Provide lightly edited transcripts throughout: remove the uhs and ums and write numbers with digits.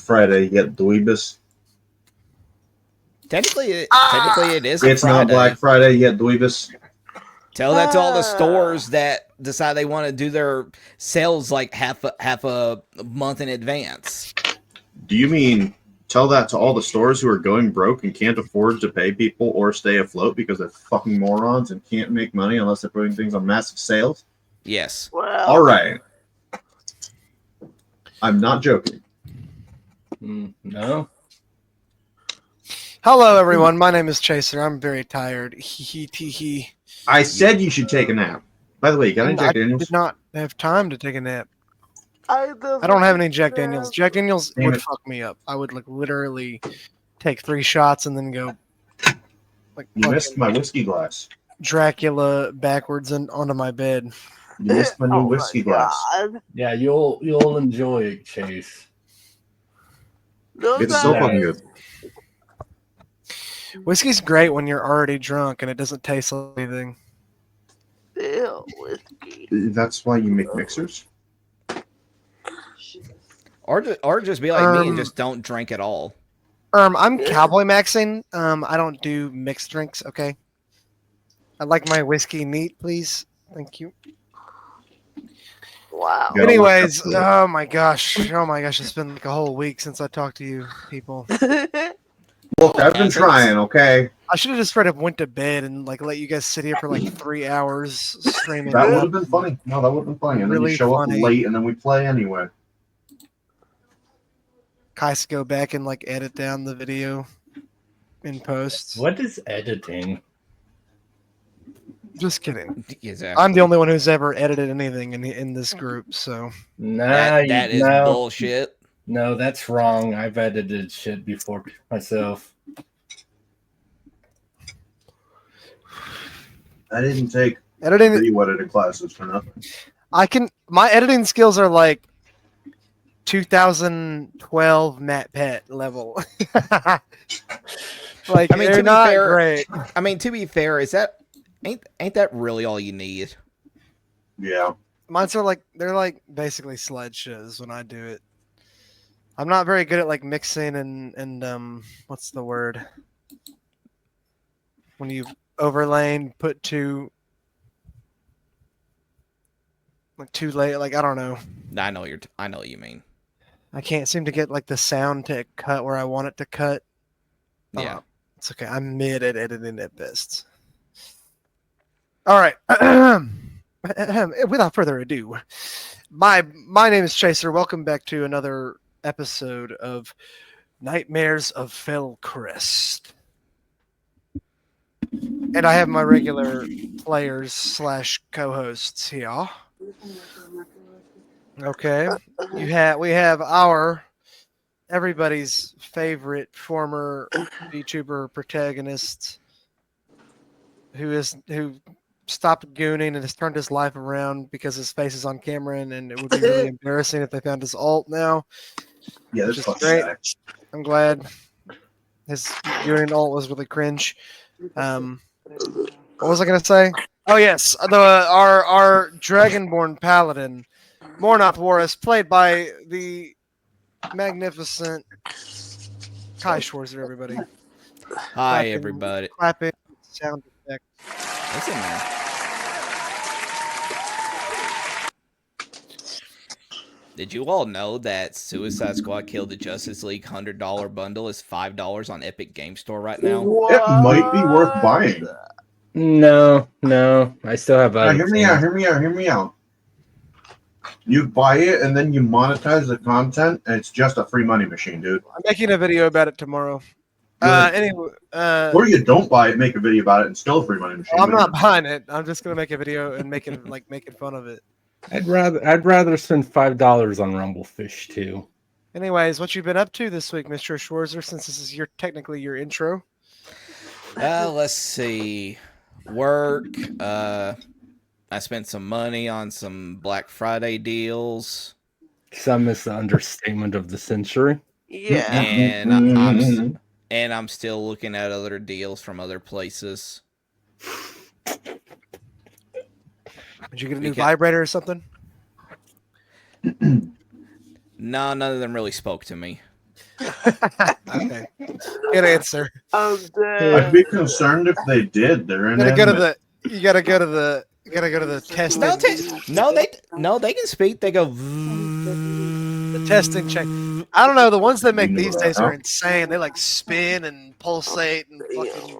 Friday yet, dweebus? Technically, it is a It's Friday. not Black Friday yet, dweebus. Tell that to all the stores that decide they want to do their sales like half a month in advance. Do you mean tell that to all the stores who are going broke and can't afford to pay people or stay afloat because they're fucking morons and can't make money unless they're putting things on massive sales? Yes. Well, All right. I'm not joking. No. Hello, everyone. My name is Chaser. I'm very tired. He. I said you should take a nap. By the way, you got any Jack I Daniels? did not have time to take a nap. I don't have any Jack Daniels. Jack Daniels Damn would it. fuck me up. I would like literally take 3 shots and then go like You missed my whiskey glass. Dracula backwards and onto my bed. You missed my new whiskey glass. God. Yeah, you'll enjoy it, Chase. Those It's so are- fucking good. Whiskey's great when you're already drunk and it doesn't taste like anything. Still whiskey. That's why you make mixers? Or just be like me and just don't drink at all. I'm cowboy maxing. I don't do mixed drinks. Okay. I'd like my whiskey neat, please. Thank you. Wow. Yeah. Anyways, oh my gosh, it's been like a whole week since I talked to you people. Look, I've been trying, okay? I should have just straight up went to bed and like let you guys sit here for like 3 hours streaming. That would have been funny. No, that would have been funny. And then Really you show funny. up late and then we play anyway. Kais go back and like edit down the video in post. What is editing? Just kidding. Exactly. I'm the only one who's ever edited anything in this group, so That is bullshit. No, that's wrong. I've edited shit before myself. I didn't take editing. 3 edited classes for nothing. My editing skills are like 2012 Matt Pett level. Like, I mean, they're to be not fair, great. I mean, to be fair, ain't that really all you need? Yeah. Mine's are like they're like basically slideshows when I do it. I'm not very good at like mixing and what's the word? When you overlay and put two late, like I don't know. I know what you mean. I can't seem to get like the sound to cut where I want it to cut. Yeah. It's okay. I'm mid at editing at best. All right. Without further ado, my name is Chaser. Welcome back to another episode of Nightmares of Fellcrest. And I have my regular players / co-hosts here. Okay. We have our everybody's favorite former VTuber protagonist who stopped gooning and has turned his life around because his face is on camera and it would be really embarrassing if they found his alt now. Yeah, that's Which is fucking great. sad. I'm glad his gooning alt was really cringe. What was I gonna say? Oh yes, our Dragonborn Paladin, Mornoth Warris, played by the magnificent Kai Schwarzer, everybody. Hi, Clapping. everybody. Clapping sound effect. Listen, man. Did you all know that Suicide Squad Killed the Justice League $100 bundle is $5 on Epic Game Store right now? It might be worth buying. No. I still have Now, other hear me out. You buy it and then you monetize the content and it's just a free money machine, dude. I'm making a video about it tomorrow. Good. Anyway, Or you don't buy it, make a video about it, and still a free money machine. I'm not buying it. I'm just gonna make a video and making fun of it. I'd rather spend $5 on Rumblefish too. Anyways, what you been up to this week, Mr. Schwarzer? Since this is technically your intro. Let's see. Work. I spent some money on some Black Friday deals. Some is the understatement of the century. Yeah. And I'm still looking at other deals from other places. Did you get a new vibrator or something? No, none of them really spoke to me. Okay. Good answer. I'm I'd dead. be concerned if they did. They're You gotta go to inanimate. the testing. They can speak. They go. The testing check. I don't know. The ones they make You know these that, days huh? are insane. They like spin and pulsate and fucking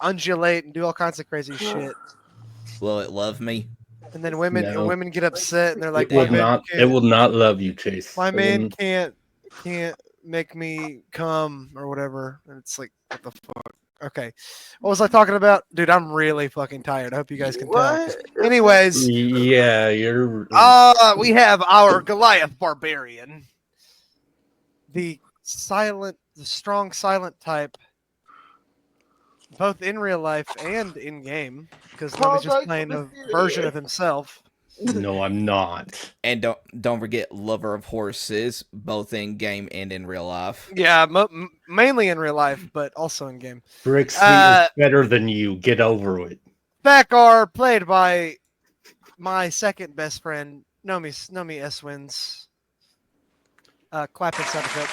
undulate and do all kinds of crazy shit. Will it love me? And then women No. women get upset and they're like, It will "My man not. It can't, will not love you, Chase. my It man will- can't make me come or whatever." And it's like, what the fuck? Okay, what was I talking about, dude? I'm really fucking tired. I hope you guys can tell. What? Anyways, Yeah, you're. we have our Goliath barbarian, the strong silent type, both in real life and in game, because Nomi's just playing a version of himself. No, I'm not. And don't forget, lover of horses, both in game and in real life. Yeah, mainly in real life, but also in game. Brixley is better than you. Get over it. Thakar, played by my second best friend, Nomi S wins. Clapping sound effect.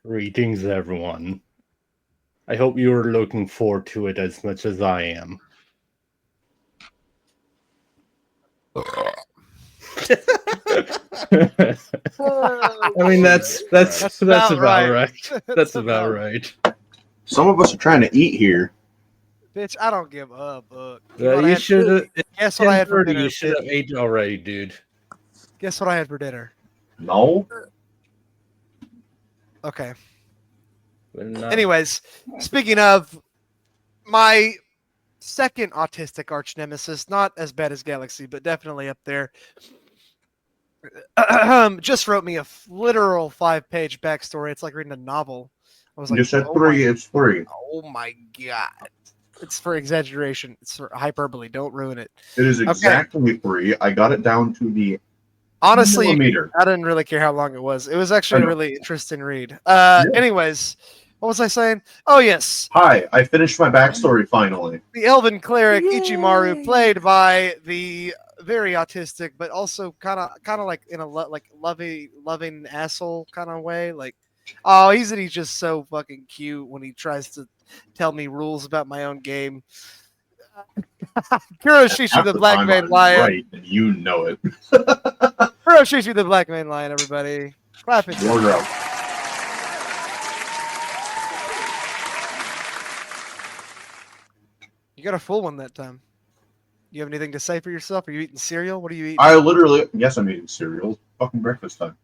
Greetings, everyone. I hope you are looking forward to it as much as I am. I mean, that's about right. That's about right. Some of us are trying to eat here. Bitch, I don't give up. You know what I You had- should have. Guess what I had for dinner? You should have ate already, dude. Guess what I had for dinner? No? Okay. We're not- Anyways, speaking of my second autistic arch nemesis, not as bad as Galaxy, but definitely up there. Just wrote me a literal 5-page backstory. It's like reading a novel. I was like, You said oh 3, my- it's 3. Oh my god! It's for exaggeration. It's for hyperbole. Don't ruin it. It is exactly 3. I got it down to the Honestly, millimeter. I didn't really care how long it was. It was actually I a know. really interesting read. Yeah. Anyways, what was I saying? Oh yes, Hi, I finished my backstory finally. the elven cleric Yay. Ichimaru, played by the very autistic, but also kind of like in a loving asshole kind of way. Like, oh, he's just so fucking cute when he tries to tell me rules about my own game. Kuroshishi Half the the Black time Mane I'm Lion. right, and you know it. Kuroshishi the Black Mane Lion, everybody. Clap it. Wardrobe. You got a full one that time. You have anything to say for yourself? Are you eating cereal? What are you eating? I literally, yes, I'm eating cereal. Fucking breakfast time.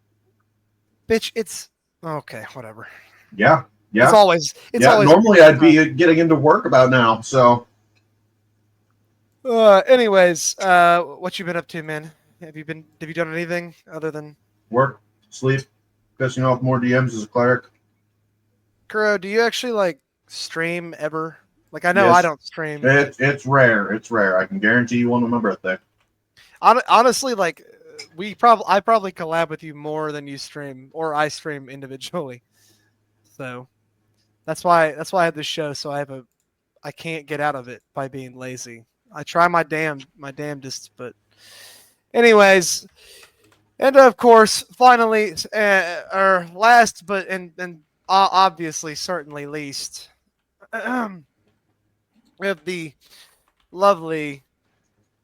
Bitch, it's okay, whatever. Yeah, yeah. It's always Normally I'd be getting into work about now, so. Anyways, what you been up to, man? Have you done anything other than Work, sleep, pissing off more DMs as a cleric. Kuro, do you actually like stream ever? Like, I know Yes. I don't stream. It's rare. It's rare. I can guarantee you one on my birthday. Honestly, like I probably collab with you more than you stream, or I stream individually. So that's why I have this show. So I can't get out of it by being lazy. I try my damnedest, but anyways, and of course, finally, or last, but and obviously, certainly least, we have the lovely.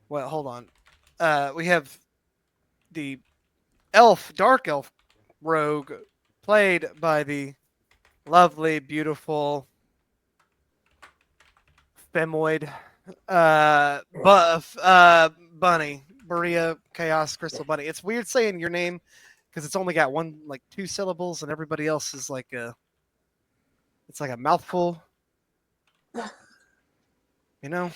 Well, hold on. We have the dark elf rogue, played by the lovely, beautiful femoid bunny, Bayria Chaos Crystal Bunny. It's weird saying your name because it's only got 2 syllables, and everybody else is like it's like a mouthful. You know?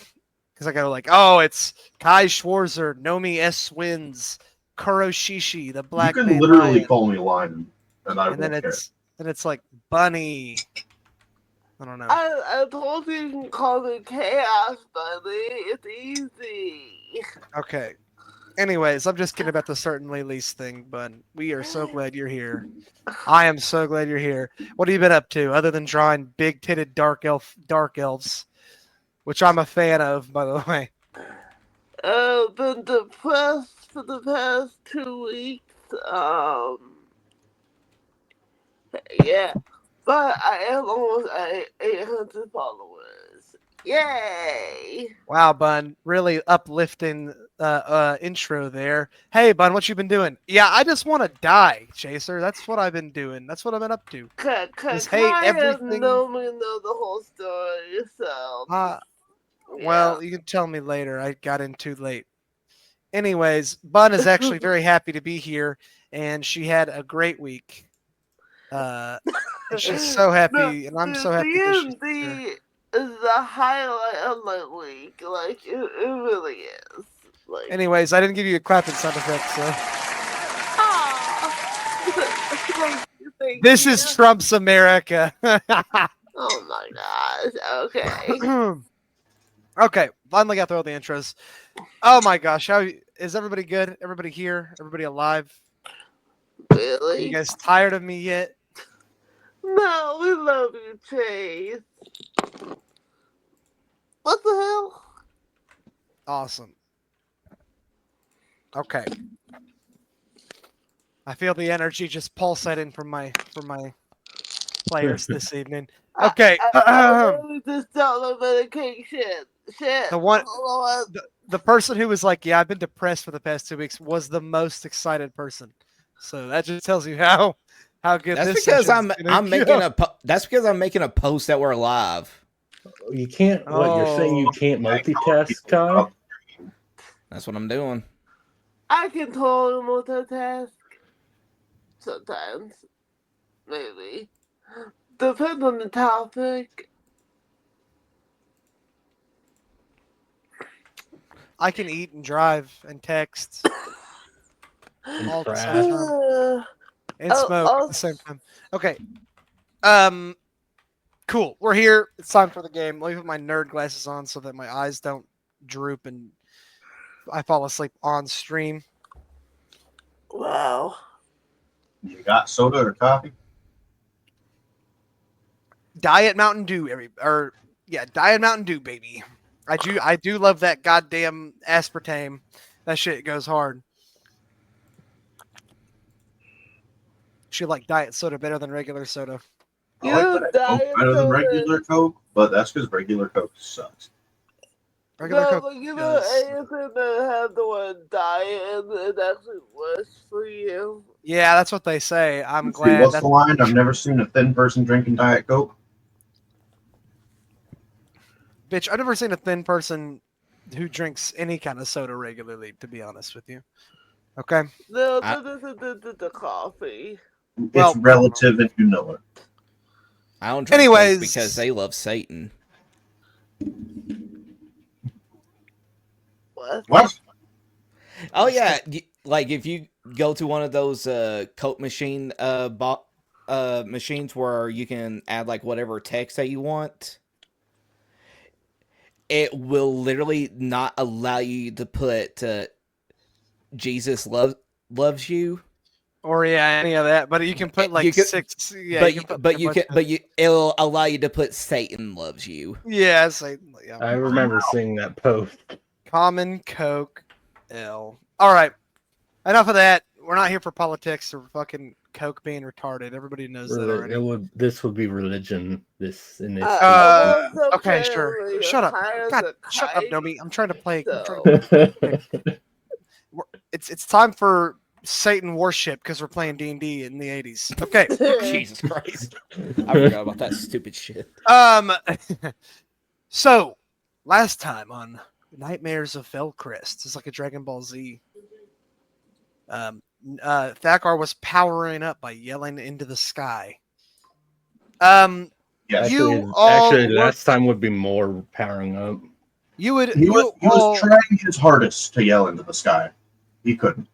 Because I go like, oh, it's Kai Schwarzer, Nomi S wins, Kuroshishi, the Black You can Mane literally Lion. call me Lion, and I And then won't care. it's like Bunny. I don't know. I told you you can call it chaos, buddy. It's easy. Okay. Anyways, I'm just kidding about the certainly least thing, but we are so glad you're here. I am so glad you're here. What have you been up to other than drawing big-titted dark elves, which I'm a fan of, by the way? Been depressed for the past 2 weeks. Yeah. But I am almost at 800 followers. Yay! Wow, Bun, really uplifting intro there. Hey, Bun, what you been doing? Yeah, I just want to die, Chaser. That's what I've been doing. That's what I've been up to. Just hate I have everything. Nomi know the whole story, so. Well, you can tell me later. I got in too late. Anyways, Bun is actually very happy to be here, and she had a great week. And she's so happy, and I'm so happy that she's here. D&D is the highlight of my week. Like, it really is. Like, Anyways, I didn't give you a clapping sound effect, so. Thank This you. is Trump's America. Oh my gosh. Okay. Okay, finally got through all the intros. Oh my gosh, how is everybody good? Everybody here? Everybody alive? Are Really? you guys tired of me yet? No, we love you, Chase. What the hell? Awesome. Okay. I feel the energy just pulsating from my players this evening. Okay. I really just don't know medication. Shit. The one- Hold on. The person who was like, "Yeah, I've been depressed for the past 2 weeks," was the most excited person. So that just tells you how good That's this because session's gonna I'm go. making that's because I'm making a post that we're live. You can't. What you're saying? You can't multitask, Kai? That's what I'm doing. I can totally multitask. Sometimes. Maybe. Depends on the topic. I can eat and drive and text all the crap. same time. And Oh, smoke oh. at the same time. Okay. Cool. We're here. It's time for the game. Let me put my nerd glasses on so that my eyes don't droop and I fall asleep on stream. Wow. You got soda or coffee? Diet Mountain Dew, Diet Mountain Dew, baby. I do love that goddamn aspartame. That shit goes hard. She like diet soda better than regular soda. I like that Diet Coke better than soda. regular Coke, but that's because regular Coke sucks. Regular No, Coke. but you know, does- anything that has the word diet and it actually works for you. Yeah, that's what they say. I'm See, glad. what's the line? I've never seen a thin person drinking Diet Coke. Bitch, I've never seen a thin person who drinks any kind of soda regularly, to be honest with you. Okay? No, I- the coffee. Well, It's relative if you know it. I don't drink Anyways. Coke because they love Satan. What? Oh yeah, like if you go to one of those Coke machine machines where you can add like whatever text that you want, it will literally not allow you to put Jesus loves you. Or any of that, but you can put like You can- 6. Yeah, but you can put but a you bunch can of- but you it'll allow you to put Satan loves you. Yeah, it's like I remember seeing that post. Common Coke L. All right, enough of that. We're not here for politics or fucking Coke being retarded. Everybody knows that already. This would be religion. This in this. Okay, sure. Shut up. God, shut up, Nomi. I'm trying to play. It's time for Satan worship because we're playing D&D in the 80s. Okay. Jesus Christ! I forgot about that stupid shit. So last time on Nightmares of Fellcrest, it's like a Dragon Ball Z. Thakar was powering up by yelling into the sky. Yes. Actually, last time would be more powering up. You would. He was trying his hardest to yell into the sky. He couldn't.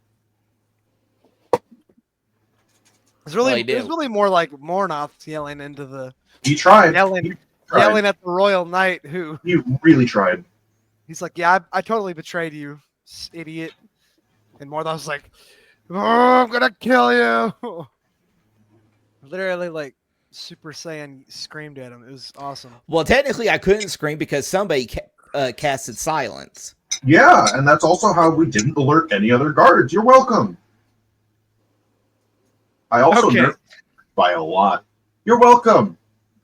It's really, Well, he it was did. really more like Mornoth yelling into the He tried. yelling, He tried. yelling at the Royal Knight who He really tried. he's like, yeah, I totally betrayed you, idiot. And Mornoth was like, oh, I'm gonna kill you. Literally, like Super Saiyan screamed at him. It was awesome. Well, technically, I couldn't scream because somebody casted silence. Yeah, and that's also how we didn't alert any other guards. You're welcome. I also Okay. by a lot. You're welcome.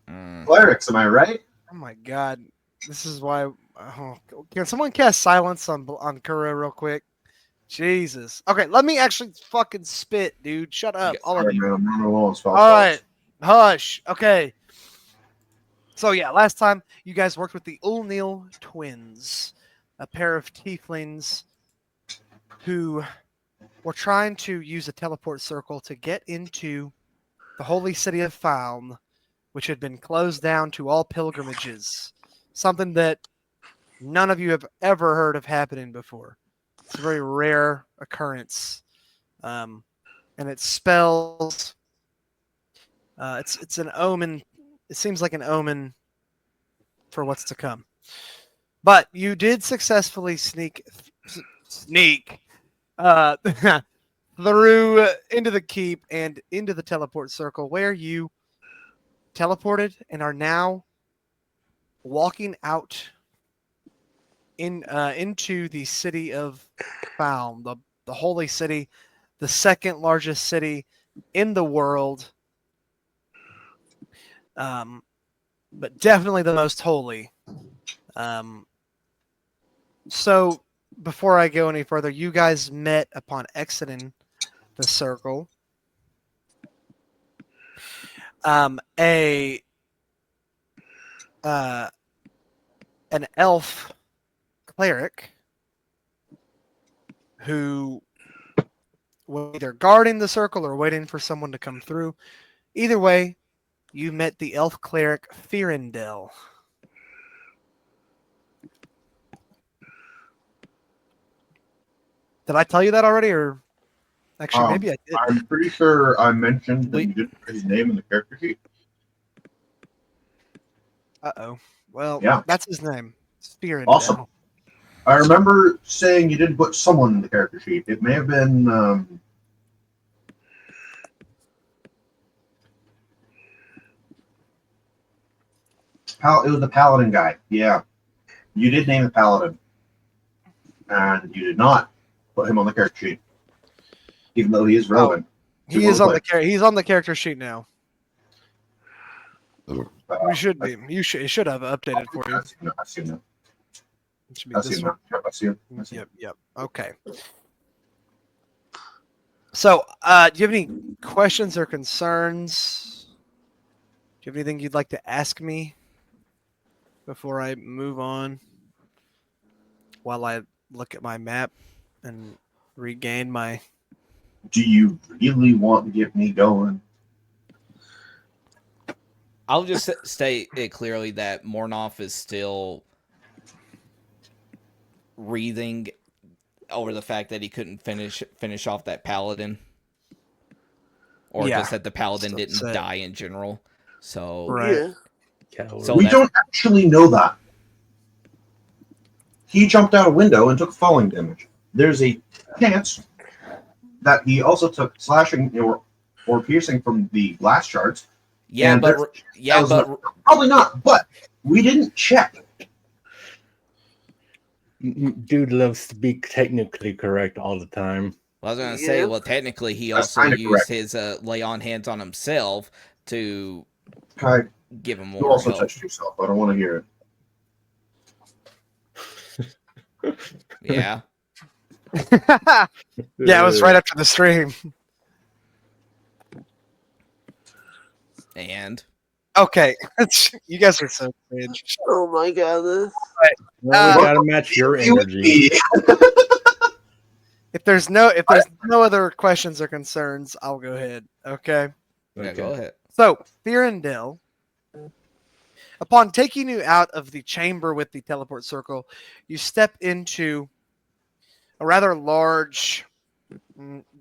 Mm. Clerics, am I right? Oh my god. This is why. Oh, can someone cast silence on Kuro real quick? Jesus. Okay, let me actually fucking spit, dude. Shut up, all of Sorry, you. man, I'm running low on spell All slots. right, hush. Okay. So yeah, last time you guys worked with the Ulnil twins, a pair of tieflings who were trying to use a teleport circle to get into the holy city of Faln, which had been closed down to all pilgrimages. Something that none of you have ever heard of happening before. It's a very rare occurrence, and it spells. It's an omen. It seems like an omen for what's to come. But you did successfully sneak uh, through into the keep and into the teleport circle, where you teleported and are now walking out into the city of Faln, the holy city, the second largest city in the world, but definitely the most holy. So before I go any further, you guys met upon exiting the circle. An elf cleric who was either guarding the circle or waiting for someone to come through. Either way, you met the elf cleric Firendel. Did I tell you that already, or actually maybe I did? I'm pretty sure I mentioned that We- you didn't put his name in the character sheet. Uh-oh. Well, Yeah. that's his name. It's Firendel. Awesome. I remember saying you didn't put someone in the character sheet. It may have been it was the paladin guy. Yeah, you did name the paladin, and you did not put him on the character sheet, even though he is relevant. He is on he's on the character sheet now. We should be. You should have updated for you. I see him. It should be I this see one. him. Yep, I see him. I see him. Yep. Okay. So, do you have any questions or concerns? Do you have anything you'd like to ask me before I move on? While I look at my map and regain my. Do you really want to get me going? I'll just state it clearly that Mornoff is still wreathing over the fact that he couldn't finish off that paladin, or Yeah. just that the paladin Still didn't upset. die in general. So Right. Yeah. Coward. So We that's- don't actually know that. He jumped out a window and took falling damage. There's a chance that he also took slashing or piercing from the glass shards. yeah, And but probably not, but we didn't check. Dude loves to be technically correct all the time. I was gonna say, Yeah. well, technically, he That's also kinda used correct. his lay on hands on himself to Kai, give him you more also help. touched yourself. I don't want to hear it. Yeah, Yeah, it was right after the stream. and Okay, you guys are so cringe. Oh my goodness. Well, we gotta match your energy. If there's no other questions or concerns, I'll go ahead. Okay. yeah, go ahead. So, Firendil, upon taking you out of the chamber with the teleport circle, you step into a rather large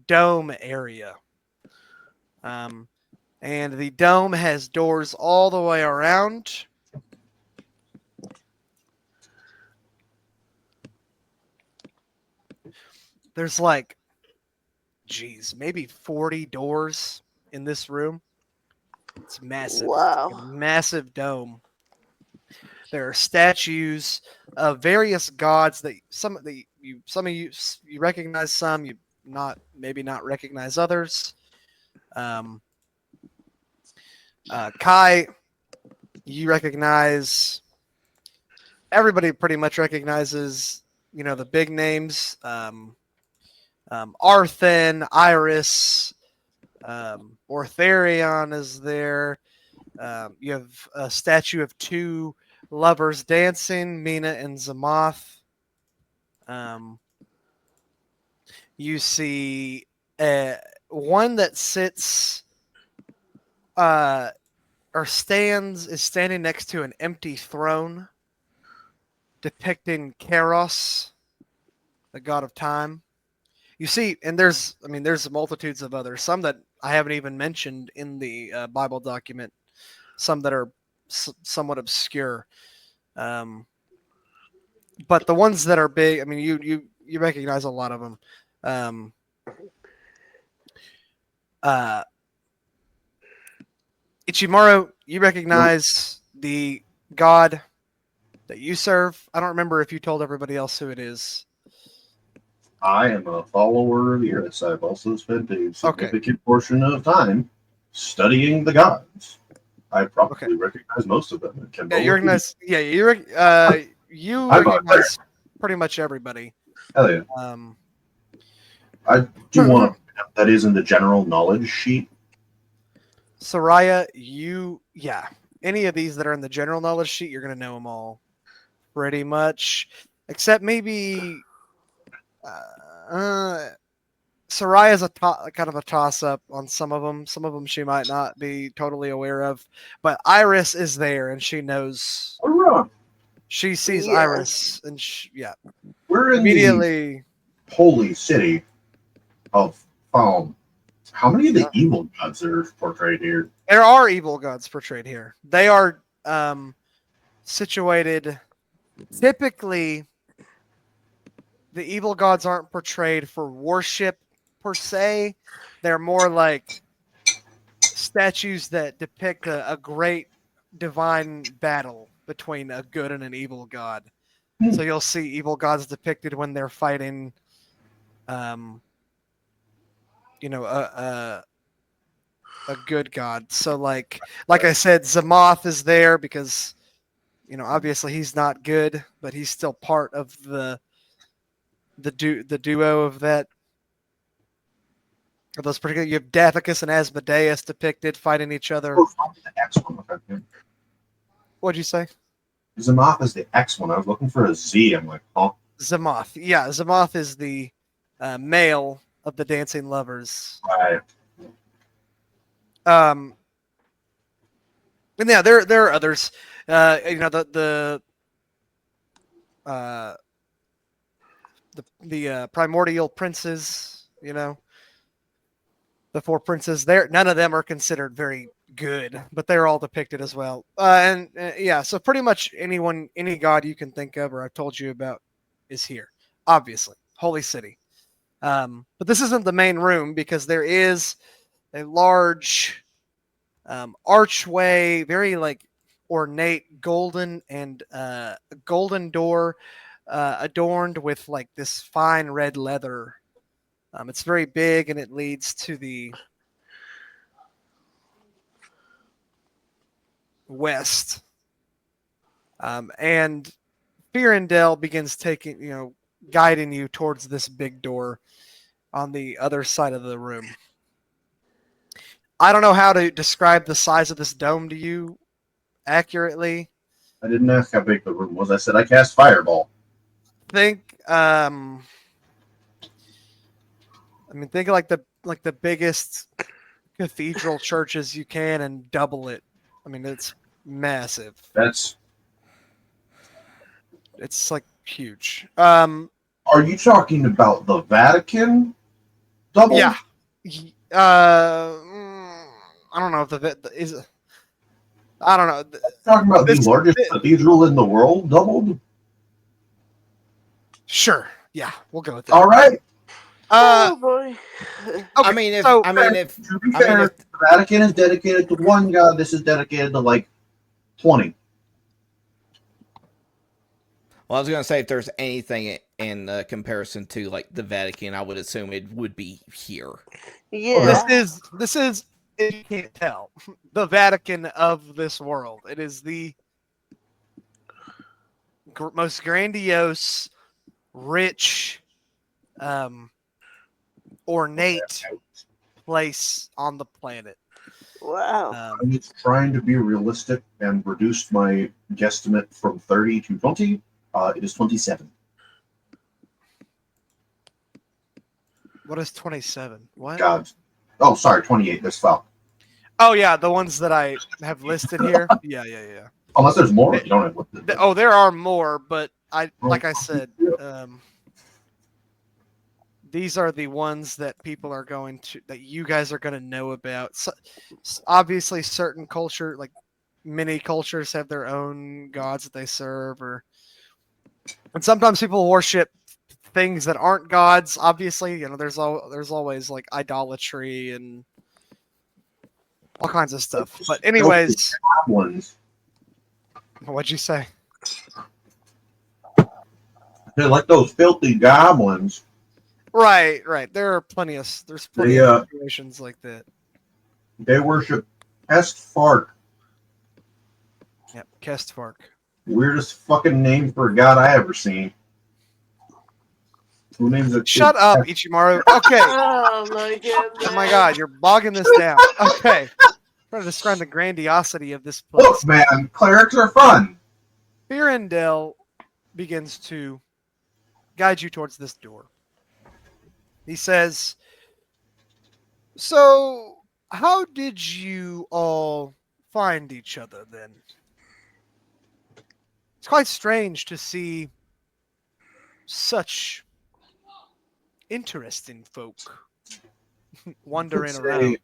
dome area. And the dome has doors all the way around. There's like, maybe 40 doors in this room. It's massive. Wow. It's a massive dome. There are statues of various gods that some of you recognize, some you maybe not recognize others. Kai, you recognize. Everybody pretty much recognizes, the big names. Arthen, Iris, Ortharion is there. You have a statue of two lovers dancing, Mina and Zamoth. You see one that sits is standing next to an empty throne depicting Khaos, the god of time. You see, and there's multitudes of others, some that I haven't even mentioned in the Bible document, some that are somewhat obscure. But the ones that are big, you recognize a lot of them. Ichimaru, you recognize the god that you serve. I don't remember if you told everybody else who it is. I am a follower of the Earth. I've also spent a significant portion of time studying the gods. I probably recognize most of them. Yeah, you recognize. Yeah, you recognize pretty much everybody. Hell yeah. I do want to. That is in the general knowledge sheet. Saryah, any of these that are in the general knowledge sheet, you're gonna know them all, pretty much, except maybe. Saryah's kind of a toss-up on some of them. Some of them she might not be totally aware of, but Iris is there and she knows. She sees Iris and we're in immediately the holy city of Falnos. How many of the evil gods are portrayed here? There are evil gods portrayed here. They are situated. Typically, the evil gods aren't portrayed for worship per se. They're more like statues that depict a great divine battle between a good and an evil god. So you'll see evil gods depicted when they're fighting a good god. So like I said, Zamoth is there because obviously he's not good, but he's still part of the duo of that. Of those particular, you have Dathicus and Asmodeus depicted fighting each other. What'd you say? Zamoth is the X one. I was looking for a Z. I'm like, huh? Zamoth. Yeah, Zamoth is the male of the dancing lovers. Right. And yeah, there are others. The primordial princes. The four princes. None of them are considered very good, but they're all depicted as well. So pretty much any god you can think of or I've told you about is here. Obviously, holy city. But this isn't the main room because there is a large archway, very ornate golden and golden door adorned with this fine red leather. It's very big and it leads to the west. And Firendel begins guiding you towards this big door on the other side of the room. I don't know how to describe the size of this dome to you accurately. I didn't ask how big the room was. I said I cast Fireball. Think like the biggest cathedral churches you can and double it. It's massive. It's huge. Are you talking about the Vatican? Double? Yeah. I don't know if I don't know. Talking about the largest cathedral in the world doubled? Sure. Yeah, we'll go with that. All right. Oh boy. Okay, To be fair, the Vatican is dedicated to one god. This is dedicated to 20. Well, I was going to say if there's anything in comparison to the Vatican, I would assume it would be here. Yeah. This is if you can't tell, the Vatican of this world. It is the most grandiose, rich, ornate place on the planet. Wow. I'm just trying to be realistic and reduced my guesstimate from 30 to 20. It is 27. What is 27? What? God. Oh, sorry, 28. This fell. Oh yeah, the ones that I have listed here. Yeah. Unless there's more, you don't have Oh, there are more, but like I said, these are the ones that people are that you guys are going to know about. So, obviously, certain culture, like many cultures, have their own gods that they serve, and sometimes people worship things that aren't gods. Obviously, there's always like idolatry and all kinds of stuff. But anyways, ones. What'd you say? They're like those filthy goblins. Right. There are plenty of situations like that. They worship Estfark. Yep, Kestfark. Weirdest fucking name for a god I ever seen. Who names it? Shut up, Ichimaru. Okay. Oh my goodness. Oh my god, you're bogging this down. Okay. I'm trying to describe the grandiosity of this place. Look, man, clerics are fun. Birendell begins to guide you towards this door. He says, "So, how did you all find each other then? It's quite strange to see such interesting folk wandering around."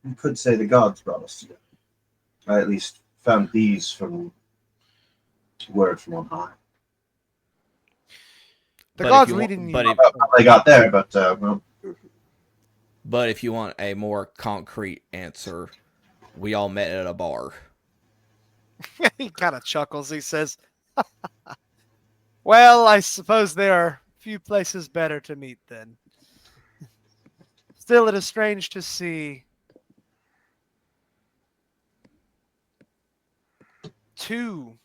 You could say the gods brought us together. I at least found these from word from on high. The But gods if you want- leading you. but if- How they got there, but well, But if you want a more concrete answer, we all met at a bar. He kind of chuckles. He says, "Well, I suppose there are few places better to meet then. Still, it is strange to see two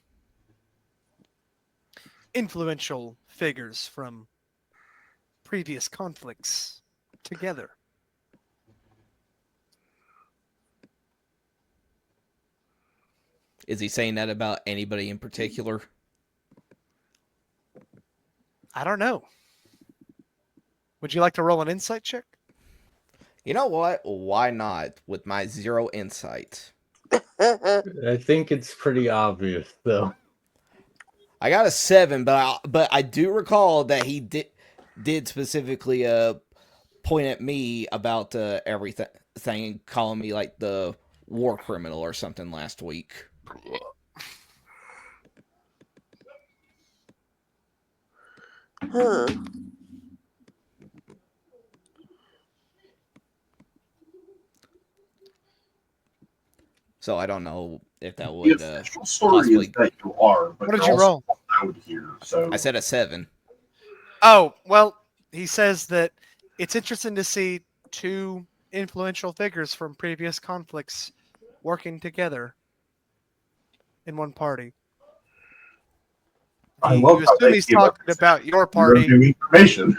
influential figures from previous conflicts together." Is he saying that about anybody in particular? I don't know. Would you like to roll an insight check? You know what? Why not? With my 0 insight. I think it's pretty obvious, though. I got a 7, but I do recall that he did specifically point at me about everything and calling me like the war criminal or something last week. Huh. So I don't know if that the would official story possibly. is that you are. But What did you're you also roll? out here, so I said a 7. Oh, well, he says that it's interesting to see two influential figures from previous conflicts working together in one party. I You love how assume they he's give up talking about your party. new information.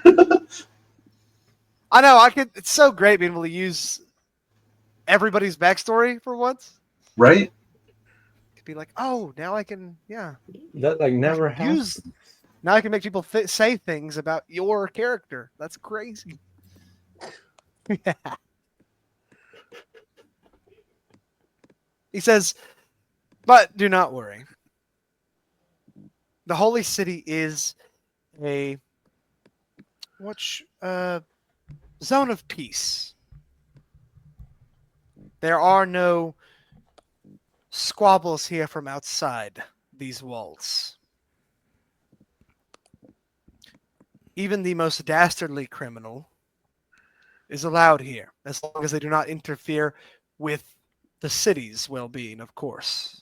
I know, it's so great being able to use everybody's backstory for once. Right? Could be like, oh, now I can, yeah. That never happens. Now I can make people say things about your character. That's crazy. Yeah. He says, but do not worry. The holy city is a zone of peace. There are no squabbles here from outside these walls. Even the most dastardly criminal is allowed here, as long as they do not interfere with the city's well-being, of course.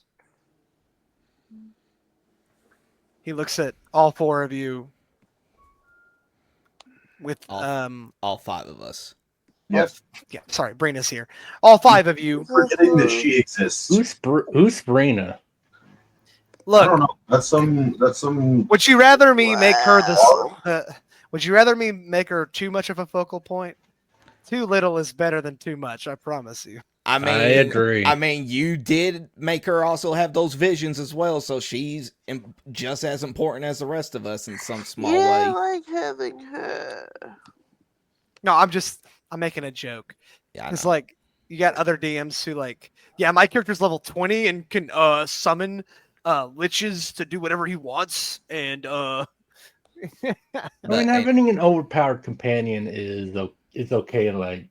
He looks at all four of you with All 5 of us. Yes. Yeah, sorry, Brina's here. All 5 of you. Forgetting that she exists. Who's Brina? I Look, don't know. That's some. would you rather me make her Wow. would you rather me make her too much of a focal point? Too little is better than too much, I promise you. I mean, agree. I mean, you did make her also have those visions as well, so she's just as important as the rest of us in some small Yeah, I way. like having her. No, I'm making a joke. Yeah, I It's know. like you got other DMs who like, yeah, my character's level 20 and can summon liches to do whatever he wants, and I But mean, having an overpowered companion is okay, like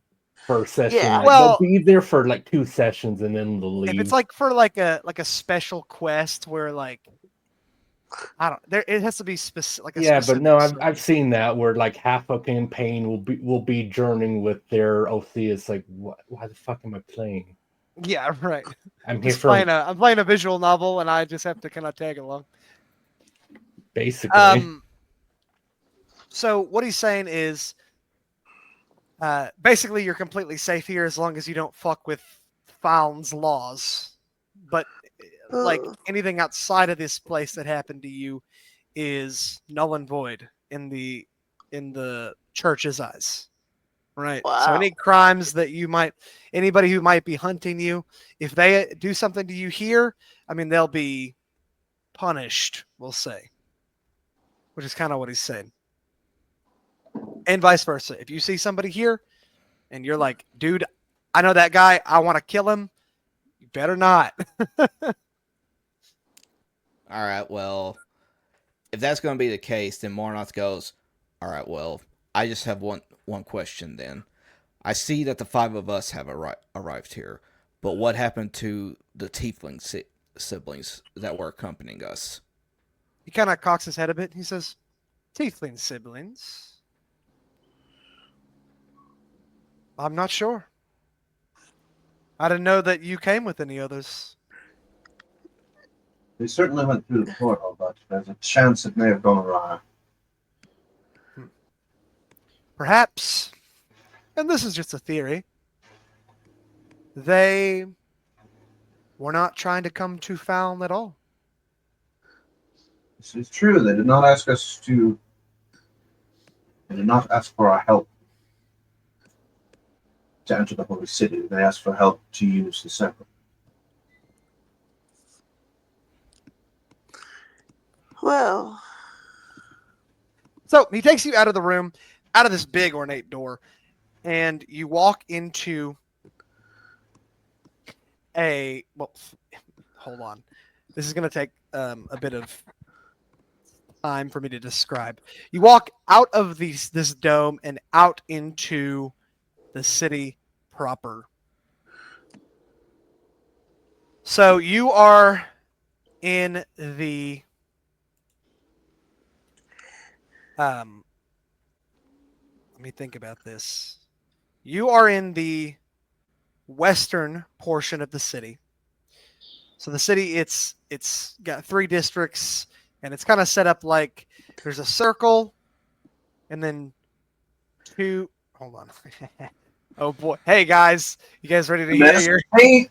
for a session. Yeah. Like, Well- they'll be there for like 2 sessions and then they'll leave. if it's like for like a special quest where like I don't there it has to be specific like a yeah, but specific no, server. I've seen that where like half a campaign will be journeying with their OC. It's like, why the fuck am I playing? Yeah, right. I'm here Just for I'm playing a visual novel and I just have to kind of tag along. basically. So what he's saying is basically you're completely safe here as long as you don't fuck with Falnos laws. But like anything outside of this place that happened to you is null and void in the church's eyes. Right. So Wow. any crimes that anybody who might be hunting you, if they do something to you here, I mean they'll be punished, we'll say. Which is kind of what he's saying. And vice versa. If you see somebody here and you're like, dude, I know that guy, I want to kill him, you better not. All right, well, if that's going to be the case, then Mornoth goes, all right, well, I just have one question then. I see that the 5 of us have arrived here, but what happened to the tiefling siblings that were accompanying us? He kind of cocks his head a bit. He says, tiefling siblings? I'm not sure. I didn't know that you came with any others. They certainly went through the portal, but there's a chance it may have gone awry. Perhaps, and this is just a theory, they were not trying to come to Faln at all. This is true. They did not ask us to. They did not ask for our help to enter the holy city. They asked for help to use the separate. Well, So he takes you out of the room, out of this big ornate door, and you walk into hold on. This is going to take a bit of time for me to describe. You walk out of this dome and out into the city proper. So you are in the let me think about this. You are in the western portion of the city. So the city, it's got 3 districts, and it's kind of set up like there's a circle, and then 2. Hold on. Oh boy! Hey guys, you guys ready to hear your? Hey,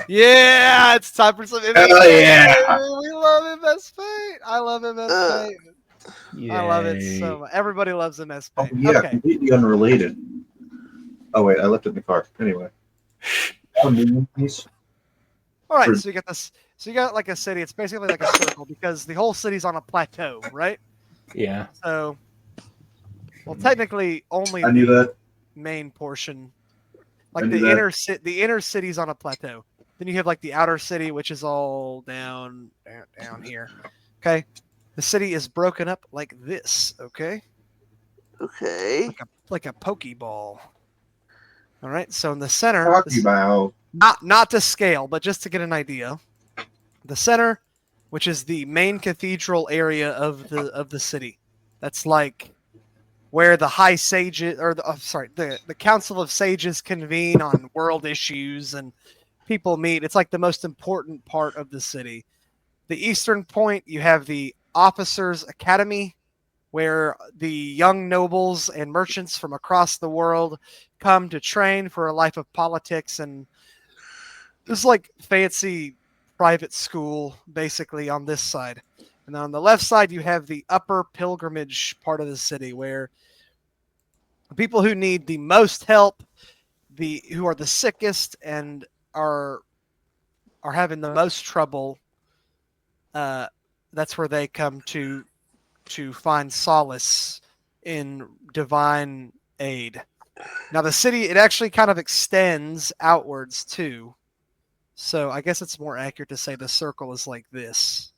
Yeah, it's time for some. Hell yeah. We love MS Paint. I love MS Paint. I love it so much. Everybody loves MS oh Paint. yeah, Okay. completely unrelated. Oh wait, I left it in the car. Anyway. Piece. All right, so you got this. So you got like a city. It's basically like a circle because the whole city's on a plateau, right? Yeah. So, well, technically, only I knew the that. main portion, I like knew the that. inner city's on a plateau. Then you have like the outer city, which is all down here. Okay, the city is broken up like this. Okay, okay. like a pokeball. All right, so in the center, Talking about. not to scale, but just to get an idea, the center, which is the main cathedral area of the city, that's like where the high sages or the council of sages convene on world issues and people meet. It's like the most important part of the city. The eastern point, you have the officers academy, where the young nobles and merchants from across the world come to train for a life of politics. And this is like fancy private school, basically, on this side. And then on the left side, you have the upper pilgrimage part of the city, where people who need the most help, who are the sickest and are having the most trouble, that's where they come to find solace in divine aid. Now the city, it actually kind of extends outwards too. So I guess it's more accurate to say the circle is like this.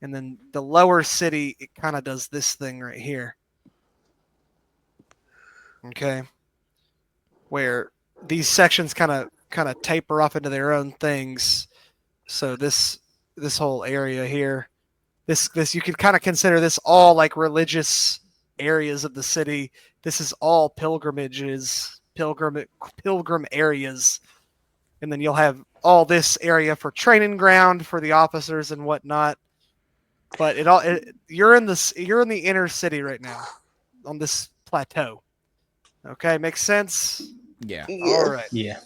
And then the lower city, it kind of does this thing right here. Okay. Where these sections kind of taper off into their own things. So this whole area here, this you could kind of consider this all like religious areas of the city. This is all pilgrim areas. And then you'll have all this area for training ground for the officers and whatnot. But you're in the inner city right now on this plateau. Okay, makes sense? Yeah. Yes. All right. Yeah,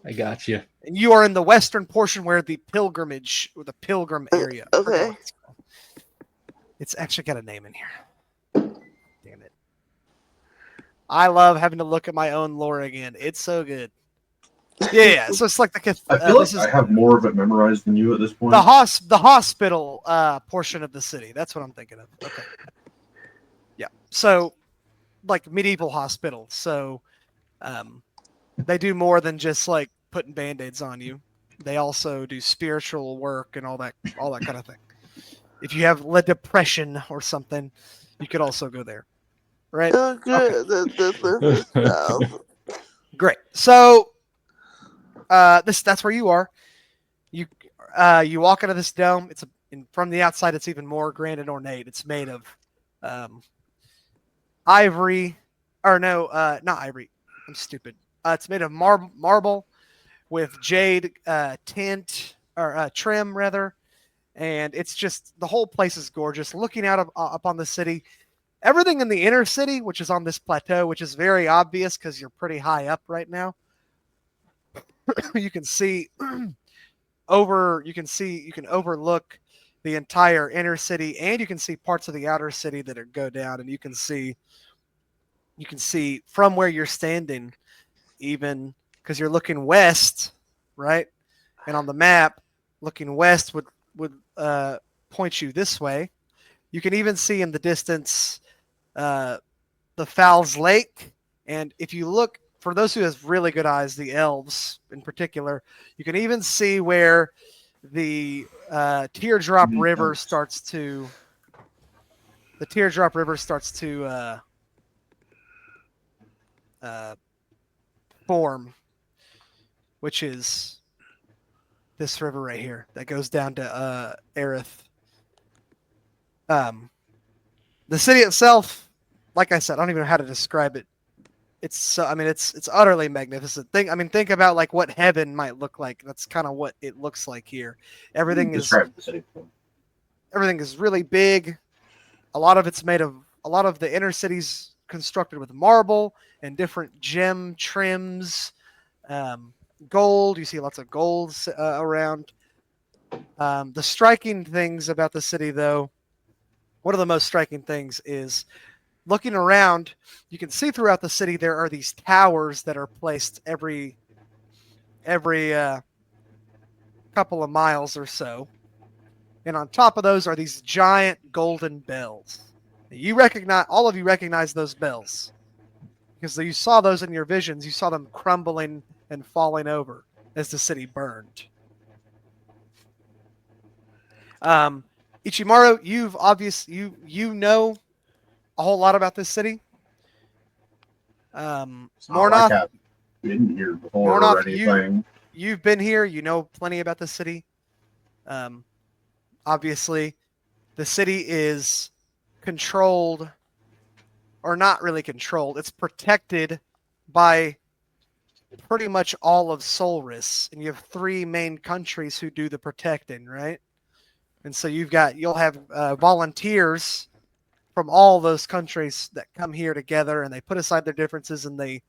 I got you. And you are in the western portion where the pilgrim area. I forgot Okay. what it's called. It's actually got a name in here. Damn it. I love having to look at my own lore again. It's so good. Yeah, so it's like I feel like this is I have more of it memorized than you at this point. the hospital portion of the city. That's what I'm thinking of. Okay. Yeah. So like medieval hospital. So they do more than just like putting band-aids on you. They also do spiritual work and all that kind of thing. If you have depression or something, you could also go there. Right? Oh, good. That's stuff. Great. So that's where you are. You walk into this dome. From the outside, it's even more grand and ornate. It's made of ivory, or no, not ivory. I'm stupid. It's made of marble with jade tint or trim rather, and it's just the whole place is gorgeous. Looking out up on the city, everything in the inner city, which is on this plateau, which is very obvious because you're pretty high up right now. You can see you can overlook the entire inner city, and you can see parts of the outer city that go down, and you can see from where you're standing, even because you're looking west, right? And on the map, looking west would point you this way. You can even see in the distance the Fowls Lake, and if you look, for those who have really good eyes, the elves in particular, you can even see where the Teardrop River starts to form, which is this river right here that goes down to Aerith. The city itself, like I said, I don't even know how to describe it. It's utterly magnificent. Think about like what heaven might look like. That's kind of what it looks like here. Everything is really big. A lot of the inner city's constructed with marble and different gem trims, gold. You see lots of gold around. The striking things about the city, though, one of the most striking things is looking around. You can see throughout the city there are these towers that are placed every couple of miles or so, and on top of those are these giant golden bells. All of you recognize those bells because you saw those in your visions. You saw them crumbling and falling over as the city burned. Ichimaru, you know a whole lot about this city. Mornoth, I've been here before or anything. You've been here. You know plenty about the city. Obviously, the city is controlled, or not really controlled. It's protected by pretty much all of Solris, and you have 3 main countries who do the protecting, right? And so you'll have volunteers from all those countries that come here together, and they put aside their differences and they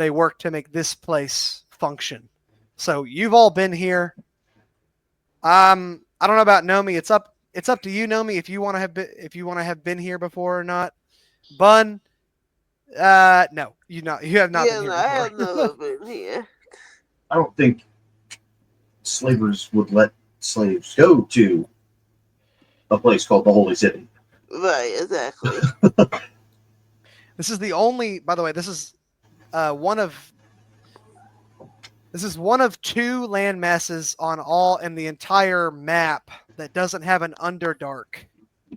work to make this place function. So you've all been here. I don't know about Nomi. It's up to you, Nomi, if you want to have been here before or not. Bun, no, you have not been here I have before. never been here. I don't think slavers would let slaves go to a place called the Holy City. Right, exactly. This is the only, by the way, this is one of two land masses in the entire map that doesn't have an Underdark.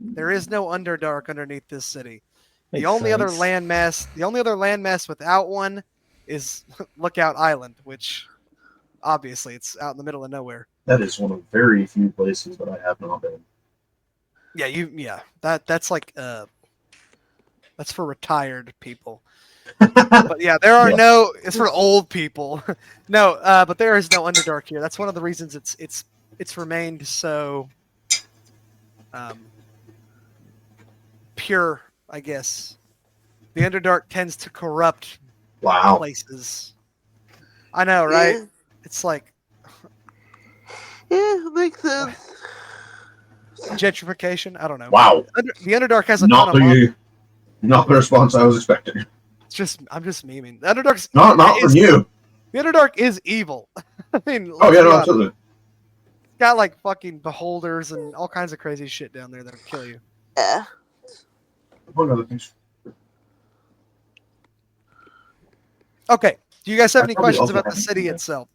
There is no Underdark underneath this city. The only other landmass without one is Lookout Island, which obviously it's out in the middle of nowhere. That is one of very few places that I have not been. Yeah, that's like that's for retired people. But yeah, there are it's for old people. No, but there is no Underdark here. That's one of the reasons it's remained so pure, I guess. The Underdark tends to corrupt places. I know, right? Yeah. It's like Makes sense. gentrification. I don't know. Wow. The Underdark has a ton of not the response I was expecting. I'm just memeing. The Underdark's Not from you. The Underdark is evil. I mean, Absolutely. It's got like fucking beholders and all kinds of crazy shit down there that'll kill you. Yeah. Among other things. Okay. Do you guys have any probably questions also about the have- city itself?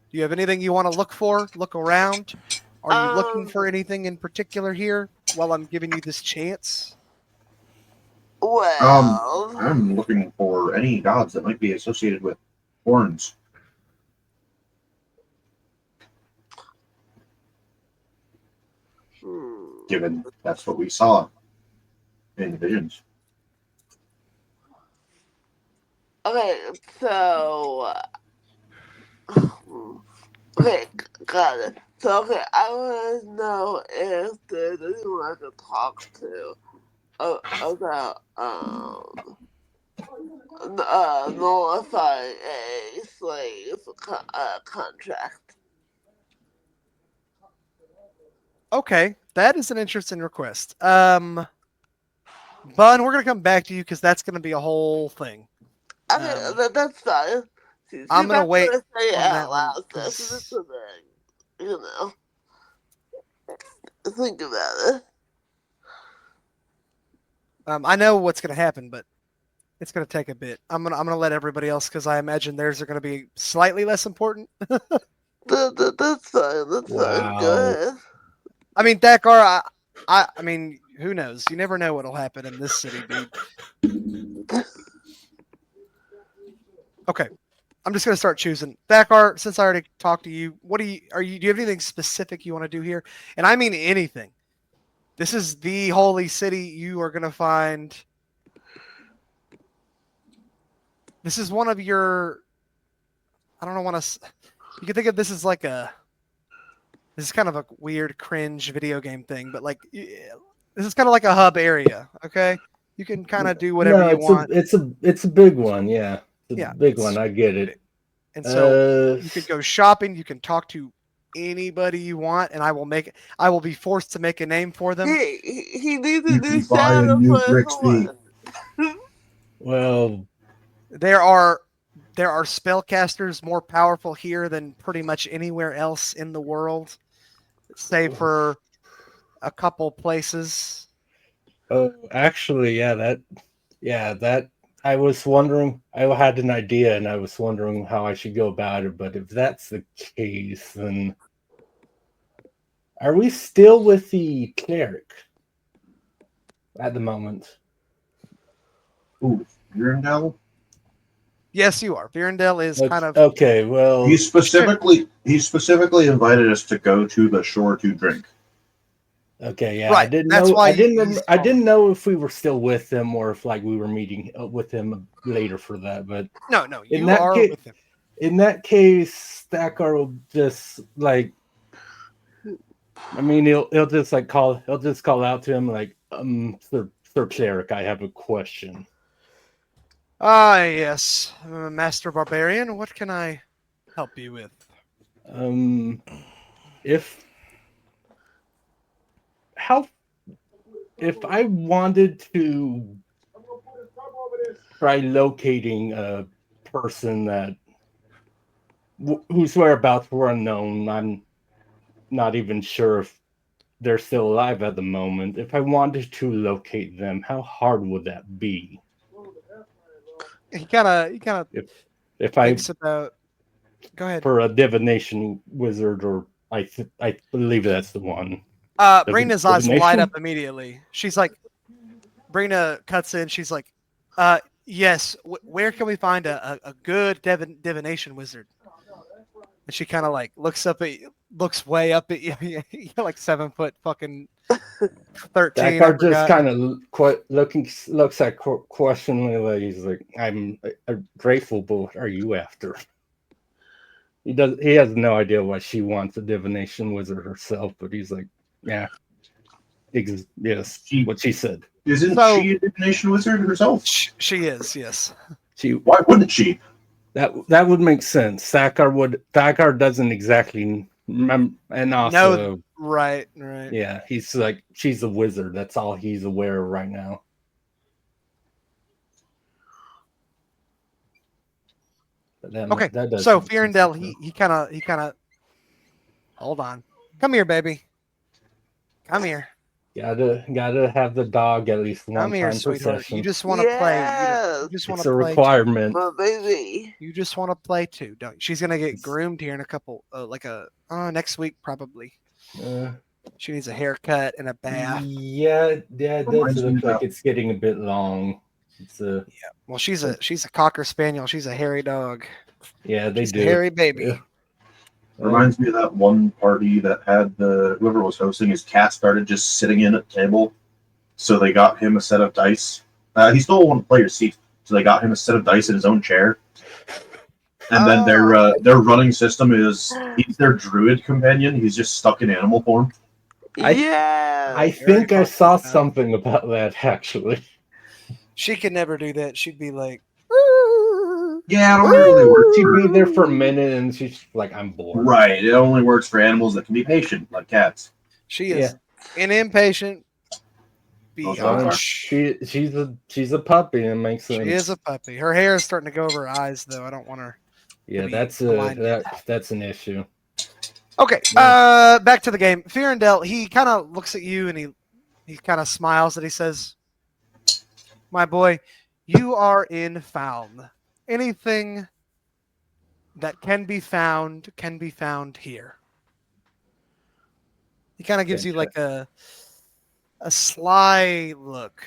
Do you have anything you want to look around? Are you looking for anything in particular here while I'm giving you this chance? Well, I'm looking for any gods that might be associated with horns. Given that's what we saw in the visions. okay, so okay, got it. So I want to know if there's anyone I can talk to about nullifying a slave contract. Okay, that is an interesting request. Bun, we're gonna come back to you because that's gonna be a whole thing. Okay, that's fine. I'm gonna wait Say it on out that one, loud, so 'cause- this is a thing, think about it. I know what's gonna happen, but it's gonna take a bit. I'm gonna let everybody else because I imagine theirs are gonna be slightly less important. That's fine. That's fine. Go ahead. I mean, Thakar, I mean, who knows? You never know what'll happen in this city, dude. Okay, I'm just gonna start choosing. Thakar, since I already talked to you, do you have anything specific you want to do here? And I mean anything. This is the holy city. You are gonna find. This is one of your. I don't want to. You can think of this as like a. This is kind of a weird, cringe video game thing, but like, this is kind of like a hub area. Okay, you can kind of do whatever you want. It's a big one, yeah. It's a big it's one. I get it. And so you could go shopping. You can talk to anybody you want, and I will be forced to make a name for them. He needs a You new can buy a shadow new for his Brixby. horse. Well, There are spellcasters more powerful here than pretty much anywhere else in the world, save for a couple places. oh, actually, that I was wondering. I had an idea, and I was wondering how I should go about it. But if that's the case, then are we still with the cleric at the moment? Ooh, Urindel? Yes, you are. Virendell is kind of okay. Well, He specifically invited us to go to the shore to drink. okay, yeah. Right, I didn't that's know. why I didn't. he's I didn't know if we were still with him or if like we were meeting with him later for that. But no. in You that are case, with him. in that case, Thakar will just like. I mean, he'll just call out to him like, Sir Eric, I have a question. Ah, yes. Master Barbarian, what can I help you with? If I wanted to try locating a person that whose whereabouts were unknown, I'm not even sure if they're still alive at the moment. If I wanted to locate them, how hard would that be? He kind of If I thinks about. Go ahead. for a divination wizard, or I believe that's the one. Brina's eyes light divination? up immediately. She's like, Brina cuts in. She's like, yes. Where can we find a good divination wizard? And she kind of like looks way up at you. You're like 7 foot fucking 13. Thakar just kind of looks at questioningly. Like he's like, I'm grateful, but what are you after? He has no idea why she wants a divination wizard herself, but he's like, yeah, yes, what she said. Isn't she a divination wizard herself? She is, yes. Why wouldn't she? That would make sense. Thakar doesn't exactly remember, and also no, right. Yeah, he's like, she's a wizard. That's all he's aware of right now. Okay, so Fierndel, he kind of, hold on, come here, baby, come here. Gotta have the dog at least one Come here, time per sweetheart. session. You just want to play. You just want It's to a play. requirement. My baby. You just want to play too, don't you? She's gonna get groomed here in a couple, next week probably. She needs a haircut and a bath. Yeah, it does look like it's getting a bit long. Yeah. Well, she's a cocker spaniel. She's a hairy dog. Yeah, she's a hairy baby. Yeah. Reminds me of that one party that had whoever was hosting, his cat started just sitting in at the table. So they got him a set of dice. He stole one player's seat, so they got him a set of dice in his own chair. And then their running system is he's their druid companion. He's just stuck in animal form. I think I saw something about that actually. She could never do that. She'd be like, yeah, it only really works. She'd be there for a minute and she's like, I'm bored. Right. It only works for animals that can be patient, like cats. She is an impatient. She's a puppy and makes sense. She is a puppy. Her hair is starting to go over her eyes, though. I don't want her. Yeah, that's an issue. Okay, back to the game. Fierndel, he kind of looks at you and he kind of smiles and he says, "My boy, you are in Faln. Anything that can be found here." He kind of gives you like a sly look.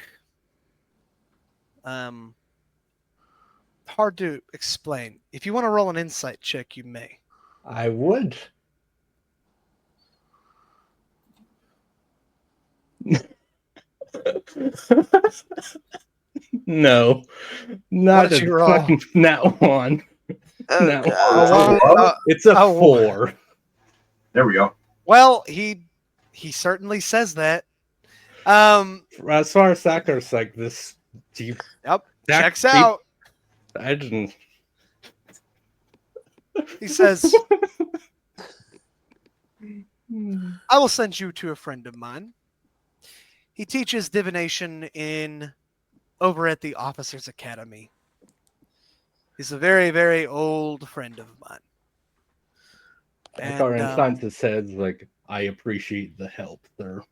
Hard to explain. If you want to roll an insight check, you may. I would. No, not a fucking not one. No, it's a 4. There we go. Well, he certainly says that. As far as Thakar's like this, checks out. I didn't. He says, "I will send you to a friend of mine. He teaches divination over at the Officers Academy. He's a very, very old friend of mine." Thakar inclines his head like, I appreciate the help, sir.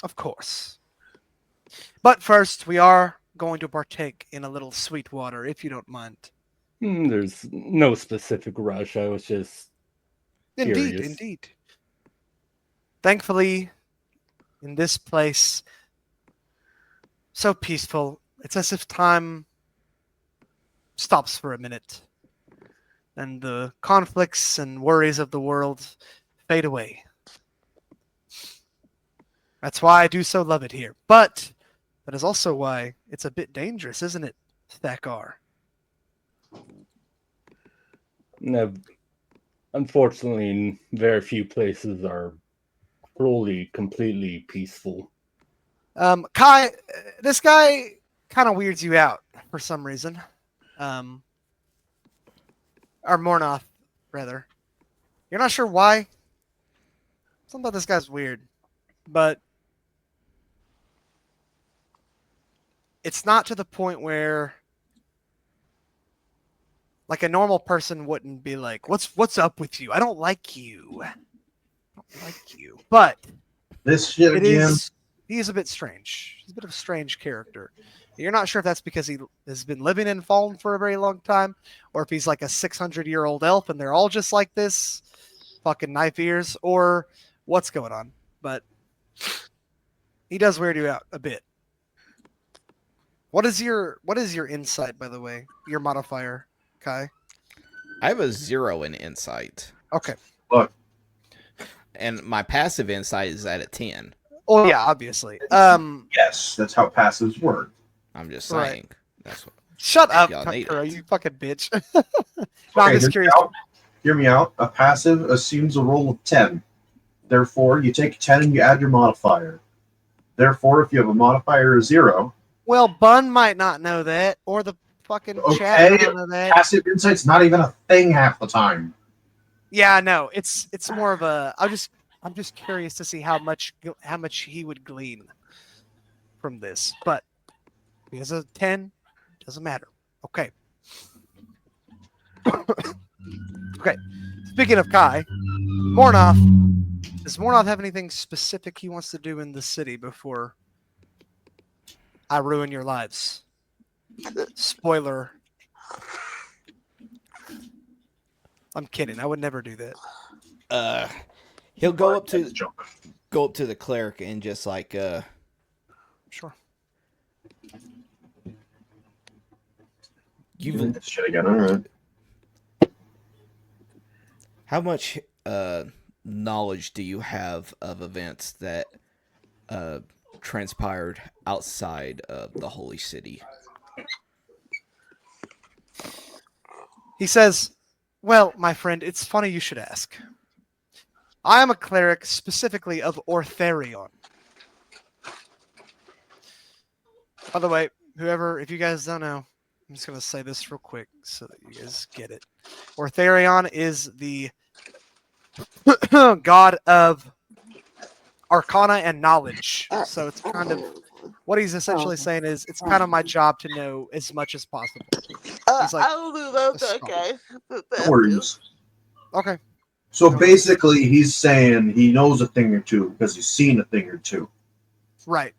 Of course. But first, we are going to partake in a little sweet water, if you don't mind. There's no specific rush. I was just curious. Indeed. Thankfully, in this place, so peaceful, it's as if time stops for a minute, and the conflicts and worries of the world fade away. That's why I do so love it here. But that is also why it's a bit dangerous, isn't it, Thakar? No, unfortunately, very few places are fully, completely peaceful. Kai, this guy kind of weirds you out for some reason. Or Mornoth, rather. You're not sure why. Something about this guy's weird, but it's not to the point where, like, a normal person wouldn't be like, "What's up with you? I don't like you. I don't like you." But This shit it again. is. He is a bit strange. He's a bit of a strange character. You're not sure if that's because he has been living in Fallen for a very long time, or if he's like a 600-year-old elf and they're all just like this, fucking knife ears, or what's going on. But he does weird you out a bit. What is your insight, by the way? Your modifier, Kai? I have a 0 in insight, Okay. Look, and my passive insight is at a 10. Oh yeah, obviously. yes, that's how passives work. I'm just Right. saying. That's what. Shut up, Y'all need Thakar, it. you fucking bitch. No, I'm just curious. Hear me out. A passive assumes a roll of 10. Therefore, you take 10 and you add your modifier. Therefore, if you have a modifier of 0, Well, Bun might not know that, or the fucking chat Okay, might not know that. passive insight's not even a thing half the time. Yeah, no, it's more of a. I'm just curious to see how much he would glean from this, but because of 10, doesn't matter. Okay. Okay. Speaking of Kai, Mornoth. Does Mornoth have anything specific he wants to do in the city before I ruin your lives? Spoiler. I'm kidding. I would never do that. He'll go up to Jump. the cleric and just like Sure. Doing this shit again. All right. how much knowledge do you have of events that transpired outside of the holy city? He says, "Well, my friend, it's funny you should ask. I am a cleric specifically of Ortharion. By the way, if you guys don't know, I'm just going to say this real quick so that you guys get it. Ortharion is the god of arcana and knowledge. So it's kind of, what he's essentially saying is, it's kind of my job to know as much as possible. He's like, I'll do that, a scholar. okay. No worries. Okay. So basically, he's saying he knows a thing or two because he's seen a thing or two. Right.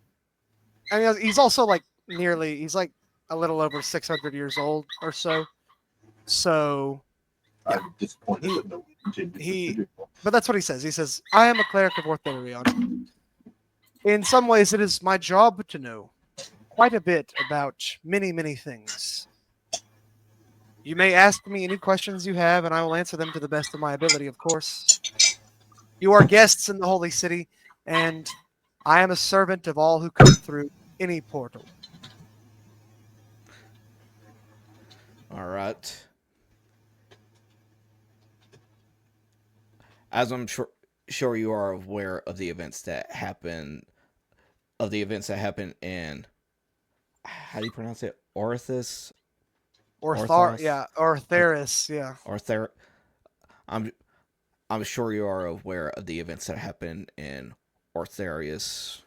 And he's also like he's like a little over 600 years old or so. So, I'm disappointed that no one continued he- to do. but that's what he says. He says, I am a cleric of Ortharion. In some ways, it is my job to know quite a bit about many, many things. You may ask me any questions you have, and I will answer them to the best of my ability, of course. You are guests in the holy city, and I am a servant of all who come through any portal. All right. As I'm sure you are aware of the events that happen in, how do you pronounce it? Orthus? Orthos? Ortharis, yeah. Orther. I'm sure you are aware of the events that happened in Ortharius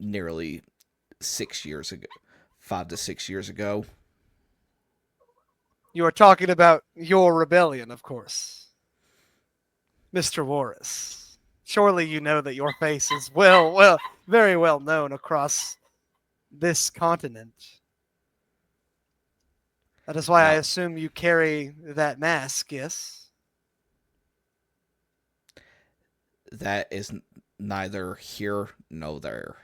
nearly 6 years ago, 5 to 6 years ago. You are talking about your rebellion, of course. Mr. Warris. Surely you know that your face is very well known across this continent. That is why I assume you carry that mask, yes? That is neither here nor there.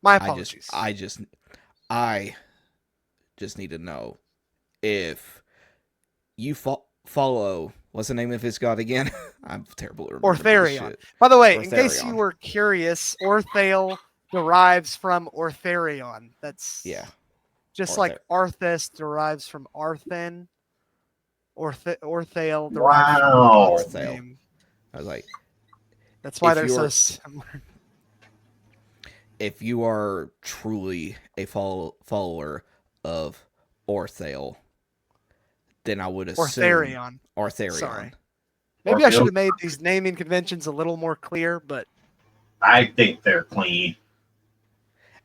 My apologies. I just need to know if you follow. What's the name of his god again? I'm terrible at remembering this Ortharion. shit. By the way, in case you Ortharion. were curious, Orthale derives from Ortharion. That's Yeah. just like Arthas derives from Arthen. Orthale derives Wow. from Arth's name. I was like, That's why if they're you so were- similar. if you are truly a follower of Orthale, then I would Or assume Therion. Artharion. Sorry. Maybe I should Orthale? have made these naming conventions a little more clear, but I think they're clean.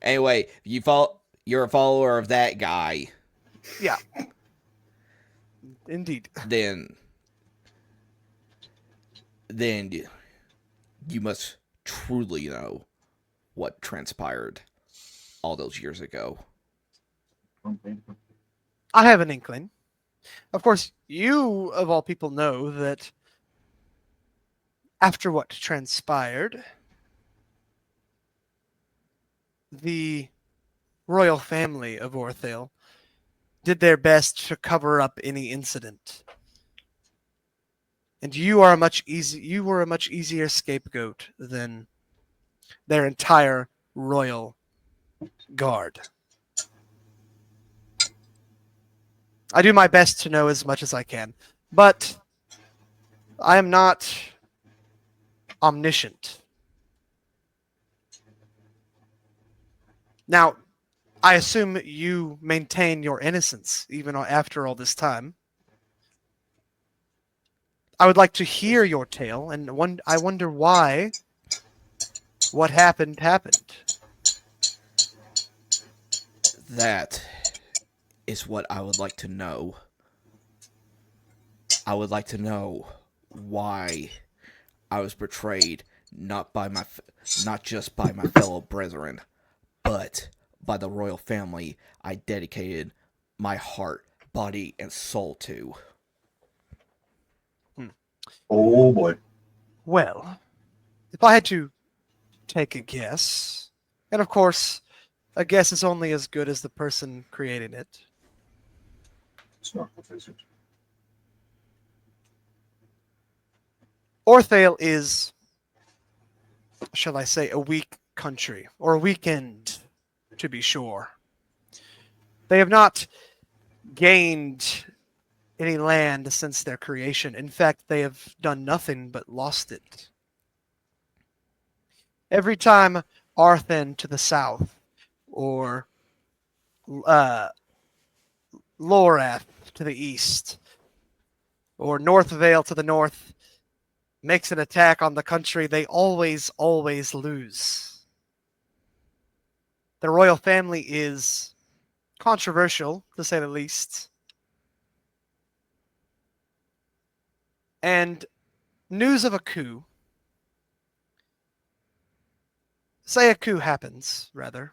Anyway, you're a follower of that guy, yeah. Indeed. then you must truly know what transpired all those years ago. I have an inkling. Of course, you, of all people, know that after what transpired, the royal family of Orthale did their best to cover up any incident. And you were a much easier scapegoat than their entire royal guard. I do my best to know as much as I can, but I am not omniscient. Now, I assume you maintain your innocence even after all this time. I would like to hear your tale, and I wonder why what happened. That is what I would like to know. I would like to know why I was betrayed, not just by my fellow brethren, but by the royal family I dedicated my heart, body, and soul to. Oh boy. Well, if I had to take a guess, and of course, a guess is only as good as the person creating it. Orthale is, shall I say, a weak country, or a weekend, to be sure. They have not gained any land since their creation. In fact, they have done nothing but lost it. Every time Arthen to the south, or Lorath to the east, or North Vale to the north, makes an attack on the country, they always lose. The royal family is controversial, to say the least. And news of a coup, say a coup happens, rather.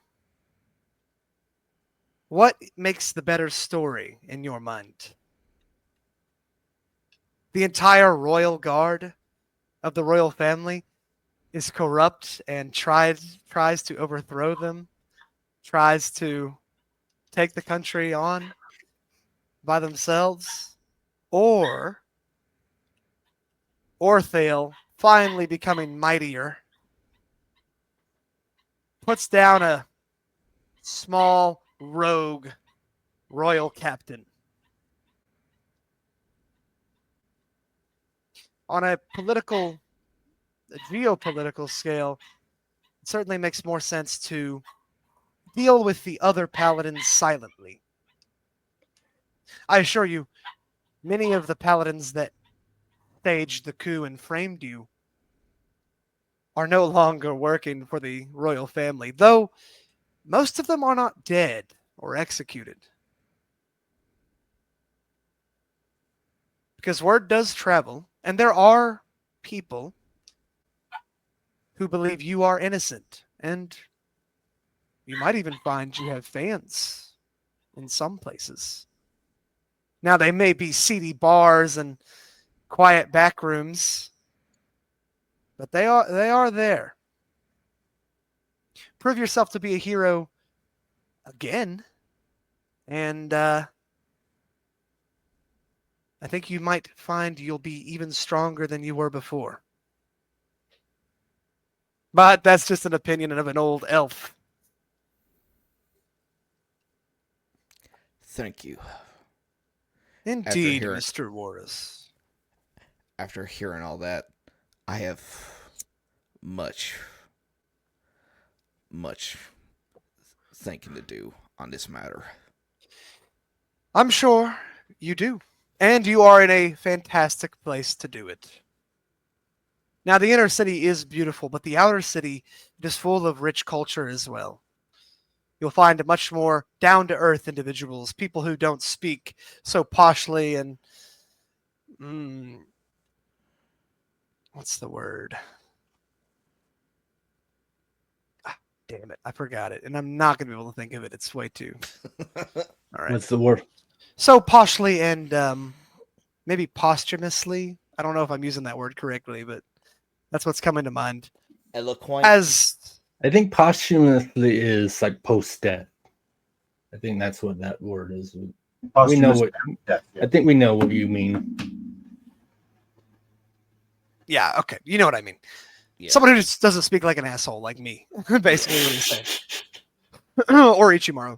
What makes the better story in your mind? The entire royal guard of the royal family is corrupt and tries to overthrow them, tries to take the country on by themselves, or Orthale finally becoming mightier, puts down a small rogue royal captain. On a geopolitical scale, it certainly makes more sense to deal with the other paladins silently. I assure you, many of the paladins that staged the coup and framed you are no longer working for the royal family, though most of them are not dead or executed. Because word does travel, and there are people who believe you are innocent, and you might even find you have fans in some places. Now, they may be seedy bars and quiet back rooms, but they are there. Prove yourself to be a hero again, and I think you might find you'll be even stronger than you were before. But that's just an opinion of an old elf. Thank you. Indeed, Mr. Warris. After hearing all that, I have much much thinking to do on this matter. I'm sure you do. And you are in a fantastic place to do it. Now, the inner city is beautiful, but the outer city is full of rich culture as well. You'll find much more down-to-earth individuals, people who don't speak so poshly and... what's the word? Ah, damn it, I forgot it, and I'm not going to be able to think of it. It's way too... All right. What's the word? So poshly and maybe posthumously. I don't know if I'm using that word correctly, but that's what's coming to mind. Eloquent. As I think posthumously is like post-death. I think that's what that word is. We know what. Death, yeah. I think we know what you mean. yeah, okay, you know what I mean. Yeah. Someone who just doesn't speak like an asshole, like me, basically what he's saying. Or Ichimaru.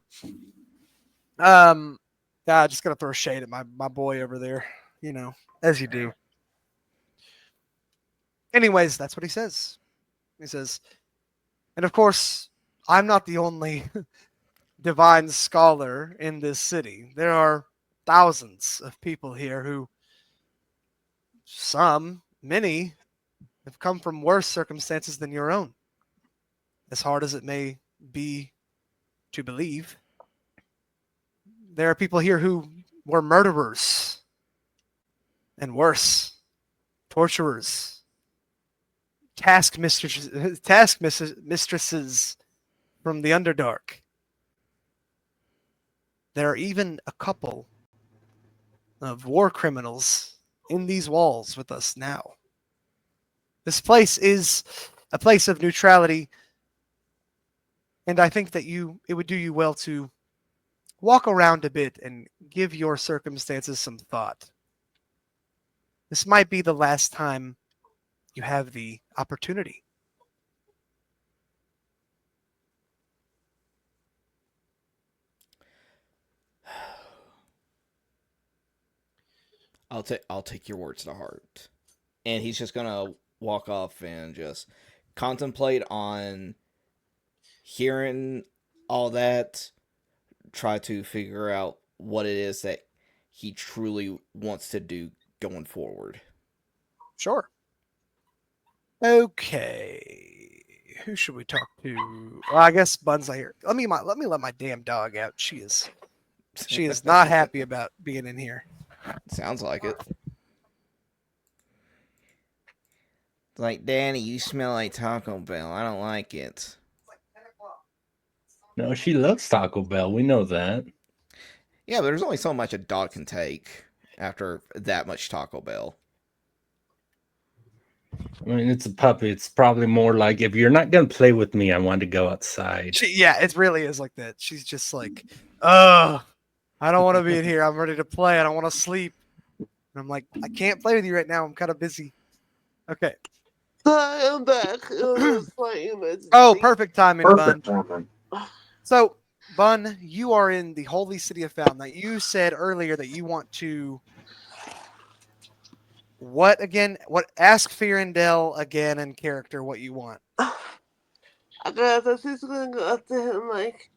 Just gonna throw shade at my boy over there, you know, as you do. Anyways, that's what he says. He says, and of course, I'm not the only divine scholar in this city. There are thousands of people here who, many, have come from worse circumstances than your own. As hard as it may be to believe, there are people here who were murderers and worse, torturers, taskmistresses from the Underdark. There are even a couple of war criminals in these walls with us now. This place is a place of neutrality, and I think that it would do you well to walk around a bit and give your circumstances some thought. This might be the last time you have the opportunity. I'll take your words to heart. And he's just gonna walk off and just contemplate on hearing all that, try to figure out what it is that he truly wants to do going forward. Sure. Okay. Who should we talk to? Well, I guess Bun's not here. Let me let my damn dog out. She is not happy about being in here. Sounds like it. Like, Danny, you smell like Taco Bell. I don't like it. No, she loves Taco Bell. We know that. Yeah, but there's only so much a dog can take after that much Taco Bell. I mean, it's a puppy. It's probably more like, if you're not going to play with me, I want to go outside. Yeah, it really is like that. She's just like, I don't want to be in here. I'm ready to play. I don't want to sleep. And I'm like, I can't play with you right now. I'm kind of busy. Okay. Sorry, I'm back. It was a slight emergency. Oh, perfect timing, Perfect Bun. timing. So, Bun, you are in the holy city of Falnos. You said earlier that you want to... What again? Ask Firandel again in character what you want. I thought she's gonna go up to him like,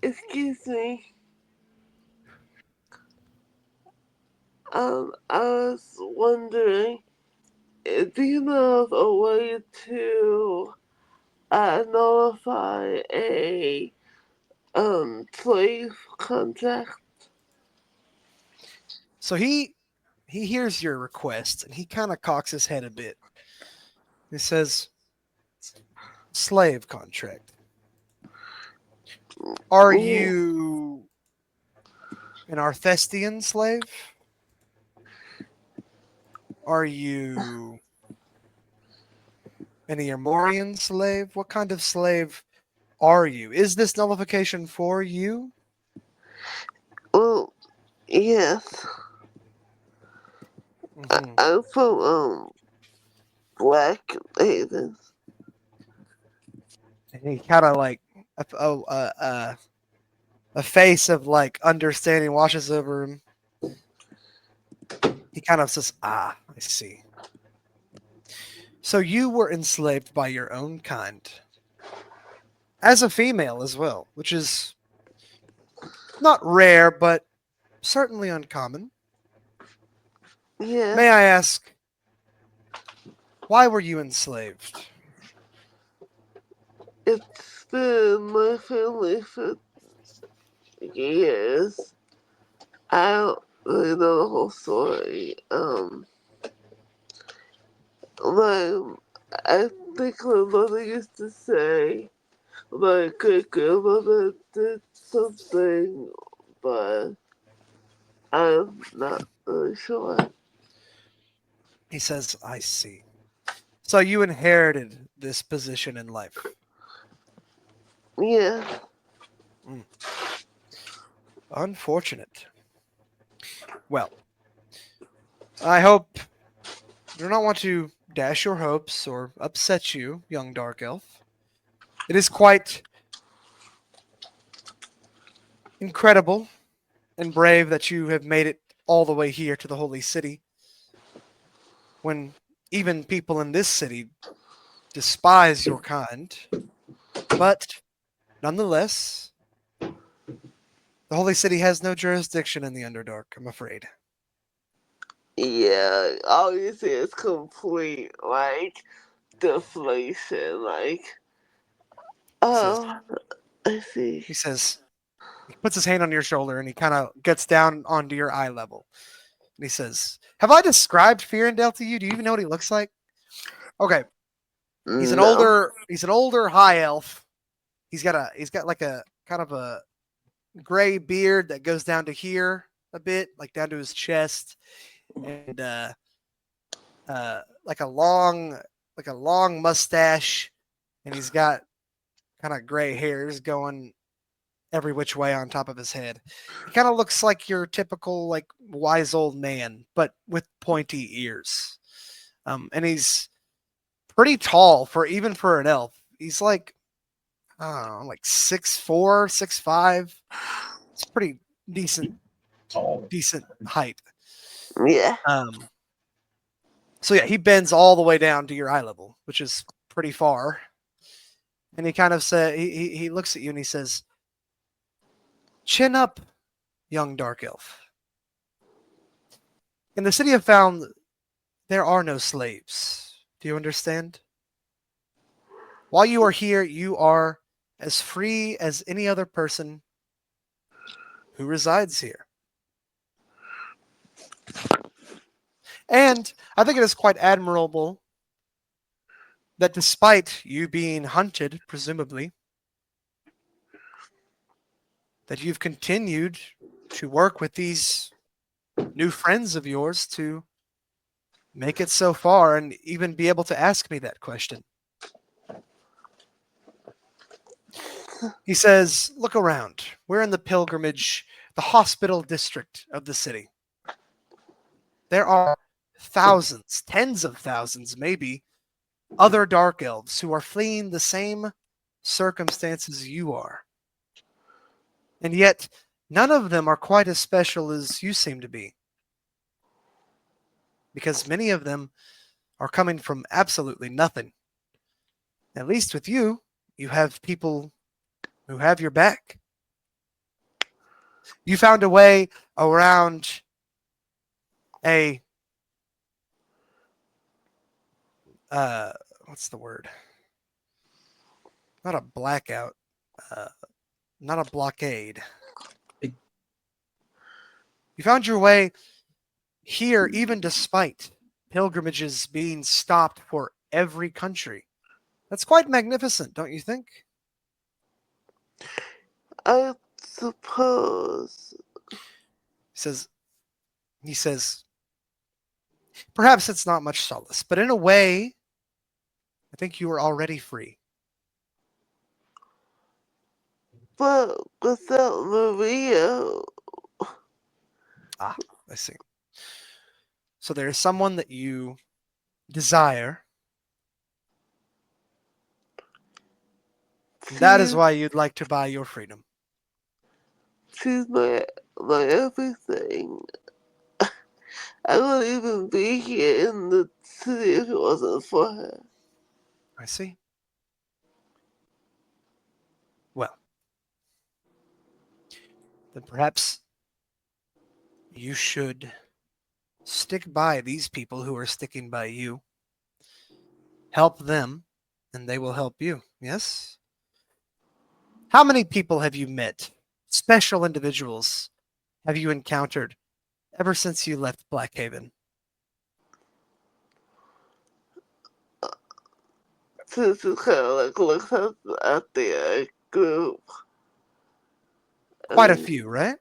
excuse me. I was wondering, do you know of a way to nullify a slave contract? So he hears your request and he kind of cocks his head a bit. He says, slave contract. Are you an Arthestian slave? Are you an Eomorian slave? What kind of slave are you? Is this nullification for you? Well, yes. Mm-hmm. I'm from Black Haven. And he kind of like a face of like understanding washes over him. He kind of says, I see. So you were enslaved by your own kind. as a female as well, which is not rare, but certainly uncommon. Yeah. May I ask, why were you enslaved? It's been my family for years. I don't really know the whole story. Like, I think my mother used to say my great grandmother did something, but I'm not really sure. He says, I see. So you inherited this position in life. Yeah. Unfortunate. Well, I hope I do not want to dash your hopes or upset you, young dark elf. It is quite incredible and brave that you have made it all the way here to the holy city, when even people in this city despise your kind. But nonetheless, the holy city has no jurisdiction in the Underdark, I'm afraid. Yeah, obviously it's complete, like, deflation, like, Says, oh, I see. he says, he puts his hand on your shoulder and he kind of gets down onto your eye level. And he says, have I described Fearendale to you? Do you even know what he looks like? Okay. He's an No. older high elf. He's got like a kind of a gray beard that goes down to here a bit, like down to his chest, and like a long mustache, and he's got kind of gray hairs going every which way on top of his head. He kind of looks like your typical like wise old man, but with pointy ears. And he's pretty tall for an elf. He's like, I don't know, like 6'4", 6'5". It's pretty decent Tall. height. Yeah. So yeah, he bends all the way down to your eye level, which is pretty far. And he kind of he looks at you and he says, "Chin up, young dark elf. In the city of Found, there are no slaves. Do you understand? While you are here, you are as free as any other person who resides here. And I think it is quite admirable that despite you being hunted, presumably, that you've continued to work with these new friends of yours to make it so far and even be able to ask me that question." He says, "Look around. We're in the pilgrimage, the hospital district of the city. There are thousands, tens of thousands, maybe, other dark elves who are fleeing the same circumstances you are. And yet, none of them are quite as special as you seem to be. Because many of them are coming from absolutely nothing. At least with you, you have people who have your back. You found a way around a what's the word? Not a blackout, not a blockade. You found your way here even despite pilgrimages being stopped for every country. That's quite magnificent, don't you think?" I suppose. He says, "Perhaps it's not much solace, but in a way, I think you are already free." But without Maria, Ah, I see. So there is someone that you desire. That is why you'd like to buy your freedom. she's my everything. I wouldn't even be here in the city if it wasn't for her. I see. then perhaps you should stick by these people who are sticking by you. Help them, and they will help you. Yes? How many people have you met? Special individuals have you encountered ever since you left Blackhaven? Just kind of like looks at the group. Quite a few, right?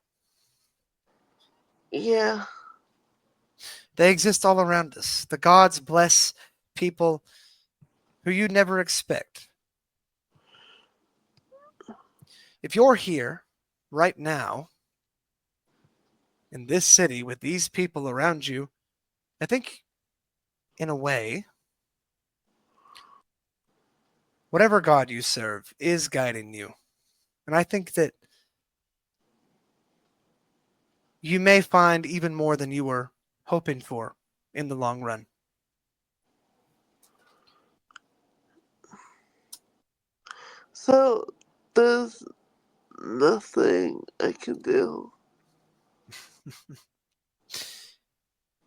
Yeah. They exist all around us. The gods bless people who you'd never expect. If you're here right now in this city with these people around you, I think, in a way, whatever god you serve is guiding you. And I think that you may find even more than you were hoping for in the long run. So there's nothing I can do.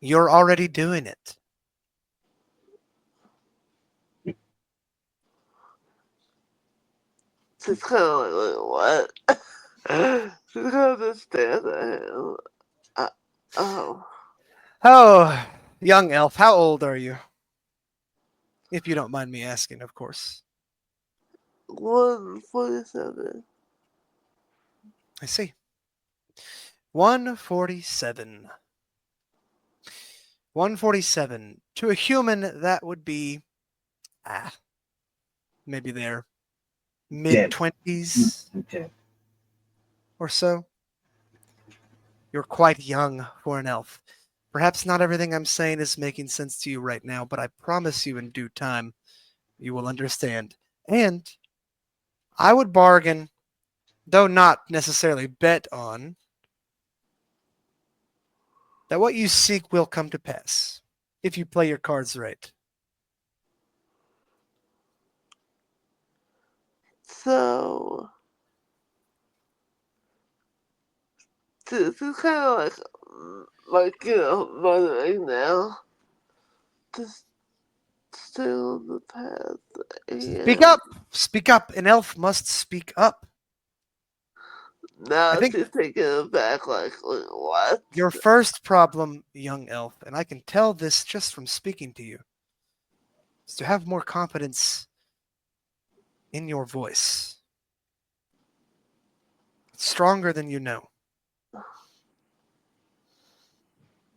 You're already doing it. Just kind of like what? Just kind of stares at him. Oh. Oh, young elf, how old are you? If you don't mind me asking, of course. 147. I see. 147. 147. To a human, that would be, maybe their mid-20s Okay. or so. You're quite young for an elf. Perhaps not everything I'm saying is making sense to you right now, but I promise you in due time, you will understand. And I would bargain, though not necessarily bet on, that what you seek will come to pass if you play your cards right. So this is kind of like mothering now. Just stay on the path. Speak up! Speak up! An elf must speak up. Now I think she's taking it back. Like what? your first problem, young elf, and I can tell this just from speaking to you, is to have more confidence in your voice. It's stronger than you know.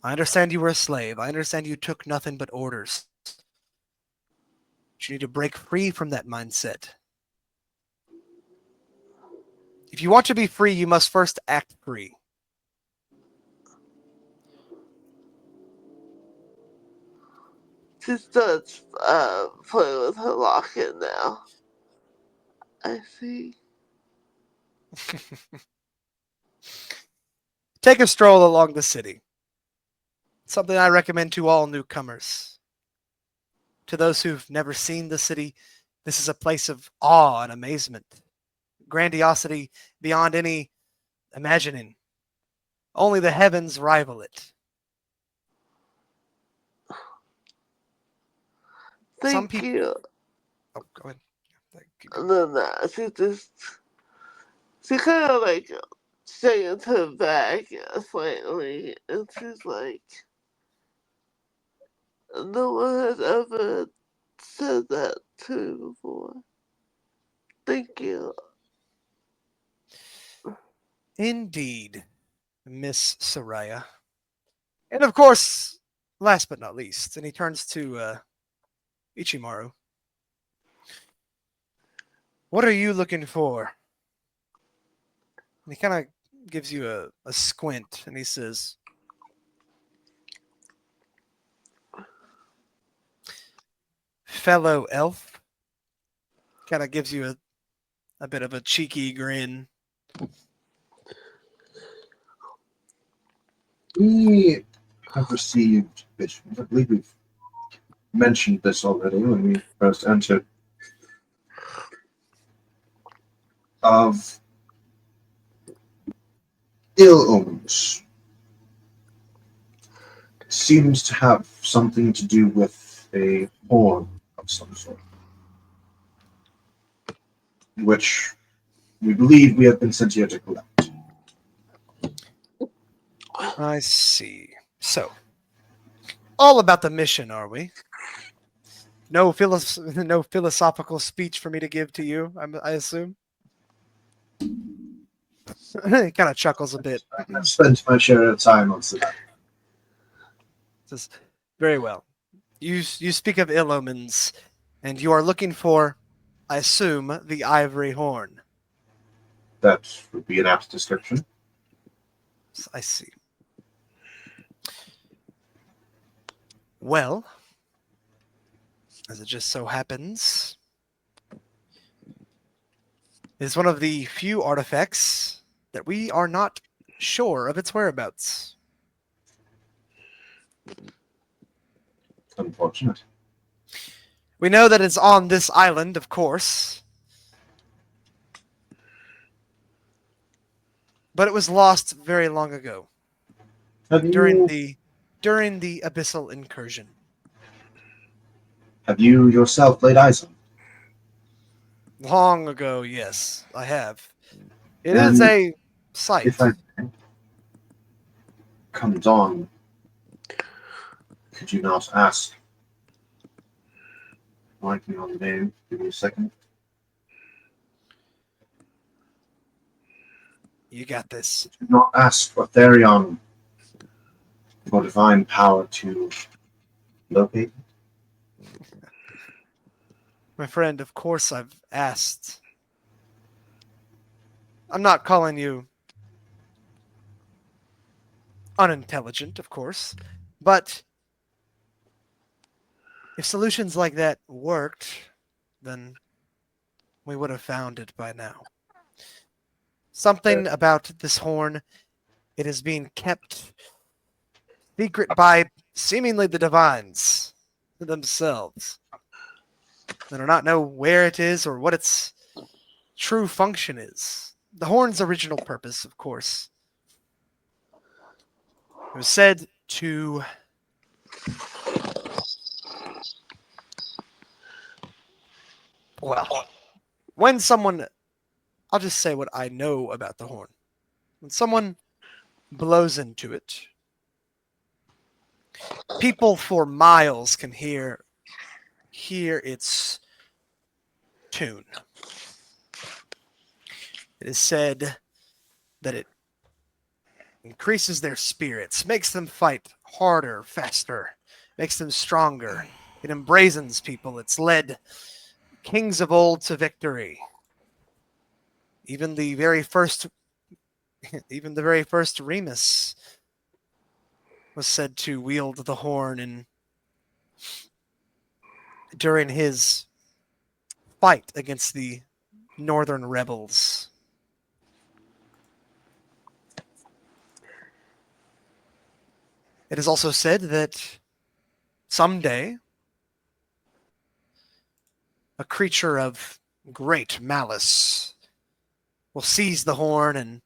I understand you were a slave. I understand you took nothing but orders. But you need to break free from that mindset. If you want to be free, you must first act free. She starts playing with her locket now. I see. Take a stroll along the city. Something I recommend to all newcomers. To those who've never seen the city, this is a place of awe and amazement. Grandiosity beyond any imagining. Only the heavens rival it. Some Thank people... you. Oh, go ahead. No, she kind of like shakes her back slightly, and she's like, no one has ever said that to me before. Thank you. Indeed, Miss Saryah. And of course, last but not least, and he turns to Ichimaru. What are you looking for? And he kind of gives you a squint, and he says, fellow elf. Kind of gives you a bit of a cheeky grin. We have received visions. I believe we've mentioned this already when we first entered. Of ill omens. Seems to have something to do with a horn of some sort, which we believe we have been sent here to collect. I see. So, all about the mission, are we? No no philosophical speech for me to give to you, I assume? He kind of chuckles a bit. I've spent my share of time on that. Says, very well. You speak of ill omens, and you are looking for, I assume, the ivory horn. That would be an apt description. I see. Well, as it just so happens, it is one of the few artifacts that we are not sure of its whereabouts. Unfortunate. We know that it's on this island, of course, but it was lost very long ago during the abyssal incursion. Have you yourself laid eyes on it? Long ago, yes, I have. It And is a sight. If I come dawn, could you not ask? Blanking on the name. Give me a second. You got this. Do not ask for Therion for divine power to locate it. My friend, of course I've asked. I'm not calling you unintelligent, of course, but if solutions like that worked, then we would have found it by now. Something about this horn, it is being kept secret by seemingly the divines themselves. They do not know where it is or what its true function is. The horn's original purpose, of course, it was said to when someone, I'll just say what I know about the horn. When someone blows into it, people for miles can hear its tune. It is said that it increases their spirits, makes them fight harder, faster, makes them stronger. It embrazens people. It's led kings of old to victory. Even the very first Remus was said to wield the horn during his fight against the northern rebels. It is also said that someday a creature of great malice will seize the horn and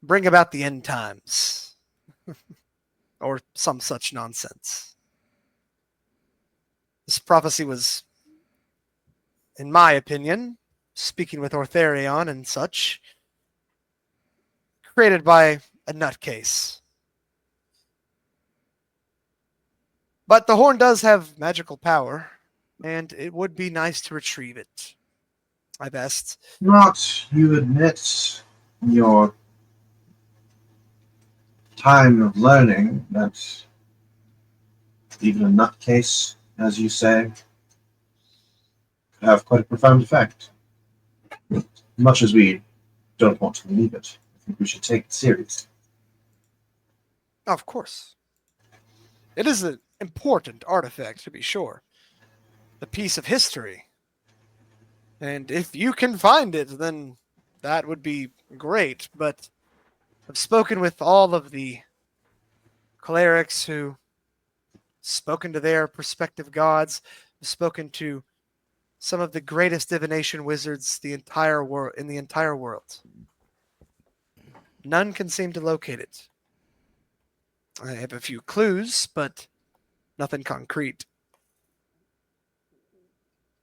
bring about the end times. Or some such nonsense. This prophecy was, in my opinion, speaking with Ortharion and such, created by a nutcase. But the horn does have magical power, and it would be nice to retrieve it. I've asked. Not, you admit, your time of learning that even a nutcase, as you say, could have quite a profound effect. Much as we don't want to believe it, I think we should take it seriously. Of course. It is an important artifact, to be sure. A piece of history. And if you can find it, then that would be great. But I've spoken with all of the clerics who spoken to their respective gods, I've spoken to some of the greatest divination wizards in the entire world. none can seem to locate it. I have a few clues, but nothing concrete.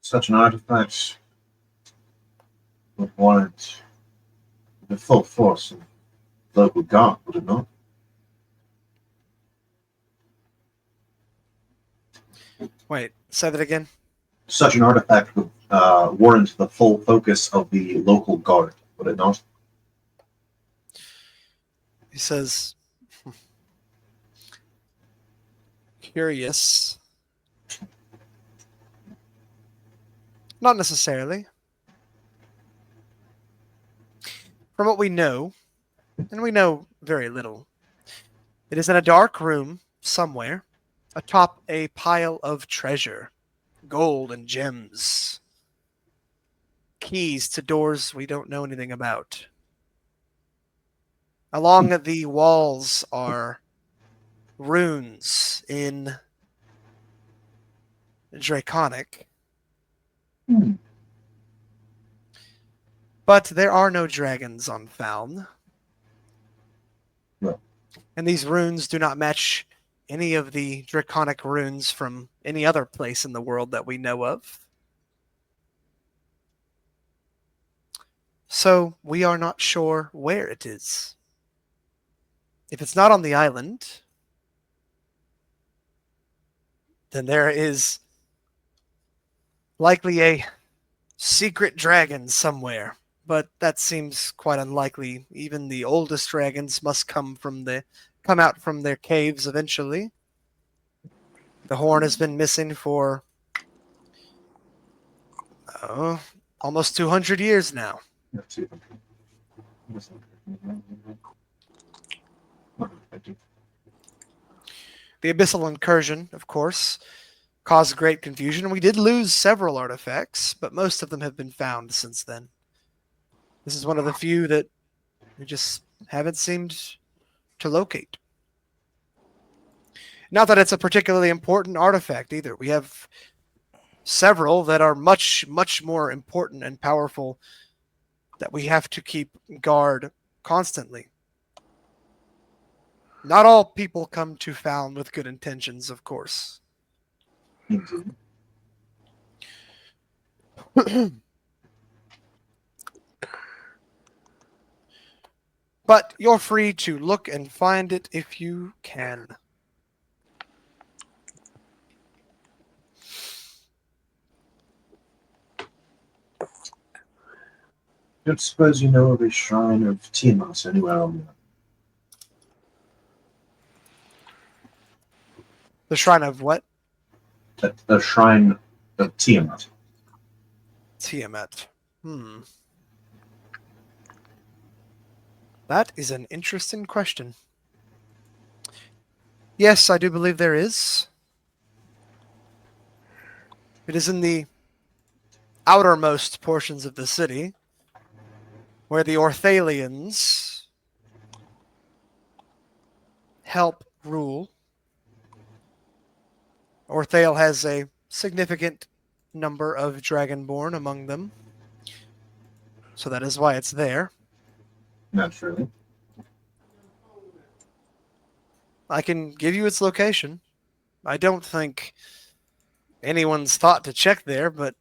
Such an artifact would warrant the full force of local guard, would it not? Wait, say that again? Such an artifact would warrant the full focus of the local guard, would it not? He says, curious. Not necessarily. From what we know, and we know very little, it is in a dark room somewhere, atop a pile of treasure, gold and gems, keys to doors we don't know anything about. Along the walls are runes in Draconic. Hmm. But there are no dragons on Faln. No. And these runes do not match any of the Draconic runes from any other place in the world that we know of. So we are not sure where it is. If it's not on the island, then there is likely a secret dragon somewhere. But that seems quite unlikely. Even the oldest dragons must come out from their caves eventually. The horn has been missing for almost 200 years now. Let's see. The abyssal incursion, of course, caused great confusion. We did lose several artifacts, but most of them have been found since then. This is one of the few that we just haven't seemed to locate. Not that it's a particularly important artifact either. We have several that are much, much more important and powerful that we have to keep guard constantly. Not all people come to Faln with good intentions, of course. Indeed. But you're free to look and find it if you can. Don't suppose you know of a shrine of Tiamat anywhere on The shrine of what? a shrine of Tiamat. Tiamat. That is an interesting question. Yes, I do believe there is. It is in the outermost portions of the city, where the Orthalians help rule. Orthale has a significant number of Dragonborn among them, so that is why it's there. Naturally. I can give you its location. I don't think anyone's thought to check there, but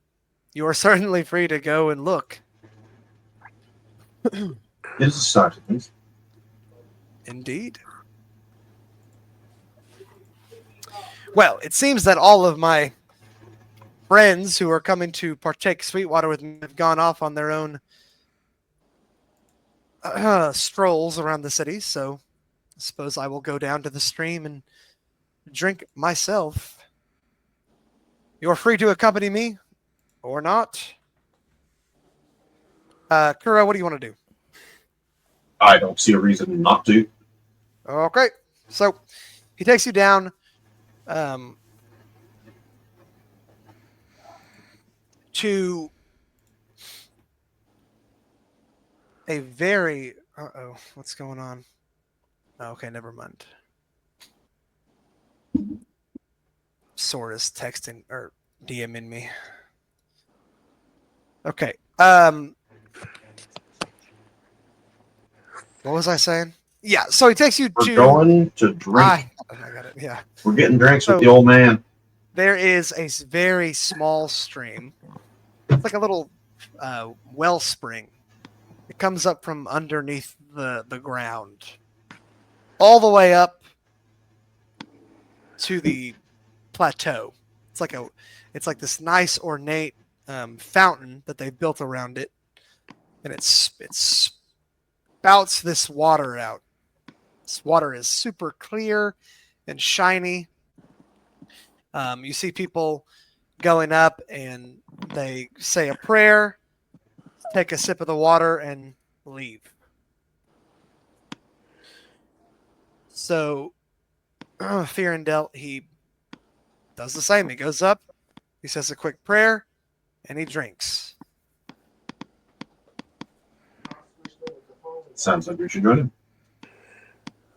you are certainly free to go and look. It is a start, at least. Indeed. Well, it seems that all of my friends who are coming to partake Sweetwater with me have gone off on their own strolls around the city, so I suppose I will go down to the stream and drink myself. You're free to accompany me, or not. Kuro, what do you want to do? I don't see a reason not to. Okay, so he takes you down to a very... Uh-oh, what's going on? Okay, never mind. Sword is texting or DMing me. Okay. What was I saying? Yeah, so he takes you We're to. going to drink. I got it. Yeah. We're getting drinks So- with the old man. There is a very small stream. It's like a little wellspring. It comes up from underneath the ground, all the way up to the plateau. It's like this nice ornate fountain that they've built around it, and it spouts this water out. This water is super clear and shiny. You see people going up and they say a prayer, take a sip of the water, and leave. So, Fearendel, he does the same. He goes up, he says a quick prayer, and he drinks. Sounds like we should join him.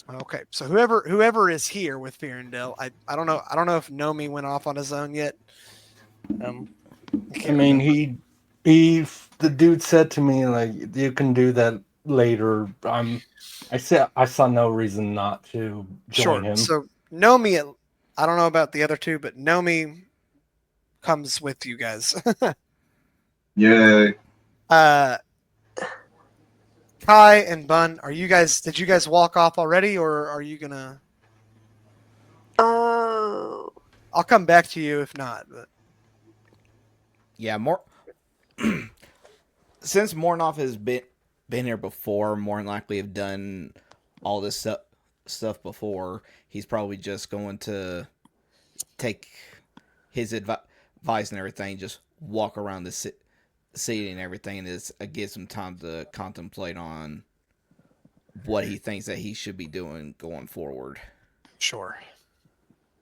Okay, so whoever is here with Fearendel, I don't know if Nomi went off on his own yet. I mean, he the dude said to me like, you can do that later. I saw no reason not to join him. So Nomi, I don't know about the other two, but Nomi comes with you guys. Yay. Kai and Bun, did you guys walk off already, or are you gonna? Oh. I'll come back to you if not. But Yeah, more since Mornoff has been here before, more than likely have done all this stuff before. He's probably just going to take his advice and everything, just walk around the city and everything, and it gives him time to contemplate on what he thinks that he should be doing going forward. sure.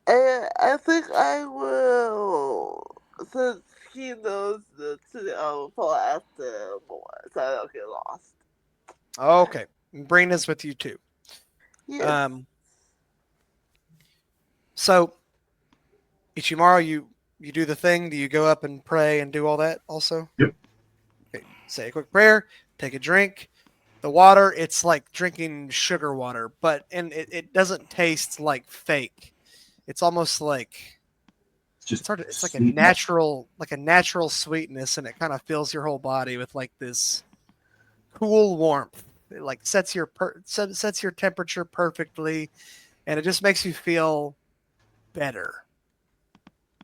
And I think I will, since he knows the city, I will follow after more, so I don't get lost. Okay, Brina's with you too. Yes. So Ichimaru, you do the thing. Do you go up and pray and do all that also? Yep. Okay, say a quick prayer, take a drink. The water, it's like drinking sugar water, but it doesn't taste like fake. It's almost like It's just it's like a natural sweetness, and it kind of fills your whole body with like this cool warmth. It like sets your temperature perfectly, and it just makes you feel better.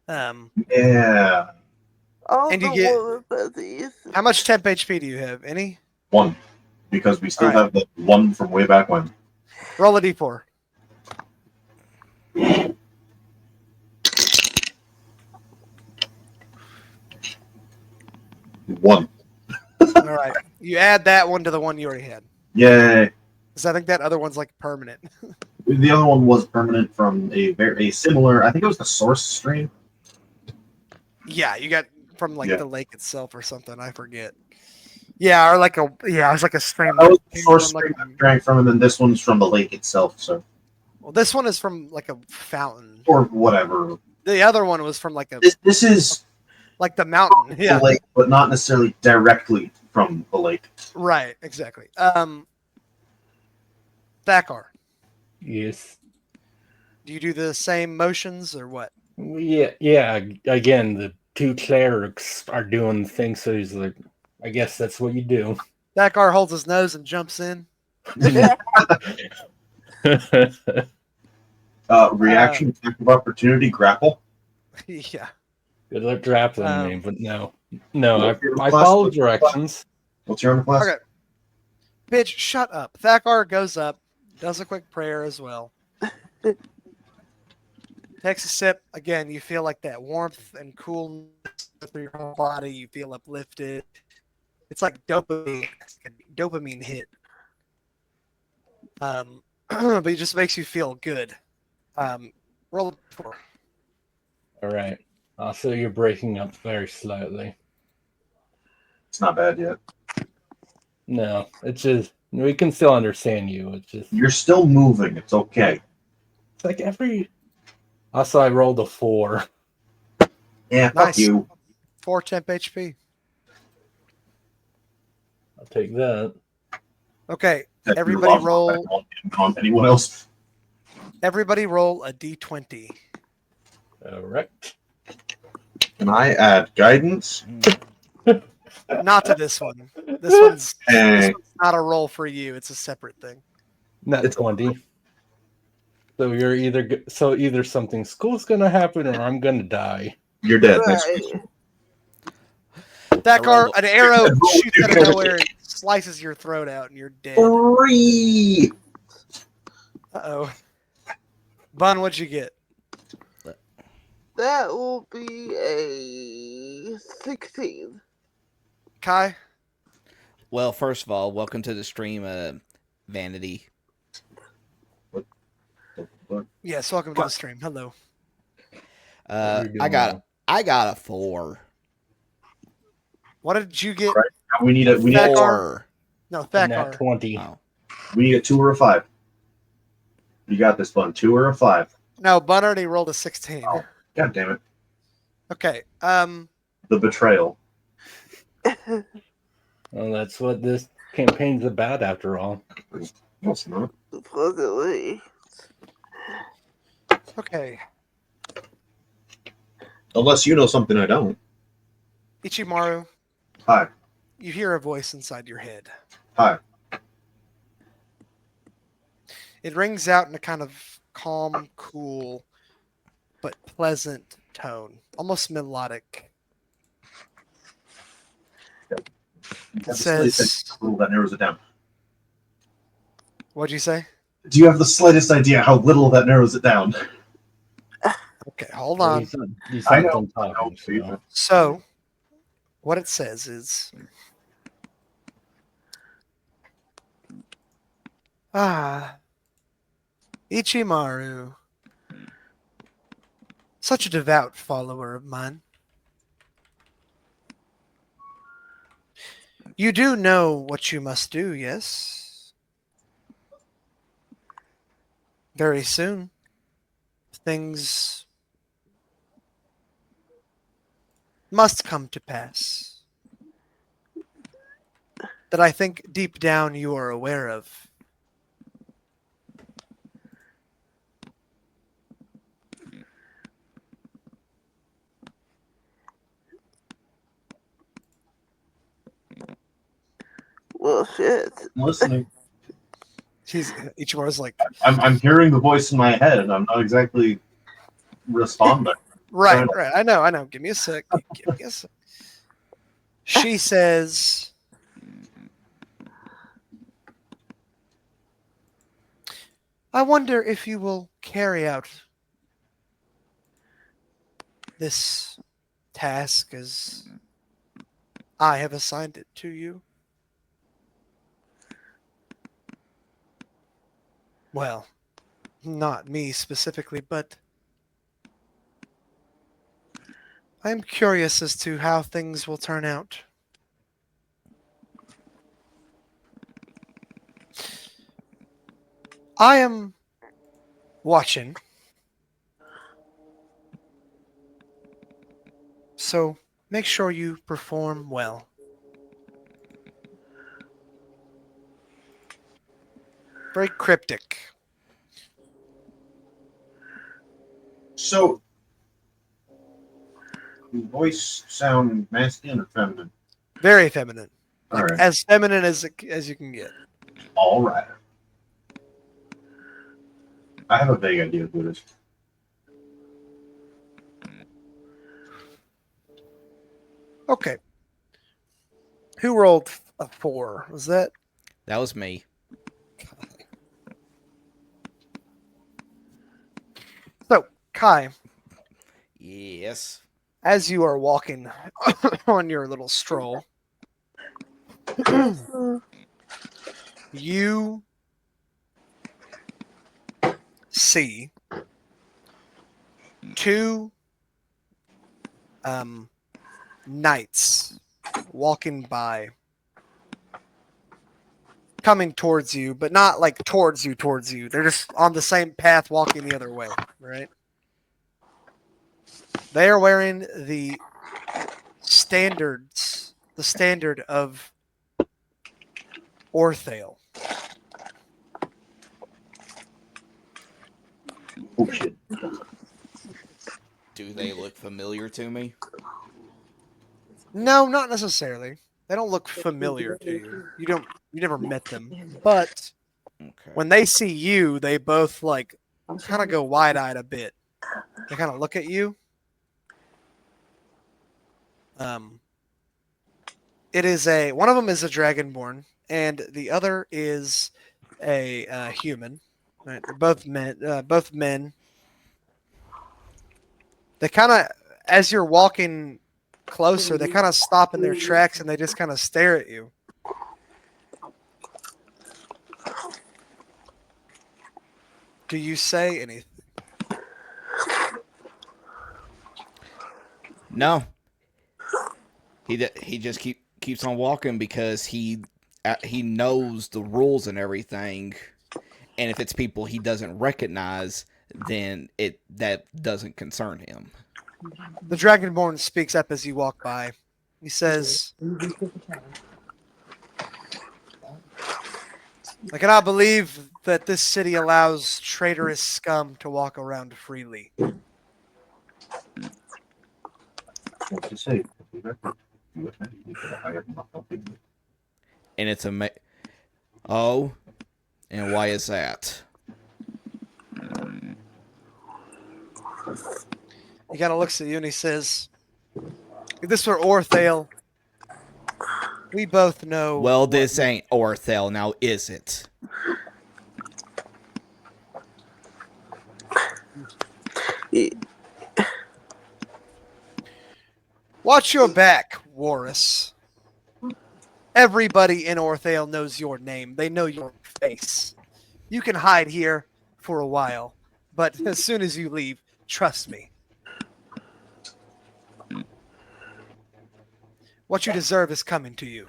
Yeah. All and you the get- woman buddies. How much temp HP do you have? Any? 1. Because we still All right. have the 1 from way back when. Roll a d4. One. All right. You add that one to the one you already had. Yay. Because I think that other one's like permanent. The other one was permanent from a similar, I think it was the source stream. Yeah, you got from like Yeah. the lake itself or something. I forget. Yeah, or like it's like a stream. That was that the came source from, stream like, I drank from, and then this one's from the lake itself, so. well, this one is from like a fountain. Or whatever. The other one was from like This is like the mountain. Yeah, the lake, but not necessarily directly from the lake. right. Exactly. Thakar, Yes. do you do the same motions or what? Yeah. Again, the two clerics are doing things, so he's like, I guess that's what you do. Thakar holds his nose and jumps in. Reaction, attack of opportunity, grapple. Yeah. Good luck grappling me, but no. I Class- follow directions. What's your armor class? Okay. Bitch, shut up. Thakar goes up, does a quick prayer as well. Takes a sip. Again, you feel like that warmth and coolness through your whole body. You feel uplifted. It's like dopamine. It's like a dopamine hit. But it just makes you feel good. Roll a 4. All right. So you're breaking up very slightly. It's not bad yet. No, it's just we can still understand you. It's just You're still moving. It's okay. it's like every. Also, I rolled a 4. Yeah, Nice. fuck you. 4 temp HP. I'll take that. Okay. That Everybody your love roll. on anyone else. Everybody roll a d20. All right. Can I add guidance? Not to this one. This one's Hey. not a roll for you. It's a separate thing. Not It's 20. So you're either something cool's gonna happen or I'm gonna die. You're dead next Right. week. Thakar, an arrow Roll shoots out of two. nowhere and slices your throat out, and you're dead. 3. Uh-oh. Bun, what'd you get? That will be a 16. Kai? Well, first of all, welcome to the stream, Vanity. Yes, welcome to the stream. Hello. I got a 4. What did you get? Right. Now we need a Thakar? 4. No, Nat Thakar. 20. Oh. we need a 2 or a 5. You got this, Bun. 2 or a 5. No, Bun already rolled a 16. Oh. God damn it. Okay. The betrayal. Well, that's what this campaign's about, after all. No, it's not. Supposedly. Okay. Unless you know something I don't. Ichimaru, Hi. you hear a voice inside your head. Hi. It rings out in a kind of calm, cool, but pleasant tone, almost melodic. It says- little that narrows it down. What'd you say? Do you have the slightest idea how little that narrows it down? Okay, hold Well, on. he's I not know. done talking, so. So, what it says is, Ichimaru, such a devout follower of mine. You do know what you must do, yes? Very soon, things must come to pass that I think deep down you are aware of. Well, shit. I'm listening. Ichimaru's like, I'm hearing the voice in my head, and I'm not exactly responding. right. I know. Give me a sec. Give me a sec. She says, I wonder if you will carry out this task as I have assigned it to you. Well, not me specifically, but I'm curious as to how things will turn out. I am watching. So make sure you perform well. Very cryptic. So, voice sound masculine or feminine? Very feminine. All right. As feminine as you can get. All right. I have a vague idea of who it is. Okay. Who rolled a 4? Was that? That was me. So, Kai, Yes. as you are walking on your little stroll, you see 2 knights walking by, coming towards you, but not like towards you. They're just on the same path walking the other way, right? They are wearing the standard of Orthale. Oh shit. Do they look familiar to me? No, not necessarily. They don't look familiar to you. You never met them. But Okay. when they see you, they both like kind of go wide-eyed a bit. They kind of look at you. It is one of them is a dragonborn, and the other is a human. Right? They're both men. Both men. They kind of, as you're walking closer, they kind of stop in their tracks and they just kind of stare at you. Do you say anything? No. He just keeps on walking because he knows the rules and everything, and if it's people he doesn't recognize, then that doesn't concern him. The Dragonborn speaks up as you walk by. He says, I cannot believe that this city allows traitorous scum to walk around freely. What's it say? And it's Oh, and why is that? He kind of looks at you and he says, if this were Orthale, we both know. Well, this ain't Orthel, now is it? Watch your back, Warris. Everybody in Orthale knows your name. They know your face. You can hide here for a while, but as soon as you leave, trust me. What you deserve is coming to you.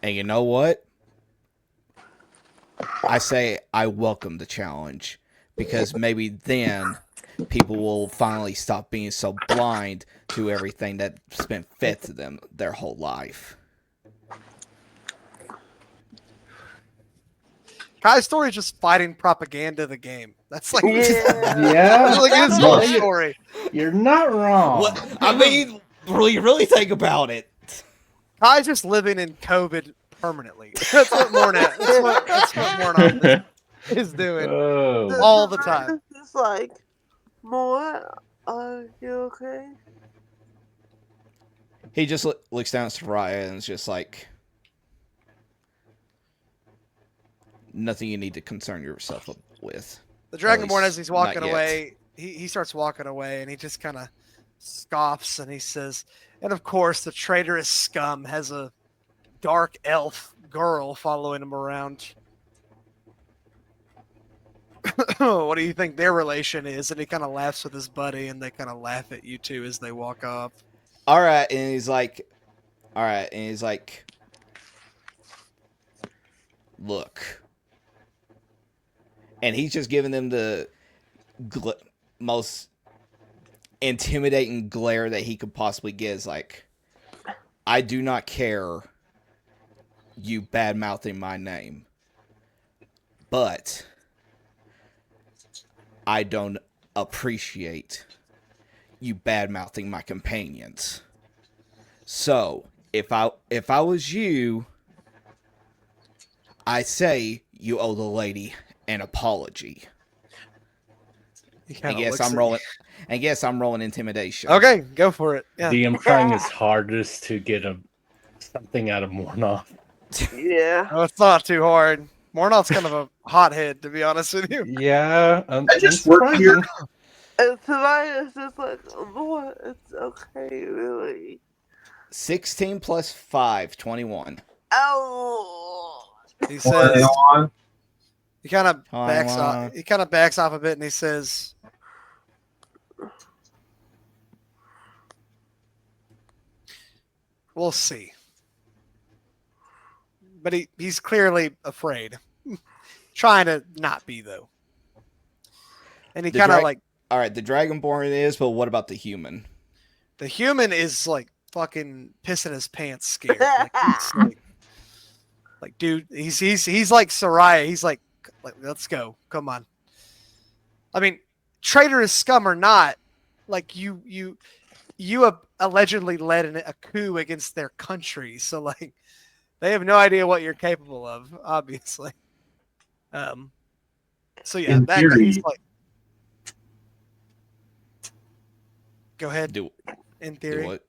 And you know what? I say I welcome the challenge, because maybe then people will finally stop being so blind to everything that's been fed to them their whole life. Kai's story is just fighting propaganda of the game. That's like, Yeah. like his whole story. You're not wrong. What? I mean, really think about it. Kai's just living in COVID permanently. That's what Morna is doing Oh. all the time. It's like, more, are you okay? He just looks down at Saryah and is just like, nothing you need to concern yourself with. The Dragonborn, as he's walking not yet. away, he starts walking away and he just kind of scoffs and he says, and of course, the traitorous scum has a dark elf girl following him around. What do you think their relation is? And he kind of laughs with his buddy and they kind of laugh at you two as they walk off. All right, and he's like, look. And he's just giving them the most intimidating glare that he could possibly get. Is like, I do not care you bad-mouthing my name, but I don't appreciate you bad-mouthing my companions. So, if I was you, I say you owe the lady an apology. I guess I'm rolling intimidation. Okay, go for it. Yeah. DM trying his hardest to get something out of Mornoth. Yeah. Oh, it's not too hard. Mornoth's kind of a hothead, to be honest with you. Yeah, I just work here. And tonight is just like, more, it's okay, really. 16 plus 5, 21. Oh. He says, On. he kind of backs 21. off. He kind of backs off a bit, and he says, "We'll see." But he's clearly afraid, trying to not be though. And he The kind of dra- like All right, the Dragonborn is, but what about the human? the human is like fucking pissing his pants, scared. Like, dude, he's like Saryah. He's like, Like, let's go. Come on. I mean, traitorous scum or not, like you allegedly led a coup against their country, so like they have no idea what you're capable of, obviously. So yeah, In that theory- he's like, go ahead. Do In do theory, what?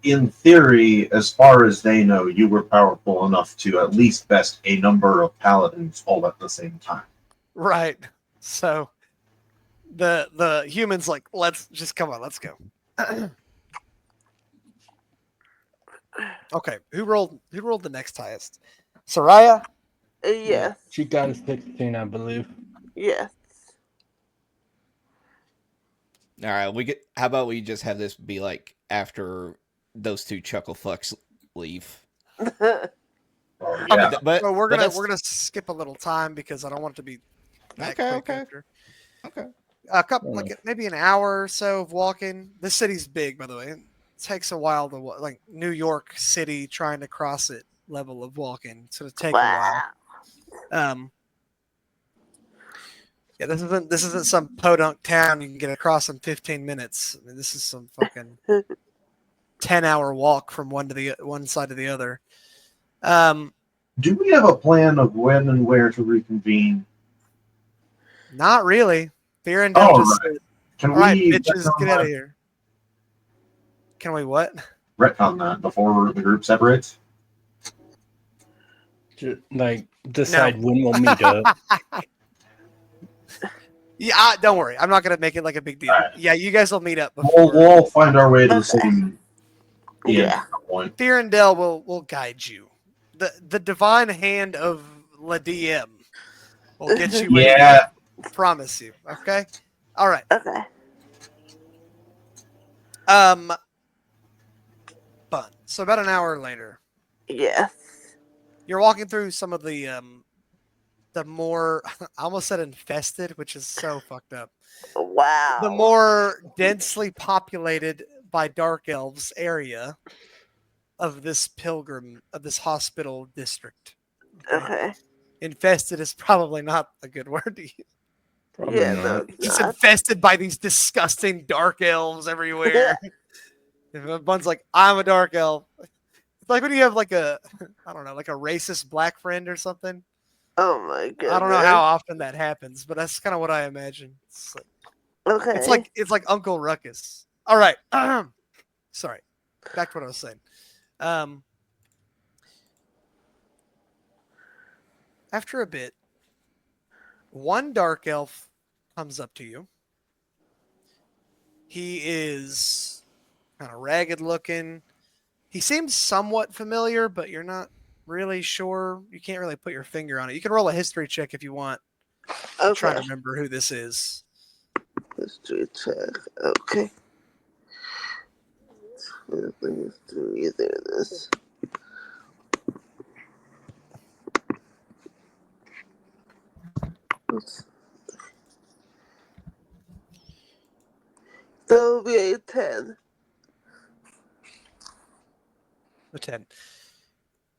In theory, as far as they know, you were powerful enough to at least best a number of paladins all at the same time. right? So the humans like, let's just come on, let's go. Okay, who rolled the next highest? Saryah? Yes. She got a 16, I believe. Yes. All right, how about we just have this be like after those two chuckle fucks leave? Oh, yeah. But So we're but gonna skip a little time because I don't want it to be that quick okay. after. Okay. A couple, like maybe an hour or so of walking. This city's big, by the way. It takes a while to like New York City trying to cross it level of walking. It's gonna take a while. Yeah, this isn't some podunk town you can get across in 15 minutes. I mean, this is some fucking 10-hour walk from one side to the other. Do we have a plan of when and where to reconvene? Not really. Fear and Oh, just right. said, Can all right, we bitches, retcon get out of that- here. Can we what? retcon that before the group separates? Just, like, decide when we'll meet up. Yeah, don't worry. I'm not gonna make it like a big deal. Right. Yeah, you guys will meet up before. We'll all find our way to the Okay. same end Yeah. at some point. Fear and Dell will guide you. The divine hand of La DM will get you where you Yeah. go. Promise you. Okay. All right. Okay. Fun. So about an hour later, Yes. you're walking through some of the more I almost said infested, which is so fucked up. Wow. The more densely populated by dark elves area of this hospital district. Okay. Infested is probably not a good word to use. Probably Yeah, not. no, it's Just not. infested by these disgusting dark elves everywhere. If one's like, I'm a dark elf. It's like when you have like a, I don't know, like a racist black friend or something. Oh my goodness. I don't know how often that happens, but that's kind of what I imagine. Okay. It's like Uncle Ruckus. All right. Sorry. Back to what I was saying. After a bit, one dark elf comes up to you. He is kind of ragged looking. He seems somewhat familiar, but you're not really sure. You can't really put your finger on it. You can roll a history check if you want. I'm trying to remember who this is. History check. Okay. Let me do either of this. Oops. That will be a 10. A 10.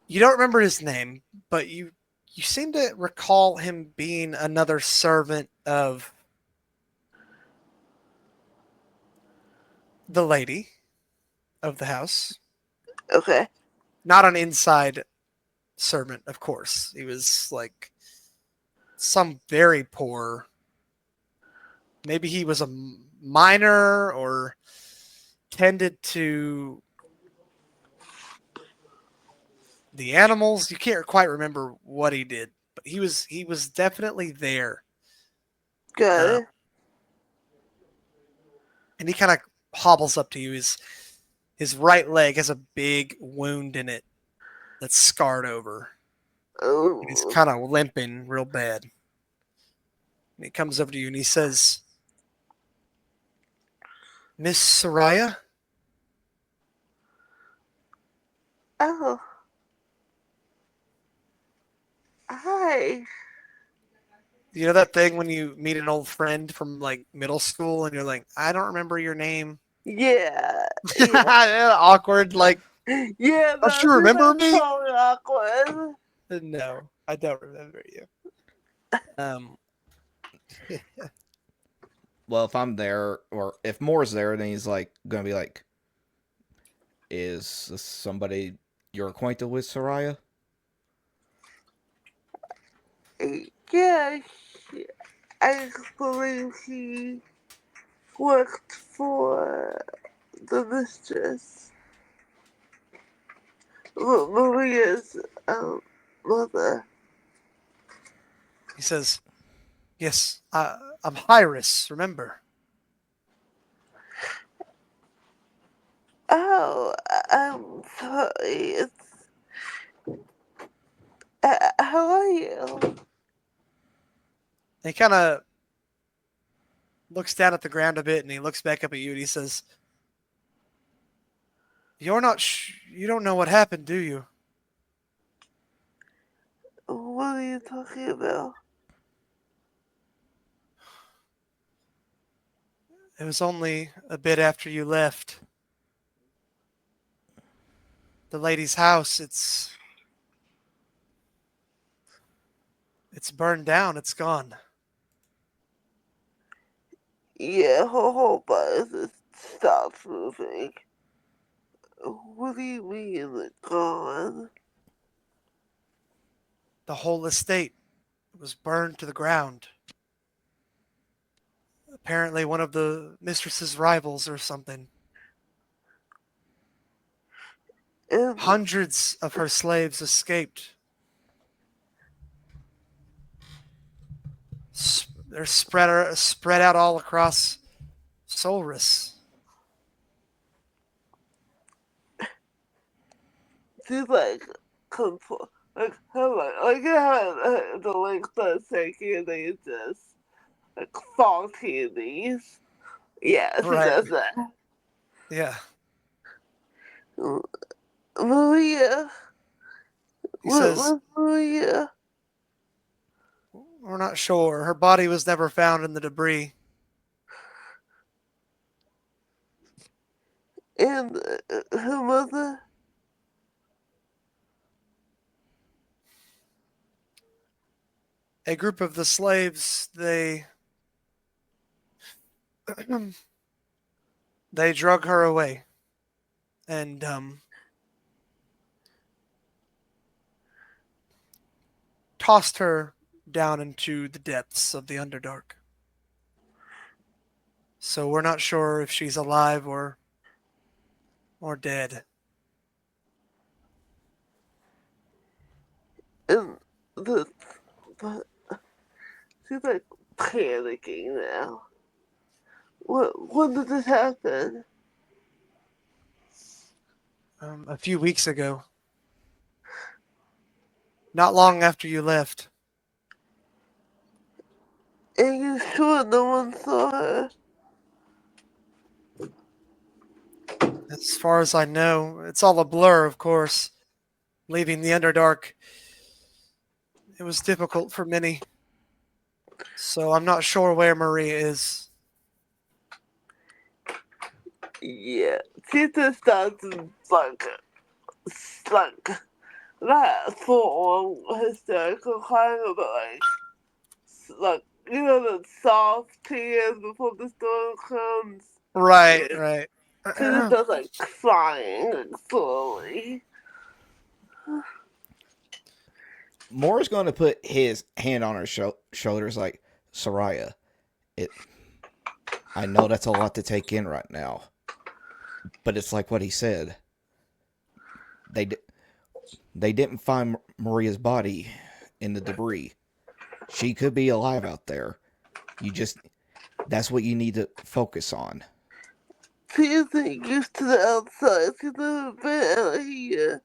You don't remember his name, but you seem to recall him being another servant of the lady of the house. Okay. Not an inside servant, of course. He was like some very poor. Maybe he was a miner or tended to the animals. You can't quite remember what he did, but he was definitely there. Good. And he kind of hobbles up to you. His right leg has a big wound in it that's scarred over. Oh. And he's kind of limping real bad. And he comes over to you and he says, Miss Saryah? Oh. Hi. You know that thing when you meet an old friend from like middle school and you're like, I don't remember your name? Yeah. Awkward, like, Yeah. don't you remember me? Totally awkward. No, I don't remember you. Um, Well, if I'm there, or if Moore's there, then he's like gonna be like, "Is this somebody you're acquainted with, Saryah?" Yeah, I believe she worked for the mistress, Maria's mother. he says, "Yes, I'm Hyris. Remember?" Oh, I'm sorry. How are you? He kind of looks down at the ground a bit, and he looks back up at you, and he says, "You're not. You don't know what happened, do you?" What are you talking about? It was only a bit after you left. The lady's house, it's burned down. It's gone. Yeah, her whole body just stopped moving. What do you mean, it's gone? The whole estate was burned to the ground. Apparently one of the mistress's rivals or something. And Hundreds of her slaves escaped. They're spread out all across Solris. she's like, like how the link does taking these just like faulty these. Yeah, she Right. does that. Yeah. Maria, He what says, was Maria? we're not sure. Her body was never found in the debris. And her mother? A group of the slaves, they drug her away. And tossed her down into the depths of the Underdark. So we're not sure if she's alive or dead. And but she's like panicking now. When did this happen? A few weeks ago. Not long after you left. And you sure no one saw her? As far as I know, it's all a blur, of course. Leaving the Underdark, it was difficult for many. So I'm not sure where Marie is. Yeah, she just doesn't like not full on hysterical kind of like you know the soft tears before the storm comes. Right, right. She just does like crying like slowly. Moore's going to put his hand on her shoulders, like, "Saryah, I know that's a lot to take in right now, but it's like what he said. They didn't find Maria's body in the debris. She could be alive out there. That's what you need to focus on." She isn't used to the outside. She's never been out here.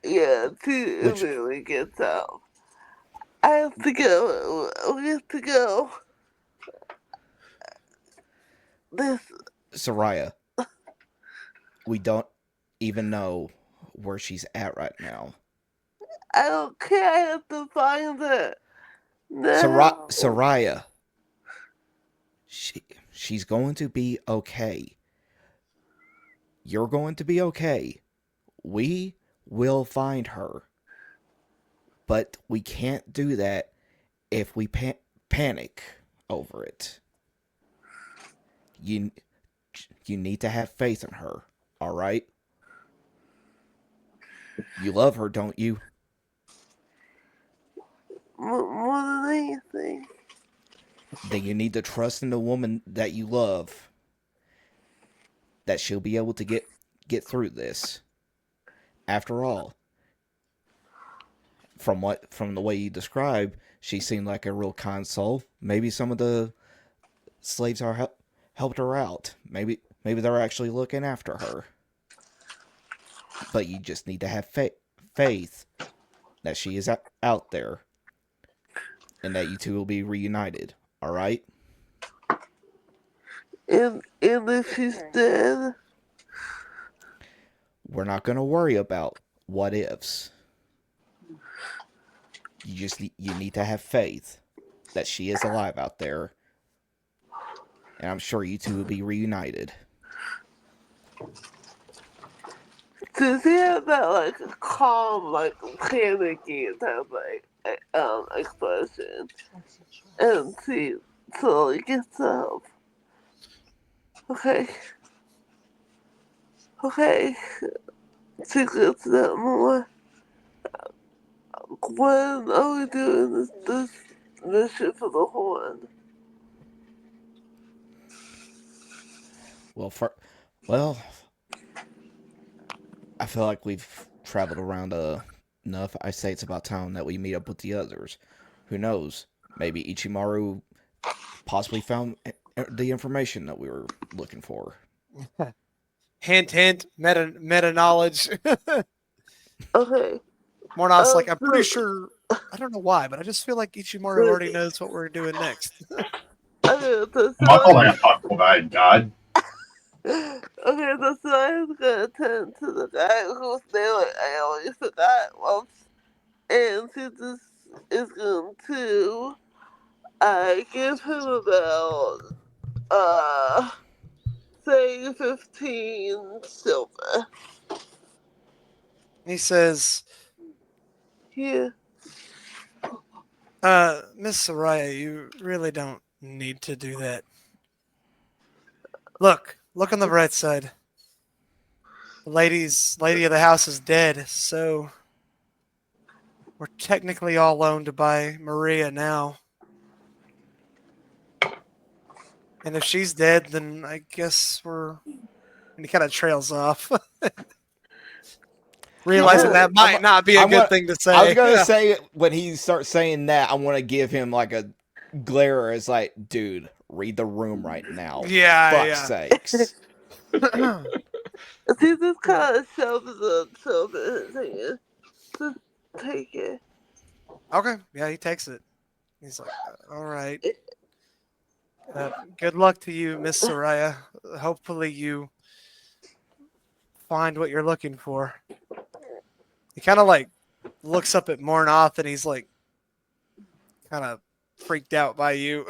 Yeah, she Which, really gets out. I have to go. We have to go. This. Saryah, we don't even know where she's at right now. I don't care. I have to find her. No. Saryah, she's going to be okay. You're going to be okay. We We'll find her. But we can't do that if we panic over it. You need to have faith in her, all right? You love her, don't you? More than anything. Then you need to trust in the woman that you love. That she'll be able to get through this. After all, from the way you describe, she seemed like a real kind soul. Maybe some of the slaves are helped her out. Maybe they're actually looking after her. But you just need to have faith that she is out there, and that you two will be reunited. All right? And if she's dead, We're not going to worry about what ifs. You need to have faith that she is alive out there, and I'm sure you two will be reunited. does he have that like calm, like panicky type expression? And she slowly gets up. Okay. She gets that more. When are we doing this mission for the Horn? Well, I feel like we've traveled around enough. I say it's about time that we meet up with the others. Who knows? Maybe Ichimaru possibly found the information that we were looking for. Hint, hint. Meta knowledge. Okay. Mornoth's like, I'm pretty sure. I don't know why, but I just feel like Ichimaru already knows what we're doing next. Okay, I'm not calling a talk about God. Okay, the Saryah's gonna turn to the guy whose name I always forgot once, and she just is going to give him about say 15 silver. He says, Here. Miss Saryah, you really don't need to do that. Look on the bright side. The lady of the house is dead, so we're technically all owned by Maria now. And if she's dead, then I guess we're... And he kind of trails off. Realizing that might not be a good thing to say. I was going to say, when he starts saying that, I want to give him like a glare as like, dude, read the room right now. Fuck's sakes. He just kind of shoves the silver in his hand. Just take it. Okay, yeah, he takes it. He's like, all right. Good luck to you, Miss Saryah. Hopefully you find what you're looking for. He kind of like looks up at Mornoth and he's like kind of freaked out by you.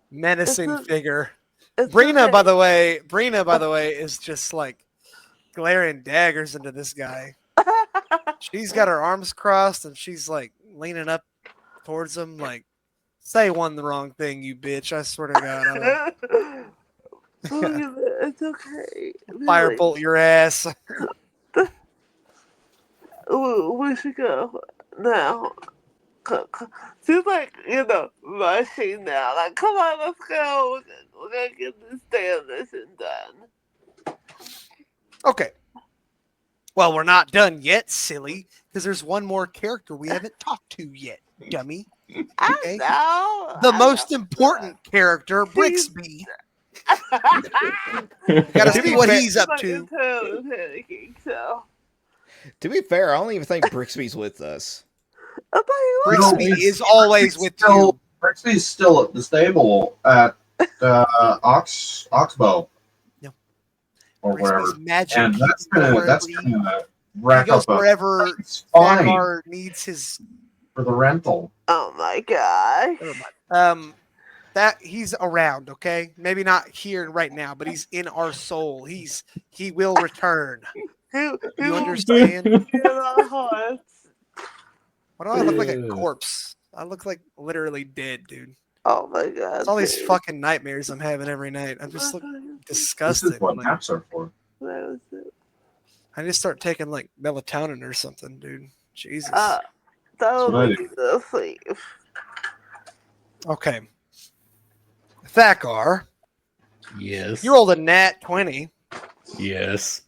Menacing figure. Brina, by the way, is just like glaring daggers into this guy. She's got her arms crossed and she's like leaning up towards him like, say one the wrong thing, you bitch. I swear to God. It's okay. Firebolt your ass. We should go now. She's like, rushing now. Like, come on, let's go. We're gonna get this damn mission done. Okay. Well, we're not done yet, silly, because there's one more character we haven't talked to yet, dummy. Okay? I know. The most important character, Brixby. Gotta see what he's up to. To be fair, I don't even think Brixby's with us. Brixby is always with you. Brixby's still at the stable at Oxbow. Yeah. Or wherever. Magic. And that's gonna rack he goes up wherever fine Thakar needs his for the rental. Oh my god. Never mind. that he's around, okay? Maybe not here right now, but he's in our soul. He will return. He You will understand? be in our hearts. Why do I look like a corpse? I look like literally dead, dude. Oh my god. It's all these dude. fucking nightmares I'm having every night. I'm just like This disgusted. is what Like, naps are for. That was it. I need to start taking like melatonin or something, dude. Jesus. That what I was do. the sleep. Okay. Thakar, Yes. you rolled a nat 20. Yes.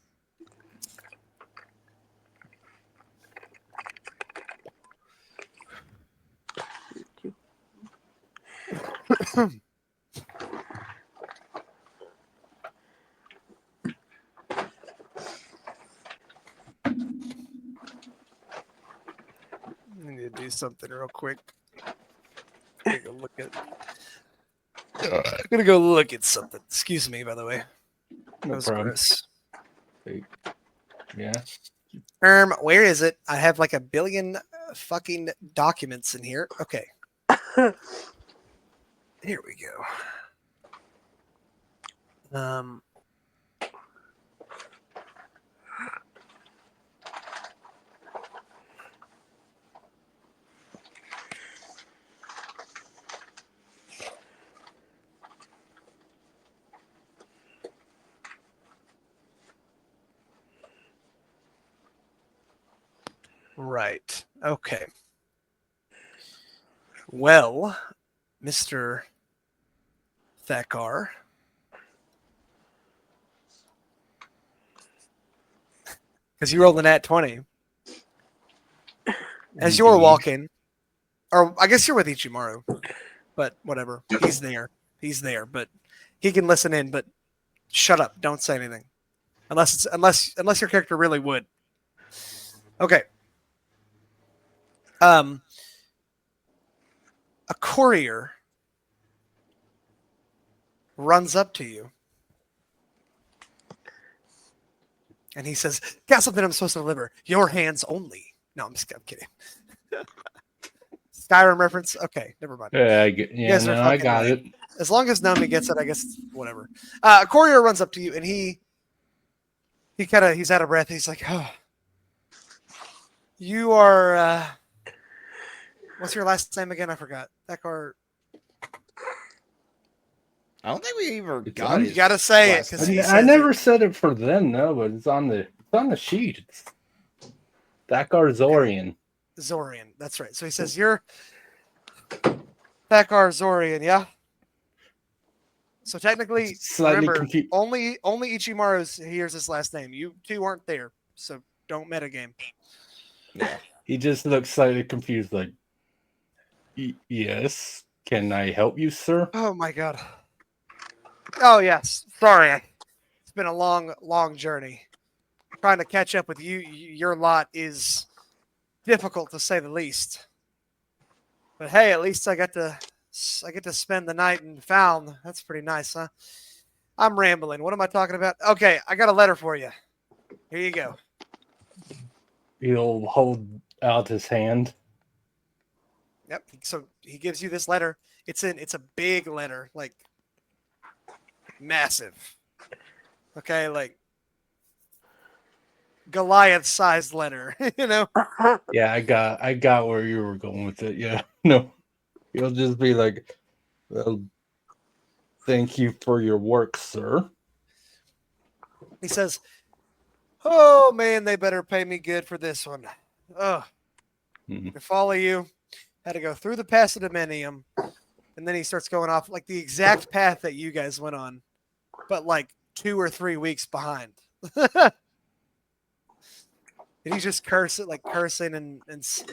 I need to do something real quick. I'm gonna go look at something. Excuse me, by the way. That No was problem. gross. Yeah. Where is it? I have like a billion fucking documents in here. Okay. Here we go. Right. Okay. Well, Mr. Thakar, because you rolled a nat 20. As you're Indeed. walking, or I guess you're with Ichimaru, but whatever. Yep. He's there. He's there, but he can listen in, but shut up. Don't say anything. Unless your character really would. Okay. A courier runs up to you and he says, "Got something I'm supposed to deliver. Your hands only." No, I'm kidding. Skyrim reference. Okay, never mind. Yeah, guys are I fucking got lame. it. As long as Nomi gets it, I guess whatever. A courier runs up to you and he's out of breath. He's like, "Oh, you are. What's your last name again? I forgot. Thakar. I don't think we ever It's got on- it. You got to say it because I never said it for them, no, but it's on the sheet. It's Thakar Zorian. Zorian. That's right. So he says, "You're Thakar Zorian, yeah." So technically, Slightly remember, confused. only Ichimaru hears his last name. You two aren't there, so don't metagame. Yeah. He just looks slightly confused, like, yes, can I help you, sir? Oh my god. Oh yes. Sorry. It's been a long journey. Trying to catch up with you, your lot is difficult to say the least. But hey, at least I get to spend the night in Faln. That's pretty nice, huh? I'm rambling. What am I talking about? Okay, I got a letter for you. Here you go. He'll hold out his hand. Yep. So he gives you this letter. It's a big letter, like massive. Okay, like Goliath-sized letter. You know. Yeah, I got where you were going with it. Yeah, no, he'll just be like, well, thank you for your work, sir. He says, "Oh man, they better pay me good for this one. Oh, to follow you, had to go through the Pasadimenium, and then he starts going off like the exact path that you guys went on, but like 2 or 3 weeks behind." And he's just cursing and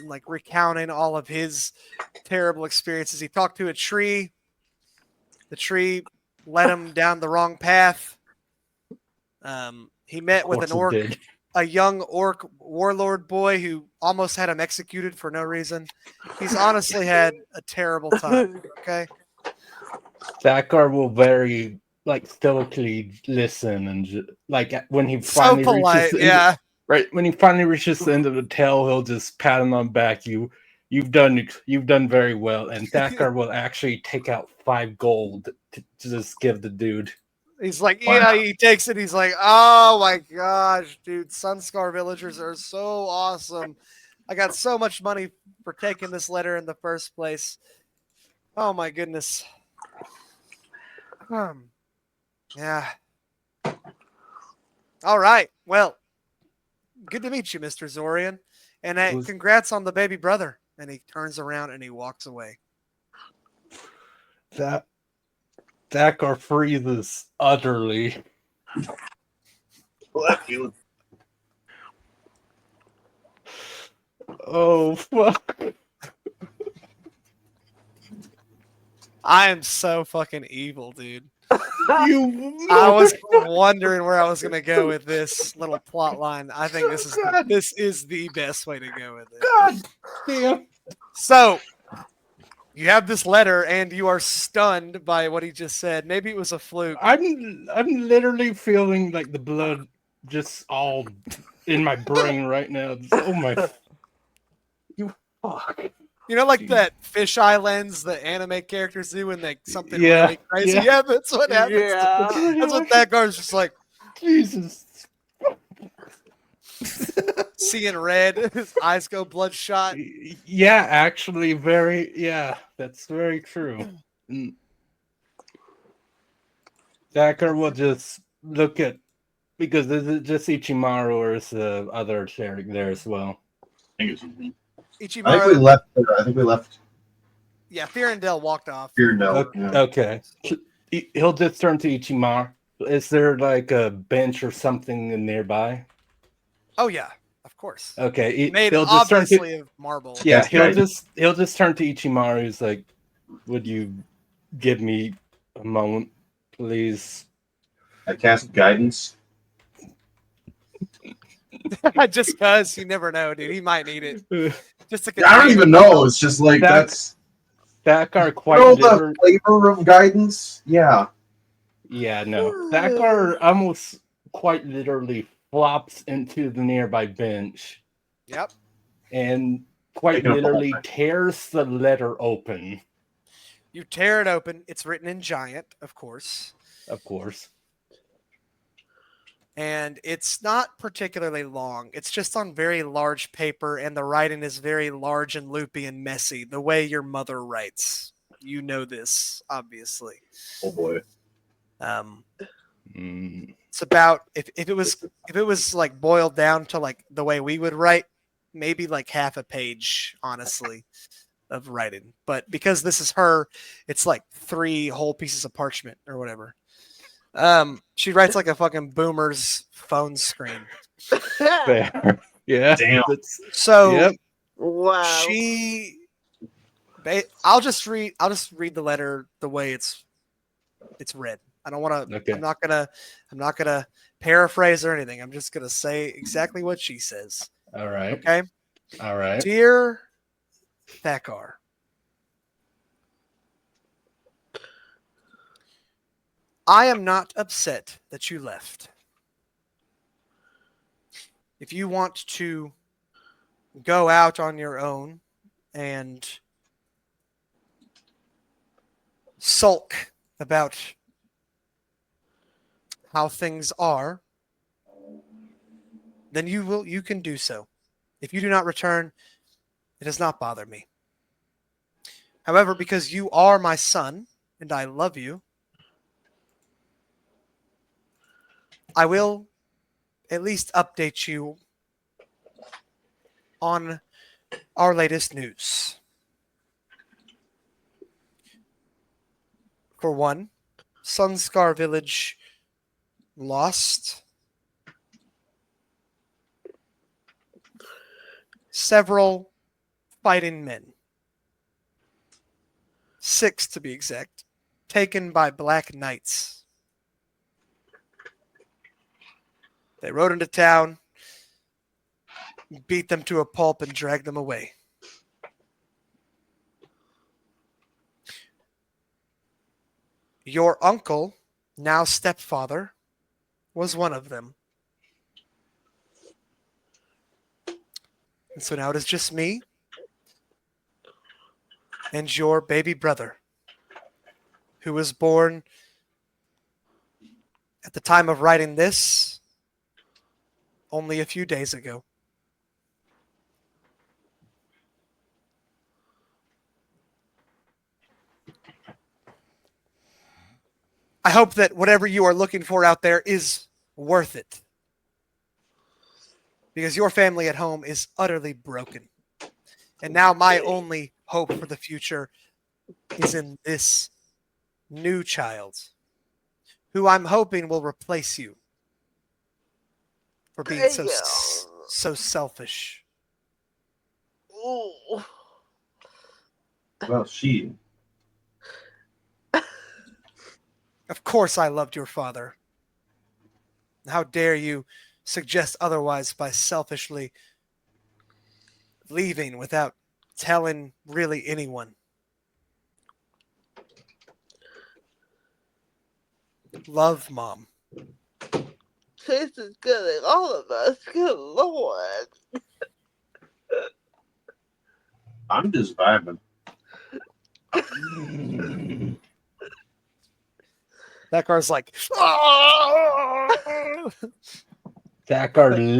like recounting all of his terrible experiences. He talked to a tree. The tree led him down the wrong path. He met with an orc, a young orc warlord boy who almost had him executed for no reason. He's honestly had a terrible time. Okay. Thakar will very stoically listen and when he So finally polite, reaches yeah. when he finally reaches the end of the tale, he'll just pat him on the back. You You've done very well, and Thakar will actually take out 5 gold to just give the dude. He's like, Wow. yeah, he takes it. He's like, oh my gosh, dude, Sunscar villagers are so awesome. I got so much money for taking this letter in the first place. Oh my goodness. Yeah. All right. Well, good to meet you, Mr. Zorian. And congrats on the baby brother. And he turns around and he walks away. Thakar freezes utterly. Oh, fuck. I am so fucking evil, dude. You I was wondering where I was gonna go with this little plot line. I think this is the best way to go with it. God damn. So you have this letter and you are stunned by what he just said. Maybe it was a fluke. I'm literally feeling like the blood just all in my brain right now. Oh my. You fuck. You know, like that fisheye lens that anime characters do when they something Yeah, really crazy. yeah. Yeah, that's what happens. Yeah. That's what that guy's just like Jesus. seeing red. His eyes go bloodshot. Yeah, actually, that's very true. Thakar will just look at, because is it just Ichimaru or is the other Sherry there as well? I think we Ichimaru. left. I think we left Yeah, Thirendell walked off. Fearnell. Okay. He'll just turn to Ichimaru. Is there like a bench or something nearby? Oh yeah, of course. Okay. Made he'll just turn to, obviously of marble. yeah, That's right. he'll just turn to Ichimaru. He's like, would you give me a moment, please? I cast guidance. Just because you never know, dude. He might need it. Just to I don't even know. It's just like that's Thakar quite the literally. flavor of guidance. Yeah. Yeah, no. Thakar almost quite literally flops into the nearby bench Yep. and quite Taking up the whole literally thing. tears the letter open. You tear it open. It's written in giant, of course. Of course. And it's not particularly long. It's just on very large paper, and the writing is very large and loopy and messy, the way your mother writes. You know this, obviously. Oh boy. It's about if it was like boiled down to like the way we would write, maybe like half a page, honestly, of writing. But because this is her, it's like 3 whole pieces of parchment or whatever. She writes like a fucking boomer's phone screen. Fair. Yeah. Damn. So Yep. Wow. I'll just read the letter the way it's read. I don't want to. Okay. I'm not gonna paraphrase or anything. I'm just gonna say exactly what she says. All right. Okay. All right. Dear Thakar, I am not upset that you left. If you want to go out on your own and sulk about how things are, then you can do so. If you do not return, it does not bother me. However, because you are my son and I love you, I will at least update you on our latest news. For one, Sunscar Village lost several fighting men. 6 to be exact, taken by Black Knights. They rode into town, beat them to a pulp, and dragged them away. Your uncle, now stepfather, was one of them. And so now it is just me and your baby brother, who was born at the time of writing this only a few days ago. I hope that whatever you are looking for out there is worth it. Because your family at home is utterly broken. And now my only hope for the future is in this new child, who I'm hoping will replace you for being so selfish. Ooh. Well, she. Of course I loved your father. How dare you suggest otherwise by selfishly leaving without telling really anyone? Love, Mom. Chase is killing all of us. Good Lord. I'm just vibing. Thakar's like, Thakar,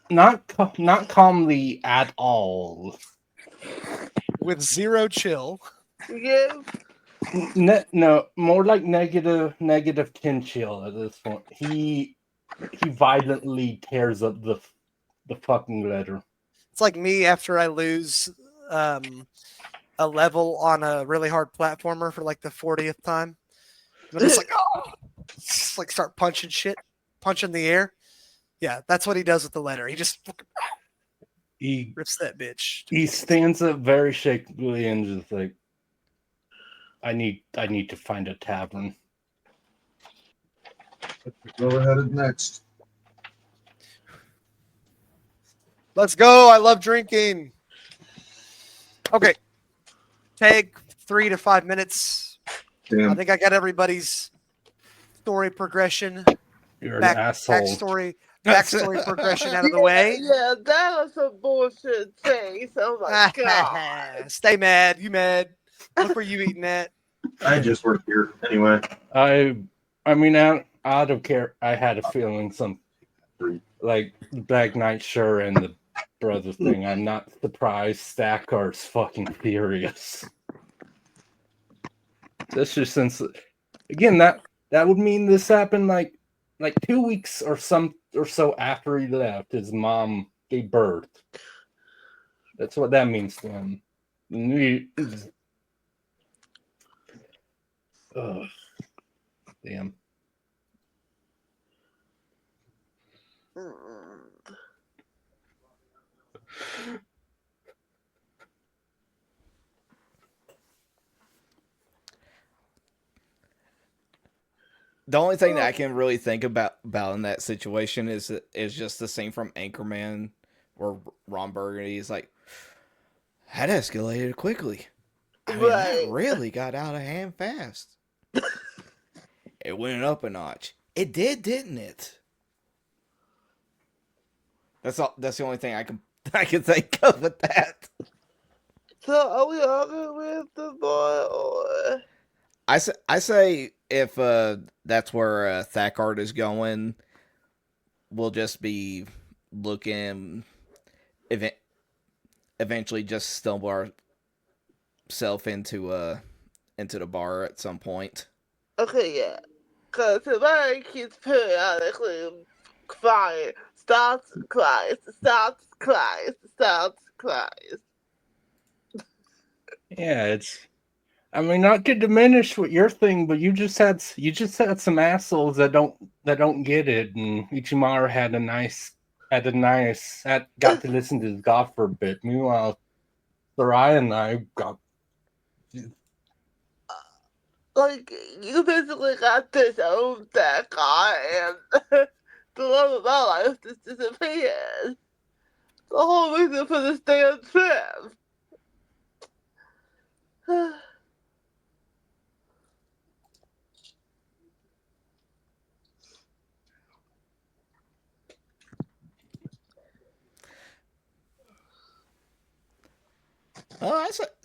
not calmly at all. with zero chill. Yes. No, more like negative 10 chill at this point. He violently tears up the fucking letter. It's like me after I lose a level on a really hard platformer for like the 40th time. And I'm just like, oh! Just like start punching shit, punching the air. Yeah, that's what he does with the letter. He just He rips that bitch. he stands up very shakily and just like, I need to find a tavern. Where we're headed next. Let's go. I love drinking. Okay. Take 3 to 5 minutes. Damn. I think I got everybody's story progression. You're an asshole. Backstory progression out of the way. Yeah, that was some bullshit Chase. Oh my god. Stay mad. You mad? Look where you eating at. I just work here anyway. I mean, out of care, I had a feeling some like Black Knight sure and the brother thing. I'm not surprised. Thakar's fucking furious. Especially since, again, that would mean this happened like 2 weeks or so after he left. His mom gave birth. That's what that means to him. Ugh. Damn. The only thing that I can really think about in that situation is just the scene from Anchorman where Ron Burgundy's like, that escalated quickly. I mean, that really got out of hand fast. It went up a notch. It did, didn't it? That's all. That's the only thing I can think of with that. So are we arguing with the boy or? I say if that's where Thakar is going, we'll just be looking. Eventually, just stumble ourselves into the bar at some point. Okay, yeah. Because somebody keeps periodically crying. Stops, cries, stops, cries, stops, cries. Yeah, it's. I mean, not to diminish what your thing, but you just had some assholes that don't get it, and Ichimaru got to listen to his God for a bit. Meanwhile, Saryah and I got. Like, you basically got this own that guy, and the love of my life just disappeared. The whole reason for this damn trip.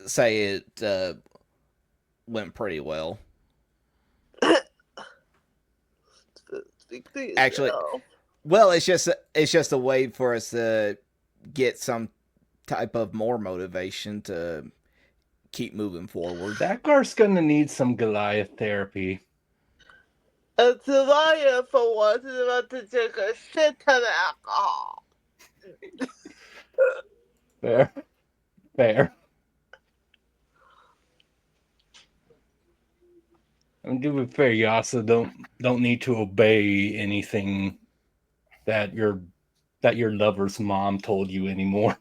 say it went pretty well. Actually, well, it's just a way for us to get some type of more motivation to keep moving forward. Thakar's gonna need some Goliath therapy. And Saryah, for once, is about to drink a shit ton of alcohol. Fair. I'm doing fair. You also don't need to obey anything that your lover's mom told you anymore.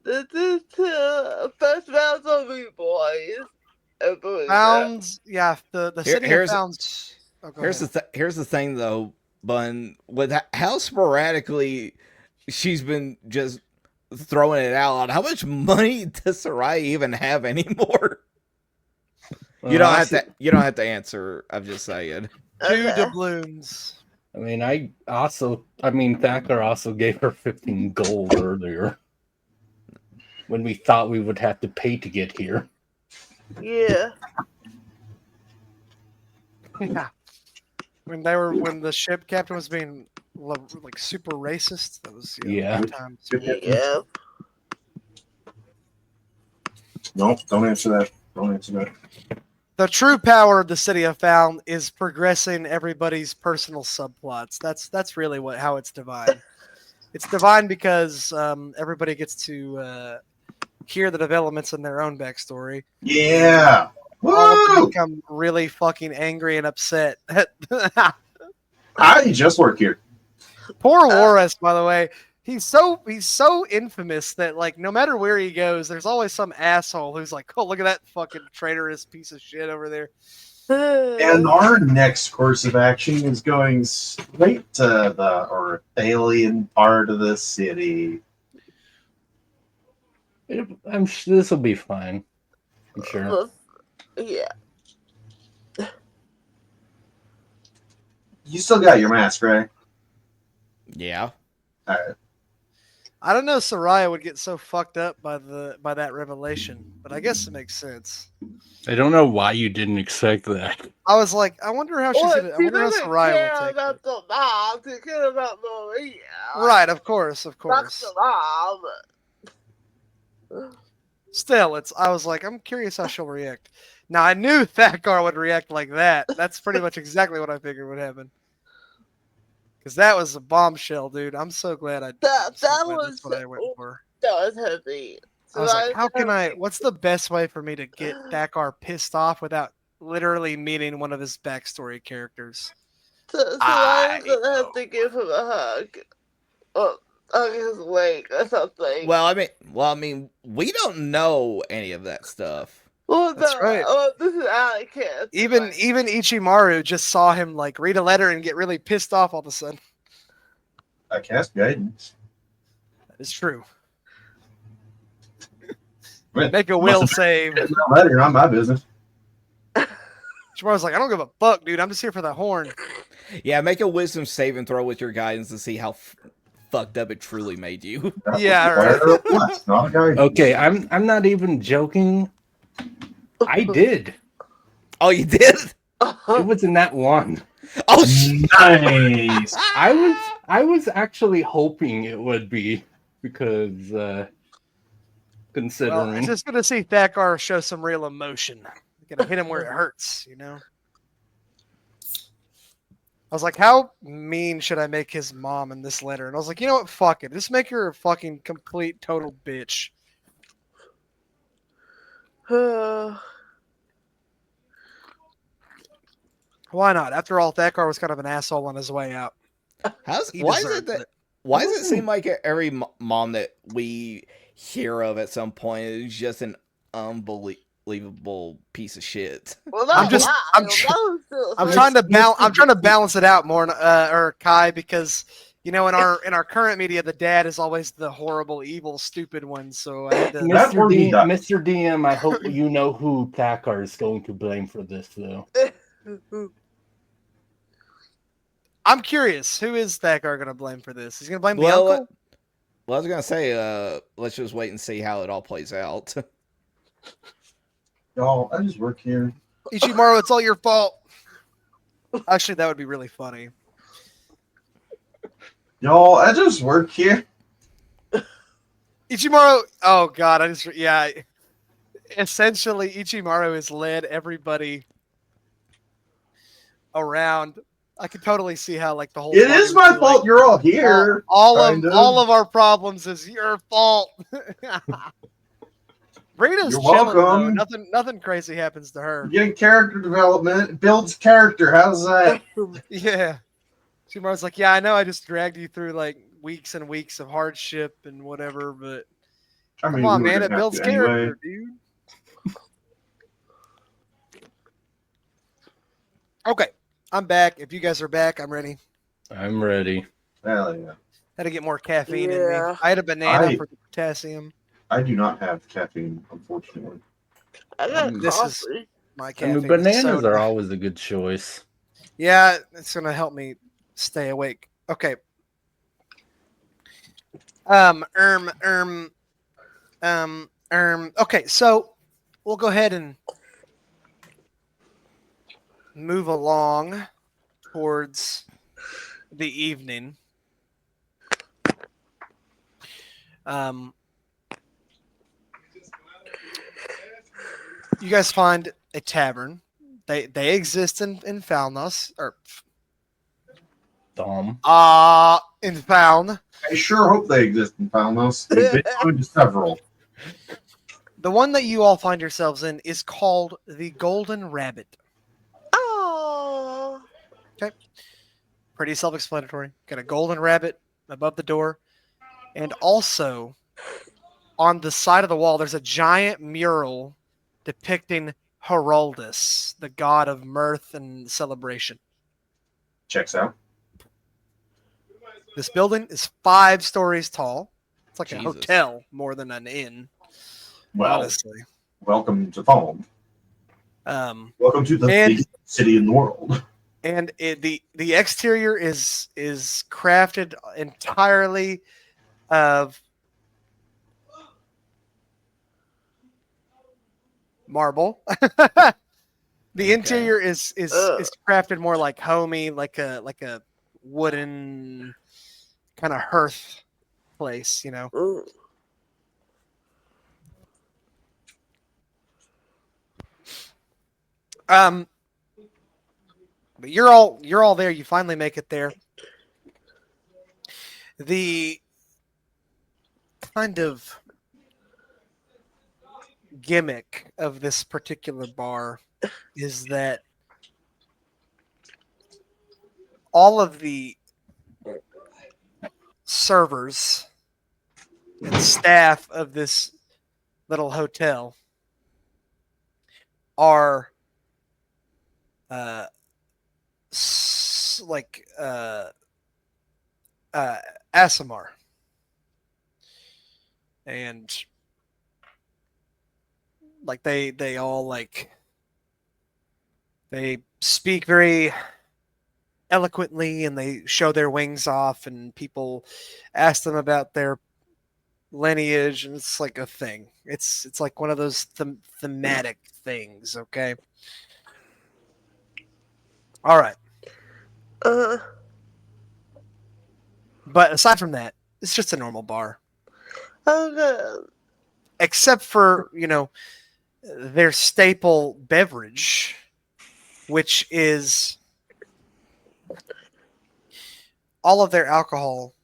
This is first round on me, boys. Founds, yeah, the city of here's- Founds. Oh, go Here's ahead. here's the thing though, Bun, with how sporadically she's been just throwing it out. How much money does Saryah even have anymore? You don't have to answer. I'm just saying. 2 doubloons. I mean, Thakar also gave her 15 gold earlier when we thought we would have to pay to get here. Yeah. Yeah. When the ship captain was being like super racist, that was Yeah. good times. Yeah. Nope, don't answer that. Don't answer that. The true power of the city of Found is progressing everybody's personal subplots. That's really how it's divine. It's divine because everybody gets to hear the developments in their own backstory. Yeah. All of them Woo! become really fucking angry and upset. I just work here. Poor Juarez, by the way. He's so infamous that like no matter where he goes, there's always some asshole who's like, "Oh, look at that fucking traitorous piece of shit over there." And our next course of action is going straight to the Orthalian part of the city. I'm sure this will be fine. I'm sure. Yeah. You still got your mask, right? Yeah. All right. I don't know. Saryah would get so fucked up by that revelation, but I guess it makes sense. I don't know why you didn't expect that. I was like, I wonder how she's gonna. I She wonder how doesn't Saryah care will take about it. the mom. She cares about Maria. Right, of course. Fuck the mom. Still, I was like, I'm curious how she'll react. Now I knew Thakar would react like that. That's pretty much exactly what I figured would happen. Because that was a bombshell, dude. I'm so glad that's what I went for. That was heavy. I was like, how can I? What's the best way for me to get Thakar pissed off without literally meeting one of his backstory characters? So I'm gonna have to give him a hug. Hug his leg or something. Well, I mean, we don't know any of that stuff. Well, That's no, right. This is Alex. Even Ichimaru just saw him like read a letter and get really pissed off all of a sudden. I cast guidance. That is true. Well, Make a will save. It's not letter, not my business. Ichimaru's like, I don't give a fuck, dude. I'm just here for the horn. Yeah, make a wisdom saving throw with your guidance to see how fucked up it truly made you. Yeah, right. What? Not a guidance. Okay, I'm not even joking. I did. Oh, you did? It was in that one. Oh, Nice. I was actually hoping it would be because considering Well, just gonna see Thakar show some real emotion. Gonna hit him where it hurts, you know. I was like, how mean should I make his mom in this letter? And I was like, you know what? Fuck it. Just make her a fucking complete total bitch. Why not? After all, Thakar was kind of an asshole on his way out. He why deserved it. why does it seem like every mom that we hear of at some point is just an unbelievable piece of shit? Well, I'm trying to balance it out more, or Kai, because you know in our current media, the dad is always the horrible, evil, stupid one. So I had to, Mr. DM, I hope you know who Thakar is going to blame for this, though. I'm curious, who is Thakar going to blame for this? He's going to blame the uncle? Well, I was gonna say, let's just wait and see how it all plays out. Y'all, I just work here. Ichimaru, it's all your fault. Actually, that would be really funny. Y'all, I just work here. Ichimaru, oh god, yeah. Essentially, Ichimaru has led everybody around. I could totally see how like the whole. It party is would my be fault like, you're all here. all kind of our problems is your fault. Rita's You're chilling though. welcome. Nothing crazy happens to her. You're getting character development. It builds character. How's that? Yeah. Ichimaru's like, yeah, I know I just dragged you through like weeks and weeks of hardship and whatever, but I mean, come on, we were man, gonna it have builds to anyway. character, dude. Okay, I'm back. If you guys are back, I'm ready. I'm ready. Hell yeah. Had to get more caffeine in me. Yeah. I had a banana I- for the potassium. I do not have caffeine, unfortunately. I got This is- coffee. My I caffeine. mean, is bananas soda. are always a good choice. Yeah, it's gonna help me stay awake. Okay. Okay, so we'll go ahead and move along towards the evening. You guys find a tavern. They exist in Falnos or Dom. in Faln. I sure hope they exist in Falnos. We've been going to several. The one that you all find yourselves in is called the Golden Rabbit. Oh. Pretty self-explanatory. Got a golden rabbit above the door, and also on the side of the wall, there's a giant mural depicting Heroldus, the god of mirth and celebration. Checks out. This building is 5 stories tall. It's like a Jesus. hotel more than an inn, Well, honestly. welcome to Faln. Welcome to the And- biggest city in the world. And the exterior is crafted entirely of marble. The interior is crafted more like homey, like a wooden kind of hearth place, you know. Mm. But you're all there. You finally make it there. The kind of gimmick of this particular bar is that all of the servers and staff of this little hotel are Asimar, and like they all like they speak very eloquently and they show their wings off and people ask them about their lineage and it's like a thing. It's like one of those thematic things. Okay. All right. But aside from that, it's just a normal bar. Okay. Except for, their staple beverage, which is all of their alcohol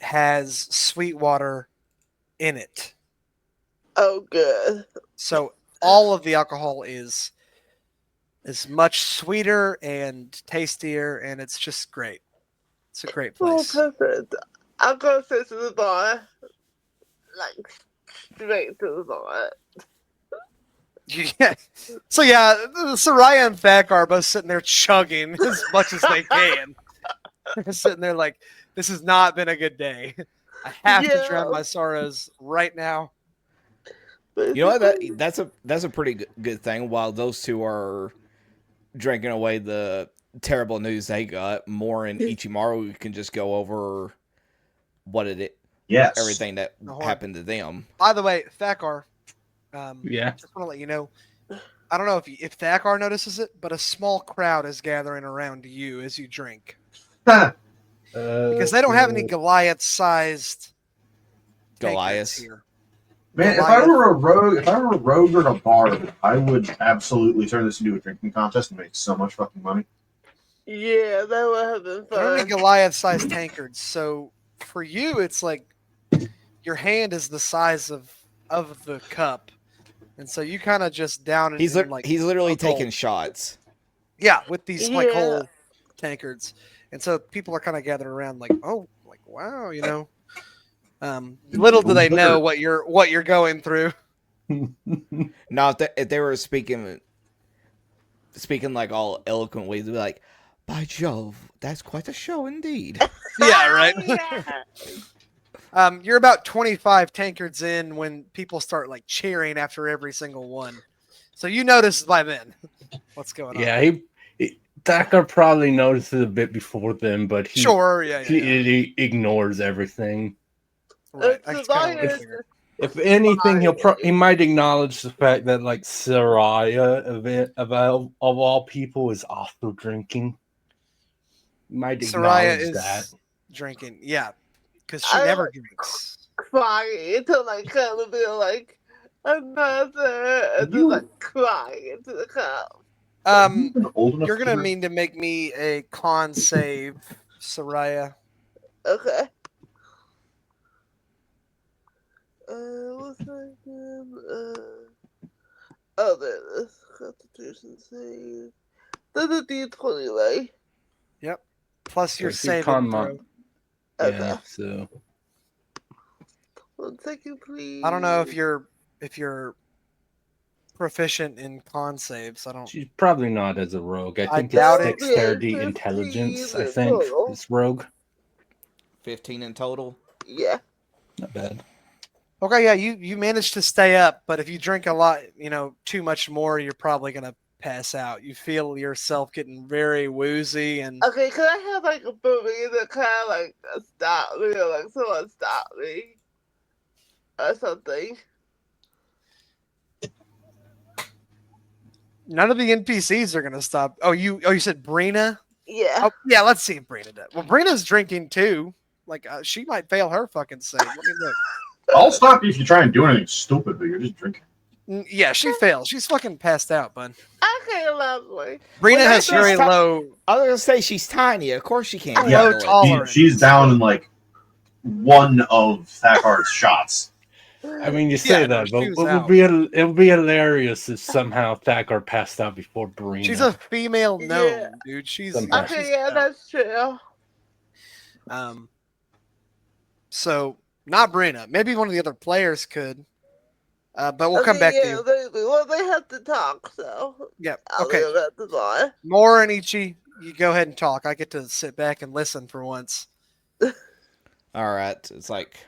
has sweet water in it. Oh, good. So all of the alcohol is much sweeter and tastier, and it's just great. It's a great Oh, place. perfect. I'll go sit to the bar. Like, straight to the bar. Yeah. So yeah, Saryah and Thakar are both sitting there chugging as much as they can. They're sitting there like, this has not been a good day. I have to drown my sorrows right now. You know what? That's a pretty good thing. While those two are drinking away the terrible news they got, Mor and Ichimaru can just go over what it is. Yes. Everything that No, hold on. happened to them. By the way, Thakar, Yeah. Just want to let you know. I don't know if Thakar notices it, but a small crowd is gathering around you as you drink because they don't have any Goliath-sized tankards Goliath. here. Man, if I were a rogue or a bard, I would absolutely turn this into a drinking contest and make so much fucking money. Yeah, that would have been There are any fun. Goliath-sized tankards, so for you, it's like your hand is the size of the cup, and so you kind of just down it. He's in, like he's literally a gulp. taking shots. Yeah, with these like Yeah. whole tankards, and so people are kind of gathered around, like, oh, like wow, you know. Little do they know what you're going through. Now, if they were speaking like all eloquently, they'd be like, "By Jove, that's quite a show indeed." Yeah, right. Yeah. You're about 25 tankards in when people start like cheering after every single one. So you notice by then what's going on. Yeah, Thakar probably notices a bit before them, but he Sure, yeah. he ignores everything. Right. It's That's kind of what I Goliath. figured. If anything, he might acknowledge the fact that like Saryah of all people is also drinking. Might Saryah acknowledge is that. drinking, yeah, because she I never drinks. Crying until like kind of feel like another, and then like crying into the cup. Old enough You're to gonna drink? mean to make me a con save, Saryah. Okay. What's that again? Oh, there it is. Constitution save. That's a D20, right? Yep. Plus your Does he saving con throw. mon- Okay. Yeah, so 1 second, please. I don't know if you're proficient in con saves. I don't. she's probably not as a rogue. I I think doubt it's it. dexterity, 15 intelligence. I in think total. it's rogue. 15 in total. Yeah. Not bad. Okay, yeah, you managed to stay up, but if you drink a lot, too much more, you're probably gonna pass out. You feel yourself getting very woozy, and Okay, could I have like a movie that kind of like stop me, or like someone stop me, or something? none of the NPCs are gonna stop. Oh, you said Brina? Yeah. Oh, yeah, let's see if Brina does. Well, Brina's drinking too. Like she might fail her fucking save. Let me look. I'll stop you if you try and do anything stupid, but you're just drinking. Yeah, she fails. She's fucking passed out, bud. Okay, lovely. Brina Well, has that's very just low. I was gonna say she's tiny. Of course she can't Yeah, handle it. tolerance. She's down in like one of Thakar's shots. I mean, you say Yeah, no, that, but she was it out. would be hilarious if somehow Thakar passed out before Brina. She's a female gnome, Yeah. dude. She's Somehow. Okay, she's yeah, out. that's true. So not Brina. Maybe one of the other players could. But we'll come back to you. They have to talk, so Yeah. I'll Okay. leave that to lie. More and Ichi, you go ahead and talk. I get to sit back and listen for once. All right. It's like,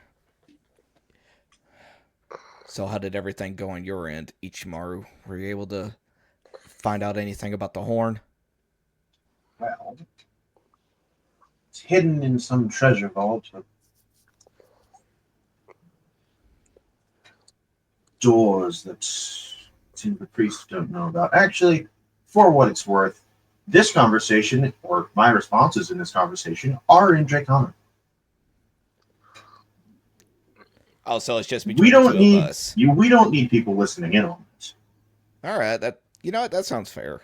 so how did everything go on your end, Ichimaru? Were you able to find out anything about the horn? Well, it's hidden in some treasure vault. Doors that the priests don't know about. Actually, for what it's worth, this conversation, or my responses in this conversation, are in Draconic. Oh, so it's just between We the don't two need of us. we don't need people listening in on this. All right. That what? That sounds fair.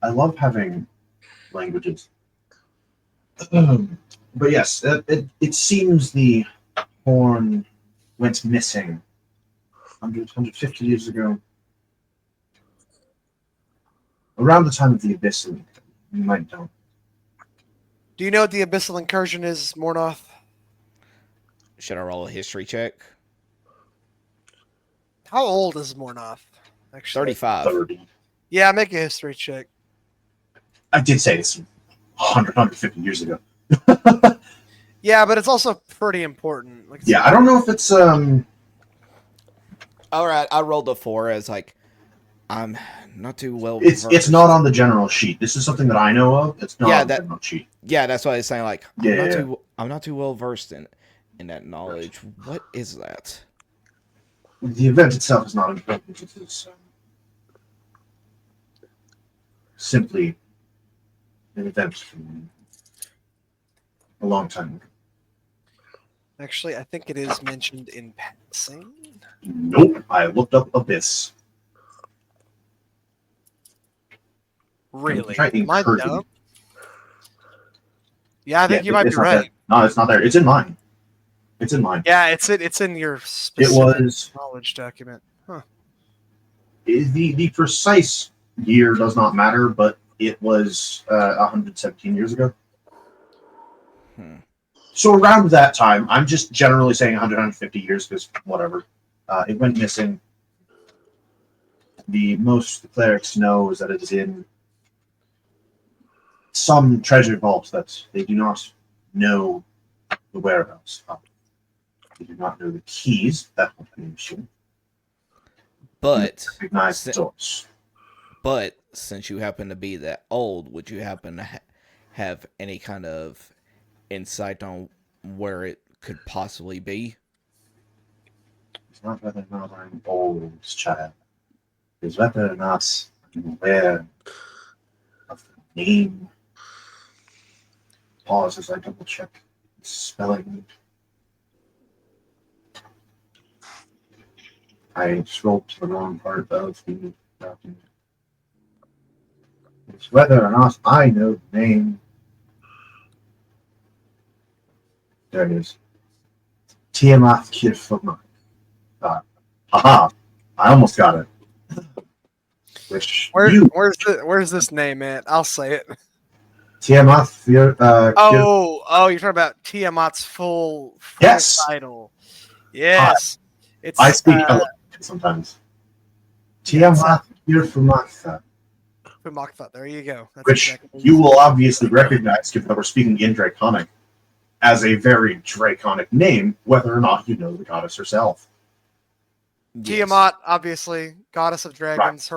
I love having languages. But yes, it seems the horn went missing 150 years ago. Around the time of the Abyssal. You might know. Do you know what the Abyssal Incursion is, Mornoth? Should I roll a history check? How old is Mornoth? Actually, 35. 30. Yeah, make a history check. I did say this 150 years ago. Yeah, but it's also pretty important. Like, Yeah, I don't know if it's All right. I rolled a 4 as like, I'm not too well it's versed. not on the general sheet. This is something that I know of. It's not Yeah, on the that- general sheet. Yeah, that's what I was saying. Like, Yeah. I'm not too well versed in that knowledge. What is that? The event itself is not important. It is simply an event from a long time ago. Actually, I think it is mentioned in passing. Nope. I looked up Abyss. Really? Try Am I encouraging dumb? you. Yeah, I think you might be it's not right. there. No, it's not there. It's in mine. It's in mine. Yeah, it's in your It specific was knowledge document. Huh. the precise year does not matter, but it was 117 years ago. Hmm. So around that time, I'm just generally saying 100, 150 years because whatever. It went missing. The most the clerics know is that it is in some treasure vault that they do not know the whereabouts of. They do not know the keys. That would be an issue. But Recognize the doors. But since you happen to be that old, would you happen to have any kind of insight on where it could possibly be? It's not whether or not I'm old, child. It's whether or not I'm aware of the name. Pause as I double check the spelling. I scrolled to the wrong part of the document. It's whether or not I know the name. There it is. Tiamat Kirfugma. Haha. I almost got it. Which you Where's this name at? I'll say it. Tiamat you're You're talking about Tiamat's full Yes. title. Yes. It's I speak sometimes. Tiamat Kirfugma. Fumakfa. There you go. That's Which exactly what you it will obviously recognize, given that we're speaking in Draconic, as a very Draconic name, whether or not you know the goddess herself. is. Tiamat, obviously, goddess of dragons.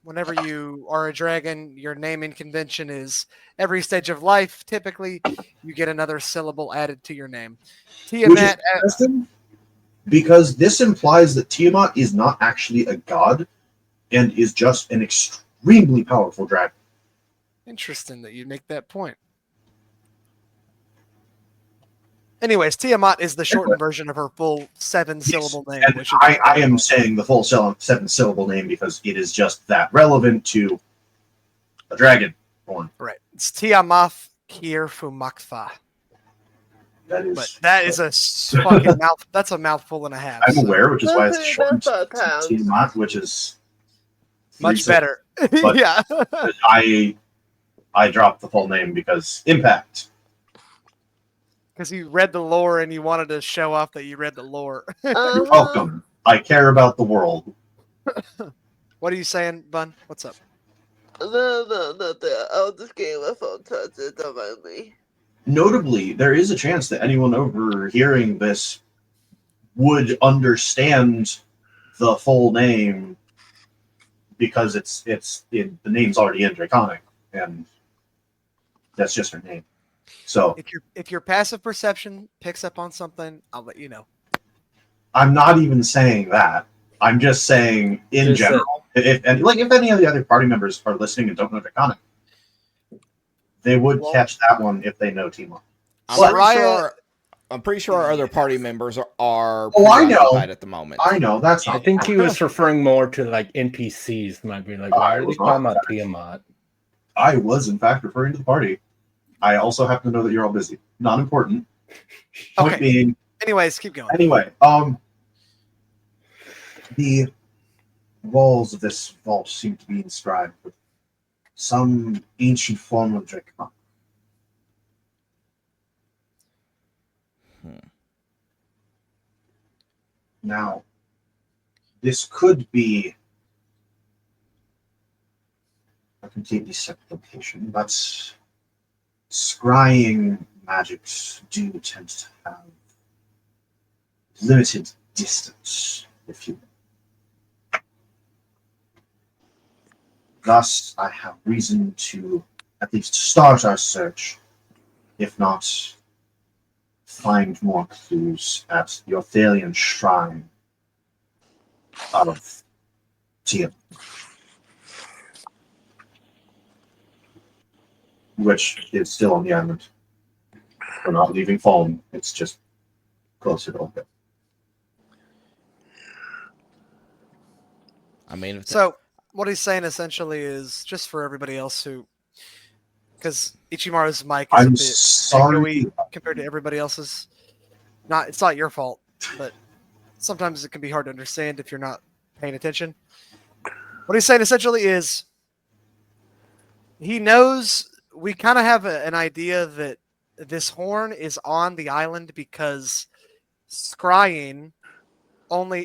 Whenever you are a dragon, your naming convention is every stage of life. Typically, you get another syllable added to your name. Which is Tiamat. interesting, because this implies that Tiamat is not actually a god and is just an extremely powerful dragon. Interesting that you make that point. Anyways, Tiamat is the shortened version of her full 7-syllable name. And Which is I am saying the full 7-syllable name because it is just that relevant to a dragon born. right. It's Tiamat Kirfumakfa. That is a fucking mouth. That's a mouthful and a half. I'm aware, which is why it's shortened That's to not Tiamat, which is much better. But- Yeah. I dropped the full name because impact. Because you read the lore and you wanted to show off that you read the lore. You're welcome. I care about the world. What are you saying, Bun? What's up? No, nothing. I'll just get my phone charged. Don't mind me. Notably, there is a chance that anyone overhearing this would understand the full name because the name's already in Draconic, and that's just her name. So If your passive perception picks up on something, I'll let you know. I'm not even saying that. I'm just saying in general. If any of the other party members are listening and don't know Draconic, they would catch that one if they know Timo. I'm pretty sure our other party members are I know. preoccupied at the moment. I know that's. I think he was referring more to like NPCs. Might be like, why are they talking about Tiamat? I was in fact referring to the party. I also happen to know that you're all busy. Not important. Point being. Anyways, keep going. Anyway, the walls of this vault seem to be inscribed with some ancient form of Dracon. Now, this could be a completely separate location, but scrying magics do tend to have limited distance, if you will. Thus, I have reason to at least start our search, if not find more clues at your Thalian shrine of Tia, which is still on the island. We're not leaving Faln. It's just closer to Olga. I mean, So what he's saying essentially is just for everybody else who, because Ichimaru's mic is I'm a bit sorry. echoey compared to everybody else's. It's not your fault, but sometimes it can be hard to understand if you're not paying attention. What he's saying essentially is he knows we kind of have an idea that this horn is on the island because scrying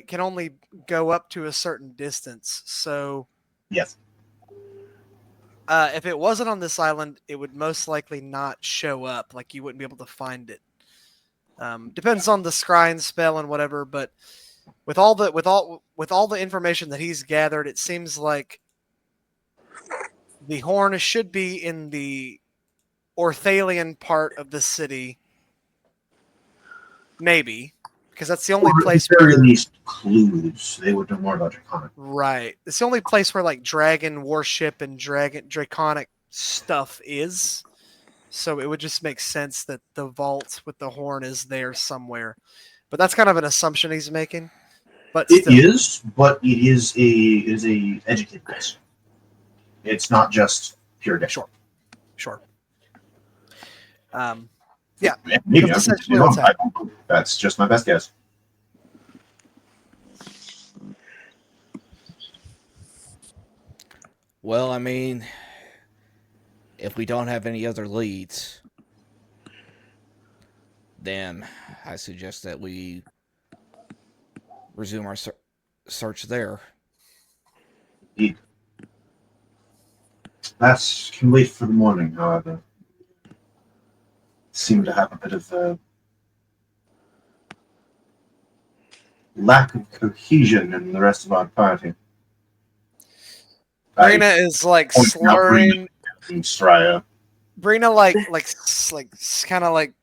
can only go up to a certain distance. So Yes. if it wasn't on this island, it would most likely not show up. Like you wouldn't be able to find it. Depends on the scrying spell and whatever, but with all the information that he's gathered, it seems like the horn should be in the Orthalian part of the city, maybe, because that's the only Or place at the very where least clues. They would know more about Draconic. right. It's the only place where like dragon worship and draconic stuff is. So it would just make sense that the vault with the horn is there somewhere. But that's kind of an assumption he's making. But It still. is, but it is a educated guess. It's not just pure guess. Sure. Maybe That's I'm essentially completely wrong. what's I don't know. That's just my best guess. well, I mean, if we don't have any other leads, then I suggest that we resume our search there. Indeed. That can wait for the morning, however. Seem to have a bit of a lack of cohesion in the rest of our party. Brina is like pointing out slurring. and Saryah. Brina like kind of like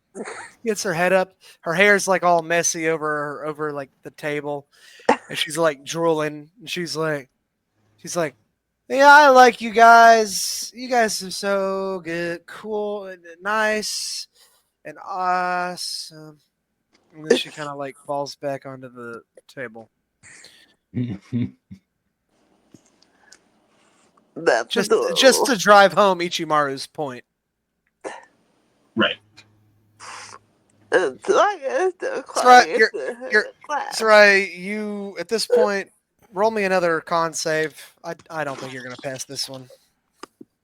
gets her head up. Her hair's like all messy over like the table, and she's like drooling. And she's like, yeah, I like you guys. You guys are so good, cool, and nice, and awesome. And then she kind of like falls back onto the table. That's Just adorable. to drive home Ichimaru's point. Right. And so I guess the That's right, quiet to her class. Saryah, you at this point roll me another con save. I don't think you're gonna pass this one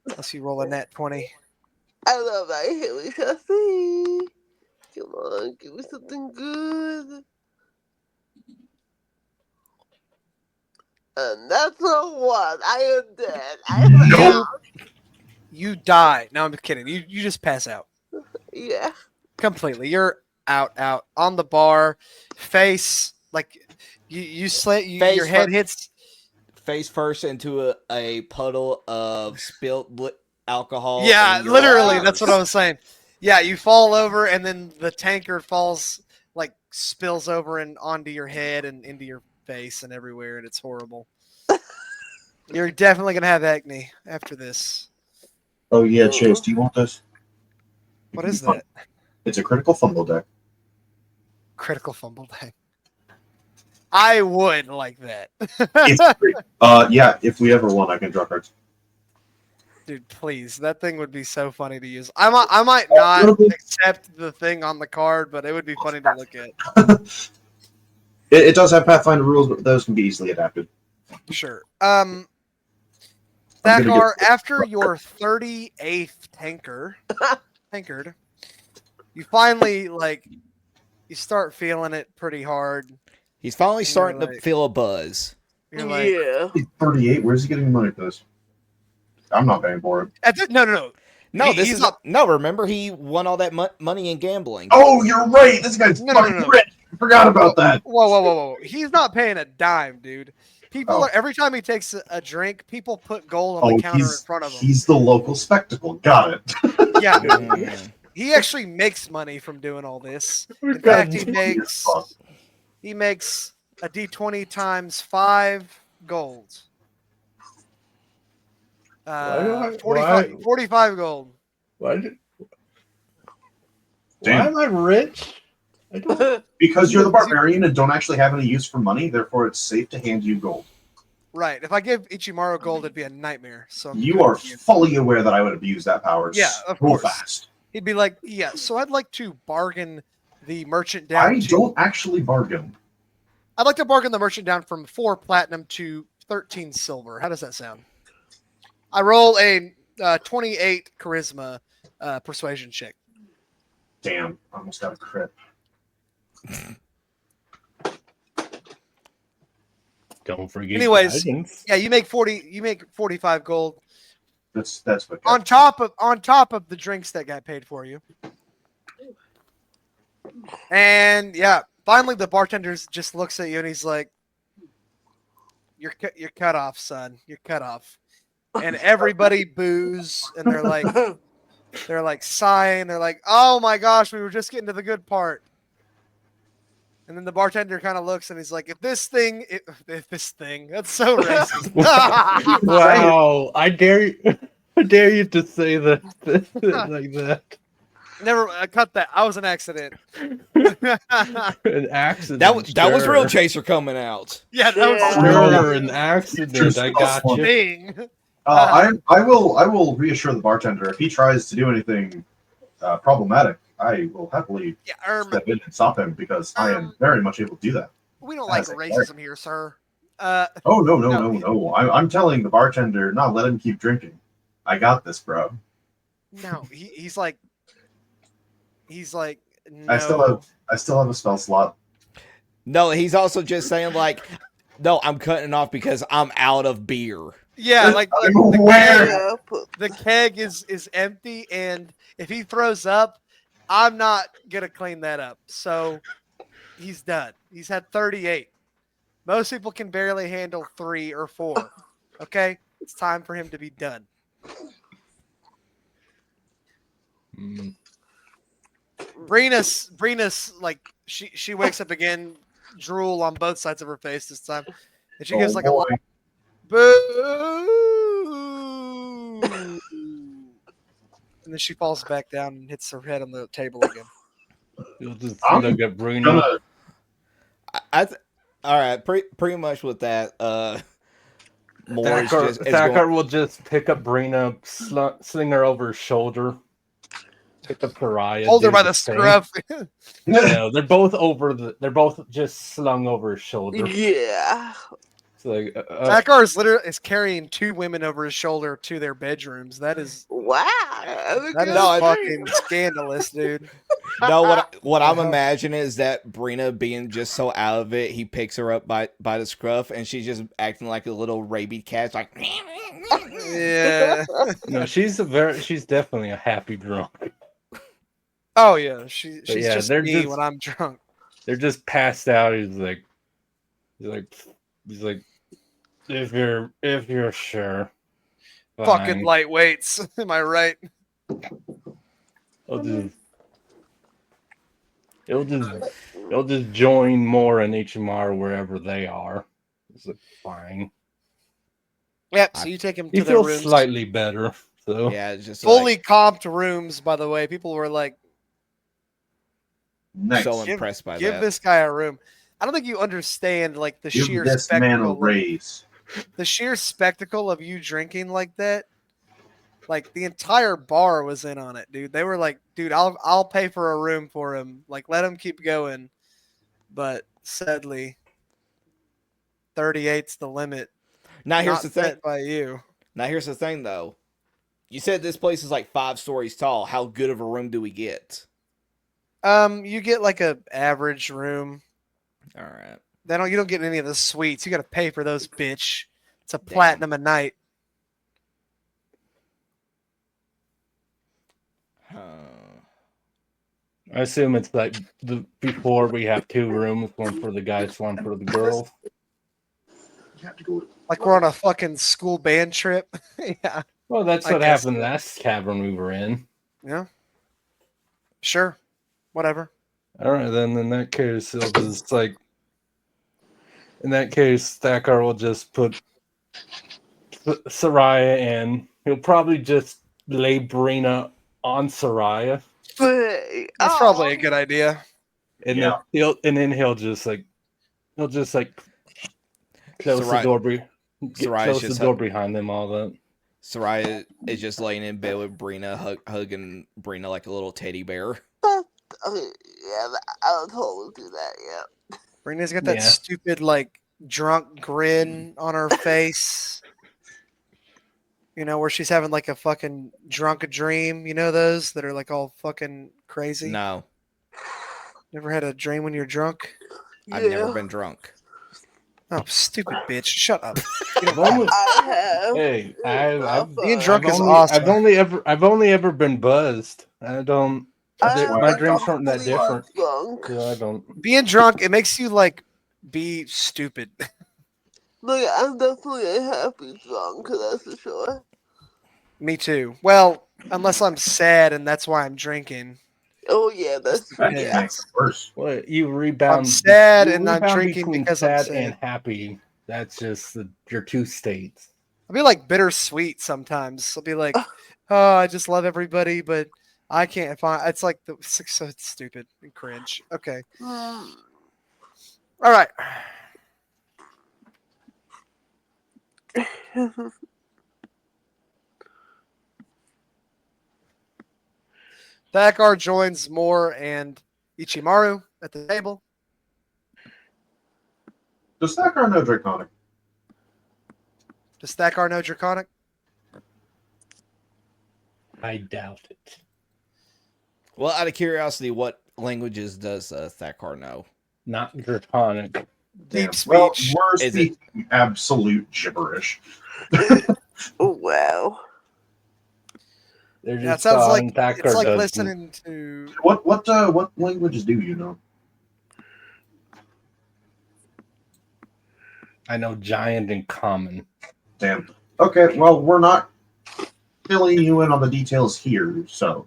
unless you roll a nat 20. I love that. Here we shall see. Come on, give me something good. And that's a one. I am dead. I am Nope. out. You die. No, I'm kidding. You just pass out Yeah. completely. You're out on the bar, face like you slant. Face Your head fir- hits. Face first into a puddle of spilt alcohol. Yeah, in your literally. arms. That's what I was saying. Yeah, you fall over, and then the tankard falls, like spills over and onto your head and into your face and everywhere, and it's horrible. You're definitely gonna have acne after this. Oh yeah, Chase, do you want this? What is that? It's a critical fumble deck. Critical fumble deck. I would like that. It's great. Yeah, if we ever won, I can draw cards. Dude, please. That thing would be so funny to use. I might not accept the thing on the card, but it would be funny to look at. It does have Pathfinder rules, but those can be easily adapted. Sure. gonna Thakar, get- after your 38th tankard, you finally you start feeling it pretty hard. He's finally You're starting to like- feel a buzz. You're like, Yeah. He's 38. Where's he getting the money for this? I'm not paying for it. no. No, He's this is not- no. Remember, he won all that money in gambling. Oh, you're right. This guy's No, fucking no. rich. I forgot about that. Whoa. He's not paying a dime, dude. People Oh. are every time he takes a drink, people put gold on the counter in front of him. He's the local spectacle. Got it. Yeah. Mm. he actually makes money from doing all this. We've In fact, gotten- he makes a D20 times 5 gold. Why 45 gold. why Damn. am I rich? I don't. Because you're the barbarian and don't actually have any use for money, therefore it's safe to hand you gold. Right. If I give Ichimaru gold, it'd be a nightmare. So You are fully aware that I would abuse that power Yeah, of so course. fast. He'd be like, yeah, so I'd like to bargain the merchant down I to... don't actually bargain. I'd like to bargain the merchant down from 4 platinum to 13 silver. How does that sound? I roll a 28 charisma persuasion check. Damn, almost got a crit. Don't forget. Anyways, guidance. yeah, you make 45 gold That's what on top of the drinks that got paid for you. And yeah, finally the bartender just looks at you and he's like, "You're cut off, son. You're cut off." And everybody boos and they're like sighing. They're like, "Oh my gosh, we were just getting to the good part." And then the bartender kind of looks and he's like, if this thing, that's so racist. Wow! I dare you to say that like that. Never cut that. I was an accident. An accident. That was real sure. Chaser coming out. Yeah, that was Sure, an accident. Just I got you. thing. I will reassure the bartender if he tries to do anything problematic. I will happily Yeah, step in and stop him because I am very much able to do that. we don't like As a racism here, sir. Oh no! I'm telling the bartender, not let him keep drinking. I got this, bro. No, he's like, no. I still have a spell slot. No, he's also just saying like, no, I'm cutting it off because I'm out of beer. Yeah, like I'm aware. the keg is empty, and if he throws up, I'm not gonna clean that up. So he's done. He's had 38. Most people can barely handle 3 or 4. Okay, it's time for him to be done. Mm. Brina's like she wakes up again, drool on both sides of her face this time, and she gives like a boo, and then she falls back down and hits her head on the table again. You'll just I'm look at Bruno. All right, pretty much with that. More is just Thakar will just pick up Brina, sling her over his shoulder, pick up Saryah, Hold her do by the same. scruff. No, they're both just slung over his shoulder. Yeah. It's like Thakar is carrying 2 women over his shoulder to their bedrooms. That is Wow. fucking scandalous, dude. No, what I'm imagining is that Brina being just so out of it, he picks her up by the scruff, and she's just acting like a little rabid cat, like. Yeah. no, she's definitely a happy drunk. Oh yeah, she's yeah, just they're me just- when I'm drunk. They're just passed out. He's like, if you're sure, Fucking fine. lightweights. Am I right? It'll just join more in Ichimaru wherever they are. It's like, fine. Yep. So you take him to He their feels rooms. slightly better. So Yeah, it's just Fully comped rooms, by the way. People were like, Nice. so impressed by give that. this guy a room. I don't think you understand like the Give sheer this man a spectacle. raise. The sheer spectacle of you drinking like that. Like the entire bar was in on it, dude. They were like, dude, I'll pay for a room for him. Like, let him keep going. But sadly, 38's the limit. Now here's Not the thing. set by you. Now here's the thing, though. You said this place is like 5 stories tall. How good of a room do we get? You get like a average room. All right. You don't get any of the suites. You got to pay for those, bitch. It's a platinum a night. I assume it's like before we have 2 rooms, one for the guys, one for the girls. You have to go. Like we're on a fucking school band trip. Yeah. Well, that's I what guess happened so. last cavern we were in. Yeah. Sure. Whatever. All right, then in that case, he'll just like. In that case, Thakar will just put Saryah in. He'll probably just lay Brina on Saryah, That's probably a good idea. and Yeah. then he'll just like close the Saryah, door. Sarya's Close the just door behind them. All that. Saryah is just laying in bed with Brina, hugging Brina like a little teddy bear. Okay, yeah, I'll totally do that. Yeah. Brina's got that Yeah. stupid, like, drunk grin on her face. You know, where she's having, like, a fucking drunk dream. You know those that are, like, all fucking crazy? No, Never had a dream when you're drunk? I've never been drunk. Oh, stupid bitch. Shut up. I've only- I have. Hey, Being drunk is I've awesome. I've only ever been buzzed. I don't. My dreams aren't that different. Drunk. So I don't. Being drunk, it makes you, like, be stupid. Look, I'm definitely a happy drunk, that's for sure. Me too. Well, unless I'm sad and that's why I'm drinking. Oh yeah, that's true. That just Yeah. makes it worse. Well, you rebound. I'm sad you and I'm rebound drinking between because I'm sad sad. and happy. That's just your two states. I'll be like bittersweet sometimes. I'll be like, oh, I just love everybody, but I can't find. It's like so it's stupid and cringe. Okay. All right. Thakar joins Moore and Ichimaru at the table. Does Thakar know Draconic? Does Thakar know Draconic? I doubt it. Well, out of curiosity, what languages does Thakar know? Not Draconic. Deep Damn. speech. Well, we're Is it- speaking absolute gibberish. Oh wow. They're Yeah, it just sounds like Thakar it's like doesn't. listening to. What languages do you know? I know giant and common. Damn. Okay, well, we're not filling you in on the details here, so.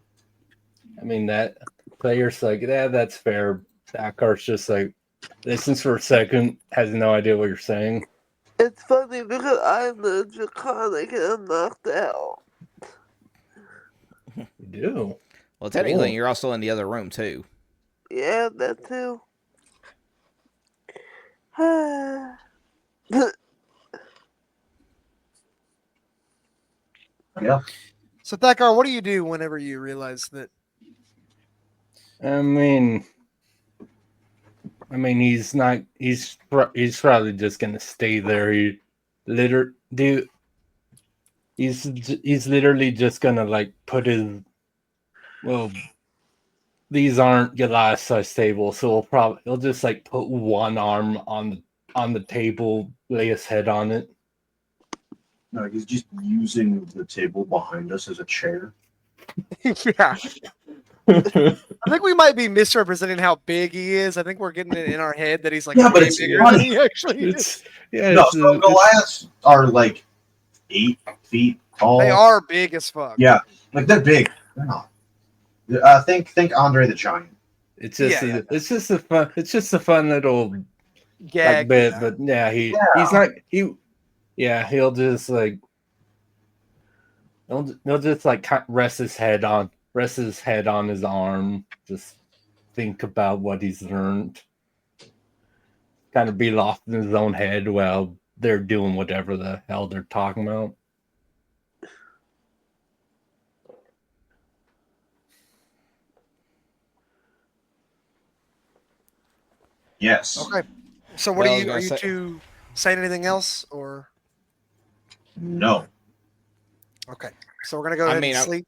I mean, that player's like, yeah, that's fair. Thakar's just like, listens for a second, has no idea what you're saying. It's funny because I'm the draconic and I'm knocked out. You do. Well, technically, Cool. you're also in the other room too. Yeah, that too. Yeah. So Thakar, what do you do whenever you realize that? I mean, he's not. He's probably just gonna stay there. He's literally just gonna like put his. Well, these aren't your last size tables, so he'll just like put one arm on the table, lay his head on it. No, he's just using the table behind us as a chair. Yeah. I think we might be misrepresenting how big he is. I think we're getting it in our head that he's like Yeah, but way it's bigger funny. than he actually is. It's yeah. No, it's, so Goliaths are like 8 feet tall. They are big as fuck. Yeah, like they're big. They're not. Think Andre the Giant. It's just Yeah. it's just a fun little Gag. like bit, but yeah, he's not he'll just like he'll just like rest his head on his arm, just think about what he's learned, kind of be lost in his own head while they're doing whatever the hell they're talking about. Yes. Okay. So what Well, I are was you gonna say- two saying anything else or No. okay. So we're gonna go ahead mean, and sleep.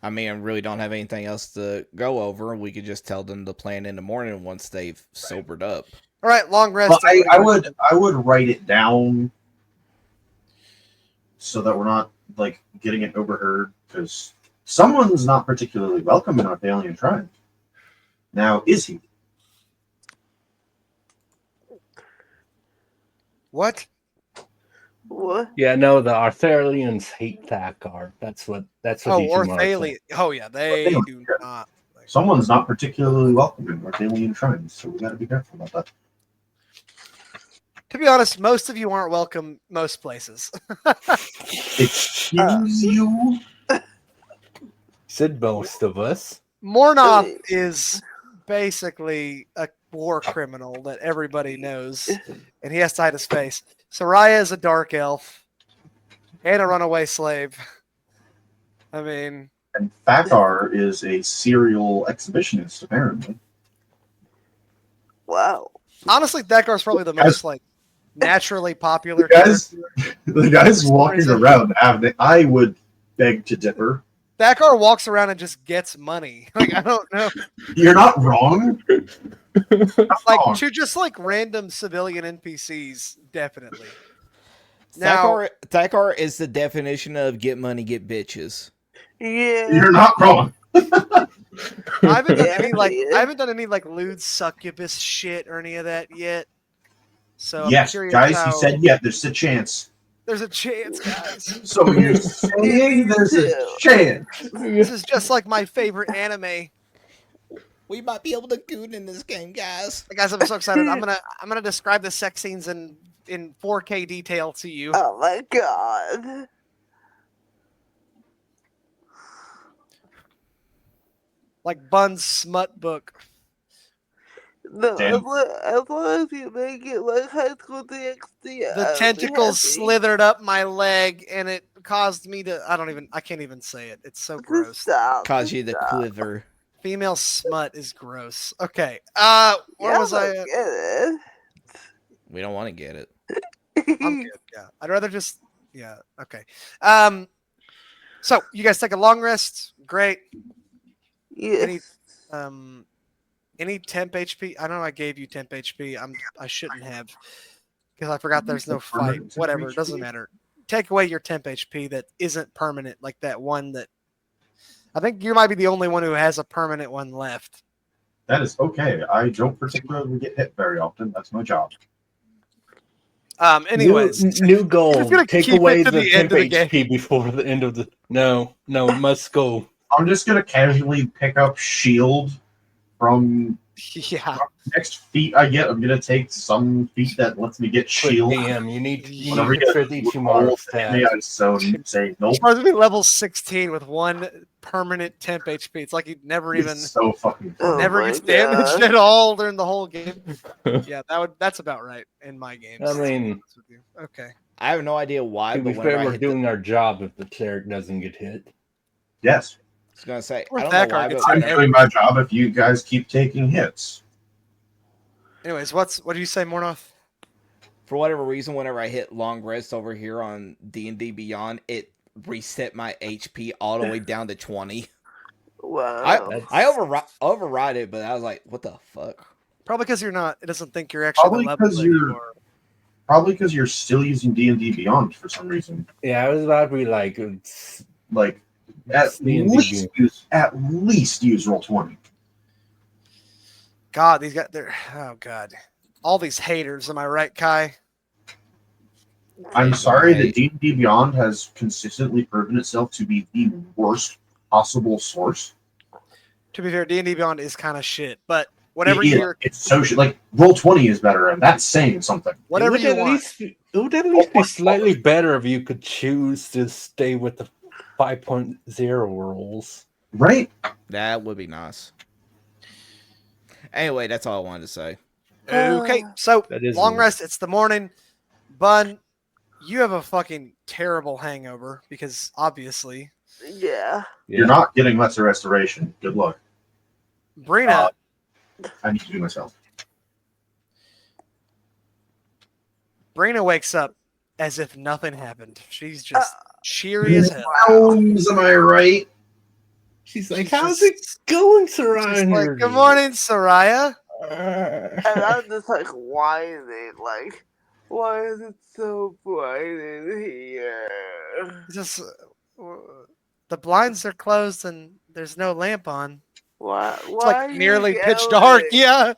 I mean, I really don't have anything else to go over. We could just tell them the plan in the morning once they've sobered up. All right, long rest. Well, I everybody. would write it down so that we're not like getting it overheard, because someone's not particularly welcome in our alien tribe. Now, is he? What? What? Yeah, no, the Arthurians hate Thakar. That's what Oh, Ichimaru Orthalia. said. Oh yeah, they They don't do care. not. Someone's not particularly welcome in Arthalian shrines, so we gotta be careful about that. To be honest, most of you aren't welcome most places. Excuse you? Said most of us. Mornoth is basically a war criminal that everybody knows, and he has to hide his face. Saryah is a dark elf and a runaway slave. I mean, And Thakar is a serial exhibitionist, apparently. Wow. honestly, Thakar's probably the most like naturally popular Guys, character. the guys walking around I would beg to differ. Thakar walks around and just gets money. Like, I don't know. You're not wrong. Like, wrong. to just like random civilian NPCs, definitely. Now, Thakar is the definition of get money, get bitches. Yeah. You're not wrong. I haven't done Yeah, any like yeah. I haven't done any like lewd succubus shit or any of that yet. So I'm Yes, curious guys, how you said yeah, there's a chance. there's a chance, guys. So you're saying there's a chance. This is just like my favorite anime. We might be able to goon in this game, guys. Guys, I'm so excited. I'm gonna describe the sex scenes in 4K detail to you. Oh my god. Like Bun's smut book. No, Damn. as long as you make it like High School DxD, The tentacles slithered up my leg and it caused me to I can't even say it. It's so gross. Stop. Cause you to stop. quiver. Female smut is gross. Okay. Where Yeah, was I at? Get We don't want to get it. it. I'm good. Yeah. I'd rather just okay. So you guys take a long rest. Great. Yes. Any temp HP? I know I gave you temp HP. I shouldn't have because I forgot there's no fight. Permanent temp Whatever, it doesn't HP? matter. Take away your temp HP that isn't permanent, like that one that I think you might be the only one who has a permanent one left. That is okay. I don't particularly get hit very often. That's my job. Anyways, new goal. Just gonna Take keep it away to the the end temp of the game. HP before the end of the. No, it must go. I'm just gonna casually pick up shield from yeah. next feat I get. I'm gonna take some feat that lets me get But shield. damn, you need Whenever to fit the Ichimaru roll stat. me, I so say nope. He's supposed to be level 16 with one permanent temp HP. It's like he never even It's so fucking Oh fun. never my gets damaged God. at all during the whole game. Yeah, that's about right in my games. I mean, okay. I have no idea why, to be but whenever fair, I we're hit doing our job if the cleric doesn't get hit. Yes, I was gonna say Or I don't Thakar know why, gets but I'm hit. whenever, doing my job if you guys keep taking hits. Anyways, what do you say, Mornoth? for whatever reason, whenever I hit long rest over here on D&D Beyond, it reset my HP all the way down to 20. Wow. I override it, but I was like, what the fuck? Probably because it doesn't think you're actually Probably the level because that you're- you are. Probably because you're still using D&D Beyond for some reason. Yeah, I was about to be like, it's Like at D&D least use Roll20. God, these guys, oh God. All these haters, am I right, Kai? I'm sorry that Right. D&D Beyond has consistently proven itself to be the worst possible source. To be fair, D&D Beyond is kind of shit, but whatever It is. you're, It's so shit. Like Roll20 is better, and that's saying something. whatever it you would at want. least it would at least be slightly better if you could choose to stay with the 5.0 rules. Right? That would be nice. Anyway, that's all I wanted to say. Okay, so That is long weird. rest. It's the morning. Bun, you have a fucking terrible hangover because obviously Yeah. You're not getting lesser restoration. Good luck. Brina. I need to do myself. Brina wakes up as if nothing happened. She's just cheery as hell. Am I right? She's like, She's how's just- it going, She's Saryah? like, good morning, Saryah. And I'm just like whining, like, why is it so bright in here? Just the blinds are closed and there's no lamp on. Why? It's Why like are you nearly pitch yelling? dark. Yeah,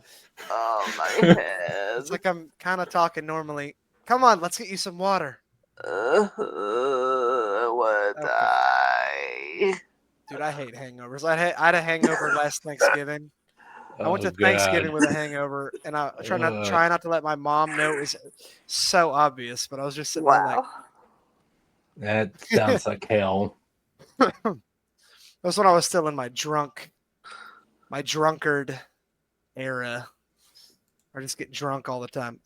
Oh my head. it's like I'm kind of talking normally. Come on, let's get you some water, I wanna Okay. die. dude. I hate hangovers. I had a hangover last Thanksgiving. I went to Thanksgiving with a hangover, and I try not to let my mom know it was so obvious, but I was just sitting there like, Wow. That sounds like hell. that was when I was still in my drunkard era. I just get drunk all the time.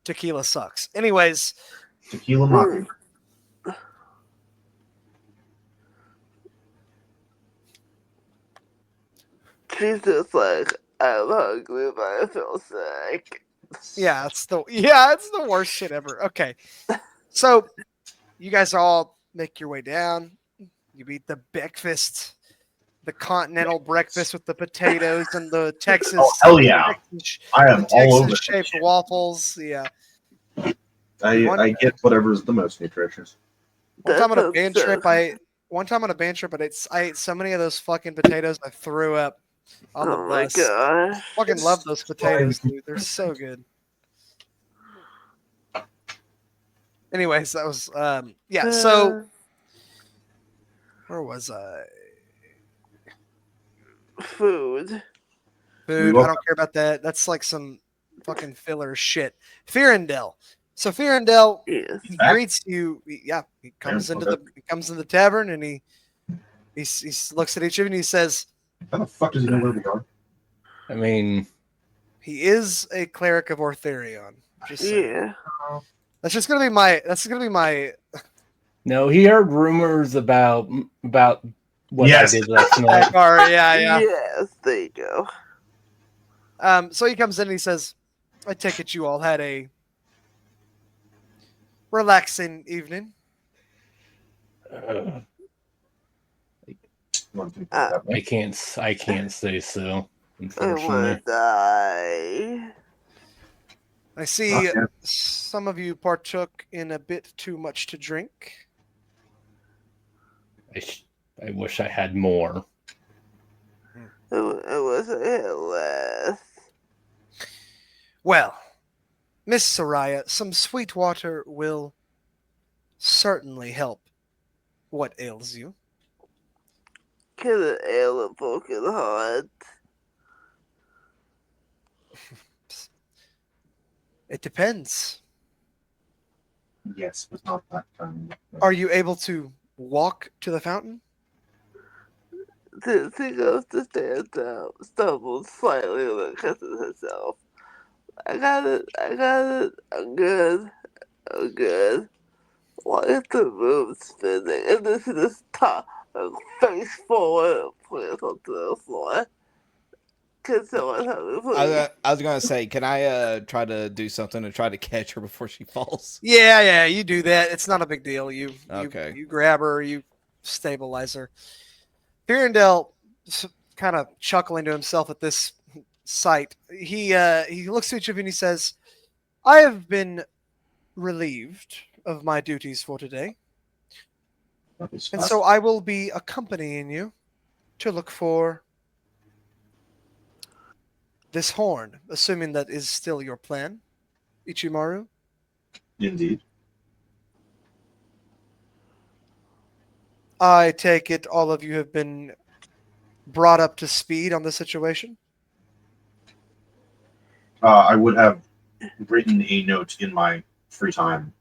Tequila sucks. Anyways, Tequila mate. She's just like, I'm hungry, but I feel sick. yeah, it's the worst shit ever. Okay, so you guys all make your way down. You eat the breakfast, the continental breakfast with the potatoes and the Texas. Oh, hell yeah. I am all over Texas-shaped waffles. Yeah. I get whatever's the most nutritious. One time on a band trip, I ate so many of those fucking potatoes, I threw up on the bus. Oh my god. Fucking love those potatoes, dude. They're so good. Anyways, that was yeah. So where was I? Food. Food. I don't care about that. That's like some fucking filler shit. Firandel. So Firandel, Yes. he greets you. Yeah, he comes into the tavern and he looks at each of you and he says, How the fuck does he know where we are? I mean, he is a cleric of Ortherion. Just saying. Yeah. That's gonna be my no, he heard rumors about what Yes. I did last night. Thakar, yeah. Yes, there you go. So he comes in and he says, I take it you all had a relaxing evening. I can't say so. I Unfortunately, wanna die. I see some of you partook in a bit too much to drink. I wish I had more. I wish I had less. Well, Miss Saryah, some sweet water will certainly help what ails you. Can it ail a broken heart? It depends. Yes, but not that kind. Are you able to walk to the fountain? Since he goes to stand up, stumbles slightly and kisses herself. I got it, I'm good. Why is the room spinning? And this is just top, face forward and plants onto the floor. Can someone help me, please? I was gonna say, can I try to do something to try to catch her before she falls? Yeah, you do that. It's not a big deal. You grab her, you stabilize her. Firandel, kind of chuckling to himself at this sight, he looks at each of you and he says, I have been relieved of my duties for today. And so I will be accompanying you to look for this horn, assuming that is still your plan, Ichimaru. Indeed. I take it all of you have been brought up to speed on the situation? I would have written a note in my free time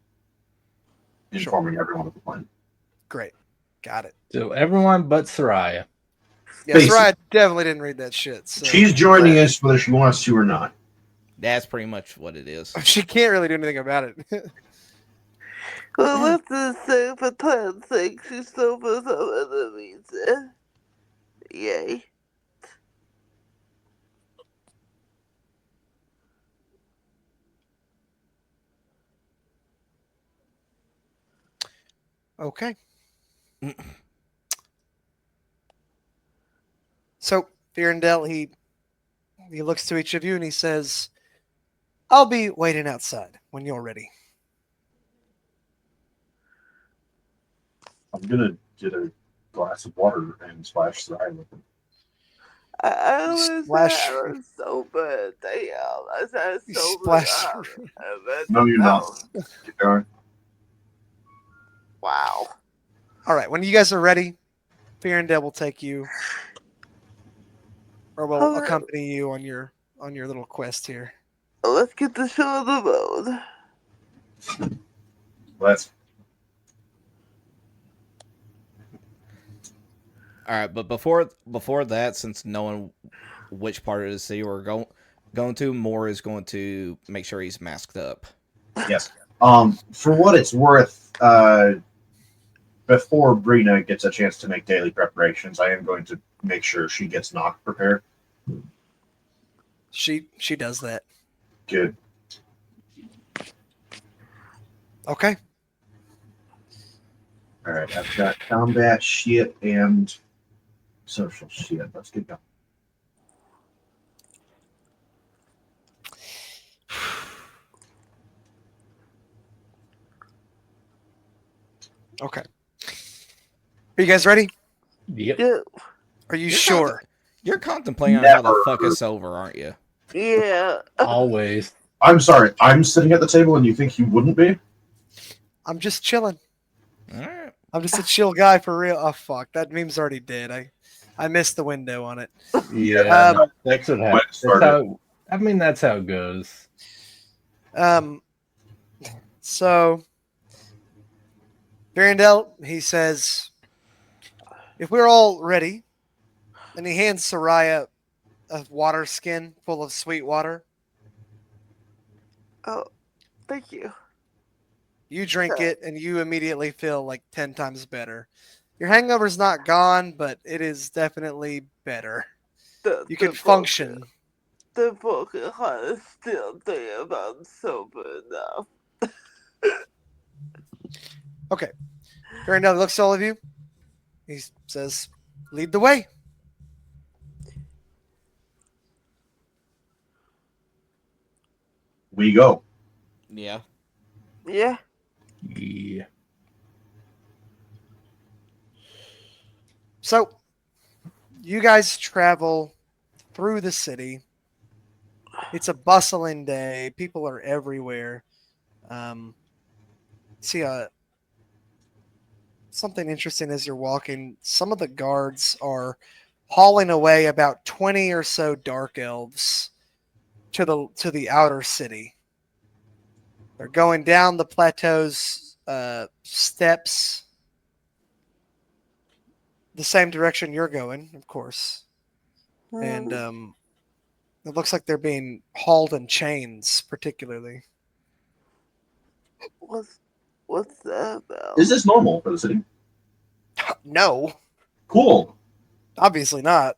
informing everyone of the plan. Great. Got it. So everyone but Saryah. Yeah, Saryah definitely didn't read that shit. So. She's joining us whether she wants to or not. That's pretty much what it is. She can't really do anything about it. Well, let's just say for time's sake, she still puts up other reason. Yay. Okay. So, Firandel, he looks to each of you and he says, I'll be waiting outside when you're ready. I'm going to get a glass of water and splash Saryah with it. I was so bad. Damn. I said so splash. No, you're not. Keep going. Wow. All right. When you guys are ready, Fearendale will take you, or will Alright. accompany you on your little quest here. Let's get the show on the road. Let's. All right, but before that, since knowing which part of the city we're going to, Moore is going to make sure he's masked up. Yes. For what it's worth, before Brina gets a chance to make daily preparations, I am going to make sure she gets knocked prepared. She does that. Good. Okay. All right. I've got combat shit and social shit. Let's get going. Okay. Are you guys ready? Yep. Yeah. Are you You're sure? You're contemplating on how to Never. fuck us over, aren't you? Yeah. Always. I'm sorry. I'm sitting at the table and you think you wouldn't be? I'm just chilling. All right. I'm just a chill guy for real. Oh fuck, that meme's already dead. I missed the window on it. Yeah, Um, that's what Might happens. start That's how it goes. So Virendel, he says, if we're all ready, and he hands Saryah a water skin full of sweet water. Oh, thank you. You drink it, and you immediately feel like 10 times better. Your hangover's not gone, but it is definitely better. You can function. The broken heart is still there, but I'm sober now. Okay. Virendel looks at all of you. He says, lead the way. We go. Yeah. Yeah. Yeah. So, you guys travel through the city. It's a bustling day. People are everywhere. See, something interesting as you're walking. Some of the guards are hauling away about 20 or so dark elves to the outer city. They're going down the plateau's steps, the same direction you're going, of course. And it looks like they're being hauled in chains, particularly. What's that about? Is this normal for the city? No, Cool. obviously not.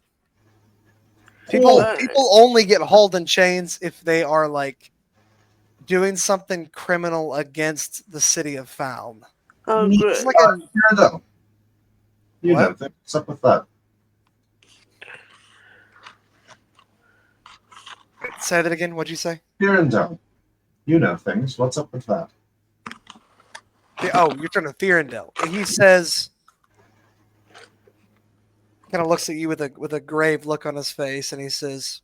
Cool. People only get hauled in chains if they are like doing something criminal against the city of Faln. Oh, Neat. great. It's like a Here I go. You What? know, what's up with that? say that again. What'd you say? Here and down. You know things. What's up with that? Oh, you're turning to Thierendel. He says, kind of looks at you with a grave look on his face, and he says,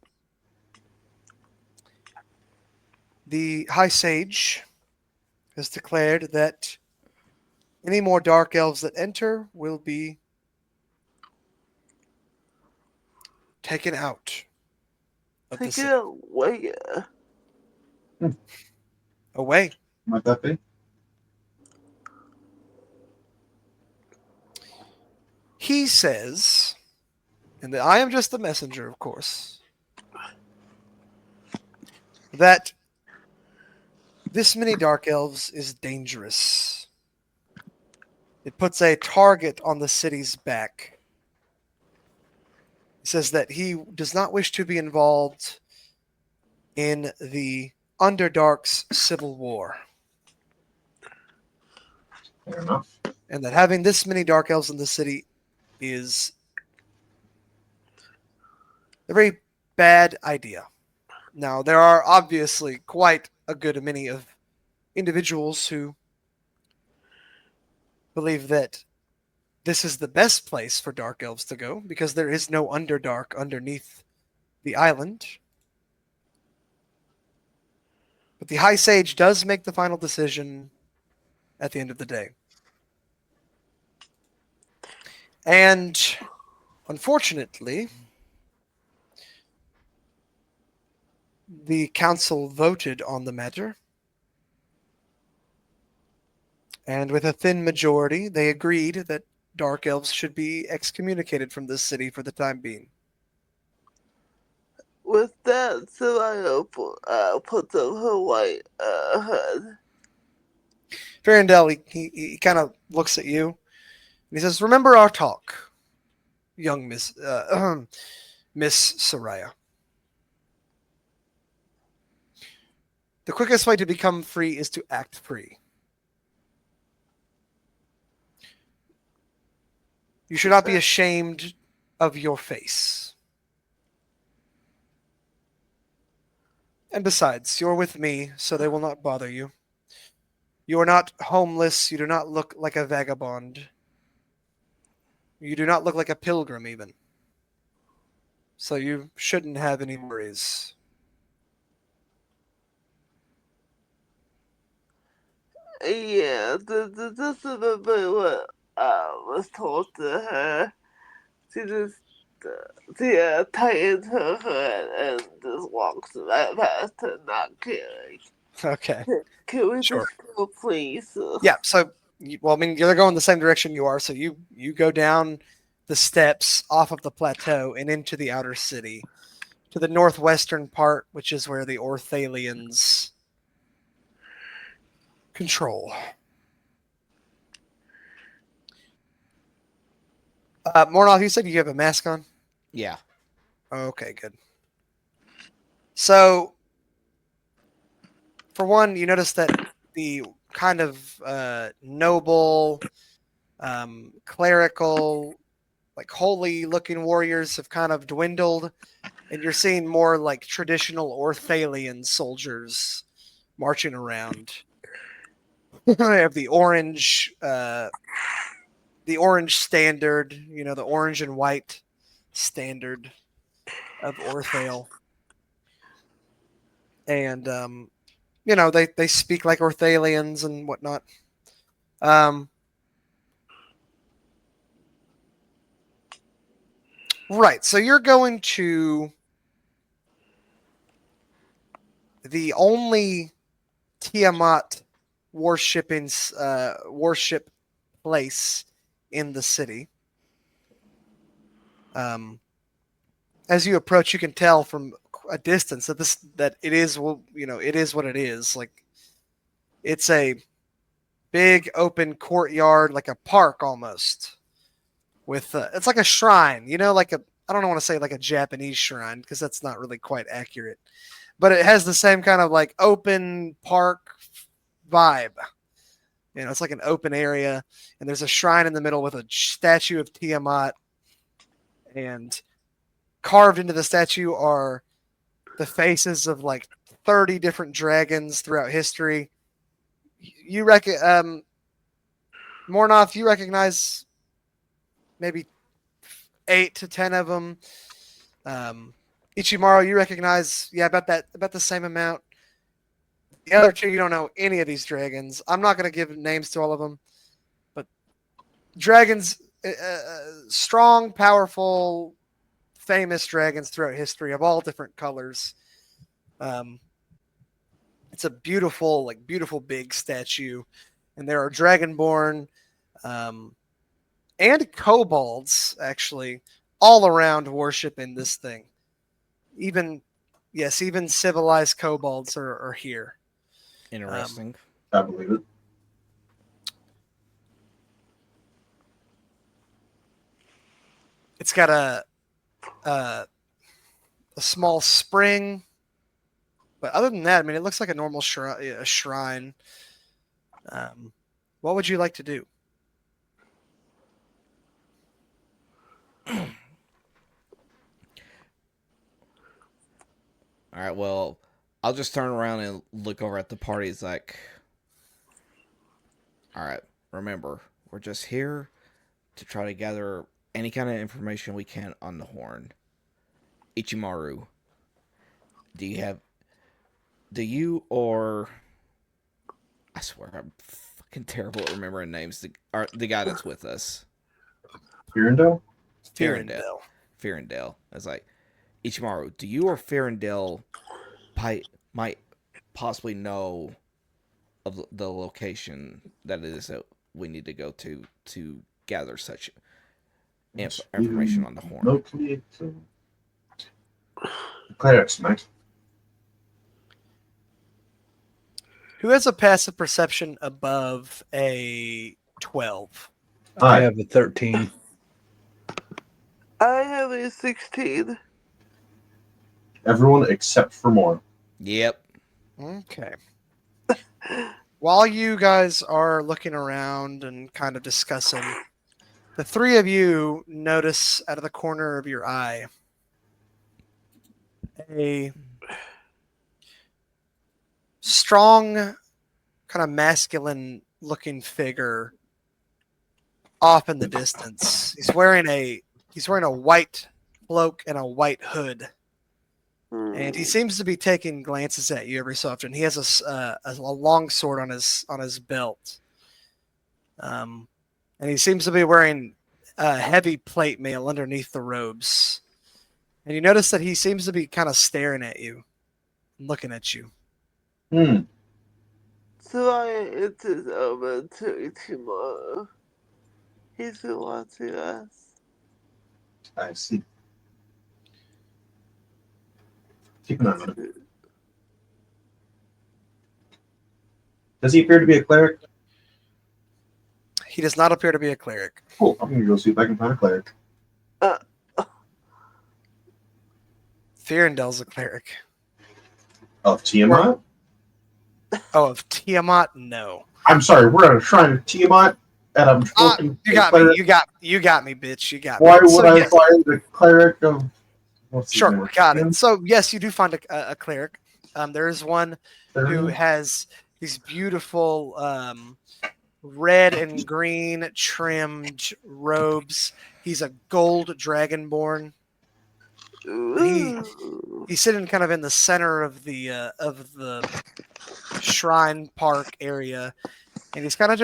"The High Sage has declared that any more dark elves that enter will be taken out of the Take it city. away. Away." Might that be? He says, and I am just the messenger, of course, that this many dark elves is dangerous. It puts a target on the city's back. He says that he does not wish to be involved in the Underdark's civil war, Fair enough. and that having this many dark elves in the city is a very bad idea. Now, there are obviously quite a good many of individuals who believe that this is the best place for dark elves to go because there is no Underdark underneath the island. But the High Sage does make the final decision at the end of the day. And unfortunately, the council voted on the matter. And with a thin majority, they agreed that dark elves should be excommunicated from this city for the time being. With that, Saryah puts up her white hood. Farendel, he kind of looks at you, and he says, "Remember our talk, young Miss Miss Saryah. The quickest way to become free is to act free. You should not be ashamed of your face. And besides, you're with me, so they will not bother you. You are not homeless. You do not look like a vagabond. You do not look like a pilgrim, even. So you shouldn't have any worries." Yeah, this is what was told to her. She just tightens her hood and just walks right past her, not caring. Okay. Can we Sure. just go, please? Yeah, so, well, I mean, they're going the same direction you are, so you go down the steps off of the plateau and into the outer city to the northwestern part, which is where the Orthalians control. Mornoth, you said you have a mask on? Yeah. Okay, good. So, for one, you notice that the kind of noble, clerical, like holy-looking warriors have kind of dwindled, and you're seeing more like traditional Orthalian soldiers marching around. They have the orange standard, the orange and white standard of Orthale. And they speak like Orthalians and whatnot. Right, so you're going to the only Tiamat worship place in the city. As you approach, you can tell from a distance that it is what it is. Like, it's a big open courtyard, like a park almost. With it's like a shrine, like I don't want to say like a Japanese shrine because that's not really quite accurate, but it has the same kind of like open park vibe. It's like an open area, and there's a shrine in the middle with a statue of Tiamat, and carved into the statue are the faces of like 30 different dragons throughout history. You Mornoth, you recognize maybe 8 to 10 of them. Ichimaru, you recognize, about the same amount. The other two, you don't know any of these dragons. I'm not going to give names to all of them, but dragons, strong, powerful, famous dragons throughout history of all different colors. It's a beautiful big statue, and there are dragonborn and kobolds actually all around worshiping this thing. Even civilized kobolds are here. Interesting. I believe it. It's got a small spring, but other than that, I mean, it looks like a normal shrine. What would you like to do? All right, well, I'll just turn around and look over at the party. It's like, all right, remember, we're just here to try to gather any kind of information we can on the horn. Ichimaru, I swear, I'm fucking terrible at remembering names. The guy that's with us. Firendell? Firendell. Firendell. It's like, Ichimaru, do you or Firendell might possibly know of the location that it is that we need to go to gather such information on the horn? Locally, clerics, mate. Who has a passive perception above a 12? I have a 13. I have a 16. Everyone except for more. Yep. Okay. While you guys are looking around and kind of discussing, the three of you notice out of the corner of your eye a strong, kind of masculine looking figure off in the distance. He's wearing a white cloak and a white hood. And he seems to be taking glances at you every so often. He has a long sword on his belt, and he seems to be wearing heavy plate mail underneath the robes. And you notice that he seems to be kind of staring at you, looking at you. Saryah enters over to Ichimaru. He's been watching us. I see. Keep an eye on him. Does he appear to be a cleric? He does not appear to be a cleric. Cool. I'm gonna go see if I can find a cleric. Firendell's a cleric. Of Tiamat? Oh, of Tiamat? No. I'm sorry, we're at a shrine of Tiamat, and I'm looking You got me. You got me, bitch. You got me. Why would So, I yes. find the cleric of? What's his Sure, name? got it. So yes, you do find a cleric. There is one who has these beautiful red and green trimmed robes. He's a gold dragonborn. He's sitting kind of in the center of the shrine park area, and he's kind of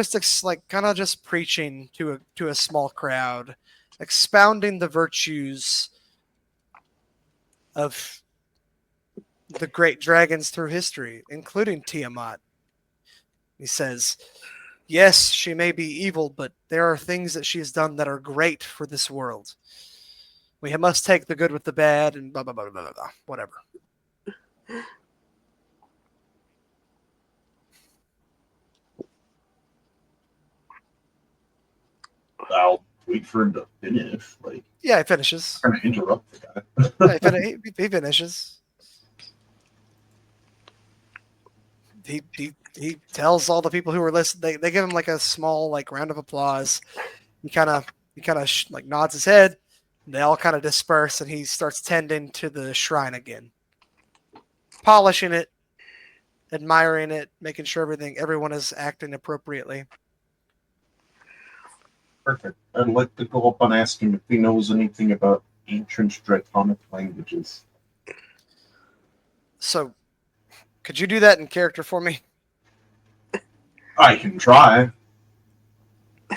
just preaching to a small crowd, expounding the virtues of the great dragons through history, including Tiamat. He says, yes, she may be evil, but there are things that she has done that are great for this world. We must take the good with the bad and blah, blah, blah, blah, blah, blah, whatever. I'll wait for him to finish. Like, Yeah, he finishes. trying to interrupt the guy. Yeah, he finishes. He tells all the people who were listening. They give him like a small like round of applause. He kind of like nods his head. They all kind of disperse, and he starts tending to the shrine again, polishing it, admiring it, making sure everyone is acting appropriately. Perfect. I'd like to go up and ask him if he knows anything about ancient draconic languages. So, could you do that in character for me? I can try.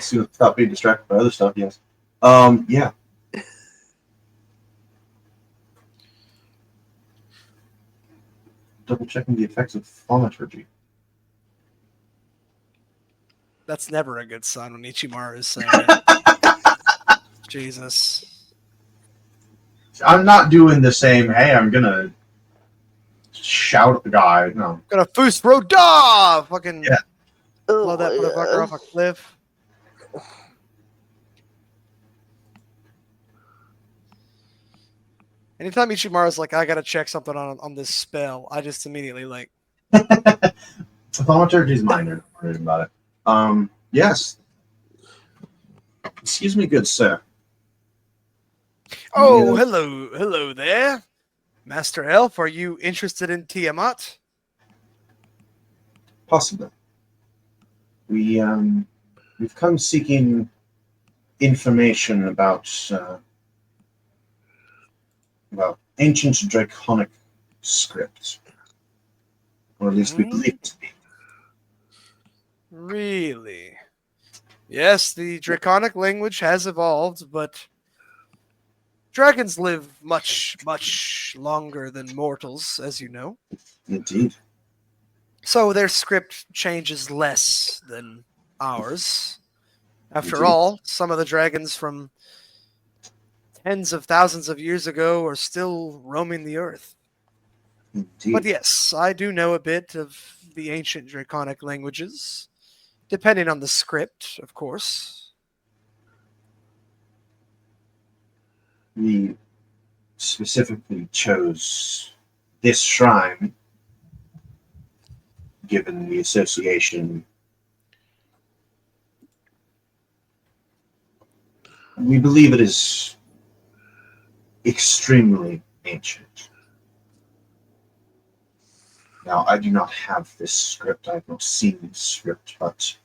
See, without being distracted by other stuff. Yes. Yeah. Double checking the effects of thaumaturgy. That's never a good sign when Ichimaru is saying it. Jesus. I'm not doing the same. Hey, I'm gonna shout at the guy. No. Gonna foos roda! Fucking Yeah. blow that motherfucker off a cliff. Anytime Ichimaru's like, I gotta check something on this spell, I just immediately like. Thaumaturgy is minor. Don't worry about it. Yes. Excuse me, good sir. Oh, Yeah. hello there, Master Elf. Are you interested in Tiamat? Possibly. We've come seeking information about ancient draconic script, or at least we believe it to be. Really? Yes, the Draconic language has evolved, but dragons live much, much longer than mortals, as you know. Indeed. So their script changes less than ours. After Indeed. all, some of the dragons from tens of thousands of years ago are still roaming the earth. Indeed. But yes, I do know a bit of the ancient Draconic languages, depending on the script, of course. We specifically chose this shrine given the association. We believe it is extremely ancient. Now, I do not have this script. I have not seen this script, but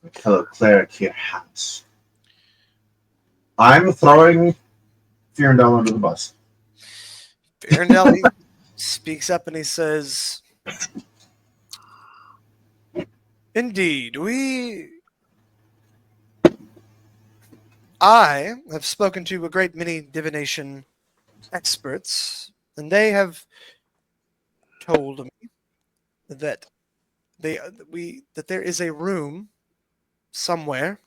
my fellow cleric here has. I'm throwing Fearndell under the bus. Arendelle, he speaks up and he says, "Indeed, I have spoken to a great many divination experts, and they have told me that that there is a room somewhere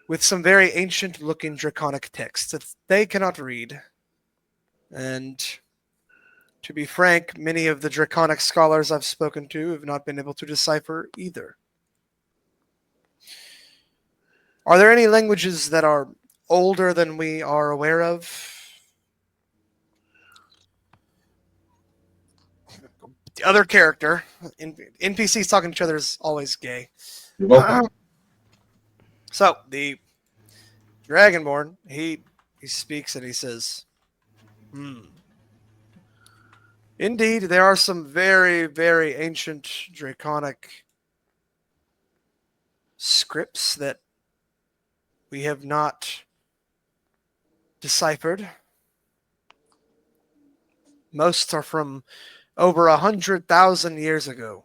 with some very ancient-looking draconic texts that they cannot read. And to be frank, many of the draconic scholars I've spoken to have not been able to decipher either. Are there any languages that are older than we are aware of?" The other character, NPCs talking to each other is always gay. You're welcome. So the Dragonborn, he speaks and he says, "Indeed, there are some very, very ancient draconic scripts that we have not deciphered. Most are from over 100,000 years ago.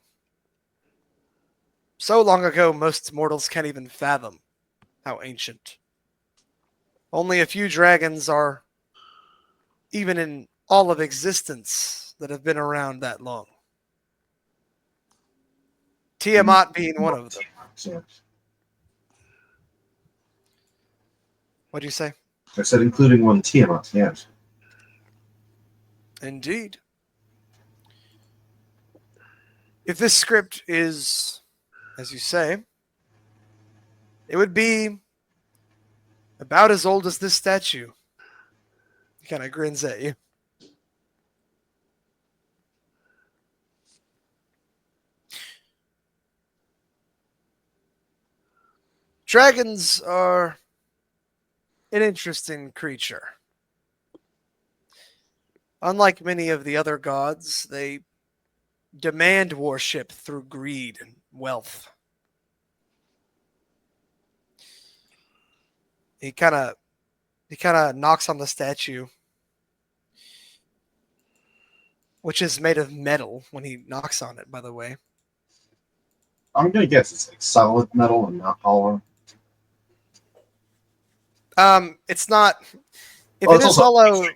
So long ago, most mortals can't even fathom how ancient. Only a few dragons are even in all of existence that have been around that long. Tiamat being one of them." What'd you say? I said including one Tiamat, yes. Indeed. If this script is, as you say, it would be about as old as this statue. He kind of grins at you. Dragons are an interesting creature. Unlike many of the other gods, they demand worship through greed and wealth. He kind of knocks on the statue, which is made of metal when he knocks on it, by the way. I'm gonna guess it's like solid metal and not hollow. It's not. If Well, it it's is also hollow,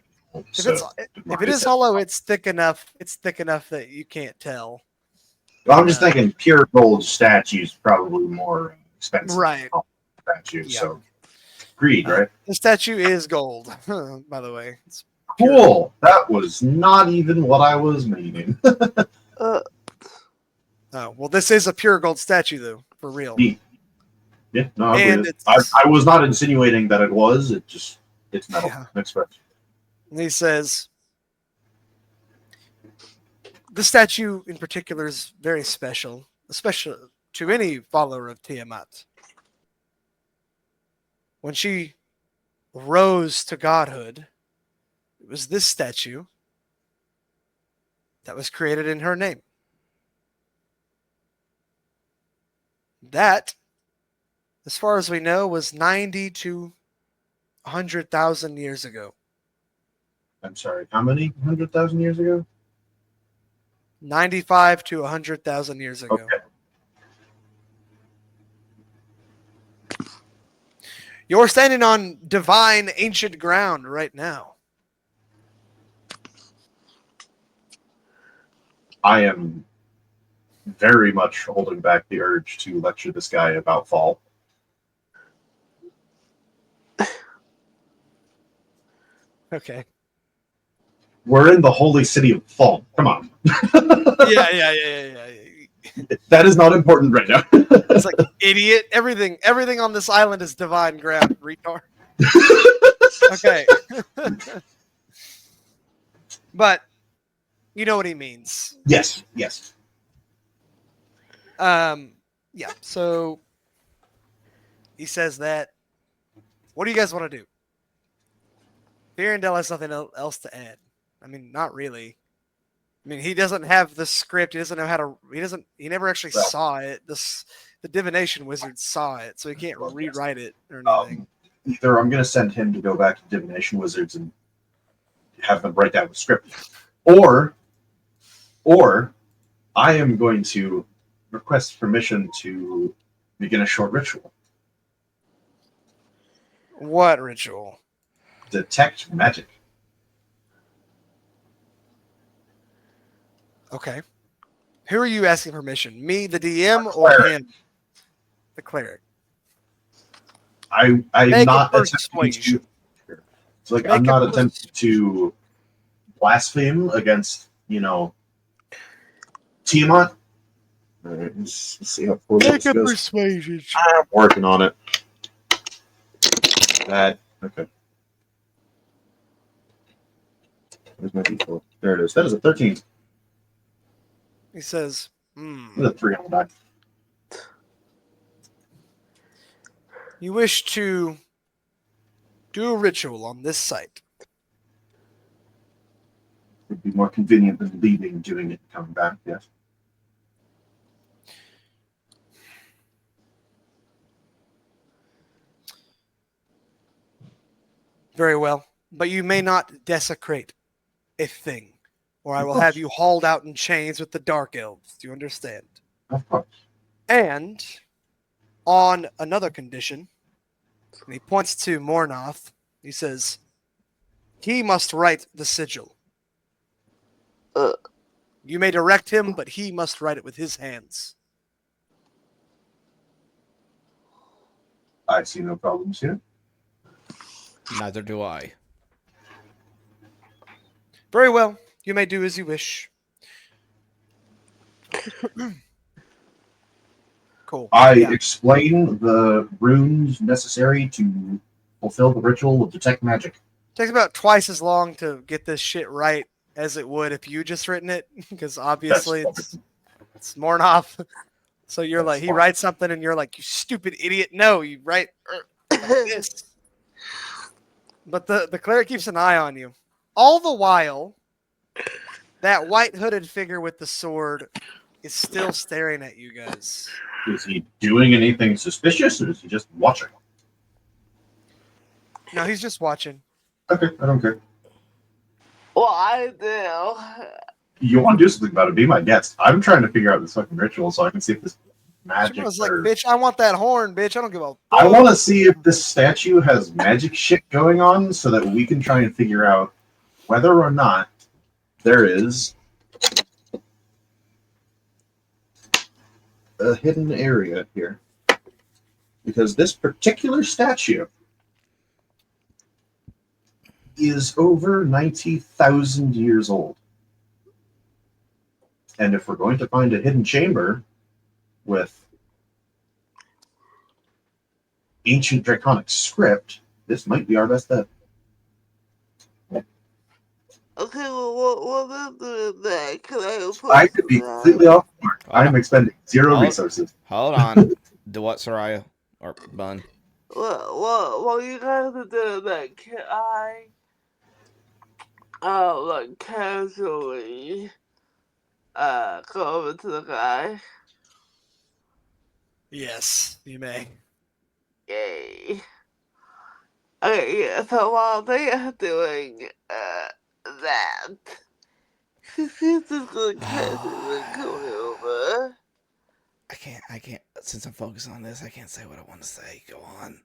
so if it is hollow, it's thick enough. It's thick enough that you can't tell. Well, I'm just thinking pure gold statues probably more expensive Right. than statues. Yeah. So greed, right? The statue is gold, by the way. It's Cool. That was not even what I was meaning. Oh, well, this is a pure gold statue, though, for real. Yeah, no, I And believe it. I was not insinuating that it was. It's metal. Yeah. Next question. And he says, the statue in particular is very special, especially to any follower of Tiamat. When she rose to godhood, it was this statue that was created in her name. That, as far as we know, was 90 to 100,000 years ago. I'm sorry. How many 100,000 years ago? 95 to 100,000 years ago. Okay. You're standing on divine ancient ground right now. I am very much holding back the urge to lecture this guy about fall. Okay. We're in the holy city of Fall. Come on. Yeah. That is not important right now. It's like, idiot. Everything on this island is divine ground, retard. Okay. But you know what he means. Yes. Yeah, so he says that. What do you guys want to do? Firandel has nothing else to add. I mean, not really. I mean, he doesn't have the script. He doesn't know how to. He never actually saw it. The divination wizard saw it, so he can't rewrite it or anything. Either I'm going to send him to go back to divination wizards and have them write down the script, or I am going to request permission to begin a short ritual. What ritual? Detect magic. Okay. Who are you asking permission? Me, the DM, or him, the cleric? I'm Make not a attempting persuasion. to. It's like Make I'm a not attempting to blaspheme against, Tiamat. All right, let's see how poor Make this a goes. persuasion. I'm working on it. Okay. Where's my d4? There it is. That is a 13. He says, That's a 3 on the die. you wish to do a ritual on this site. It'd be more convenient than leaving, doing it, and coming back. Yes. Very well. But you may not desecrate a thing, or I will have you hauled out in chains with the Dark Elves. Do you understand? Of course. And on another condition, and he points to Mornoth, he says, he must write the sigil. You may direct him, but he must write it with his hands. I see no problems here. Neither do I. Very well. You may do as you wish. Cool. I Yeah. explain the runes necessary to fulfill the ritual of detect magic. Takes about twice as long to get this shit right as it would if you just written it, because obviously it's Mornoth. So you're That's like, he fine. writes something and you're like, you stupid idiot. No, you write like this. But the cleric keeps an eye on you. All the while, that white hooded figure with the sword is still staring at you guys. Is he doing anything suspicious, or is he just watching? No, he's just watching. Okay, I don't care. Well, I do. You want to do something about it? Be my guest. I'm trying to figure out this fucking ritual so I can see if this magic. I was like, or... bitch, I want that horn, bitch. I don't give a fuck. I want to see if this statue has magic shit going on so that we can try and figure out whether or not there is a hidden area here. Because this particular statue is over 90,000 years old. And if we're going to find a hidden chamber with ancient draconic script, this might be our best bet. Okay, well, what is that? Can I could be completely off the mark. I'm expending zero Oh. resources. Hold on. Do what, Saryah? Or Bun? Well, you guys are doing that. Can I, like, casually, go over to the guy? Yes, you may. Yay. Okay, yeah, so while they are doing, that, she's just gonna casually come over. I can't. Since I'm focused on this, I can't say what I want to say. Go on.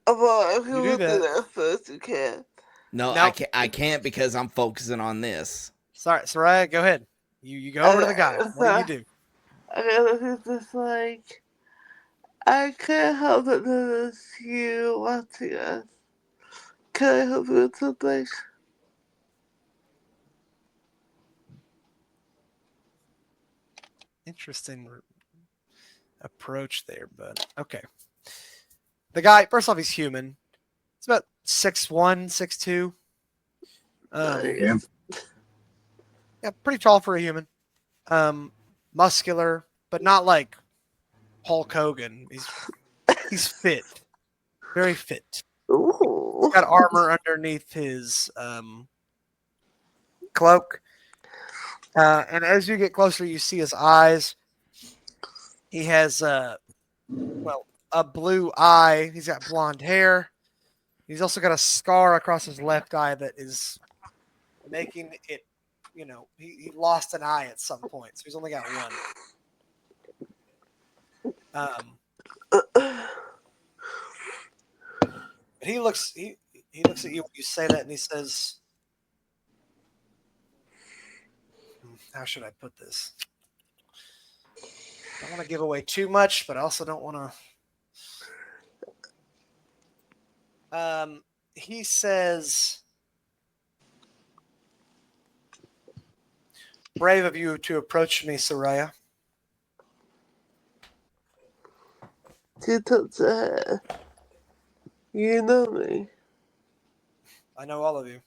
Well, if you You do want to that. do that first, you can. No, No. I can't because I'm focusing on this. Sorry, Saryah, go ahead. You go over to the guy. What do you do? Okay, this is just like, I can't help it that it's you watching us. Can I help you with something? Interesting approach there, but okay. The guy, first off, he's human. He's about 6'1", 6'2". Damn. Yeah, pretty tall for a human. Muscular, but not like Hulk Hogan. He's fit, very fit. Ooh. He's got armor underneath his cloak, and as you get closer, you see his eyes. He has a blue eye. He's got blonde hair. He's also got a scar across his left eye that is making it, he lost an eye at some point, so he's only got one. But he looks at you when you say that, and he says, "How should I put this? I don't want to give away too much, but I also don't want to." He says, "Brave of you to approach me, Saryah. She touched her hair. You know me. I know all of you.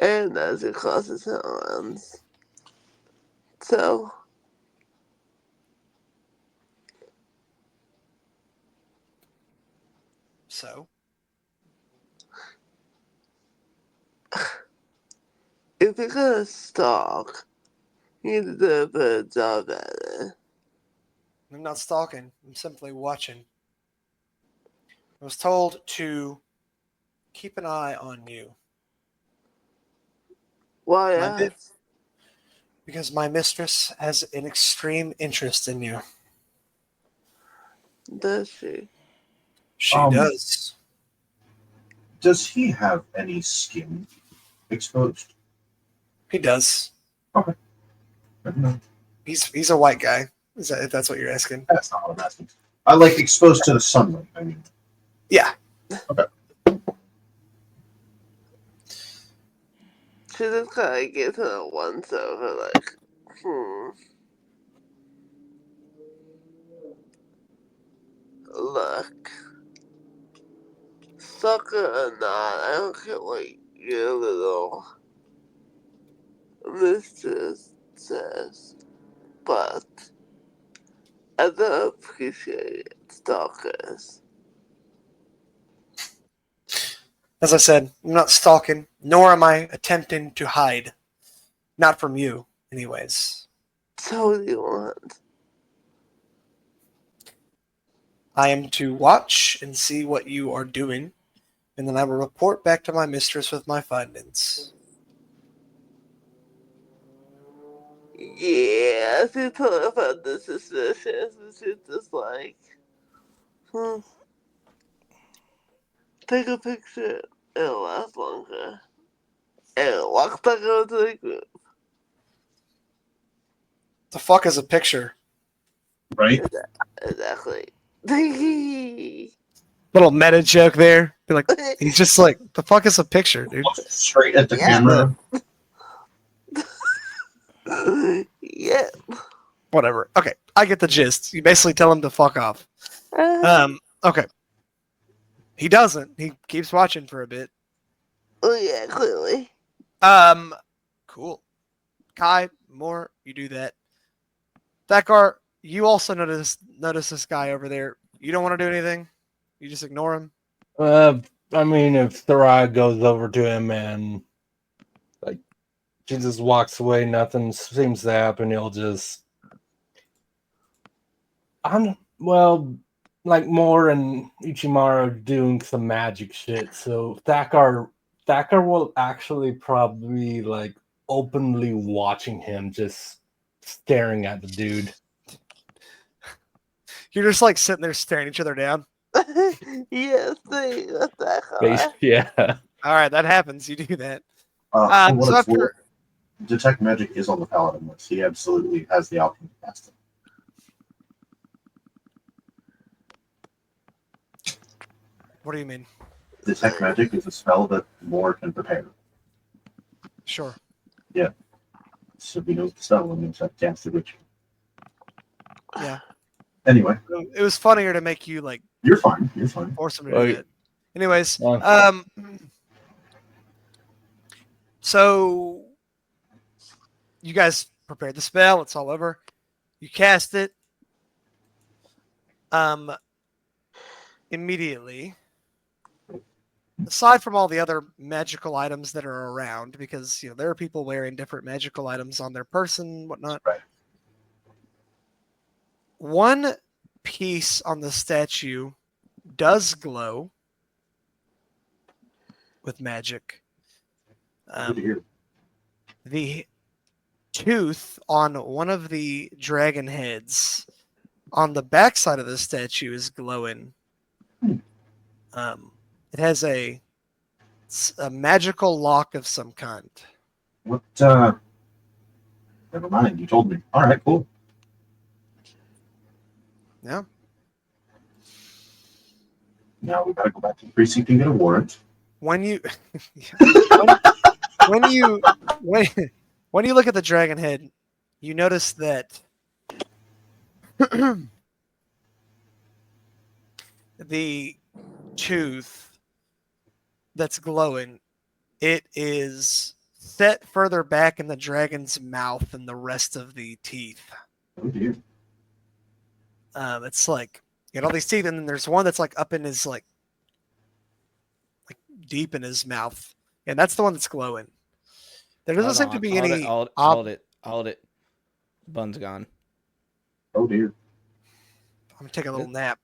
And as it crosses her arms. So, So, if you're gonna stalk, you need to do a better job at it. I'm not stalking. I'm simply watching. I was told to keep an eye on you. Why My mi- us? because my mistress has an extreme interest in you. Does she? She Um, does. Does he have any skin exposed? He does. No, He's a white guy. If that's what you're asking? that's not what I'm asking. I like exposed to the sunlight. I mean, Yeah. okay. She just kind of gets her once over, like, Look. Sucker or not, I don't care what your little mistress says, but I don't appreciate stalkers. As I said, I'm not stalking, nor am I attempting to hide. Not from you, anyways. So what do you want? I am to watch and see what you are doing, and then I will report back to my mistress with my findings. Yeah, she told her about the suspicions, and she's just like, take a picture, it'll last longer. And walk back over to the group. The fuck is a picture? Right? Exactly. Little meta joke there. Be like, he's just like, the fuck is a picture, dude? Look straight at the Yeah. camera. Yeah. Whatever. Okay, I get the gist. You basically tell him to fuck off. Okay. He doesn't. He keeps watching for a bit. Oh yeah, clearly. Cool. Kai, more, you do that. Thakar, you also notice this guy over there. You don't want to do anything. You just ignore him. I mean, if Saryah goes over to him and like she just walks away, nothing seems to happen. He'll just, like Moore and Ichimaru doing some magic shit. So Thakar will actually probably like openly watching him, just staring at the dude. You're just like sitting there staring each other down. Yes, that's that Base, color. yeah. All right, that happens. You do that. For what So it's worth, after Detect Magic is on the Paladin list. He absolutely has the option to cast it. what do you mean? Detect Magic is a spell that Lore can prepare. Sure. So he knows the spell and knows how to cast it. Which, Yeah. anyway, It was funnier to make you like you're fine. You're fine. force him to do Right. that. Anyways, Well. so you guys prepared the spell. It's all over. You cast it. Immediately. Aside from all the other magical items that are around, because there are people wearing different magical items on their person, whatnot. Right. One piece on the statue does glow with magic. Good to hear. The tooth on one of the dragon heads on the backside of the statue is glowing. It has a magical lock of some kind. What? Never mind. You told me. All right. Cool. Yeah. Now we gotta go back to the precinct and get a warrant. When you when you look at the dragon head, you notice that the tooth that's glowing, it is set further back in the dragon's mouth than the rest of the teeth. Oh dear. It's like you got all these teeth, and then there's one that's like up in his like deep in his mouth, and that's the one that's glowing. There doesn't seem to be any. Hold it. Bun's gone. Oh dear. I'm gonna take a little nap.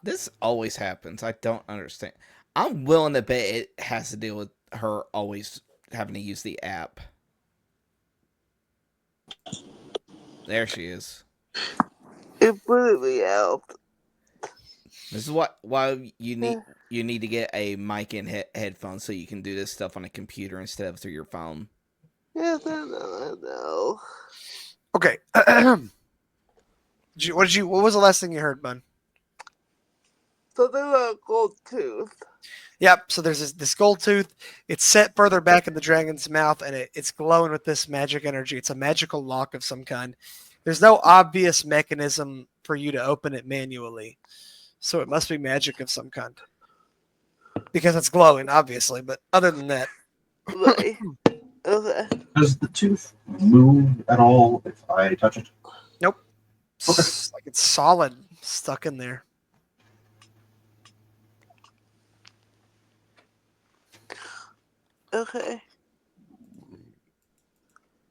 This always happens. I don't understand. I'm willing to bet it has to deal with her always having to use the app. There she is. It put me out. This is why you need to get a mic and headphones so you can do this stuff on a computer instead of through your phone. Yes, I know. Okay. What was the last thing you heard, Bun? Something about gold tooth. Yep. So there's this gold tooth. It's set further back in the dragon's mouth, and it's glowing with this magic energy. It's a magical lock of some kind. There's no obvious mechanism for you to open it manually, so it must be magic of some kind. Because it's glowing, obviously. But other than that, Right. Okay. Does the tooth move at all if I touch it? nope. Okay. It's like it's solid, stuck in there. Okay.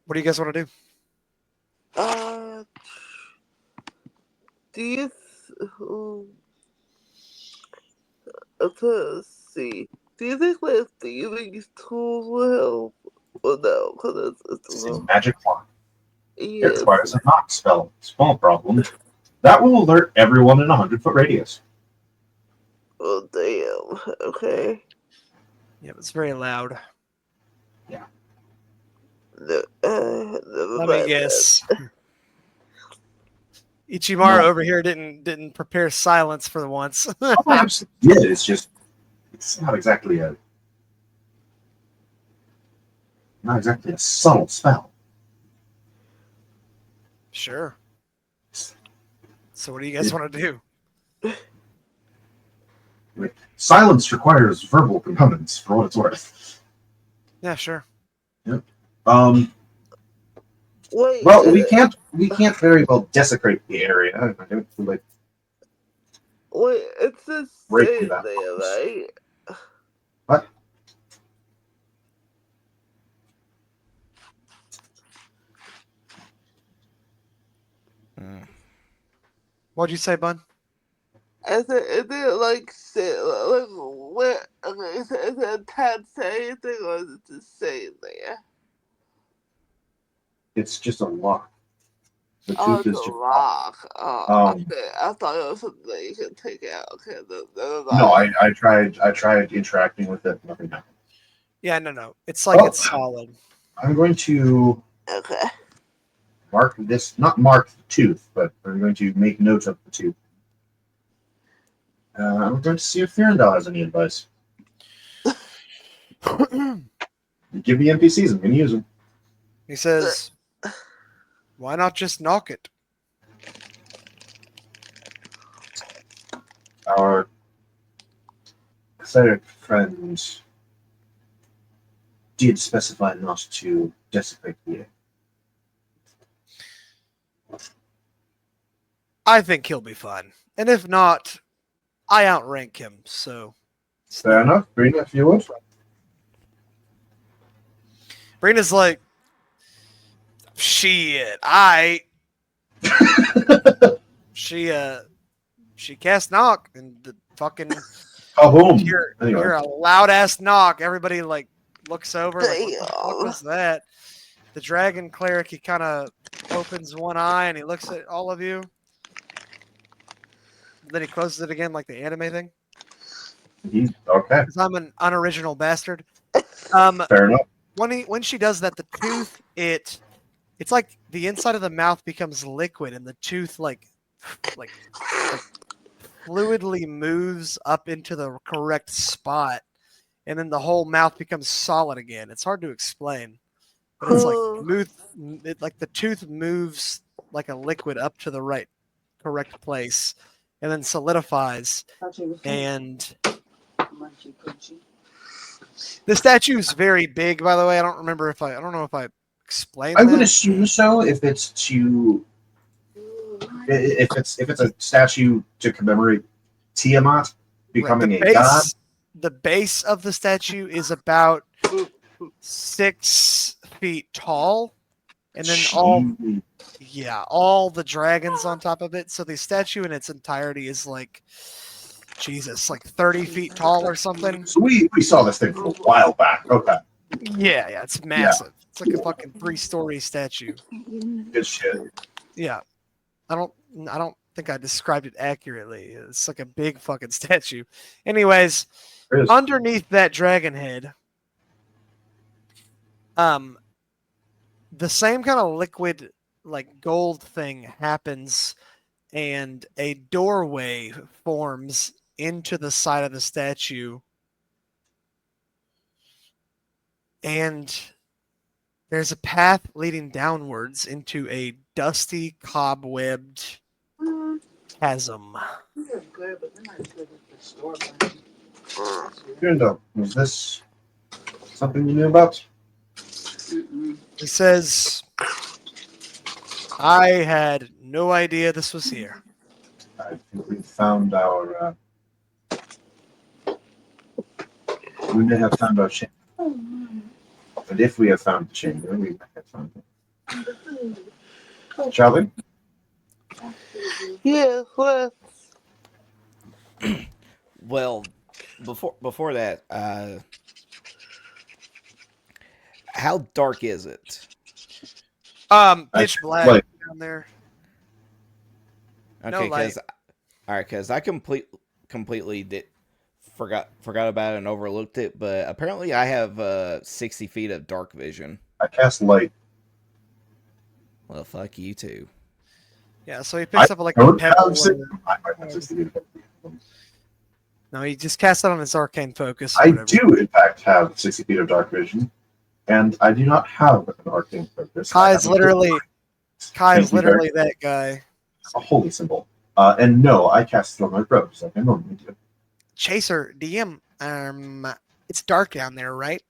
What do you guys want to do? Do you? Let's see. Do you think like thieving tools will help? Well, no, because It's a magic lock. It yes. requires a knock spell. Small problem. That will alert everyone in a 100-foot radius. Oh damn. Okay. Yeah, it's very loud. Never Let mind me guess. Ichimaru No. over here didn't prepare silence for once. Oh, absolutely. Yeah, it's not exactly a subtle spell. Sure. So what do you guys want to do? Silence requires verbal components for what it's worth. Yeah, sure. Wait. Well, we can't very well desecrate the area. I don't feel like Wait, it's the Break same that thing, box. right? What? What'd you say, Bun? I said, is it like what? Okay, is it attached to anything or is it just sitting there? it's just a lock. The Oh, tooth it's is a just rock. Oh, um. okay. I thought it was something that you could take out. Okay, never No, mind. I tried interacting with it. Nothing happened. Yeah, no. It's like Oh. it's solid. I'm going to Okay. mark this, not mark the tooth, but I'm going to make note of the tooth. I'm going to see if Thurendal has any advice. Give me NPCs, I'm going to use them. He says, "Why not just knock it?" Our cleric friend did specify not to desecrate the air. I think he'll be fine, and if not, I outrank him. So Fair enough, Brina, if you would. Brina's like, shit. She cast knock, and the fucking Kaboom! hear Anyway, a loud ass knock. Everybody like looks over, like, what the fuck Damn. was that? The dragon cleric, he kind of opens one eye and he looks at all of you. Then he closes it again, like the anime thing. he's okay. Because I'm an unoriginal bastard. Fair enough. When she does that, the tooth it's like the inside of the mouth becomes liquid, and the tooth like fluidly moves up into the correct spot, and then the whole mouth becomes solid again. It's hard to explain, but it's like the tooth moves like a liquid up to the correct place, and then solidifies. And the statue is very big, by the way. I don't know if I explained I that. would assume so if it's a statue to commemorate Tiamat becoming Right, a god. the base of the statue is about 6 feet tall, and then all the dragons on top of it. So the statue in its entirety is like, Jesus, like 30 feet tall or something. So we saw this thing a while back. Okay, Yeah, it's massive. It's like a fucking 3-story statue. good shit. Yeah, I don't think I described it accurately. It's like a big fucking statue. Anyways, There is. underneath that dragon head, the same kind of liquid, like gold thing happens, and a doorway forms into the side of the statue, and there's a path leading downwards into a dusty, cobwebbed chasm. Good. Was this something you knew about? He says, I had no idea this was here. I think we found our. We may have found our chamber. And if we have found the chamber, we might have found it. Shall we? Yeah, well, Well, before that, how dark is it? Pitch black Like, down there. Okay, No light. because I completely forgot about it and overlooked it, but apparently I have 60 feet of dark vision. I cast light. Well, fuck you too. Yeah, so he picks up like a Don't pebble. have six, I might have 60 feet. No, he just cast it on his arcane focus. Or I whatever. do, in fact, have 60 feet of dark vision, and I do not have an arcane focus. Kai I is have literally Thank you very- that guy. a holy symbol. And no, I cast it on my robes like I normally do. Chaser, DM, it's dark down there, right?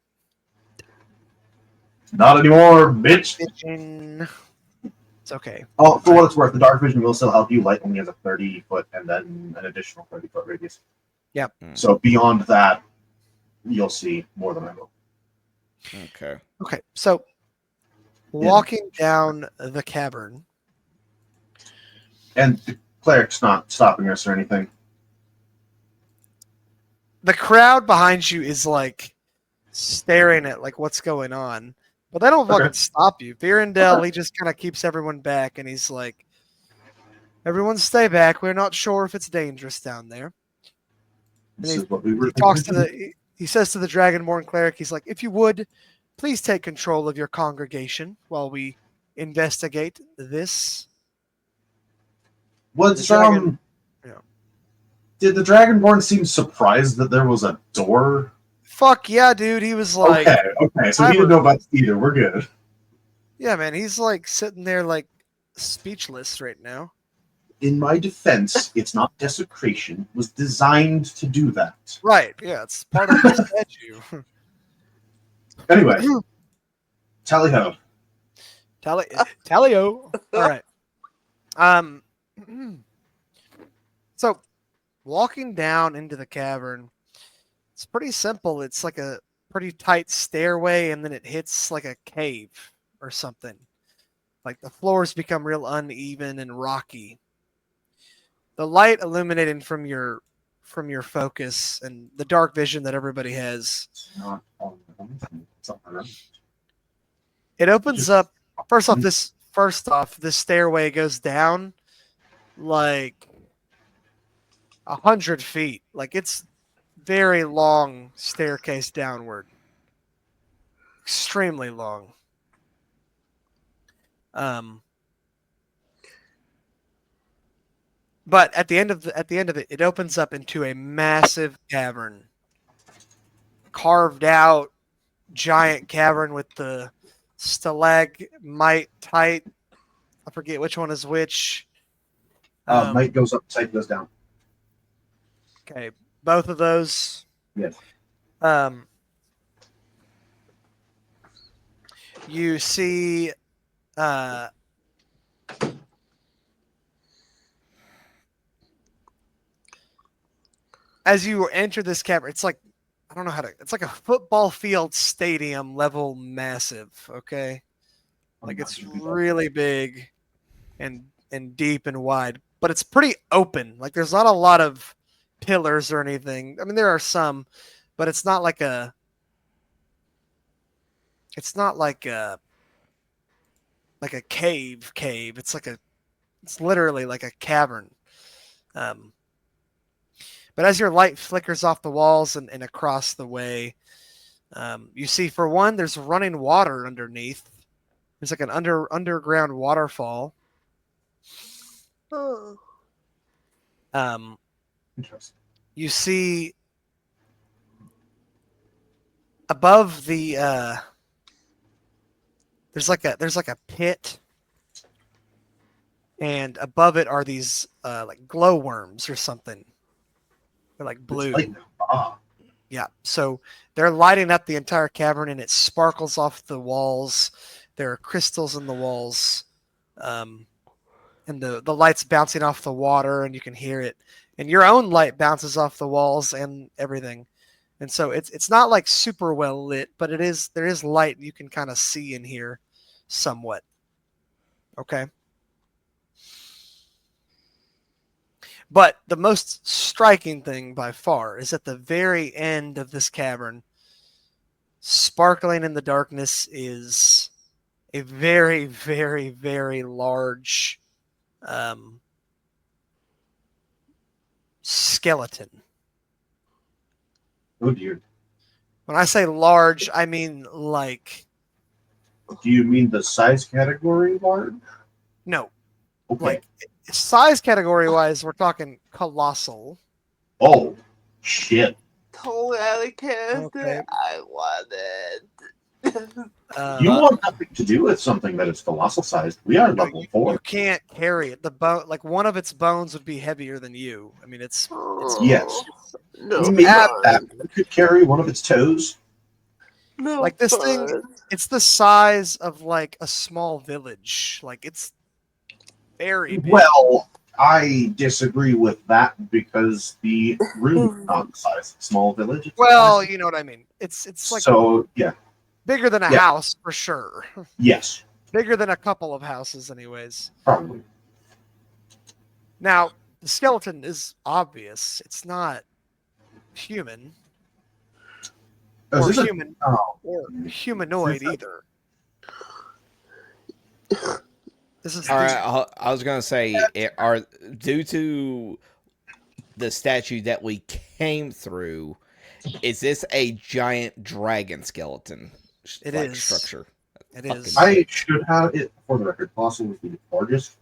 Not anymore, bitch. Vision. It's okay. Oh, for what it's worth, the dark vision will still help you. Light only has a 30-foot and then an additional 30-foot radius. Yep. So beyond that, you'll see more than I will. Okay. Okay, so walking down the cavern. And the cleric's not stopping us or anything. The crowd behind you is like staring at like what's going on. But they don't Okay. fucking stop you. Virendell, he just kind of keeps everyone back, and he's like, "Everyone, stay back. We're not sure if it's dangerous down there." This And is what we were he talks to thinking. he says to the Dragonborn cleric, he's like, "If you would, please take control of your congregation while we investigate this." Was The dragon- yeah. Did the Dragonborn seem surprised that there was a door? Fuck yeah, dude. He was like, Okay, so he didn't know about it either. We're good. yeah, man. He's like sitting there like speechless right now. In my defense, it's not desecration. It was designed to do that. Right. Yeah, it's part of the statue. Anyway, tally ho. Talio. All right. So walking down into the cavern, it's pretty simple. It's like a pretty tight stairway, and then it hits like a cave or something. Like the floors become real uneven and rocky. The light illuminating from your focus and the dark vision that everybody has. It's not on something else. It opens up. First off, this stairway goes down like 100 feet. Like it's very long staircase downward. Extremely long. But at the end of it, it opens up into a massive cavern, carved out, giant cavern with the stalagmite tight. I forget which one is which. Might goes up, sight goes down. Okay, both of those. Yes. You see, as you enter this cavern, it's like, I don't know how to, it's like a football field stadium level massive, okay? Like it's really big and deep and wide, but it's pretty open. Like there's not a lot of pillars or anything. I mean, there are some, but it's not like a cave. It's literally like a cavern. But as your light flickers off the walls and across the way, you see, for one, there's running water underneath. There's like an underground waterfall. Oh. Interesting. You see above the there's like a pit, and above it are these like glowworms or something. They're like blue. Yeah, so they're lighting up the entire cavern, and it sparkles off the walls. There are crystals in the walls, and the light's bouncing off the water, and you can hear it. And your own light bounces off the walls and everything. And so it's not like super well lit, but there is light you can kind of see in here somewhat. Okay. But the most striking thing by far is at the very end of this cavern, sparkling in the darkness, is a very, very, very large skeleton. Oh dear. When I say large, I mean like... Do you mean the size category large? No. Okay. Like, size category wise, we're talking colossal. Oh, shit. Totally out of character. Okay. I wanted. You want nothing to do with something that is colossal sized. We are level 4. You can't carry it. The bone, like one of its bones, would be heavier than you. I mean, it's Yes. No, Maybe ab- that could carry one of its toes. no like this fun. thing. It's the size of like a small village. Like it's very big. Well, I disagree with that because the room is not the size of a small village. It's the Well, size- you know what I mean. It's like so yeah, bigger than a yeah. house for sure. yes, Bigger than a couple of houses, anyways. probably. Now, the skeleton is obvious. It's not human Oh, or is this a- human oh, or humanoid Is this a- either. This is All right, I was gonna say, due to the statue that we came through, is this a giant dragon skeleton It like is. structure? It Fucking is. I should have it for the record. Fossil is the largest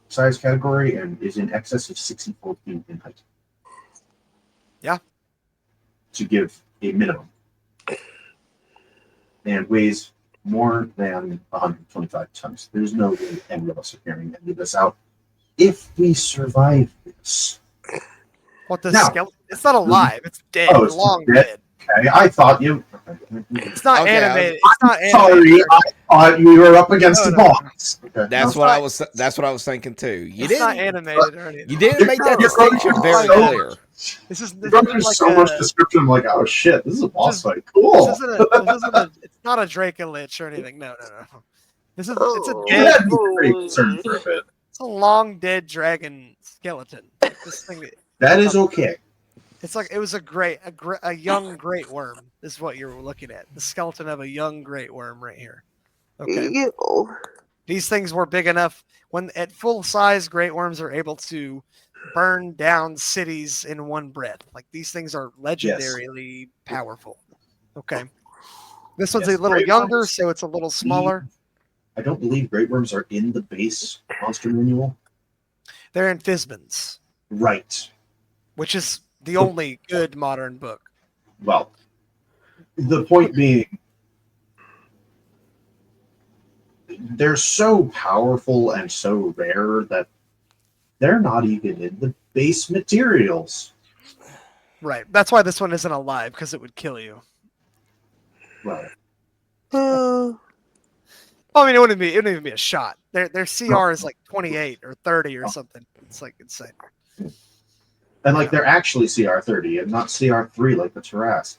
size category and is in excess of 64 feet in height. Yeah. To give a minimum. And weighs more than 125 tons. There's no way any of us are carrying any of this out. If we survive this. What the Now- skeleton? It's not alive. It's dead. Oh, it's long dead? dead. Okay, I thought you. It's not Okay, animated. It's not Sorry, animated. I thought you were up against No, the no, no. boss. Okay, That's no. what I was. That's what I was thinking too. You It's not didn't. animated or anything. You didn't make that You're going distinction through very so- clear. This is You're going through like so a, much description. I'm like, oh shit, this is a boss fight. Cool. This isn't a. It's not a Dracolich or anything. No. This is. It's a Oh. You dead. had me pretty concerned for a bit. It's a long dead dragon skeleton. This thing. That is okay. It's like it was a young great worm. Is what you're looking at. The skeleton of a young great worm right here. Okay. Ew. These things were big enough when at full size great worms are able to burn down cities in one breath. Like these things are legendarily powerful. Okay. This one's Yes, a little great younger, worms. so it's a little smaller. I don't believe great worms are in the base monster manual. They're in Fizban's, Right. which is the only good modern book. Well, the point being, they're so powerful and so rare that they're not even in the base materials. Right. That's why this one isn't alive, because it would kill you. Right. I mean, it wouldn't even be a shot. Their CR is like 28 or 30 or something. It's like insane. And like they're actually CR30 and not CR3 like the Taras.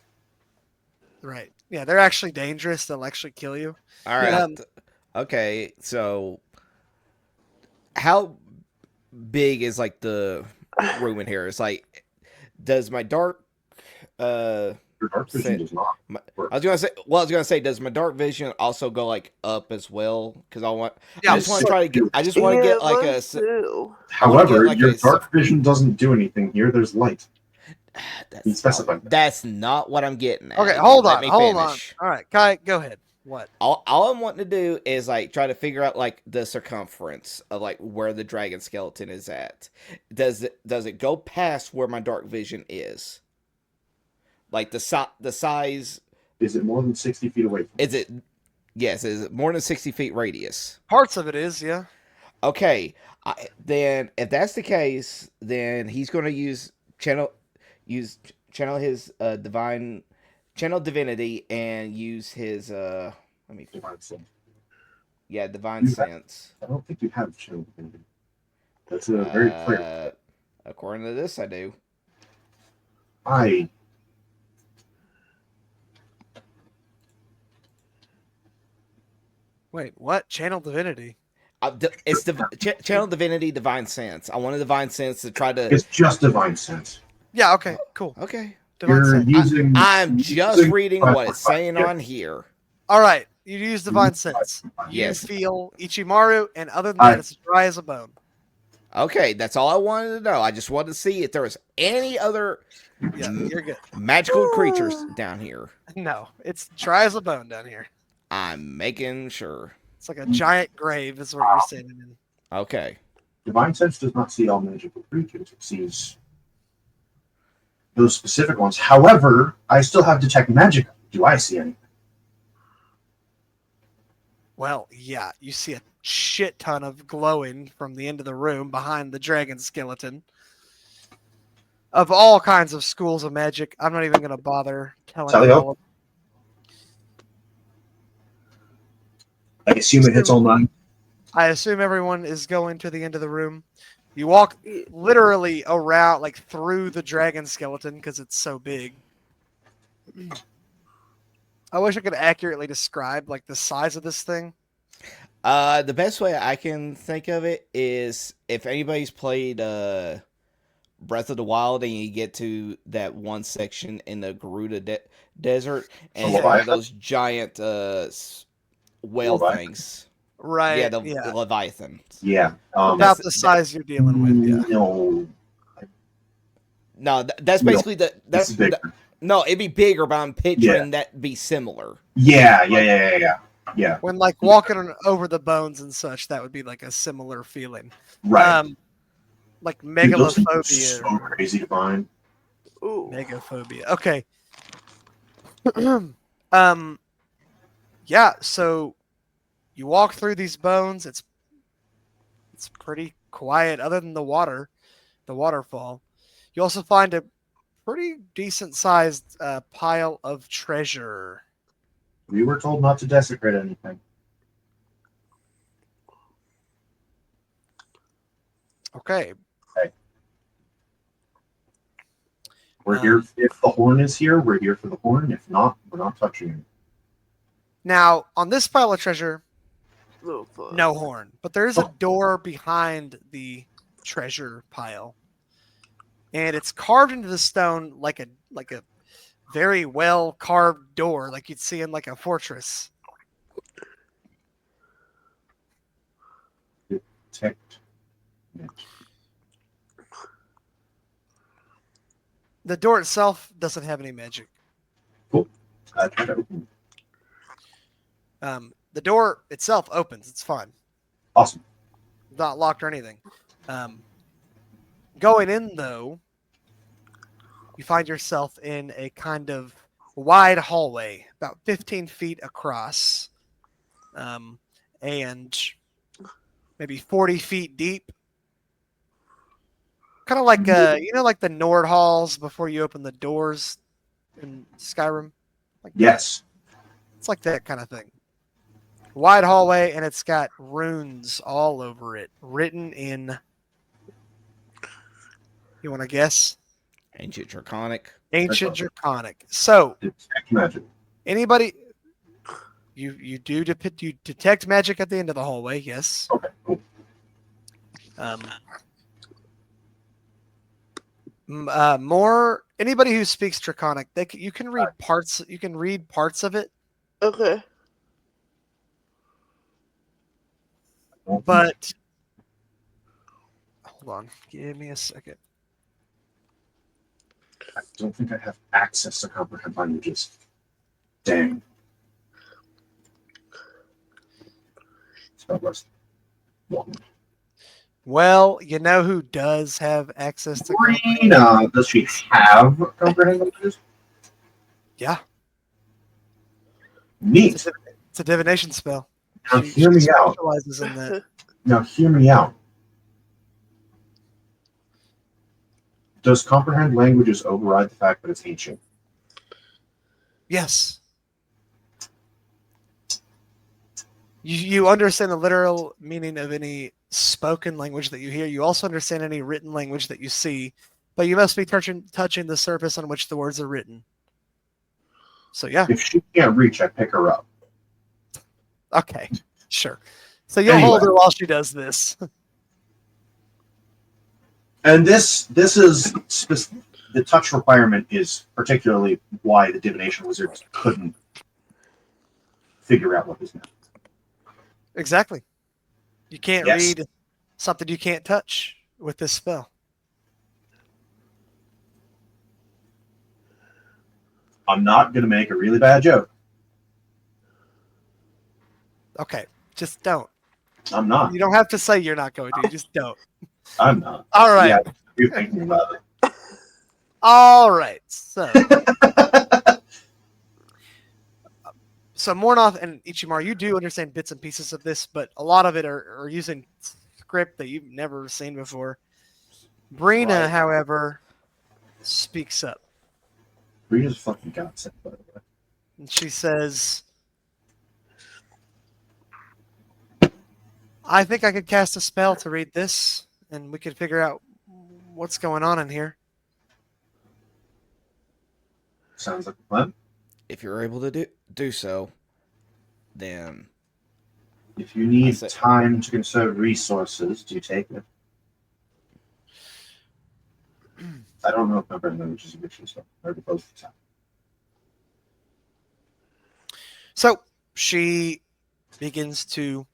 Right. Yeah, they're actually dangerous. They'll actually kill you. All right. Um, Okay. So, how big is like the room in here? It's like, does my dark Your dark vision does not. I was gonna say, does my dark vision also go like up as well? Because Yeah, I just want to try to get. I just want to get like a. However, like your a- dark vision doesn't do anything here. There's light. You specify that. That's not what I'm getting at. Okay, hold Let on. me Hold on. finish. All right, Kai, go ahead. What? All I'm wanting to do is like try to figure out like the circumference of like where the dragon skeleton is at. Does it go past where my dark vision is? Like the size. Is it more than 60 feet away from Is it? Yes. Is it more than 60 feet radius? Parts of it is, yeah. Okay. Then if that's the case, then he's going to channel his channel divinity and use his let me Divine Sense? divine sense. I don't think you have channel divinity. That's a very clear. According to this, I do. Wait, what? Channel divinity? It's channel divinity, divine sense. I want a divine sense to try to. It's just divine sense. Yeah. Okay. Cool. Okay. Divine You're sense. using. I'm just using- reading what it's saying Yeah. on here. All right. You use divine sense. Yes. You feel Ichimaru, and other than that, it's dry as a bone. Okay, that's all I wanted to know. I just wanted to see if there was any other Yeah, you're good. magical creatures down here. No, it's dry as a bone down here. I'm making sure. It's like a giant grave, is what you're standing in. Okay. Divine sense does not see all magical creatures. It sees those specific ones. However, I still have detect magic. Do I see anything? Well, yeah, you see a shit ton of glowing from the end of the room behind the dragon skeleton. Of all kinds of schools of magic. I'm not even going to bother telling you Saryah? all of I assume it hits all 9. I assume everyone is going to the end of the room. You walk literally around, like through the dragon skeleton because it's so big. I wish I could accurately describe like the size of this thing. The best way I can think of it is if anybody's played Breath of the Wild and you get to that one section in the Garuda Desert and it's one of those giant whale Leviathan. things. Right. Yeah, the Yeah. Leviathan. Yeah. About That's- the size you're dealing with. Yeah. No. No, that's No, basically This that's is bigger. no, it'd be bigger, but I'm picturing that be similar. Yeah. When like walking over the bones and such, that would be like a similar feeling. Right. Like Dude, those things are megalophobia. so crazy to find. Ooh. Megaphobia. Okay. Yeah, so you walk through these bones, it's pretty quiet other than the waterfall. You also find a pretty decent sized pile of treasure. We were told not to desecrate anything. Okay. We're here. If the horn is here, we're here for the horn. If not, we're not touching it. Now, on this pile of treasure, No fun. no horn, but there is a door behind the treasure pile. And it's carved into the stone like a very well carved door, like you'd see in like a fortress. Detect. The door itself doesn't have any magic. Cool. I try to open it. The door itself opens. It's fine. Awesome. Not locked or anything. Going in, though, you find yourself in a kind of wide hallway, about 15 feet across, and maybe 40 feet deep. Kind of like like the Nord halls before you open the doors in Skyrim. Like Yes. it's like that kind of thing. Wide hallway, and it's got runes all over it, written in. You want to guess? Ancient Draconic. Ancient Draconic. So, Detect magic. anybody, you detect magic at the end of the hallway. Yes. Okay. Cool. More anybody who speaks Draconic, you can read parts. You can read parts of it, Okay. but hold on, give me a second. I don't think I have access to comprehend languages. Dang. Spell Rustic. Well, you know who does have access to Rena, does she have comprehend languages? Yeah, Neat. it's a divination spell. Now hear me out. Specializes in that. Now hear me out. Does comprehend languages override the fact that it's ancient? Yes. You understand the literal meaning of any spoken language that you hear. You also understand any written language that you see, but you must be touching the surface on which the words are written. So yeah. If she can't reach, I pick her up. Okay. Sure. So you'll Anyway. hold her while she does this. And this is the touch requirement is particularly why the divination wizards couldn't figure out what this meant. Exactly. You can't Yes. read something you can't touch with this spell. I'm not going to make a really bad joke. Okay. Just don't. I'm not. You don't have to say you're not going to. You just don't. I'm not. All right. Yeah, you're thinking about All right. So it. So Mornoth and Ichimaru, you do understand bits and pieces of this, but a lot of it are using script that you've never seen before. Brina, Right. however, speaks up. Rita's fucking godsend, by the way. And she says, I think I could cast a spell to read this, and we could figure out what's going on in here. Sounds like a plan. If you're able to do so, then If you need That's it. time to conserve resources, do you take it? I don't know if my brain language is a witch stuff. I already posted the time. So she begins to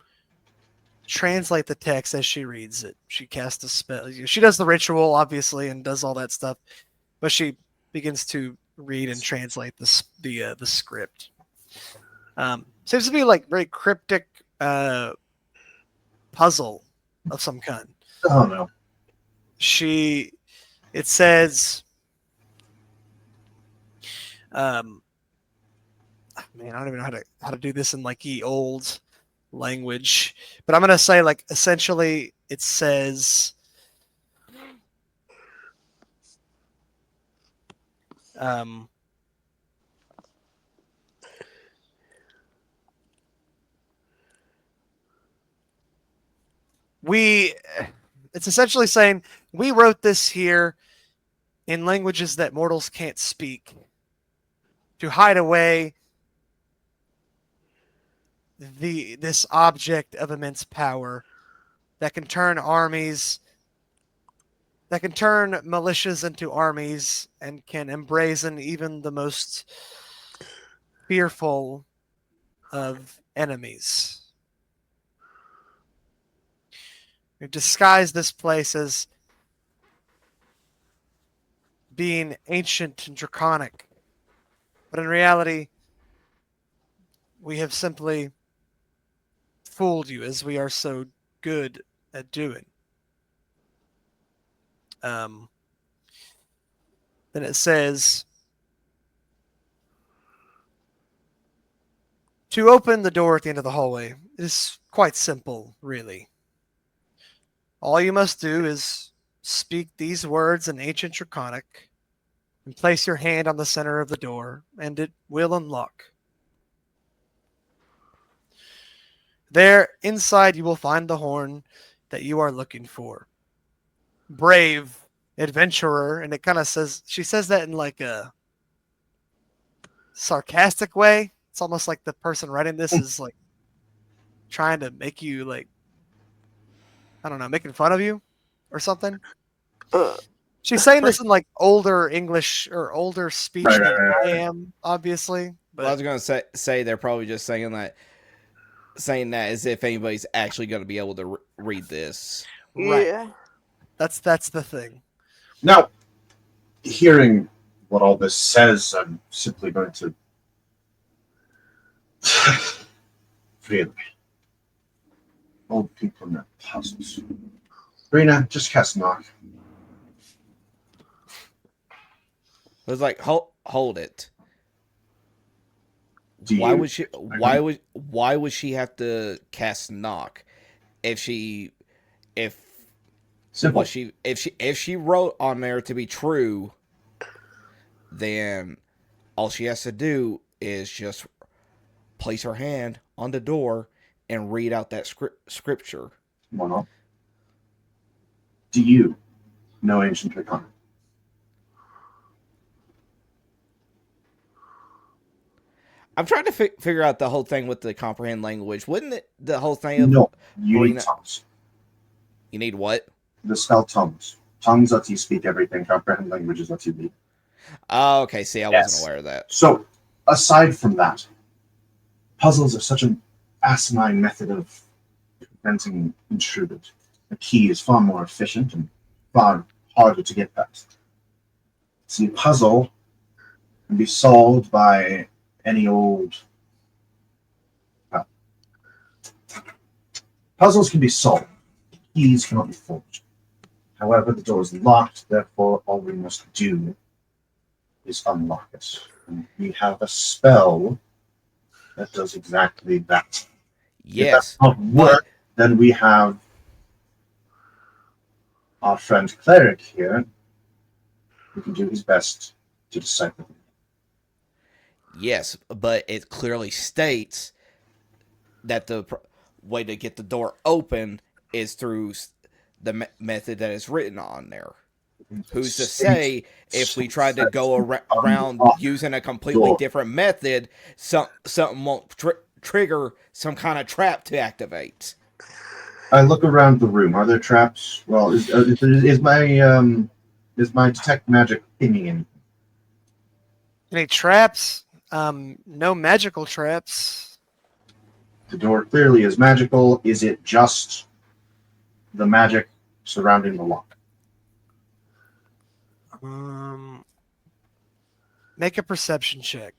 translate the text as she reads it. She casts a spell. She does the ritual, obviously, and does all that stuff, but she begins to read and translate the script. Seems to be like very cryptic puzzle of some kind. Oh no. It says, man, I don't even know how to do this in like ye old language, but I'm gonna say like essentially it says, it's essentially saying we wrote this here in languages that mortals can't speak to hide away this object of immense power that can turn militias into armies and can embrazen even the most fearful of enemies. We disguise this place as being ancient and draconic, but in reality, we have simply fooled you, as we are so good at doing. Then it says, to open the door at the end of the hallway is quite simple, really. All you must do is speak these words in ancient draconic and place your hand on the center of the door, and it will unlock. There, inside, you will find the horn that you are looking for. Brave adventurer, and it kind of says, she says that in like a sarcastic way. It's almost like the person writing this is like trying to make you like, I don't know, making fun of you or something. She's saying this in like older English or older speech than I am, obviously. But I was gonna say they're probably just saying that as if anybody's actually going to be able to read this. Right. Yeah. That's the thing. Now, hearing what all this says, I'm simply going to really old people and their puzzles. Rena, just cast knock. It was like hold it. Do Why you- would she? Why would she have to cast knock if Simple. if she wrote on there to be true, then all she has to do is just place her hand on the door and read out that scripture. One off. Do you know ancient draconic? I'm trying to figure out the whole thing with the comprehend language. Wouldn't it the whole thing of No, you need Rena- tongues. you need what? The spell tongues. Tongues lets you speak everything. Comprehend languages lets you read. Oh, okay. See, I Yes. wasn't aware of that. So, aside from that, puzzles are such an asinine method of preventing intruders. A key is far more efficient and far harder to get past. See, a puzzle can be solved by any old. Puzzles can be solved. Keys cannot be forged. However, the door is locked, therefore, all we must do is unlock it. And we have a spell that does exactly that. If that Yes. does not work, then we have our friend cleric here who can do his best to decipher them. Yes, but it clearly states that the way to get the door open is through the method that is written on there. Who's to say if we tried to go around using a completely different method, something won't trigger some kind of trap to activate? I look around the room. Are there traps? Well, is my detect magic pinging anything? Any traps? No magical traps. The door clearly is magical. Is it just the magic surrounding the lock? Make a perception check.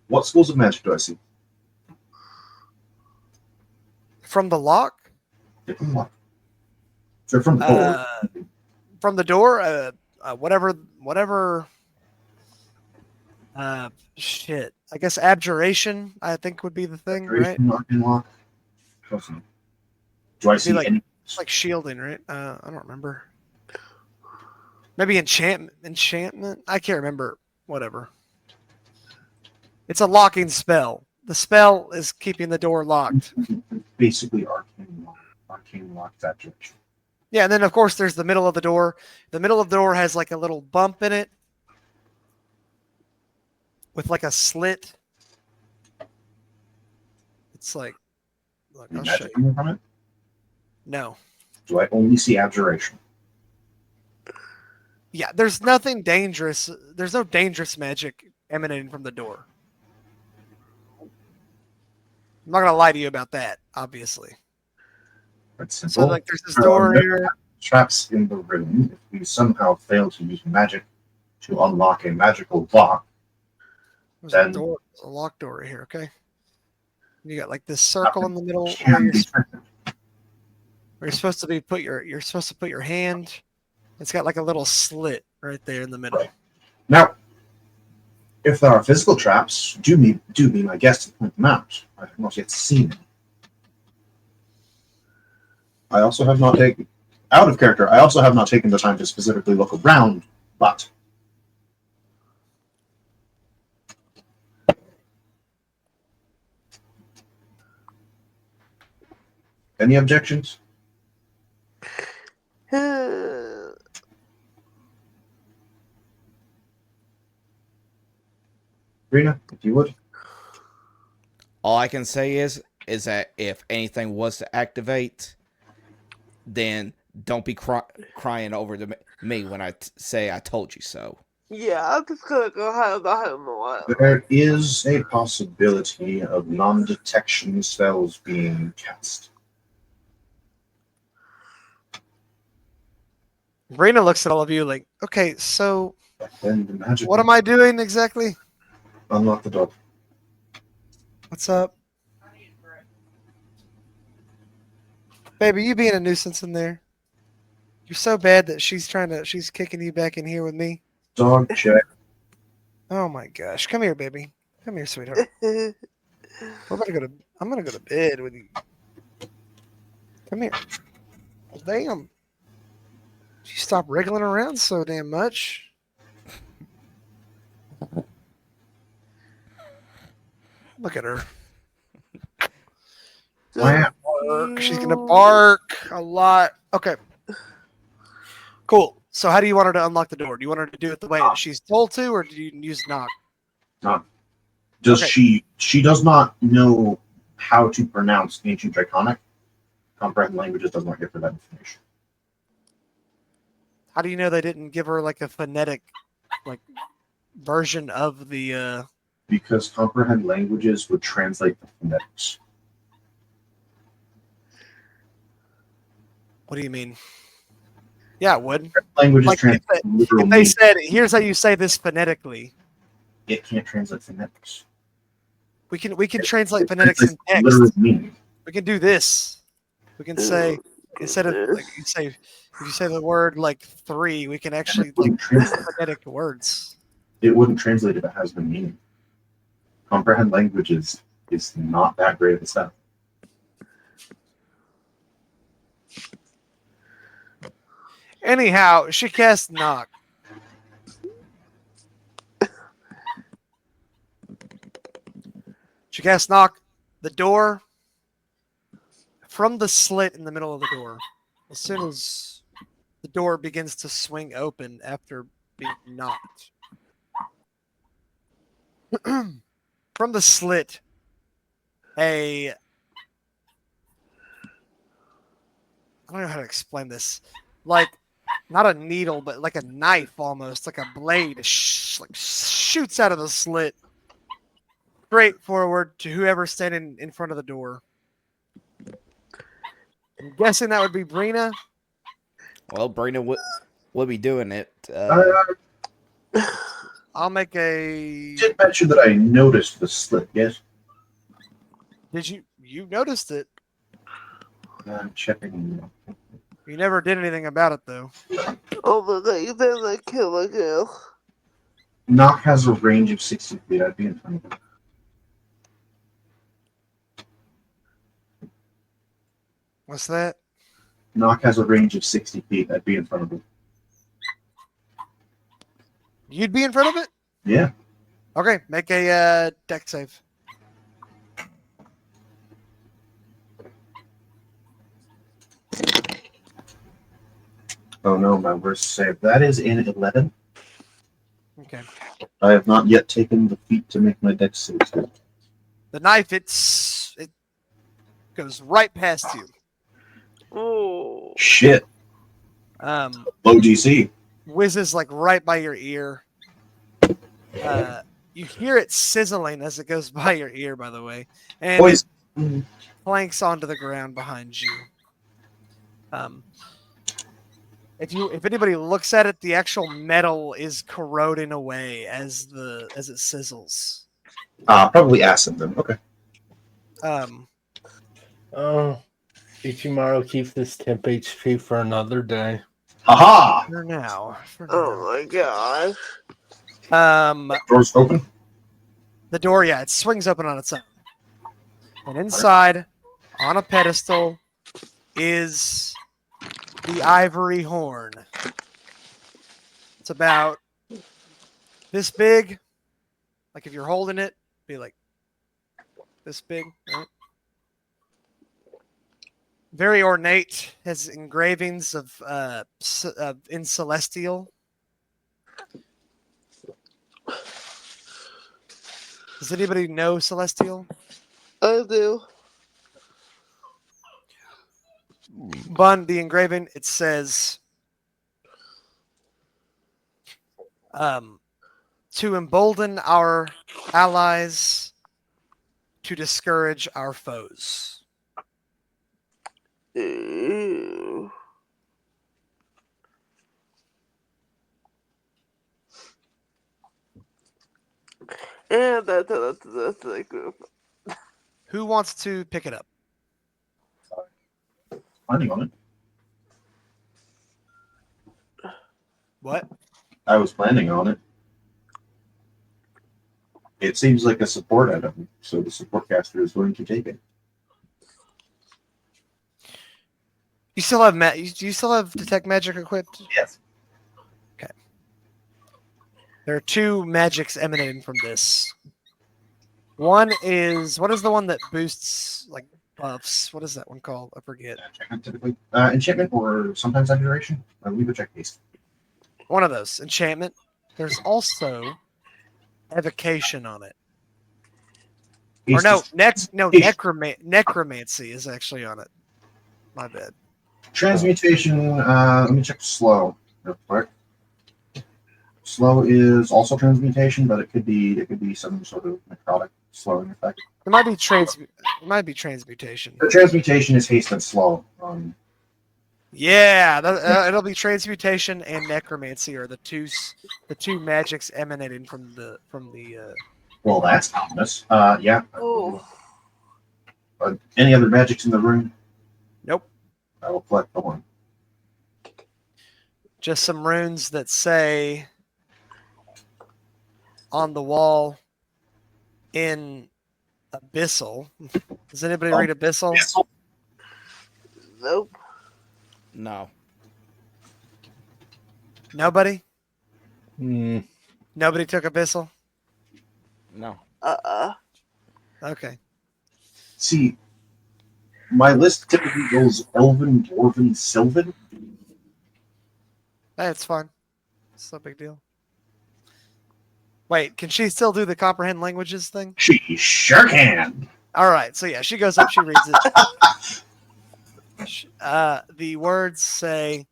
What schools of magic do I see? From the lock? From the lock. So from the door. From the door? Whatever. Shit. I guess abjuration, I think, would be the thing, right? Arcane lock. Do I see like, any? It's like shielding, right? I don't remember. Maybe enchantment? I can't remember. Whatever. It's a locking spell. The spell is keeping the door locked. Basically, arcane lock. Arcane lock abjuration. Yeah, and then of course there's the middle of the door. The middle of the door has like a little bump in it with like a slit. It's like, look, I'll show Magic you. coming from it? No. Do I only see abjuration? Yeah, there's nothing dangerous. There's no dangerous magic emanating from the door. I'm not gonna lie to you about that, obviously. That's simple. So like, there's this door here. Traps in the room. If we somehow fail to use magic to unlock a magical lock, There's then a door, there's a locked door right here. Okay. You got like this circle in the middle where can you're, be where you're supposed to be you're supposed to put your hand. It's got like a little slit right there in the middle. Right. Now, if there are physical traps, do be my guest to point them out. I have not yet seen them. I also have not taken out of character. I also have not taken the time to specifically look around, but any objections? Rena, if you would. All I can say is that if anything was to activate, then don't be crying over me when I say I told you so. Yeah, I'm just gonna go ahead and a while. There is a possibility of non-detection spells being cast. Brina looks at all of you like, okay, so Then the magic what am I doing exactly? unlock the door. What's up? Baby, you being a nuisance in there. You're so bad that she's kicking you back in here with me. Dog check. Oh my gosh. Come here, baby. Come here, sweetheart. I'm gonna go to bed with you. Come here. Damn. You stop wriggling around so damn much. Look at her. Wow. Bark. She's gonna bark a lot. Okay. Cool. So how do you want her to unlock the door? Do you want her to do it the way that she's told to, or do you use knock? Does Okay. she does not know how to pronounce ancient Draconic? Comprehend languages does not give her that information. How do you know they didn't give her like a phonetic like version of the Because comprehend languages would translate the phonetics. what do you mean? Yeah, it would. Languages Like translate literal If they meaning. said, here's how you say this phonetically, It can't translate phonetics. we can translate phonetics in Translates literal text. meaning. We can do this. We can say instead of like if you say the word like 3, we can actually like use phonetic words. It wouldn't translate if it has the meaning. Comprehend languages is not that great of a step. Anyhow, she casts knock. She casts knock. The door from the slit in the middle of the door. As soon as the door begins to swing open after being knocked. From the slit, I don't know how to explain this. Like, not a needle, but like a knife almost, like a blade, like shoots out of the slit straight forward to whoever's standing in front of the door. I'm guessing that would be Brina. Well, Brina would be doing it. I'll make a. Did mention that I noticed the slit, yes? Did you noticed it? I'm checking. You never did anything about it though. Oh my god, you better not kill a girl. Knock has a range of 60 feet. I'd be in front of him. What's that? Knock has a range of 60 feet. I'd be in front of him. You'd be in front of it? Yeah. Okay, make a deck save. Oh no, my worst save. That is in 11. Okay. I have not yet taken the feat to make my deck save. The knife, it goes right past you. Oh. Shit. Low GC. Whizzes like right by your ear. You hear it sizzling as it goes by your ear, by the way, and Boys. it planks onto the ground behind you. If anybody looks at it, the actual metal is corroding away as it sizzles. Probably acid then. Okay. Oh, Ichimaru keeps this temp HP for another day. Haha! For now. Oh my god. Door's open. The door, yeah, it swings open on its own. And inside, on a pedestal, is the ivory horn. It's about this big. Like if you're holding it, be like this big. Right? Very ornate. Has engravings of in celestial. Does anybody know celestial? I do. Bun, the engraving, it says to embolden our allies, to discourage our foes. Ew. And that's the group. Who wants to pick it up? Planning on it. What? I was planning on it. It seems like a support item, so the support caster is going to take it. You still have do you still have detect magic equipped? Yes. Okay. There are two magics emanating from this. What is the one that boosts like buffs? What is that one called? I forget. Typically, enchantment or sometimes abjuration. We go check these. One of those. Enchantment. There's also evocation on it. Or no, necromancy is actually on it. My bad. Transmutation. Let me check slow real quick. Slow is also transmutation, but it could be some sort of necrotic slowing effect. It might be transmutation. The transmutation is haste and slow. Yeah, it'll be transmutation and necromancy are the two magics emanating from the. Well, that's ominous. Yeah. Oh. Any other magics in the room? Nope. I will collect the one. Just some runes that say on the wall in Abyssal. Does anybody read Abyssal? Nope. No. Nobody? Hmm. Nobody took Abyssal? No. Okay. See, my list typically goes Elven, Dwarven, Sylvan. That's fine. It's no big deal. Wait, can she still do the comprehend languages thing? She sure can. All right, so yeah, she goes up, she reads it. The words say,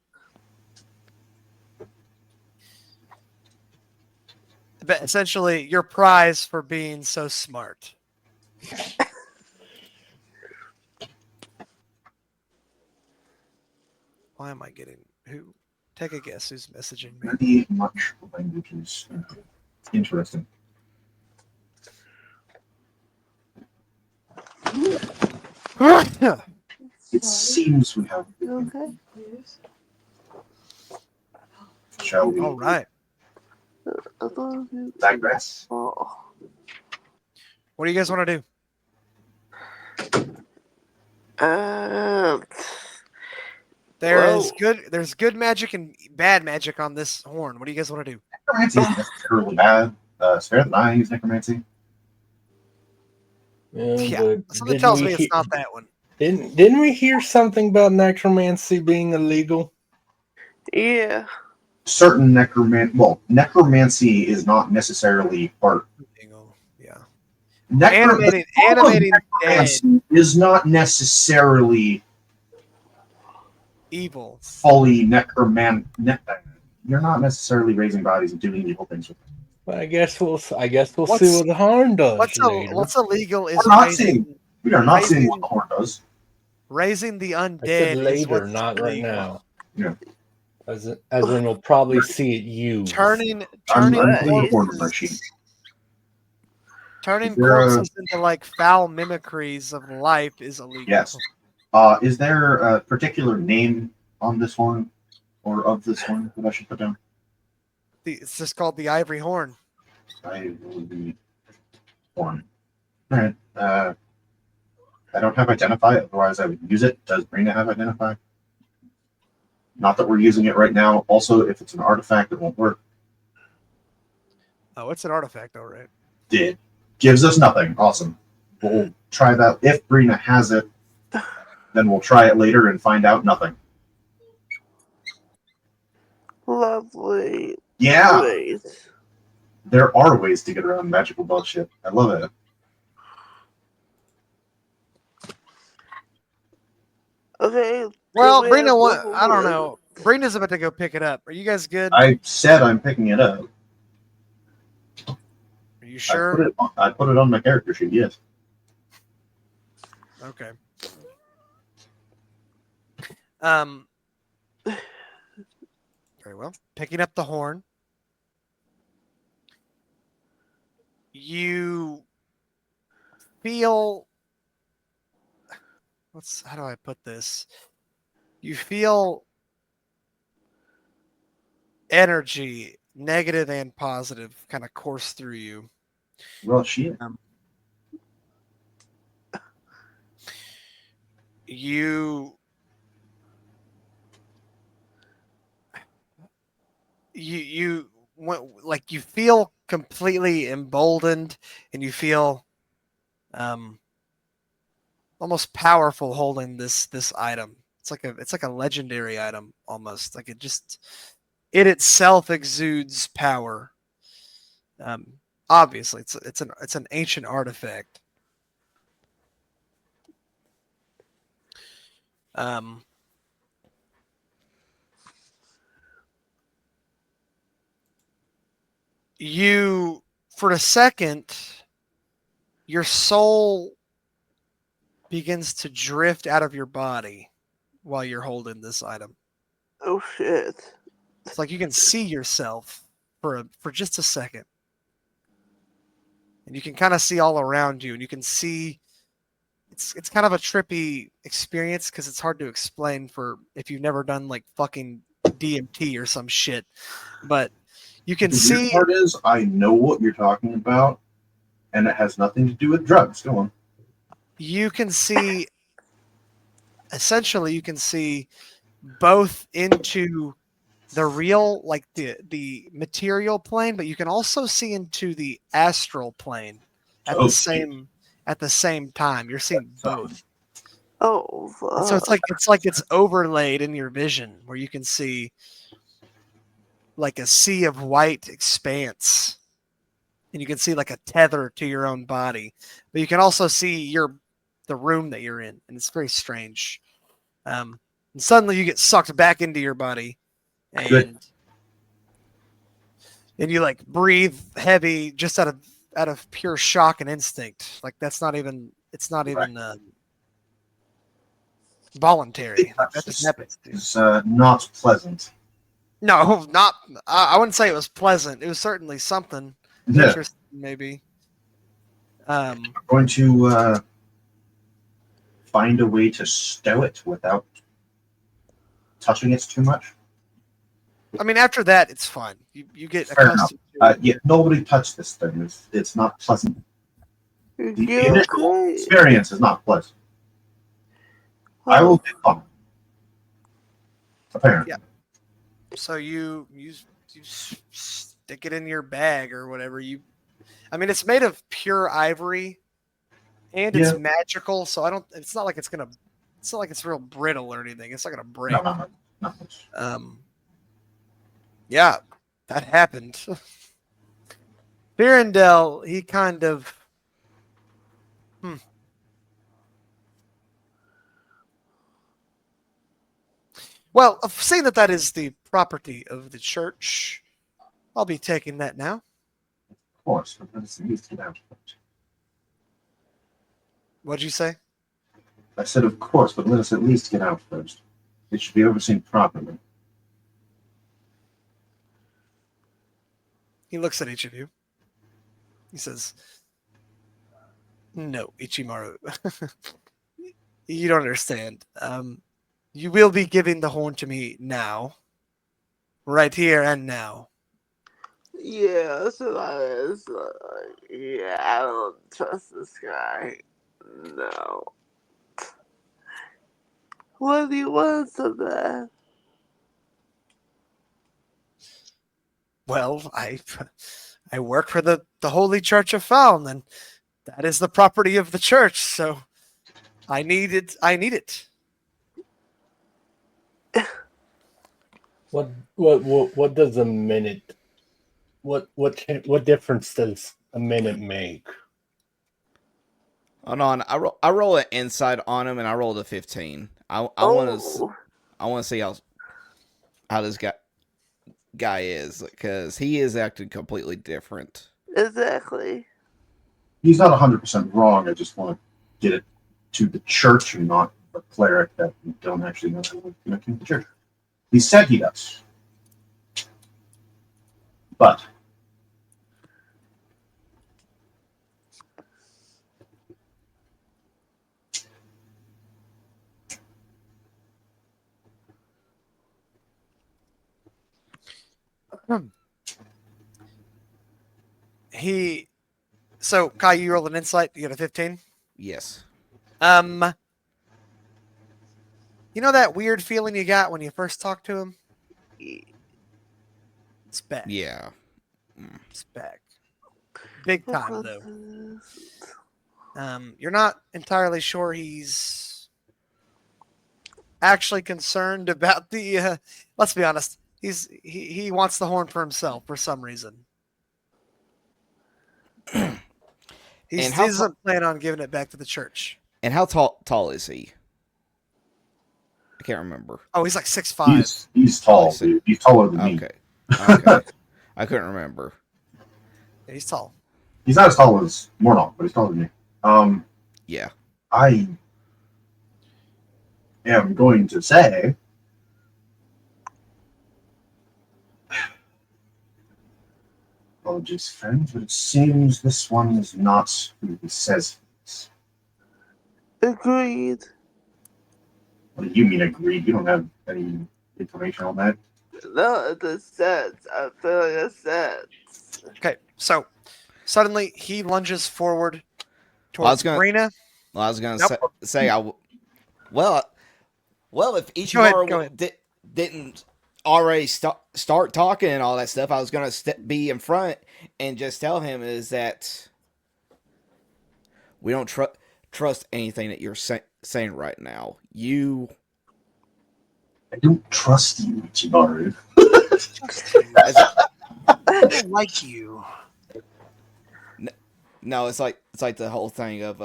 essentially your prize for being so smart. Why am I getting who? Take a guess who's messaging me. Many much languages. Interesting. It seems we have. Okay. Shall we? All right. Digress. Oh. What do you guys want to do? There's good magic and bad magic on this horn. What do you guys want to do? Necromancy is necessarily bad. Spare the dying use necromancy. Yeah, but something tells me it's not that one. Didn't we hear something about necromancy being illegal? Yeah. Certain necromancy is not necessarily part. Yeah. Animating dead is not necessarily evil. fully you're not necessarily raising bodies and doing evil things with them. Well, I guess we'll see what the horn does. What's illegal is We are not seeing what the horn does. Raising the undead. I said is later, what's not right illegal. now. Yeah. As in we'll probably see it used. Turning I'm putting the horn on my sheet. Turning Is there corpses into like foul mimicries of life is illegal. Yes. Is there a particular name on this horn or of this horn that I should put down? It's just called the ivory horn. Ivory horn. All right. I don't have identify, otherwise I would use it. Does Brina have identify? Not that we're using it right now. Also, if it's an artifact, it won't work. Oh, it's an artifact, all right. It gives us nothing. Awesome. We'll try that. If Brina has it, then we'll try it later and find out nothing. Lovely. Yeah. Great. There are ways to get around magical bullshit. I love it. Okay. Well, so we Brina, have I don't know. Brina's about to go pick it up. Are you guys good? I said I'm picking it up. Are you sure? I put it on my character sheet, yes. Okay. Very well. Picking up the horn. You feel how do I put this? You feel energy, negative and positive, kind of course through you. Well, shit. You feel completely emboldened, and you feel almost powerful holding this item. It's like a legendary item almost. Like it itself exudes power. Obviously, it's an ancient artifact. You, for a second, your soul begins to drift out of your body while you're holding this item. Oh shit! It's like you can see yourself for just a second, and you can kind of see all around you, and you can see. It's kind of a trippy experience because it's hard to explain for if you've never done like fucking DMT or some shit, but you can see. The part is, I know what you're talking about, and it has nothing to do with drugs. Go on. You can see. Essentially, you can see both into the real, like the material plane, but you can also see into the astral plane at the same time. You're seeing both. Oh, fuck. So it's overlaid in your vision where you can see like a sea of white expanse, and you can see like a tether to your own body, but you can also see the room that you're in, and it's very strange. And suddenly you get sucked back into your body, and and you like breathe heavy just out of pure shock and instinct. Like it's not even voluntary. Like, that just happens. It's not pleasant. No, not. I wouldn't say it was pleasant. It was certainly something Yeah. interesting, maybe. I'm going to find a way to stow it without touching it too much. I mean, after that, it's fine. You get Fair accustomed to it. Yeah, nobody touched this thing. It's not pleasant. The You initial okay? experience is not pleasant. I will get fun. Apparently. Yeah. So you stick it in your bag or whatever. I mean, it's made of pure ivory, and it's Yeah. magical. So it's not like it's not like it's real brittle or anything. It's not gonna break. No, not much. Yeah, that happened. Birendell, he kind of. Well, seeing that is the property of the church, I'll be taking that now. Of course, but let us at least get out first. What'd you say? I said, of course, but let us at least get out first. It should be overseen properly. He looks at each of you. He says, "No, Ichimaru, you don't understand. You will be giving the horn to me now, right here and now." Yeah, so that is yeah, I don't trust this guy. No. What do you want so bad? Well, I work for the Holy Church of Faln, and that is the property of the church. So I need it. What does a minute? What difference does a minute make? Hold on, I roll an insight on him, and I rolled a 15. I want to see how this guy is, because he is acting completely different. Exactly. He's not 100% wrong. I just want to get it to the church and not the cleric that we don't actually know how to connect to the church. He said he does. But So Kai, you rolled an insight. You got a 15. Yes. You know that weird feeling you got when you first talked to him? It's back. Yeah. It's back. Big time though. You're not entirely sure he's actually concerned about the. Let's be honest. He wants the horn for himself for some reason. He doesn't plan on giving it back to the church. And how tall is he? I can't remember. Oh, he's like 6'5". he's tall, dude. He's taller than me. Okay. I couldn't remember. Yeah, he's tall. He's not as tall as Mornock, but he's taller than me. Yeah. I am going to say apologies, friend, but it seems this one is not who he says he is. Agreed. What do you mean agreed? You don't have any information on that? No, the sense. I feel like a sense. Okay, so suddenly he lunges forward towards Brina. Well, I was gonna Nope. say well, if Go Ichimaru ahead. didn't already start talking and all that stuff, I was gonna be in front and just tell him is that we don't trust anything that you're saying right now. I don't trust you, Ichimaru. I don't like you. No, it's like the whole thing of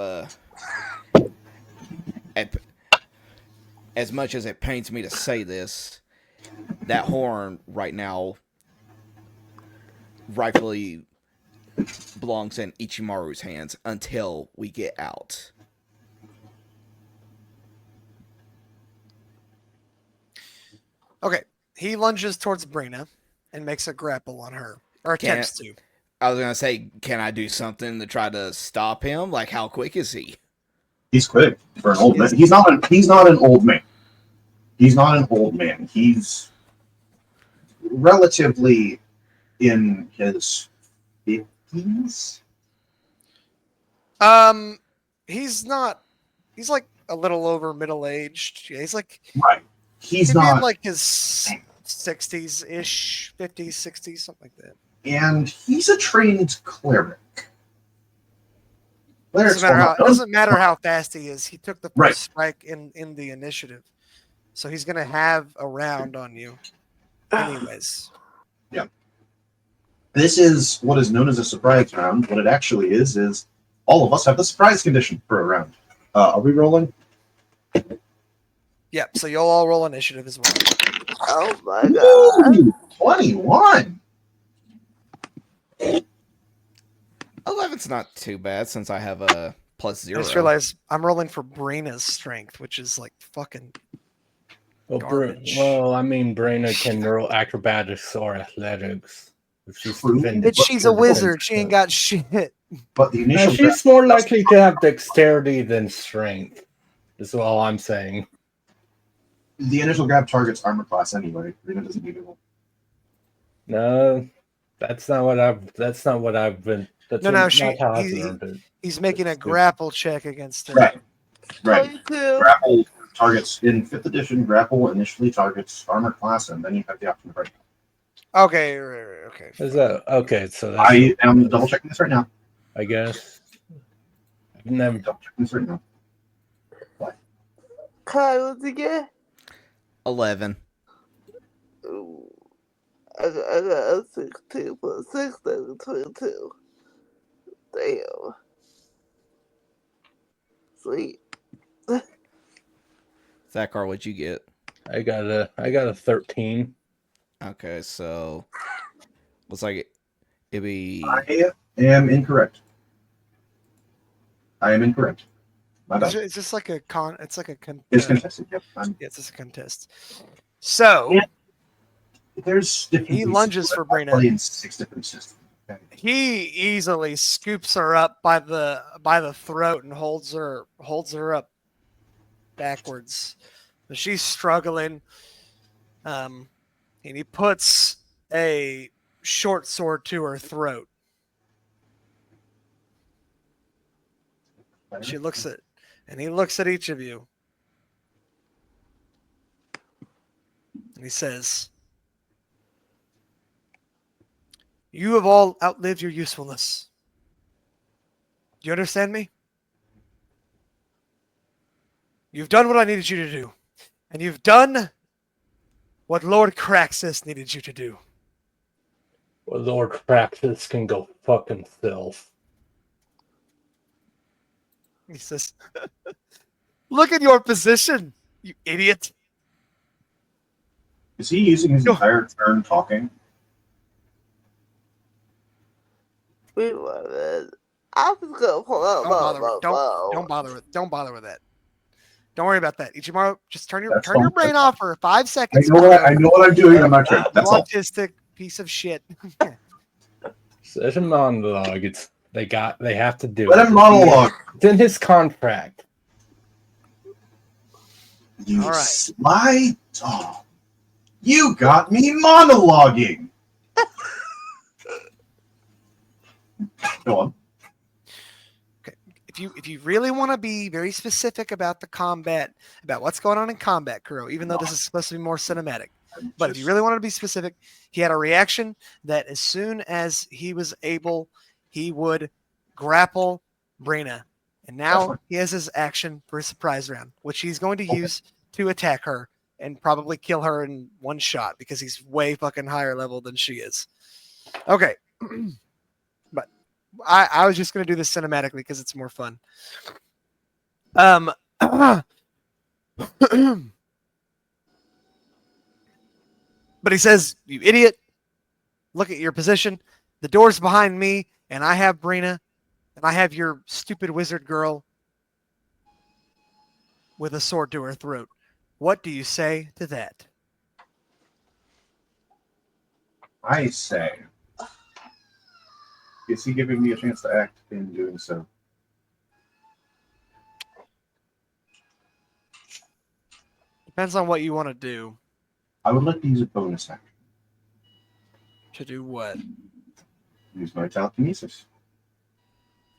as much as it pains me to say this, that horn right now rightfully belongs in Ichimaru's hands until we get out. Okay. He lunges towards Brina and makes a grapple on her, or attempts to. I was gonna say, can I do something to try to stop him? Like, how quick is he? He's quick for an old man. He's not an old man. He's not an old man. He's relatively in his 50s. He's not. He's like a little over middle aged. Yeah, he's like Right. He's could be in not, like his 60s ish, 50s, 60s, something like that. and he's a trained cleric. It doesn't matter how fast he is. He took the first Right. strike in the initiative, so he's gonna have a round on you, anyways. This is what is known as a surprise round. What it actually is all of us have the surprise condition for a round. Are we rolling? Yep. So you'll all roll initiative as well. Oh my god. Ooh, 21. 11's not too bad since I have a +0. I just realized I'm rolling for Brina's strength, which is like fucking. Garbage. I mean, Brina can roll acrobatics or athletics. If she's True. defending- Bitch, she's a wizard. She ain't got shit. But the Now, initial she's more likely to have dexterity than strength. Is all I'm saying. grab targets armor class anyway. Rena doesn't need it. No, that's not what I've. That's not what I've been. That's No, not she- how I've he- learned it. He's making a That's good. grapple check against her. Right. Right. 22. Grapple targets in 5th edition. Grapple initially targets armor class, and then you have the option to break. Okay, right, okay. Is that okay? So that's, I am double checking this right now. I guess. I've never. Double checking this right now. Kai, what's it get? 11. Ooh. I got a 16 plus 6, that's a 22. Damn. Sweet. Thakar, what'd you get? I got a 13. Okay, so looks like it'd be I am incorrect. My bad. It's just like a con. It's like a It's contested. Yep. It's just a contest. So Yeah. There's different He pieces lunges to it. for I Brina. play in 6 different systems. Okay. he easily scoops her up by the throat and holds her up backwards. But she's struggling. And he puts a short sword to her throat. He looks at each of you. And he says, "You have all outlived your usefulness. Do you understand me? You've done what I needed you to do. And you've done what Lord Craxus needed you to do." Well, Lord Craxus can go fuck himself. He says, "Look at your position, you idiot." Is he using his No. entire turn talking? We love it. I'm just gonna pull out Don't bother with that. Don't worry about that. Ichimaru, just turn your That's your fine. brain off for 5 I seconds. know what I'm doing on my turn. You That's all. autistic piece of shit. It's a monologue. They have to do Let it. him monologue. It's in his contract. You All right. sly dog. You got me monologuing. Go on. If you really want to be very specific about the combat, about what's going on in combat, Kuro, even though this is supposed to be more cinematic, but if you really want to be specific, he had a reaction that as soon as he was able, he would grapple Brina. And now he has his action for his surprise round, which he's going to use to attack her and probably kill her in one shot because he's way fucking higher level than she is. Okay. But I was just going to do this cinematically because it's more fun. But he says, "You idiot. Look at your position. The door's behind me, and I have Brina, and I have your stupid wizard girl with a sword to her throat. What do you say to that? I say, is he giving me a chance to act in doing so? Depends on what you want to do. I would like to use a bonus action. To do what? Use my telekinesis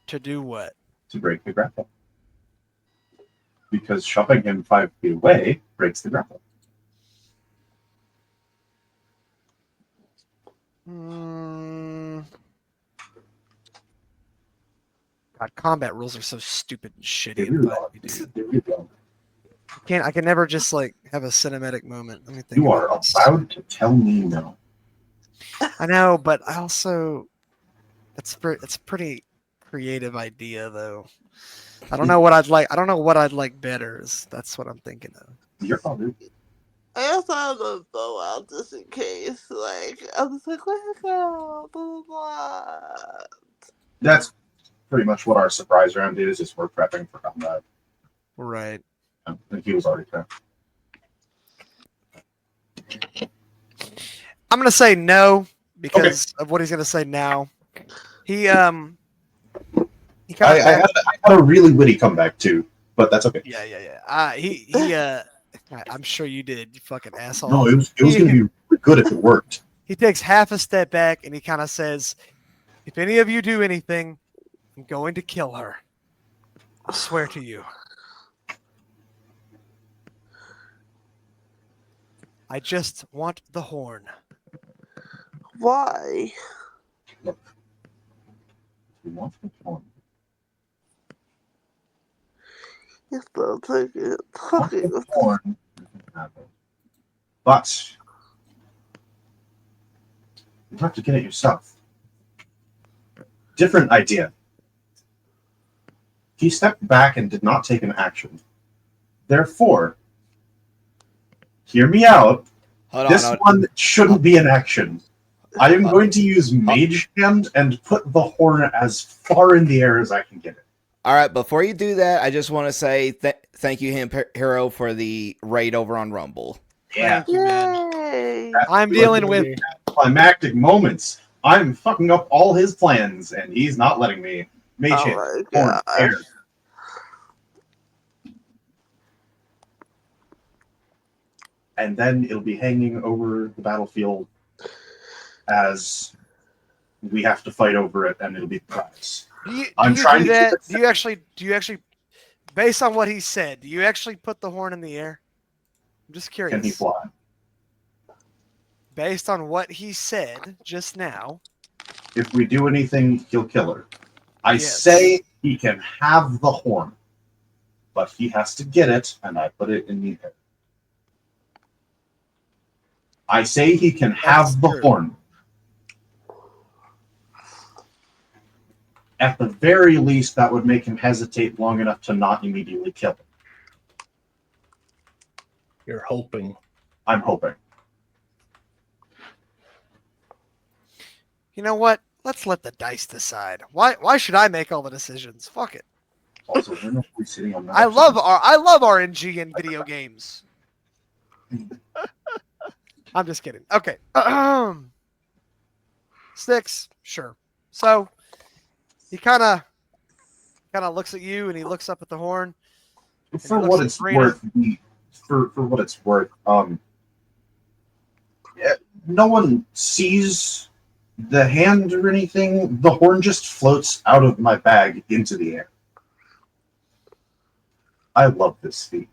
To do what? to break the grapple. Because shoving him 5 feet away breaks the grapple. God, combat rules are so stupid and They shitty. really But are, dude. They really are. I can never just like have a cinematic moment. Let me think. You are about this. allowed to tell me no. I know, but I also it's a pretty creative idea though. I don't know what I'd like. I don't know what I'd like better. That's what I'm thinking of. You're fine, dude. I guess I'm gonna throw out just in case. Like, I'm just like, let's go, blah, blah, blah. That's pretty much what our surprise round is we're prepping for combat. Right. I think he was already prepped. I'm gonna say no because of what he's gonna say now. He kind I of had a really witty comeback too, but that's okay. yeah. I'm sure you did, you fucking asshole. No, it was going to be really good if it worked. He takes half a step back and he kind of says, "If any of you do anything, I'm going to kill her. I swear to you. I just want the horn." Why? You want the horn? It's not taking Want the horn, you can have it. But you have to get it yourself. Different idea. He stepped back and did not take an action. Therefore, hear me out. Hold This on. one shouldn't be an action. I am going to use Mage Hand and put the horn as far in the air as I can get it. All right, before you do that, I just want to say thank you, Hero, for the raid over on Rumble. Yeah. Thank you, man. Yay! I'm dealing with Climactic moments. I'm fucking up all his plans, and he's not letting me. Mage Oh Hand, my horn, gosh. air. And then it'll be hanging over the battlefield as we have to fight over it, and it'll be the prize. I'm trying to that. keep it- Do you actually, based on what he said, do you actually put the horn in the air? I'm just curious. Can he fly? Based on what he said just now. If we do anything, he'll kill her. I Yes. say he can have the horn, but he has to get it, and I put it in the air. I say he can have the true. horn. At the very least, that would make him hesitate long enough to not immediately kill him. You're hoping. I'm hoping. You know what? Let's let the dice decide. Why should I make all the decisions? Fuck it. Also, we're not really sitting on that. I love RNG in video games. I'm just kidding. Okay. Sticks, sure. So he kind of looks at you and he looks up at the horn. For what it's worth, for what it's worth, yeah, no one sees the hand or anything. The horn just floats out of my bag into the air. I love this feat.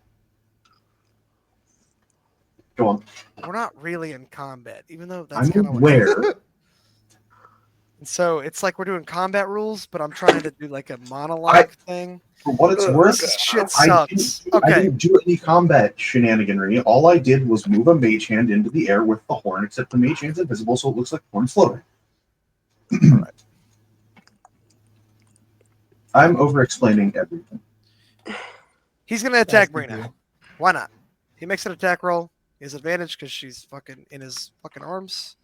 Go on. We're not really in combat, even though that's I'm kind of aware. And so it's like we're doing combat rules, but I'm trying to do like a monologue thing. For what it's worth, This shit I sucks. I Okay. didn't do any combat shenaniganry. All I did was move a mage hand into the air with the horn, except the mage hand's invisible, so it looks like the horn's floating. Right. I'm over-explaining everything. He's gonna attack That's the Brina. deal. Why not? He makes an attack roll. He has advantage because she's fucking in his fucking arms.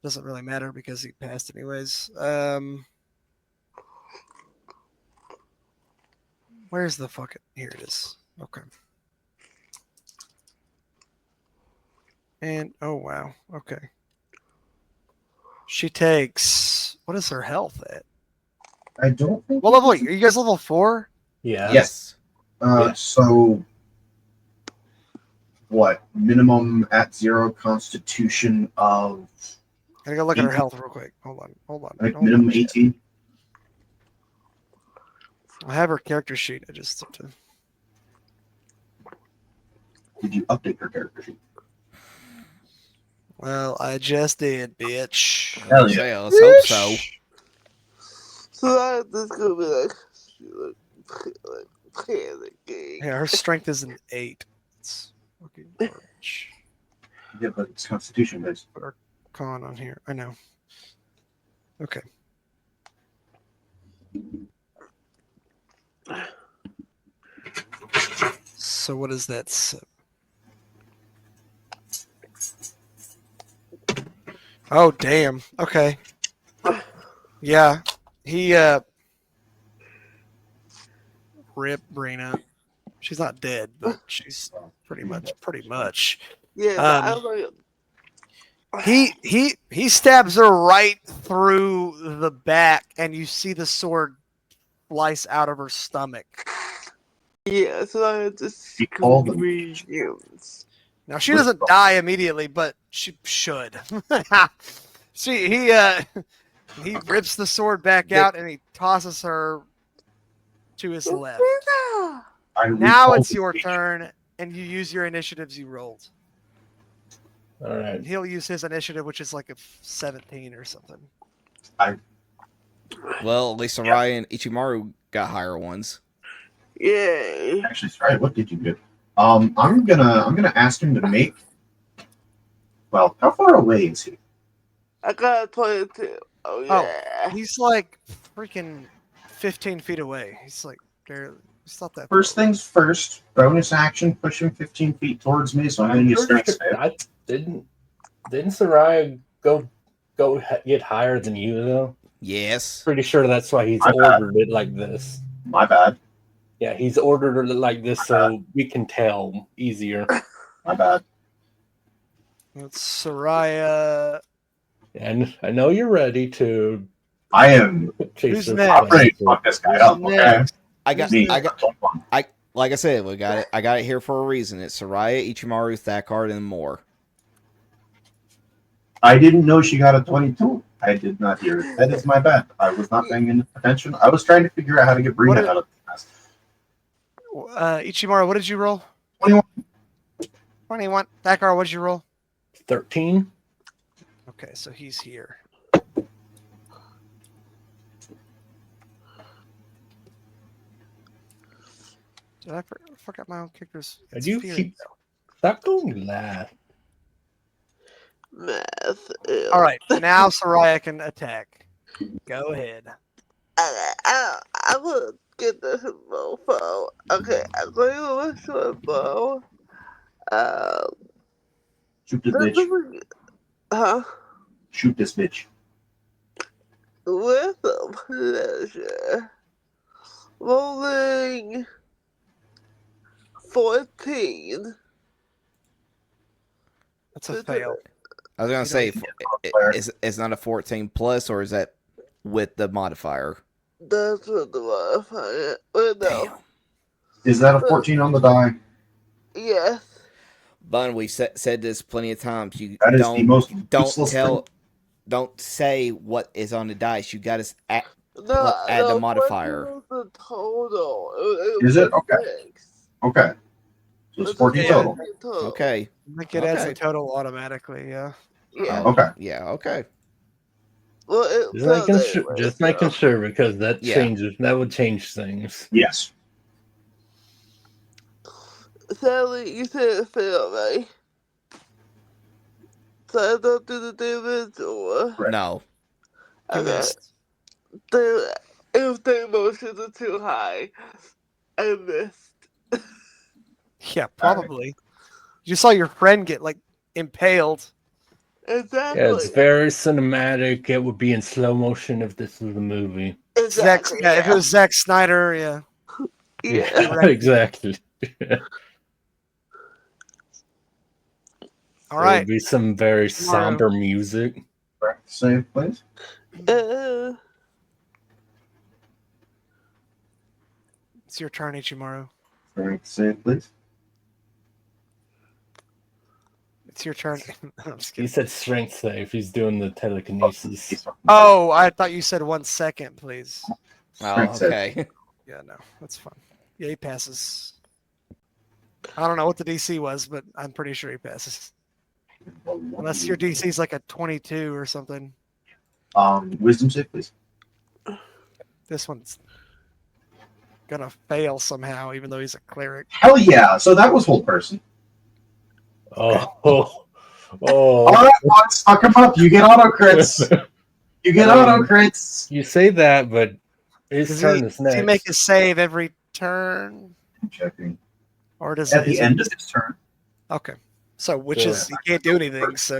doesn't really matter because he passed anyways. Where's the fucking... Here it is. Okay. And, oh, wow. Okay. She takes... What is her health at? I don't think. What level are you guys level 4? Yeah. Yes. Yeah. So, what? Minimum at 0 constitution of Gotta go look at her health real quick. Hold on. like minimum 18. I have her character sheet. I just have to... Did you update your character sheet? Well, I just did, bitch. Hell yeah. Yeah, let's hope so. So that this gonna be like panicking. Yeah, her strength is an 8. It's fucking garbage. Yeah, but it's constitution based. Put our con on here. I know. Okay. So what is that? Oh damn. Okay. Yeah. He rip Brina. She's not dead, but she's pretty much. Yeah, I was like, He stabs her right through the back, and you see the sword slice out of her stomach. yeah, so I had to All the- screams. Now she doesn't die immediately, but she should. He rips the sword back out and he tosses her to his left. Now it's your turn, and you use your initiatives you rolled. All right. And he'll use his initiative, which is like a 17 or something. Well, at least Saryah and Ichimaru got higher ones. Yay. Actually, sorry, what did you get? I'm gonna ask him to make. Well, how far away is he? I got a 22. Oh, yeah. He's like freaking 15 feet away. He's like, he's not that First far. things first. Bonus action, push him 15 feet towards me, so I'm gonna use strength save. Didn't Saryah go get higher than you though? Yes. Pretty sure that's why he's My bad. ordered it like this. My bad. Yeah, he's ordered it like this so we can tell easier. My bad. It's Saryah. And I know you're ready to I am. chase Who's her next? I'm ready to fuck this guy up. Who's Okay. next? I got Me. like I said, we got it. I got it here for a reason. It's Saryah, Ichimaru, Thakar, and more. I didn't know she got a 22. I did not hear it. That is my bad. I was not paying any attention. I was trying to figure out how to get Brina out of the mess. Ichimaru, what did you roll? 21. 21. Thakar, what did you roll? 13. Okay, so he's here. Did I forgot my own characters? And you keep stop going laugh. Math. All right, now Saryah can attack. Go ahead. I will get this mofo. Okay, I'm going to look for a bow. Shoot this bitch. Huh? Shoot this bitch. With a pleasure. Rolling 14. That's a fail. I was gonna You say, modifier. is not a 14 plus, or is that with the modifier? That's what the modifier. Wait, no. Damn. Is that a 14 on the die? Yes. Bun, we said this plenty of times. You That is the most useless don't say what is on the dice. You got to add No, the no, modifier. 14 was the total. Is it? was Okay. 6. Okay. So it's 14 Yeah. total. Okay. I think it adds Okay. a total automatically, yeah. Yeah. Okay. Yeah. Okay. Well, it Just says making, anyway, just making so. sure because that Yeah. changes. That would change things. Yes. Sally, you said it failed, right? So I don't do the damage or. Right. No. You Okay. missed. If the emotions are too high, I missed. Yeah, probably. You saw your friend get like impaled. Exactly. Yeah, it's very cinematic. It would be in slow motion if this was a movie. Exactly. If it was Zack Snyder, yeah. Yeah, Right. exactly. All It right. would be some very somber music. Correct. Save, please. Uh, It's your turn, Ichimaru. Correct. Save, please. It's your turn. I'm just He kidding. said strength save. He's doing the telekinesis. Oh, I thought you said 1 second, please. Oh, Strength save. okay. Yeah, no, that's fine. Yeah, he passes. I don't know what the DC was, but I'm pretty sure he passes. Unless your DC is like a 22 or something. Wisdom save, please. This one's gonna fail somehow, even though he's a cleric. Hell yeah! So that was whole person. Oh. All right, boys, fuck him up. You get auto crits. You get auto crits. You say that, but his Does turn he, is does he next. make a save every turn, I'm checking. or does At it? the is end it, of his turn, okay, so which Yeah. is he can't do anything. So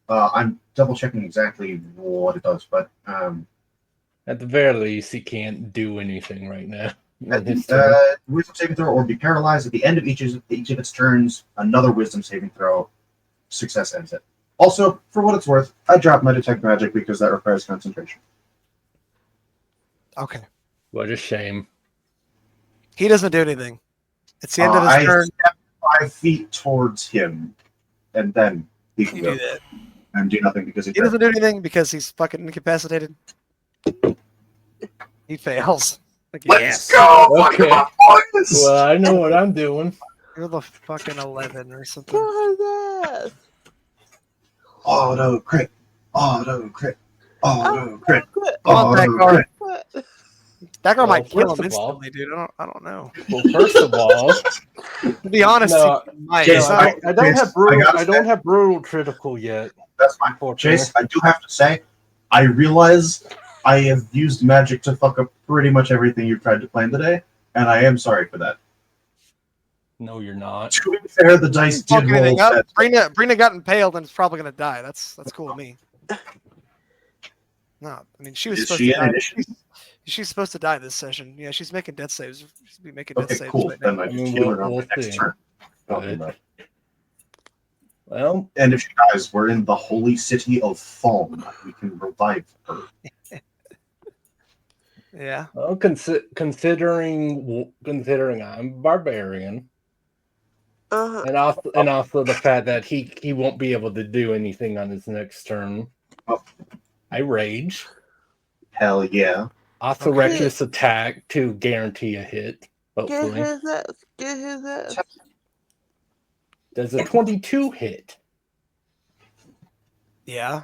I'm double checking exactly what it does, but At the very least, he can't do anything right now. at His turn. wisdom saving throw or be paralyzed at the end of each of its turns. Another wisdom saving throw. Success ends it. Also, for what it's worth, I dropped my detect magic because that requires concentration. okay, What a shame. he doesn't do anything. It's the end of his I turn. step 5 feet towards him, and then he can You go do that. and do nothing because He doesn't do anything because he's fucking incapacitated. He fails. Like, Yes. go! Okay. Fuck 'em up, boys! Well, I know what I'm doing. You're the fucking 11 or something. what is that? Auto crit. Auto crit. Auto crit. Quit. Come on, Auto Thakar. crit. What? That guy Well, might kill first him of all- instantly, dude. I don't know. Well, first of all, To be honest, No, he might. Jace, It's no, not- I don't Jace, have brutal. gotta I don't have brutal critical yet. That's fine. Unfortunately. Chase, I do have to say, I realize I have used magic to fuck up pretty much everything you've tried to plan today, and I am sorry for that. No, you're not. To be fair, the dice Fuck did roll anything up. set. Brina got impaled and is probably gonna die. That's cool with me. No, I mean she was Is supposed she to in die. initiative? She's supposed to die this session. Yeah, she's making death saves. She's be making death Okay, saves cool. right now. Then I I just mean, heal her on we'll the next see. turn. Good. Well, And if she dies, we're in the holy city of Faln. We can revive her. Yeah. well, considering I'm barbarian, Uh-huh. and also the fact that he won't be able to do anything on his next turn, Oh. I rage. Hell yeah. Also, Okay. reckless attack to guarantee a hit. Get Hopefully, his ass. Get his ass. does a 22 hit? Yeah.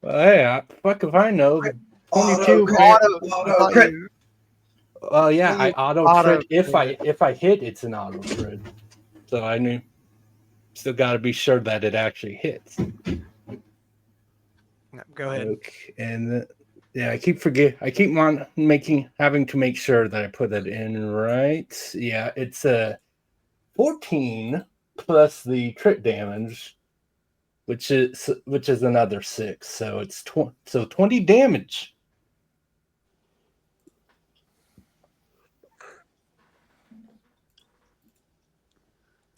Well, hey, fuck if I know. The 22 Auto hit. Auto crit. Yeah, I auto Auto crit. If I hit, it's an auto crit. So I knew. Still got to be sure that it actually hits. Yeah, go ahead. Okay, and yeah, I keep having to make sure that I put that in right. Yeah, it's a 14 plus the crit damage, which is another 6. So it's 20 damage.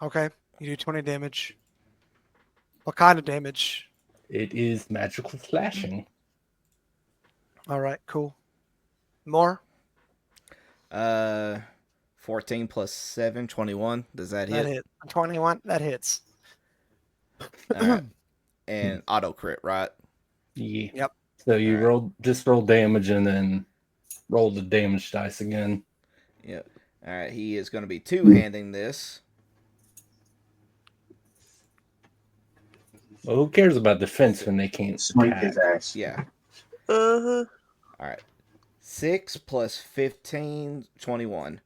Okay. You do 20 damage. What kind of damage? It is magical slashing. All right, cool. More? 14 plus 7, 21. Does that That hit? hit. 21. That hits. Alright. And auto crit, right? Yeah. Yep. So you Alright. roll damage and then roll the damage dice again. Yep. All right. He is going to be two-handing this. Well, who cares about defense when they can't Smite attack? his ass. Yeah. Uh-huh. All right. 6 plus 15, 21.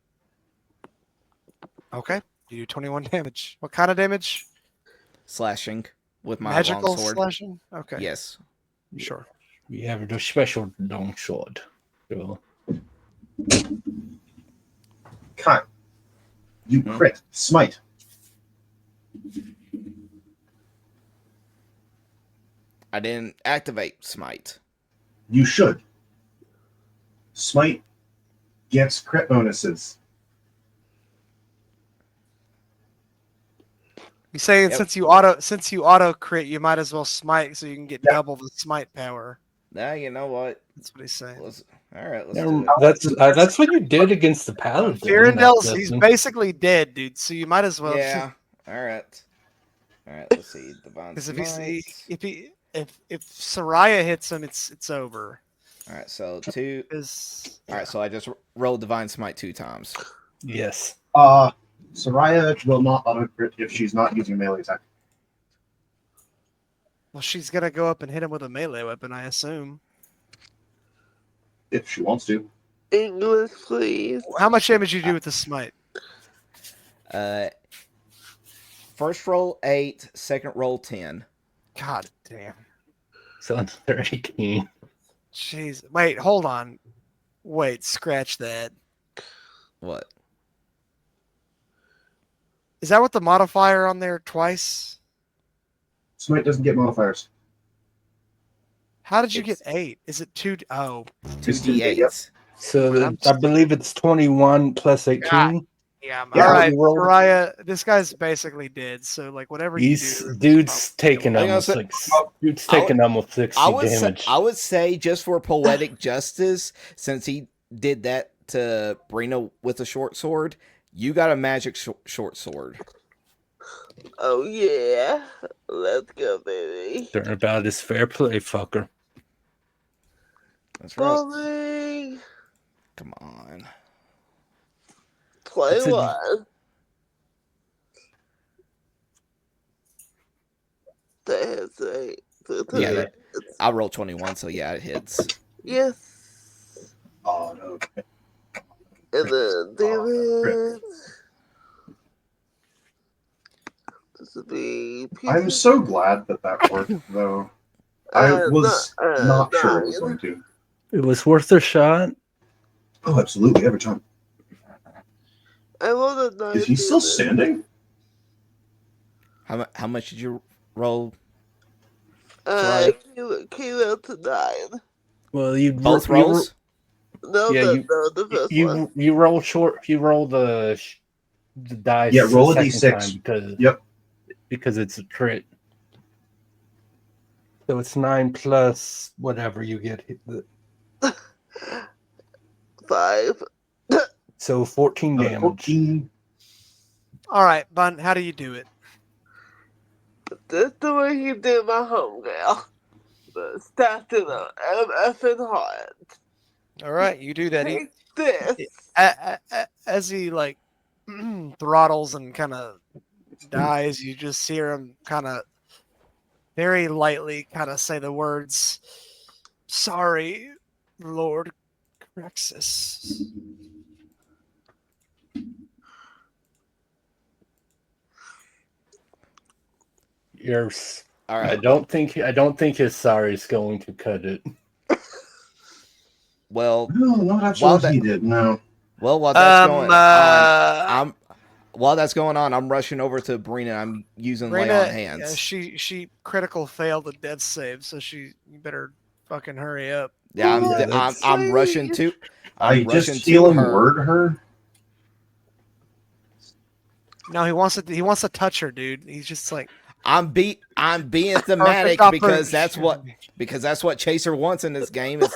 Okay. You do 21 damage. What kind of damage? Slashing with my Magical longsword. slashing? Okay. Yes. Sure. We have a special long sword. So Kai. You crit. Smite. I didn't activate smite. You should. Smite gets crit bonuses. You saying Yep. since you auto crit, you might as well smite so you can get Yeah. double the smite power. Now you know what. That's what he's saying. All right, let's Never do m- it. That's what you did against the paladin. Firendel's That he's doesn't- basically dead, dude. So you might as well. Yeah. All right. Let's see. Divine Because smite. if Saryah hits him, it's over. All right, so 2. 'Cause, All right, so I just rolled divine smite 2 times. Yes. Saryah will not auto crit if she's not using melee attack. well, she's gonna go up and hit him with a melee weapon, I assume. If she wants to. English, please. How much damage you do with the smite? First roll 8, second roll 10. God damn. So another 18. Jeez. Wait, hold on. Wait, scratch that. What? Is that what the modifier on there twice? Smite doesn't get modifiers. How did you It's- get 8? Is it 2? Oh, 2d8s. Yep. So I believe it's 21 plus 18. yeah. Yeah, All right, you rolled- Saryah, this guy's basically dead. So like whatever you He's do, dude's taking I was almost gonna like dude's taking almost 60 damage. I would say just for poetic justice, since he did that to Brina with a short sword, you got a magic short sword. Oh yeah, let's go, baby. Turnabout is fair play, fucker. That's right. Falling. Come on. Play It's a- one. That hits eight. Yeah, Yeah. I rolled 21, so yeah, it hits. Yes. Oh, no. And then damage. This would be. I'm so glad that worked, though. I was not sure it was going to. It was worth a shot. Oh, absolutely, every time. I rolled a 9. Is he still standing? How much did you roll? Came out to 9. Well, you Both you, rolls? No, Yeah, the first one. you roll short. You roll the dice. Yeah, roll the a second d6. time because Yep. because it's a crit. So it's 9 plus whatever you get. 5. So 14 damage. 14. All right, Bun, how do you do it? That's the way he did my homegirl. But stabbed to the effing heart. All right, you do that. Take this. As he like throttles and kind of dies, you just hear him kind of very lightly kind of say the words, "Sorry, Lord Crexus." You're. All I right. don't think his sorry is going to cut it. Well, No, not after While what that- he did, no. while that's going on, while that's going on, I'm rushing over to Brina. I'm using lay on hands. She critical failed the death save, so you better fucking hurry up. Yeah, that's- I'm rushing to. I I'm rushing just to healing her. word her. No, he wants to touch her, dude. He's just like I'm being thematic because that's what Chaser wants in this game is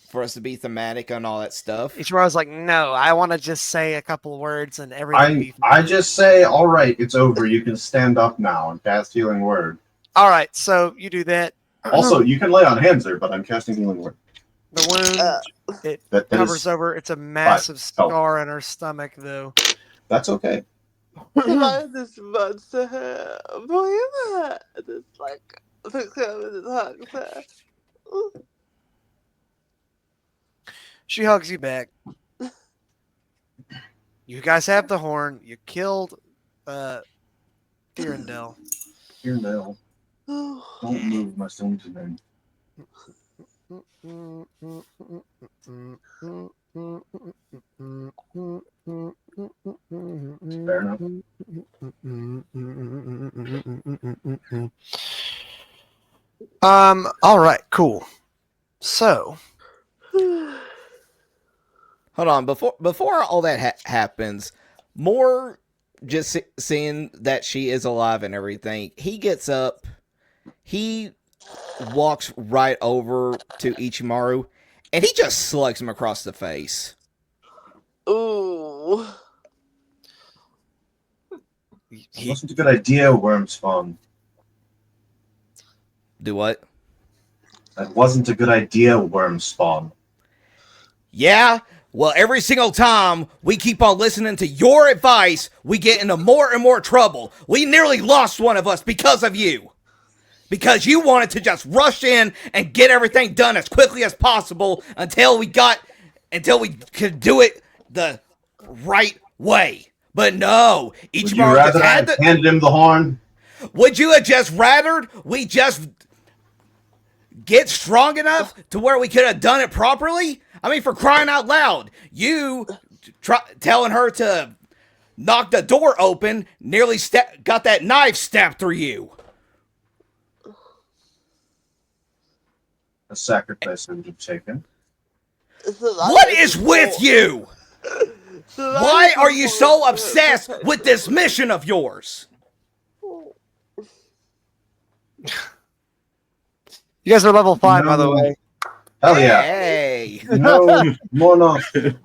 for us to be thematic and all that stuff. Ichimaru's like, no, I want to just say a couple words and everything. I just say, all right, it's over. You can stand up now and cast healing word. All right, so you do that. Also, you can lay on hands there, but I'm casting healing word. The wound That covers is, over. It's a massive Oh. scar in her stomach, though. that's okay. Why is this much to her? Believe that. It's like fix him in his hugs. She hugs you back. You guys have the horn. You killed Firendel. Here now. Don't move my stones again. Fair enough. All right. Cool. So, Hold on, before all that happens, more just seeing that she is alive and everything. He gets up, he walks right over to Ichimaru, and he just slugs him across the face. Ooh. It wasn't a good idea, worm spawn. Do what? That wasn't a good idea, worm spawn. Yeah? Well, every single time we keep on listening to your advice, we get into more and more trouble. We nearly lost one of us because of you. Because you wanted to just rush in and get everything done as quickly as possible until we could do it the right way. But no, Would you Ichimaru just rather I had had handed him the horn? Would you have just rathered we just get strong enough to where we could have done it properly? I mean, for crying out loud, you telling her to knock the door open nearly got that knife stabbed through you. A sacrifice I would have taken. What is with you? Why are you so obsessed with this mission of yours? you guys are level 5, by the No. way. Hell yeah. Hey. No, more not. I'm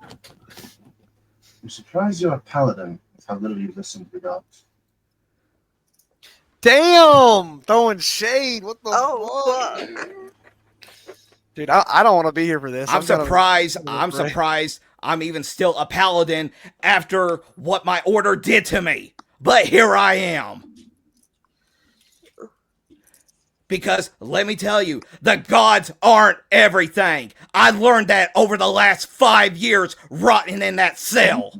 surprised you're a paladin with how little you listen to the gods. Damn, throwing shade. What the Oh, fuck? fuck. Dude, I don't want to be here for this. I'm gonna- surprised. gonna I'm pray. surprised I'm even still a paladin after what my order did to me. But here I am. Because let me tell you, the gods aren't everything. I learned that over the last 5 years rotting in that cell.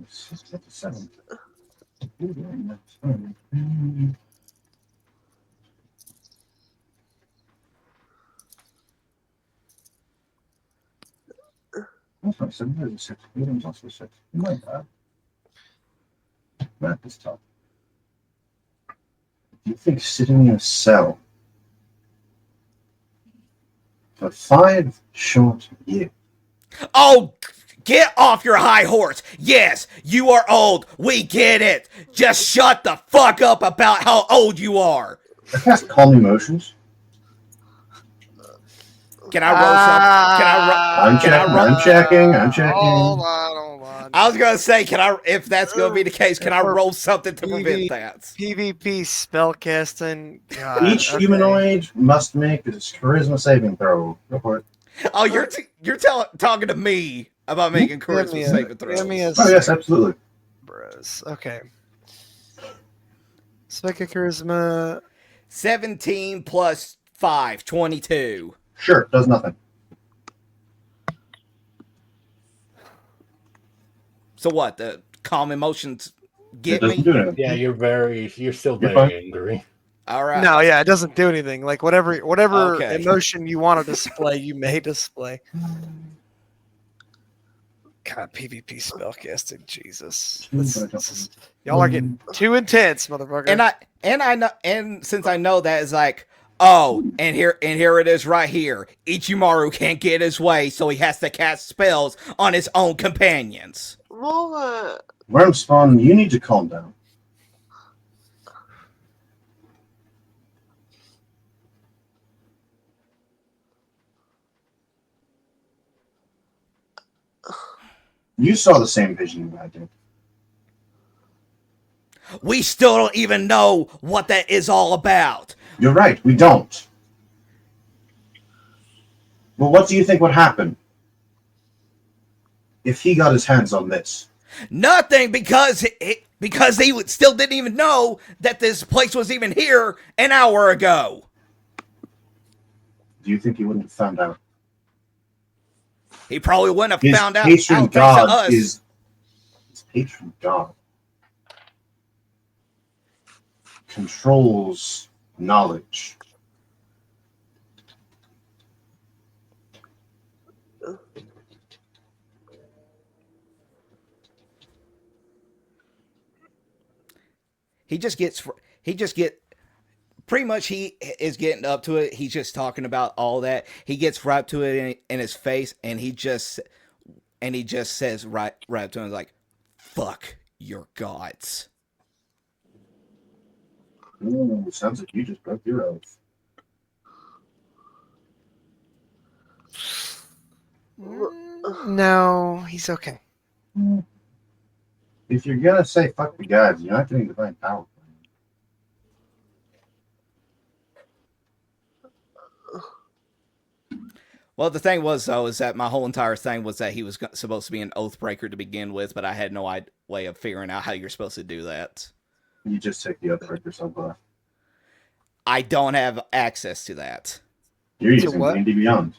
That's not 7 years, 6 freedoms, also 6. My bad. Math is tough. Do you think sitting in a cell for 5 short years? Oh, get off your high horse. Yes, you are old. We get it. Just shut the fuck up about how old you are. I cast calm emotions. Can I roll some? Can I? I'm Can I checking. run- I'm checking. I'm checking. Hold on. I was gonna say, can I? If that's gonna be the case, can I For roll something to prevent PV that? PvP spellcasting. God, Each okay. humanoid must make a charisma saving throw. Go for it. Oh, you're talking to me about making charisma saving throws. Give me a Oh yes, absolutely. bros. Okay. Spec charisma. 17 plus 5, 22. Sure, does nothing. So what? The calm emotions It get doesn't me? do anything. Yeah, you're still You're very fine. angry. All right. No, yeah, it doesn't do anything. Like whatever Okay. emotion you want to display, you may display. God, PvP spellcasting, Jesus. Y'all are getting too intense, motherfucker. And I know, and since I know that, it's like, oh, and here it is right here. Ichimaru can't get his way, so he has to cast spells on his own companions. Mama. Worm spawn, you need to calm down. You saw the same vision I did. We still don't even know what that is all about. You're right, we don't. Well, what do you think would happen if he got his hands on this? Nothing, because he still didn't even know that this place was even here an hour ago. Do you think he wouldn't have found out? He probably wouldn't have His found out patron thanks to us. god is his patron god controls knowledge. He just get pretty much he is getting up to it. He's just talking about all that. He gets right to it in his face, and he just says right up to him like, "Fuck your gods." Ooh, sounds like you just broke your oath. No, he's okay. If you're gonna say fuck the gods, you're not getting divine power. Well, the thing was though is that my whole entire thing was that he was supposed to be an oath breaker to begin with, but I had no way of figuring out how you're supposed to do that. You just take the Oathbreaker subclass. I don't have access to that. You're To using what? D&D Beyond.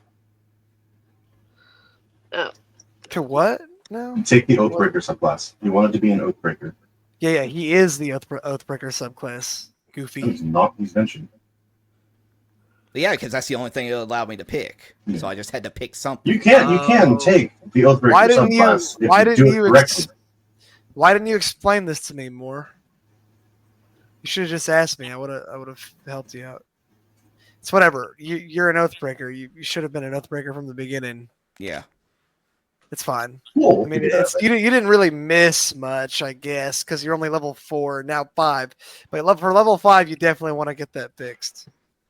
To what? No. You take the Oathbreaker subclass. You want it to be an Oathbreaker. Yeah, he is the Oathbreaker subclass. Goofy. He's not. He's mentioned. But yeah, because that's the only thing it allowed me to pick. So I just had to pick something. You can take the Oathbreaker Why didn't you? subclass if Why you didn't do it you? correctly. Why didn't you explain this to me more? You should have just asked me. I would have helped you out. It's whatever. You're an Oathbreaker. You should have been an Oathbreaker from the beginning. Yeah. It's fine. Cool. I mean, you didn't really miss much, I guess, because you're only level 4 now 5. But for level 5, you definitely want to get that fixed.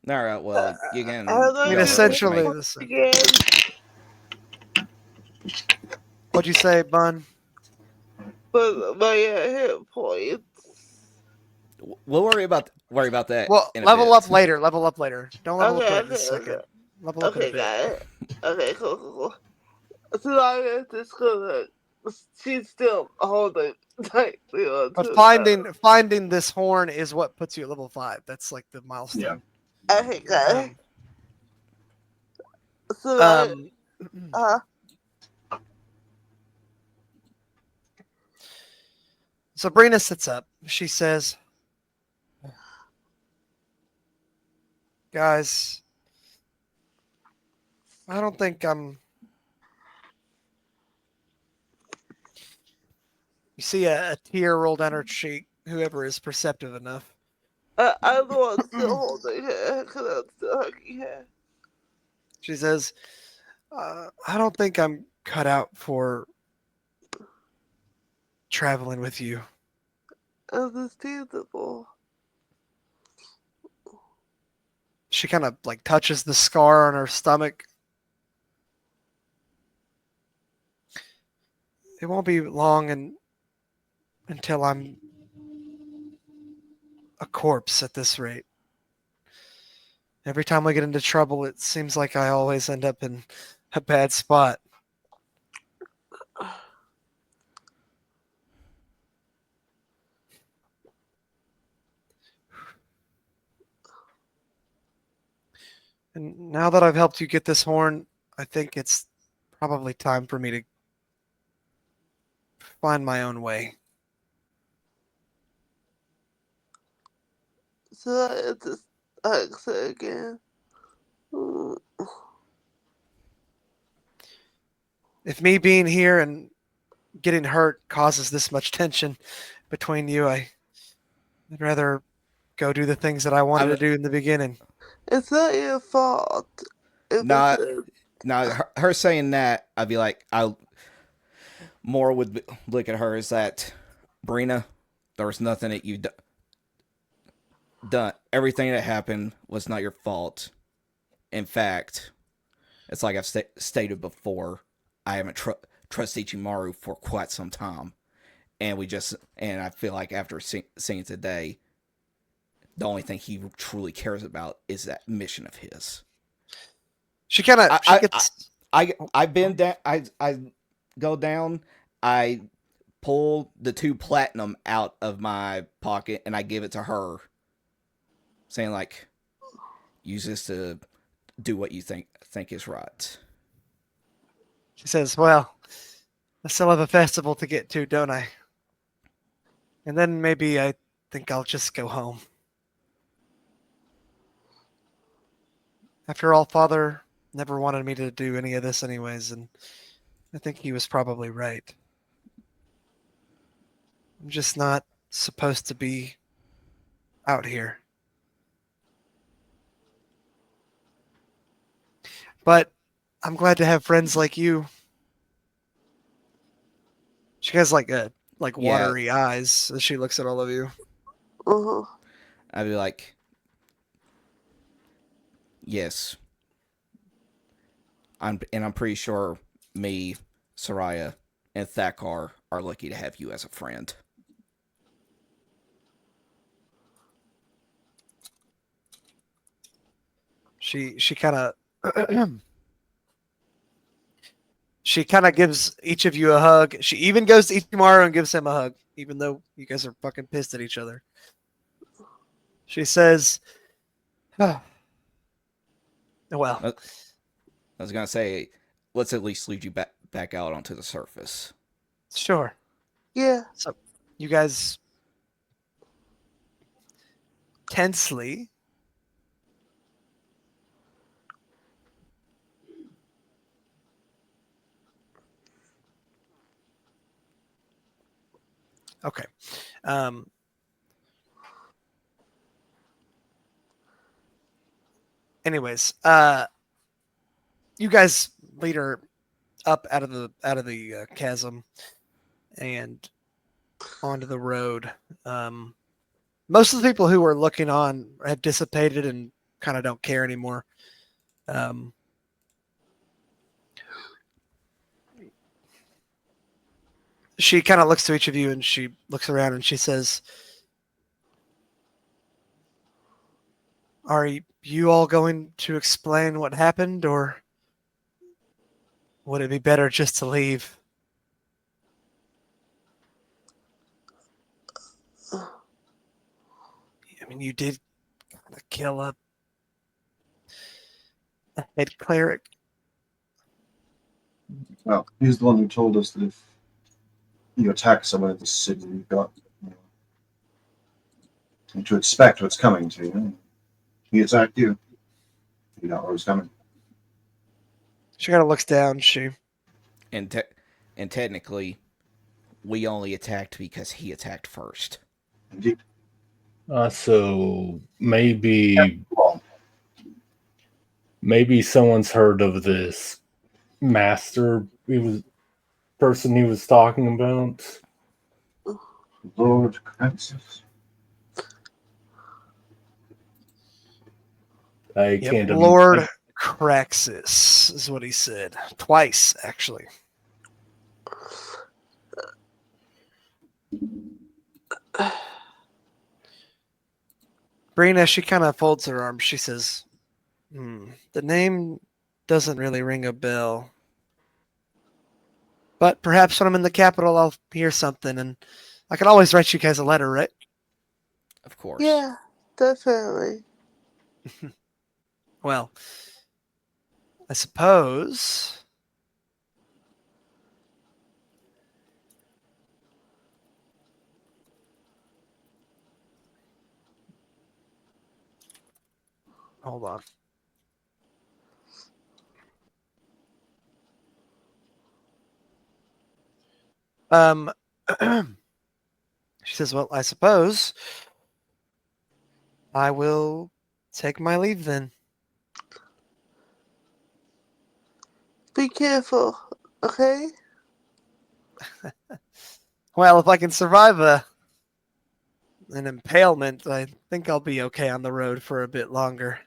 All right. Well, you can. I mean, essentially, Again. What'd you say, Bun? But my hit points. We'll worry about that. Well, in a level bit. up later. Level up later. Don't level up right in a Okay, second. okay. Level up in a Okay, bit. got it. Okay, cool. So I guess it's gonna. She's still holding tightly on. But finding this horn is what puts you at level 5. That's like the milestone. Yeah. Okay, got it. So Sabrina sits up. She says, "Guys, I don't think I'm." You see a tear roll down her cheek. Whoever is perceptive enough. I'm the one still holding her because I'm still hugging her. She says, "I don't think I'm cut out for traveling with you." Understandable. She kind of like touches the scar on her stomach. It won't be long until I'm a corpse at this rate. Every time I get into trouble, it seems like I always end up in a bad spot. And now that I've helped you get this horn, I think it's probably time for me to find my own way. So I have to ask her again. If me being here and getting hurt causes this much tension between you, I'd rather go do the things that I wanted to do in the beginning. It's not your fault. Not her saying that. I'd be like, more would look at her as that, Brina, there was nothing that you done. Everything that happened was not your fault. In fact, it's like I've stated before, I haven't trusted Ichimaru for quite some time, and I feel like after seeing today, the only thing he truly cares about is that mission of his. She kind of I bend down. I go down. I pull the 2 platinum out of my pocket and I give it to her, saying like, "Use this to do what you think is right." She says, "Well, I still have a festival to get to, don't I? And then maybe I think I'll just go home. After all, Father never wanted me to do any of this anyways, and I think he was probably right. I'm just not supposed to be out here. But I'm glad to have friends like you. She has like Yeah. watery eyes as she looks at all of you. Uh-huh. I'd be like, yes. I'm pretty sure me, Saryah, and Thakar are lucky to have you as a friend. She kind of she kind of gives each of you a hug. She even goes to Ichimaru and gives him a hug, even though you guys are fucking pissed at each other. She says, "Oh, well, I was gonna say, let's at least lead you back out onto the surface. sure." Yeah. So you guys tensely okay. Um, anyways, you guys lead her up out of the chasm and onto the road. Most of the people who were looking on had dissipated and kind of don't care anymore. She kind of looks to each of you and she looks around and she says, "Are you all going to explain what happened, or would it be better just to leave?" I mean, you did kind of kill a head cleric. Well, he's the one who told us that if you attack someone in the city, you've got to expect what's coming to you. He attacked you. You know what was coming. She kind of looks down. And technically, we only attacked because he attacked first. Indeed. So maybe Well, someone's heard of this master person he was talking about. Lord Francis. I Yep, can't. Lord Craxus is what he said. Twice, actually. Brina, she kind of folds her arms. She says, the name doesn't really ring a bell. But perhaps when I'm in the capital, I'll hear something, and I can always write you guys a letter, right? Of course. Yeah, definitely. Well, I suppose... Hold on. She says, well, I suppose I will take my leave then. Be careful, okay? Well, if I can survive an impalement, I think I'll be okay on the road for a bit longer.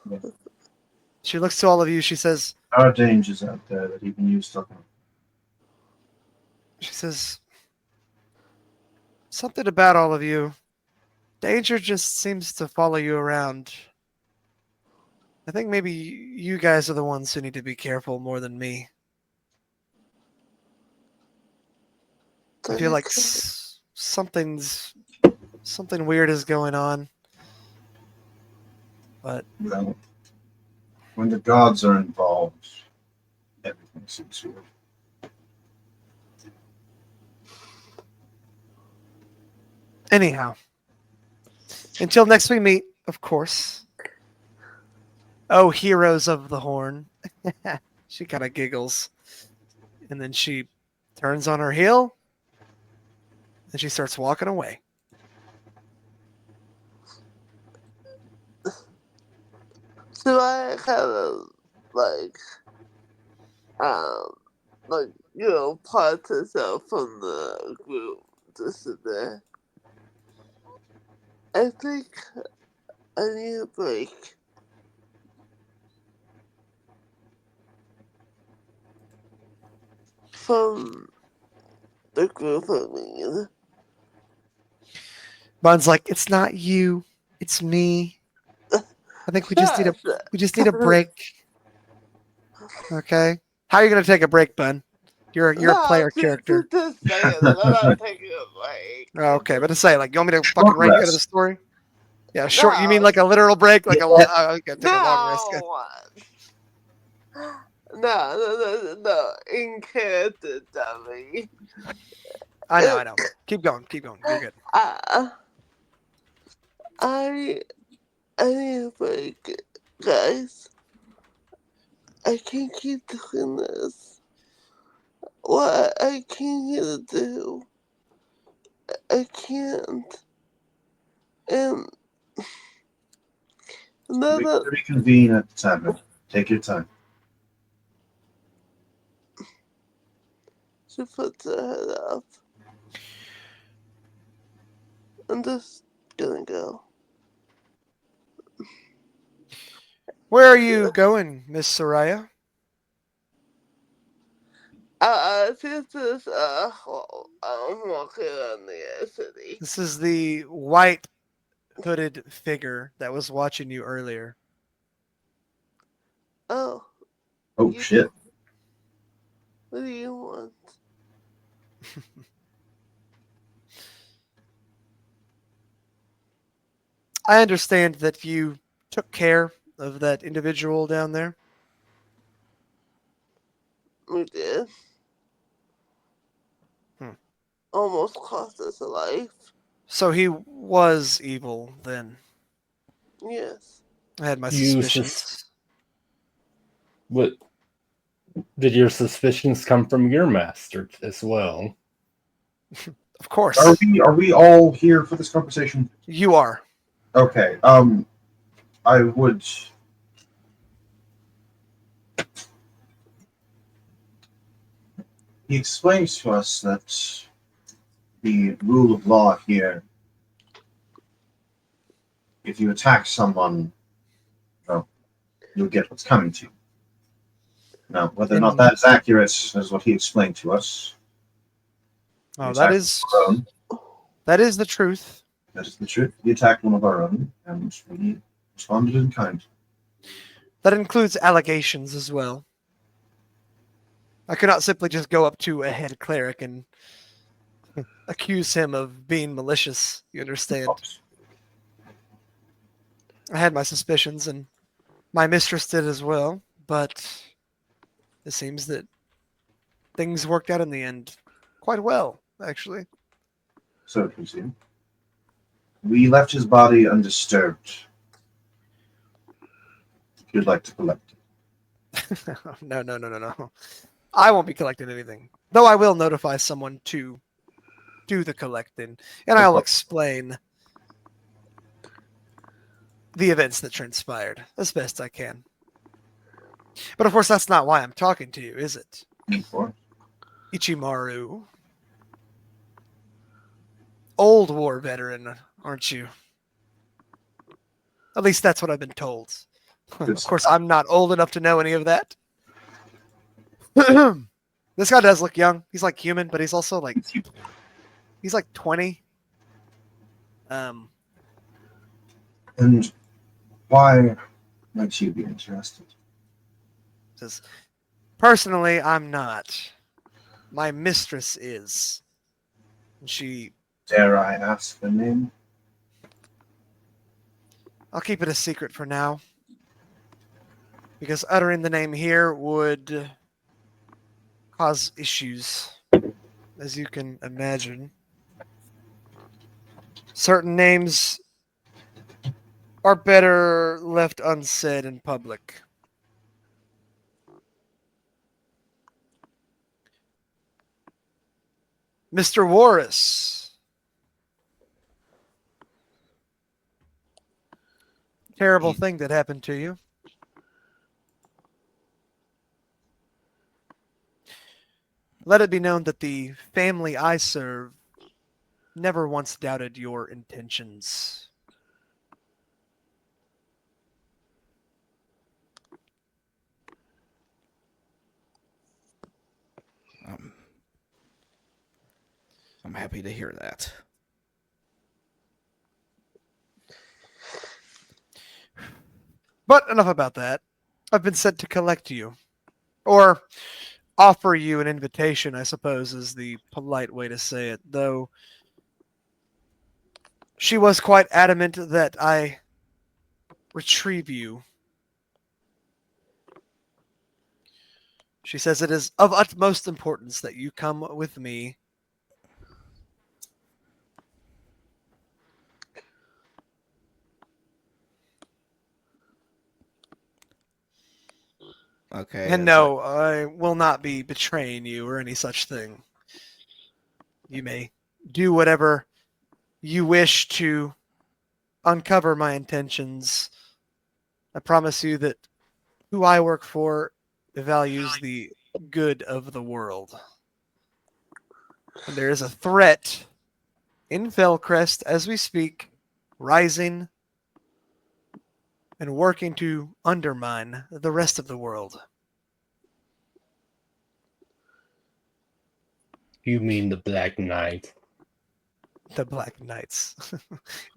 Yeah. She looks to all of you. She says, there are dangers out there that even you stuck on. She says, something about all of you. Danger just seems to follow you around. I think maybe you guys are the ones who need to be careful more than me. I feel like something weird is going on. But Well, when the gods are involved, everything seems weird. anyhow, until next we meet, of course. Oh, heroes of the horn. She kind of giggles. And then she turns on her heel. And she starts walking away. So I kind of like um part herself from the group this and that. I think I need a break. From the group, I mean. Bun's like, it's not you, it's me. I think we just need a break. Okay. How are you gonna take a break, Bun? You're a player character. Just saying that I'm not taking a break. Oh, okay, but to say like, you want me to Short fucking write you out of the rest. story? Yeah, short. You mean No. like a literal break, like Yeah. I can take a long rest. No. In character, dummy. I know. Keep going. You're good. I need a break, guys. I can't keep doing this. What I came here to do, I can't. And We can reconvene at the tavern. Take your time. she puts her head up. I'm just gonna go. Where are you going, Miss Saryah? This is walking around the city. This is the white hooded figure that was watching you earlier. Oh, Oh shit! what do you want? I understand that you took care of that individual down there. We did. Almost cost us a life. So he was evil then. Yes. I had my You suspicions. What did your suspicions come from your master as well? Of course. Are we all here for this conversation? You are. Okay. I would. He explains to us that the rule of law here, if you attack someone, well, you'll get what's coming to you. Now, whether or not that is accurate is what he explained to us. Oh, that is the truth. That is the truth. We attacked one of our own, and we responded in kind. That includes allegations as well. I could not simply just go up to a head cleric and accuse him of being malicious. You understand? I had my suspicions, and my mistress did as well, but it seems that things worked out in the end quite well, actually. So it would seem. We left his body undisturbed. If you'd like to collect it. No. I won't be collecting anything. Though I will notify someone to do the collecting, and I'll explain the events that transpired as best I can. But of course, that's not why I'm talking to you, is it? Ichimaru. Old war veteran, aren't you? At least that's what I've been told. Of course, I'm not old enough to know any of that. This guy does look young. He's like human, but he's also like... He's like 20. And why might you be interested? Says, personally, I'm not. My mistress is. And she... Dare I ask the name? I'll keep it a secret for now. Because uttering the name here would cause issues, as you can imagine. Certain names are better left unsaid in public. Mr. Warris. Terrible thing that happened to you. let it be known that the family I serve never once doubted your intentions. I'm happy to hear that. But enough about that. I've been sent to collect you. Or offer you an invitation, I suppose, is the polite way to say it, though she was quite adamant that I retrieve you. She says it is of utmost importance that you come with me. Okay. And no, I will not be betraying you or any such thing. You may do whatever you wish to uncover my intentions. I promise you that who I work for values the good of the world. And there is a threat in Fellcrest as we speak, rising and working to undermine the rest of the world. You mean the Black Knight? The Black Knights.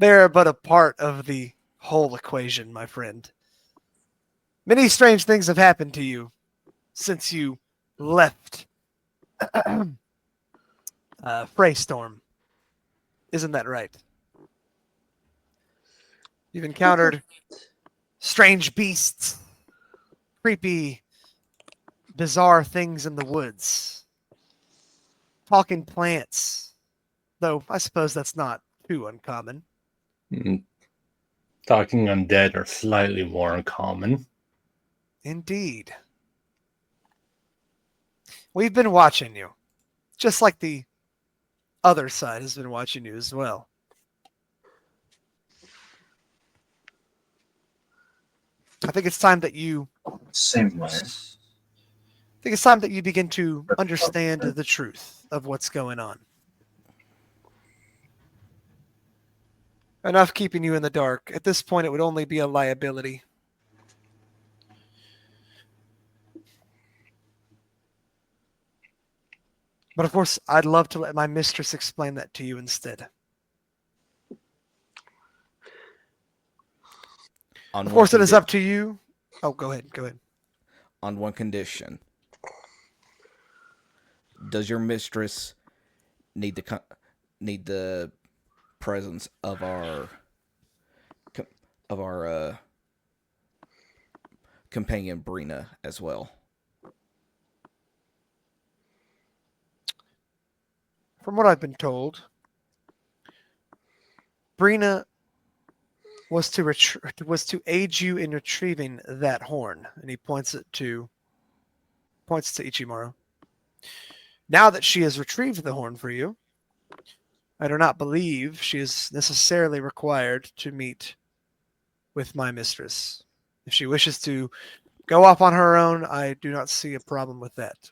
They're but a part of the whole equation, my friend. Many strange things have happened to you since you left Freystorm. Isn't that right? You've encountered strange beasts, creepy, bizarre things in the woods, talking plants, though I suppose that's not too uncommon. Talking undead are slightly more uncommon. Indeed. We've been watching you, just like the other side has been watching you as well. I think it's time that you Same way. I think it's time that you begin to understand the truth of what's going on. Enough keeping you in the dark. At this point, it would only be a liability. But of course, I'd love to let my mistress explain that to you instead. On Of one course, it is condi- up to you. Oh, go ahead. Go ahead. On one condition. Does your mistress need the presence of our companion Brina as well? From what I've been told, Brina was to aid you in retrieving that horn, and he points to Ichimaru. Now that she has retrieved the horn for you, I do not believe she is necessarily required to meet with my mistress. If she wishes to go off on her own, I do not see a problem with that.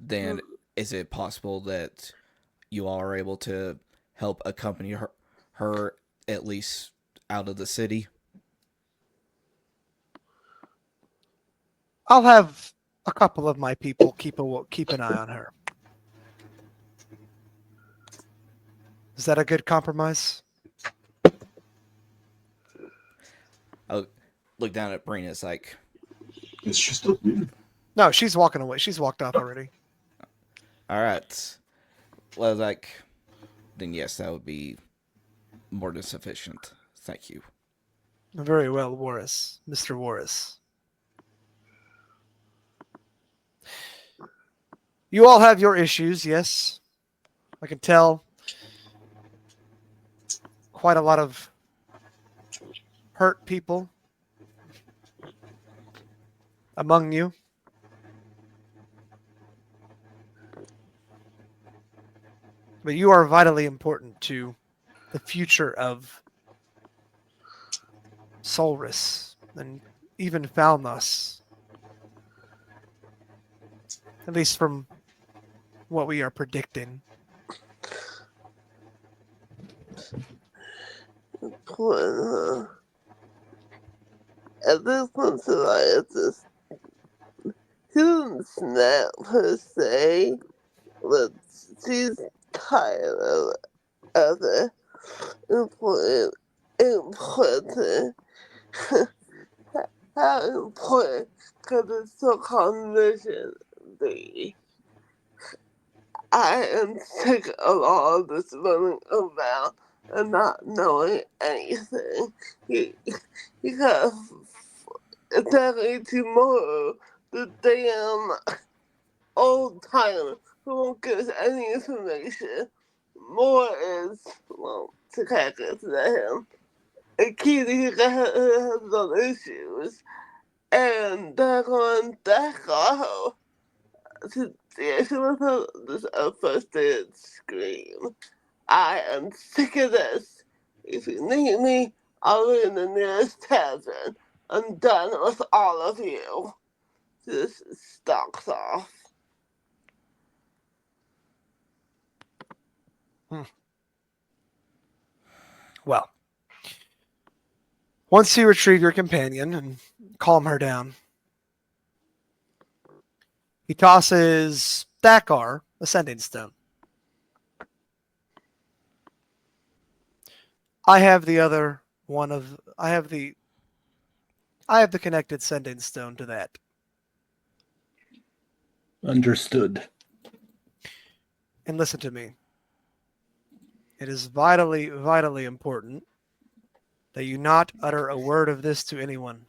Then is it possible that you all are able to help accompany her at least out of the city? I'll have a couple of my people keep an eye on her. Is that a good compromise? I look down at Brina. It's like, Is she still here? No, she's walking away. She's walked off already. all right. Well, like, then yes, that would be more than sufficient. Thank you. Very well, Warris. Mr. Warris. You all have your issues, yes. I can tell quite a lot of hurt people among you. But you are vitally important to the future of Solris and even Falnos. At least from what we are predicting. Important, huh? At this point, Saryah just she didn't snap per se, but she's tired of it. Important. How important could this so-called mission be? I am sick of all this running around and not knowing anything. Because exactly tomorrow, the damn old timer who won't give us any information. More is, well, Thakar to him. A key that has other issues. And daggone Thakar. Yeah, she was this frustrated scream. I am sick of this. If you need me, I'll be in the nearest tavern. I'm done with all of you. This stalks off. Well, once you retrieve your companion and calm her down, he tosses Thakar a sending stone. I have the other one of I have the connected sending stone to that. Understood. And listen to me. It is vitally, vitally important that you not utter a word of this to anyone.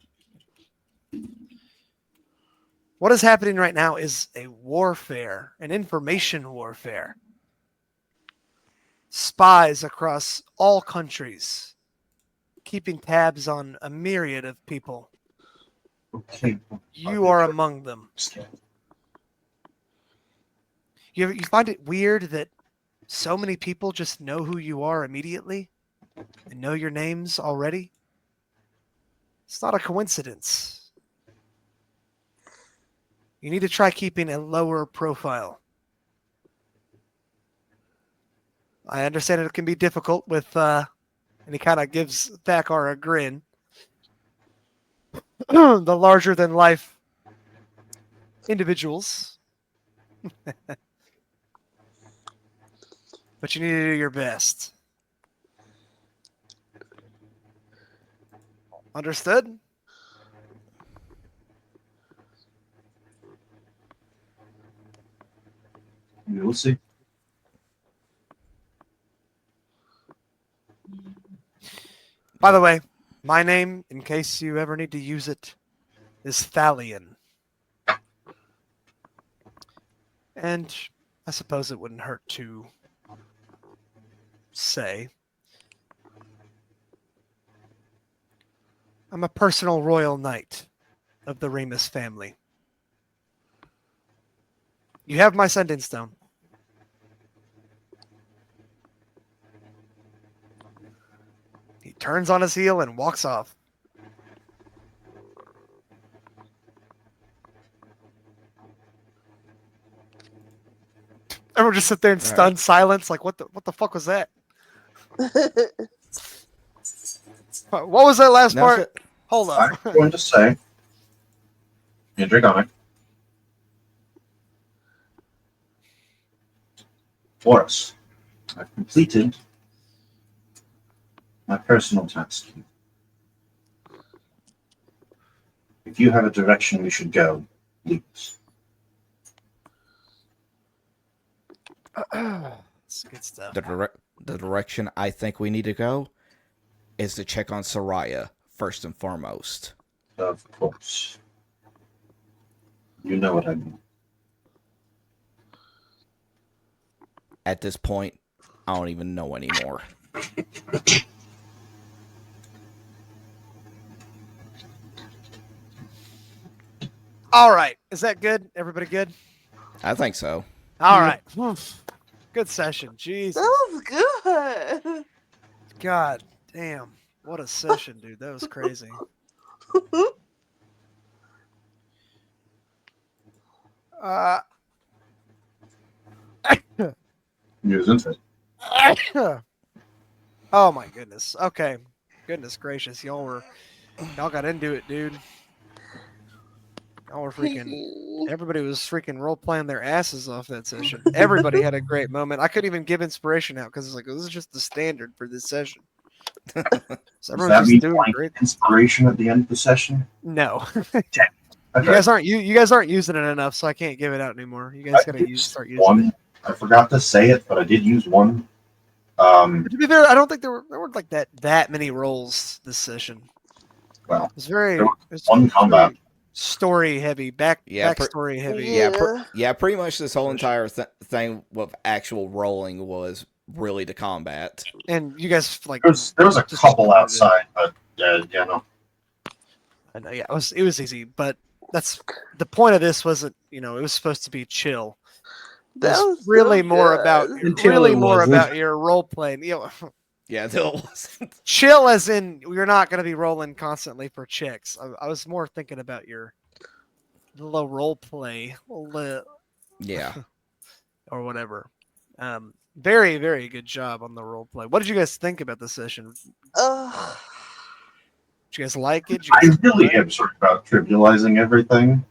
What is happening right now is a warfare, an information warfare. Spies across all countries, keeping tabs on a myriad of people. Okay. You are among them. You find it weird that so many people just know who you are immediately and know your names already? It's not a coincidence. You need to try keeping a lower profile. I understand it can be difficult with, and he kind of gives Thakar a grin. The larger than life individuals. But you need to do your best. Understood? We'll see. By the way, my name, in case you ever need to use it, is Thalion. And I suppose it wouldn't hurt to say I'm a personal royal knight of the Remus family. You have my sending stone. He turns on his heel and walks off. Everyone just sit there in stunned silence, like what the fuck was that? What was that last No, part? Hold up. I'm going to say, Dragonic, for us, I've completed my personal task. If you have a direction we should go, please. That's good stuff. The direction I think we need to go is to check on Saryah first and foremost. Of course. You know what I mean. At this point, I don't even know anymore. All right. Is that good? Everybody good? I think so. All right. Good session. Jesus. That was good. God damn. What a session, dude. That was crazy. He was into it. Oh my goodness. Okay. Goodness gracious, y'all got into it, dude. Y'all were freaking. Everybody was freaking role playing their asses off that session. Everybody had a great moment. I couldn't even give inspiration out because it's like this is just the standard for this session. So Does everyone's that just mean doing blank great. inspiration at the end of the session? No, Okay. you guys aren't using it enough, so I can't give it out anymore. You guys gotta start using one. it. I forgot to say it, but I did use one. But to be fair, I don't think there weren't like that many roles this session. Well, It was very there was one combat. Story heavy, backstory heavy. Yeah, pretty much this whole entire thing with actual rolling was really the combat. And you guys like There was a couple outside, but yeah, no. I know, yeah, it was easy, but that's the point of this wasn't, it was supposed to be chill. That was really so more good. about your role playing. Yeah, it wasn't. Chill as in you're not going to be rolling constantly for checks. I was more thinking about your little role play, Yeah. or whatever. Very, very good job on the role play. What did you guys think about the session? Did you guys like it? I really am sorry about trivializing everything,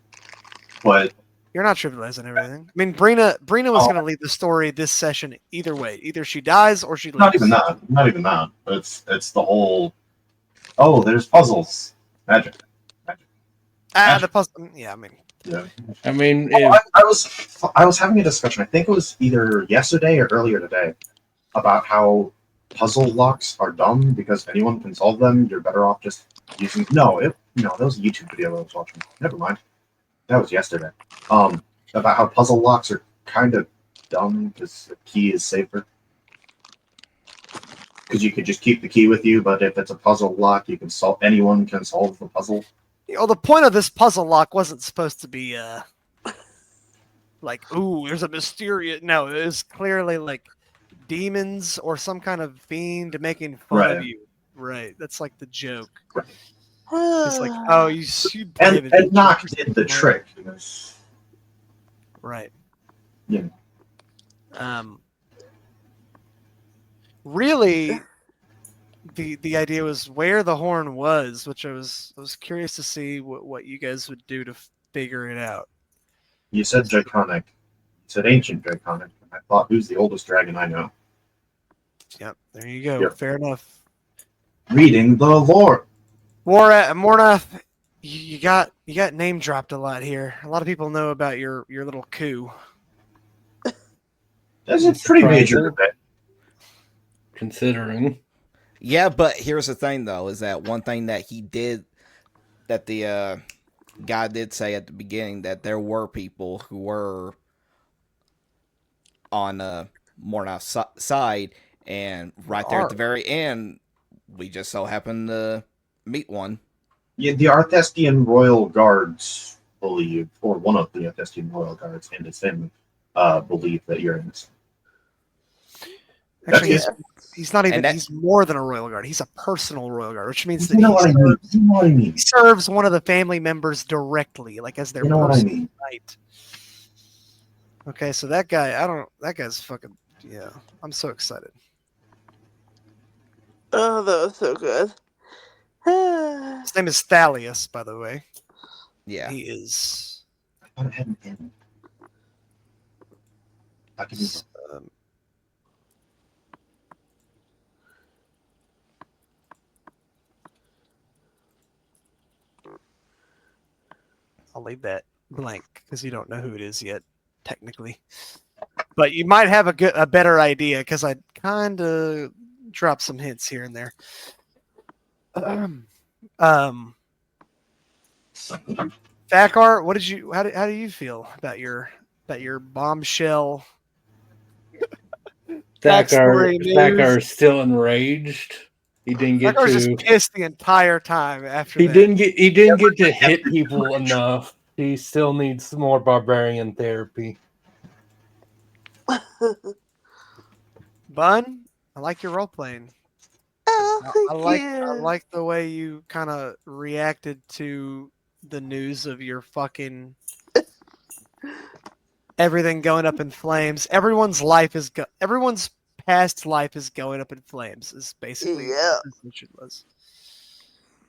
but you're not trivializing everything. I mean, Brina was going to lead the story this session either way. Either she dies or she lives. Not even that. It's the whole. Oh, there's puzzles, magic. The puzzle. Yeah, I mean. Yeah. I mean, I was having a discussion. I think it was either yesterday or earlier today about how puzzle locks are dumb because anyone can solve them. You're better off just using. No, that was a YouTube video I was watching. Never mind. That was yesterday. About how puzzle locks are kind of dumb because the key is safer. Because you could just keep the key with you, but if it's a puzzle lock, you can solve. Anyone can solve the puzzle. The point of this puzzle lock wasn't supposed to be like, ooh, there's a mysterious. No, it was clearly like demons or some kind of fiend making fun of you. Right. That's like the joke. Right. It's like, oh, you and Knock did the trick. Right. Yeah. Really, the idea was where the horn was, which I was curious to see what you guys would do to figure it out. You said draconic. You said ancient draconic. I thought, who's the oldest dragon I know? Yep, there you go. Yep. Fair enough. Reading the lore. Mornath, you got name dropped a lot here. A lot of people know about your little coup. That's a pretty major event. Considering. Yeah, but here's the thing, though, is that one thing that he did, that the guy did say at the beginning, that there were people who were on Mornath's side, and right there at the very end, we just so happened to meet one. Yeah, the Arthestian Royal Guards believe, or one of the Arthestian Royal Guards and his family believe that you're innocent. Actually, he's not even. He's more than a royal guard. He's a personal royal guard, which means that he serves one of the family members directly, like as their personal knight. Okay, so that guy, that guy's fucking, yeah. I'm so excited. Oh, that was so good. His name is Thalius, by the way. Yeah. He is. I thought it had an N. I can use I'll leave that blank because you don't know who it is yet, technically. But you might have a better idea because I kind of dropped some hints here and there. Thakar, what did you? How do you feel about your bombshell? Thakar is still enraged. He didn't get Thakar's just pissed the entire time after he that. didn't get to hit people enough. He still needs more barbarian therapy. Bun, I like your role playing. Oh, I like the way you kind of reacted to the news of your fucking everything going up in flames. Everyone's past life is going up in flames. Is basically Yeah. what this mission was.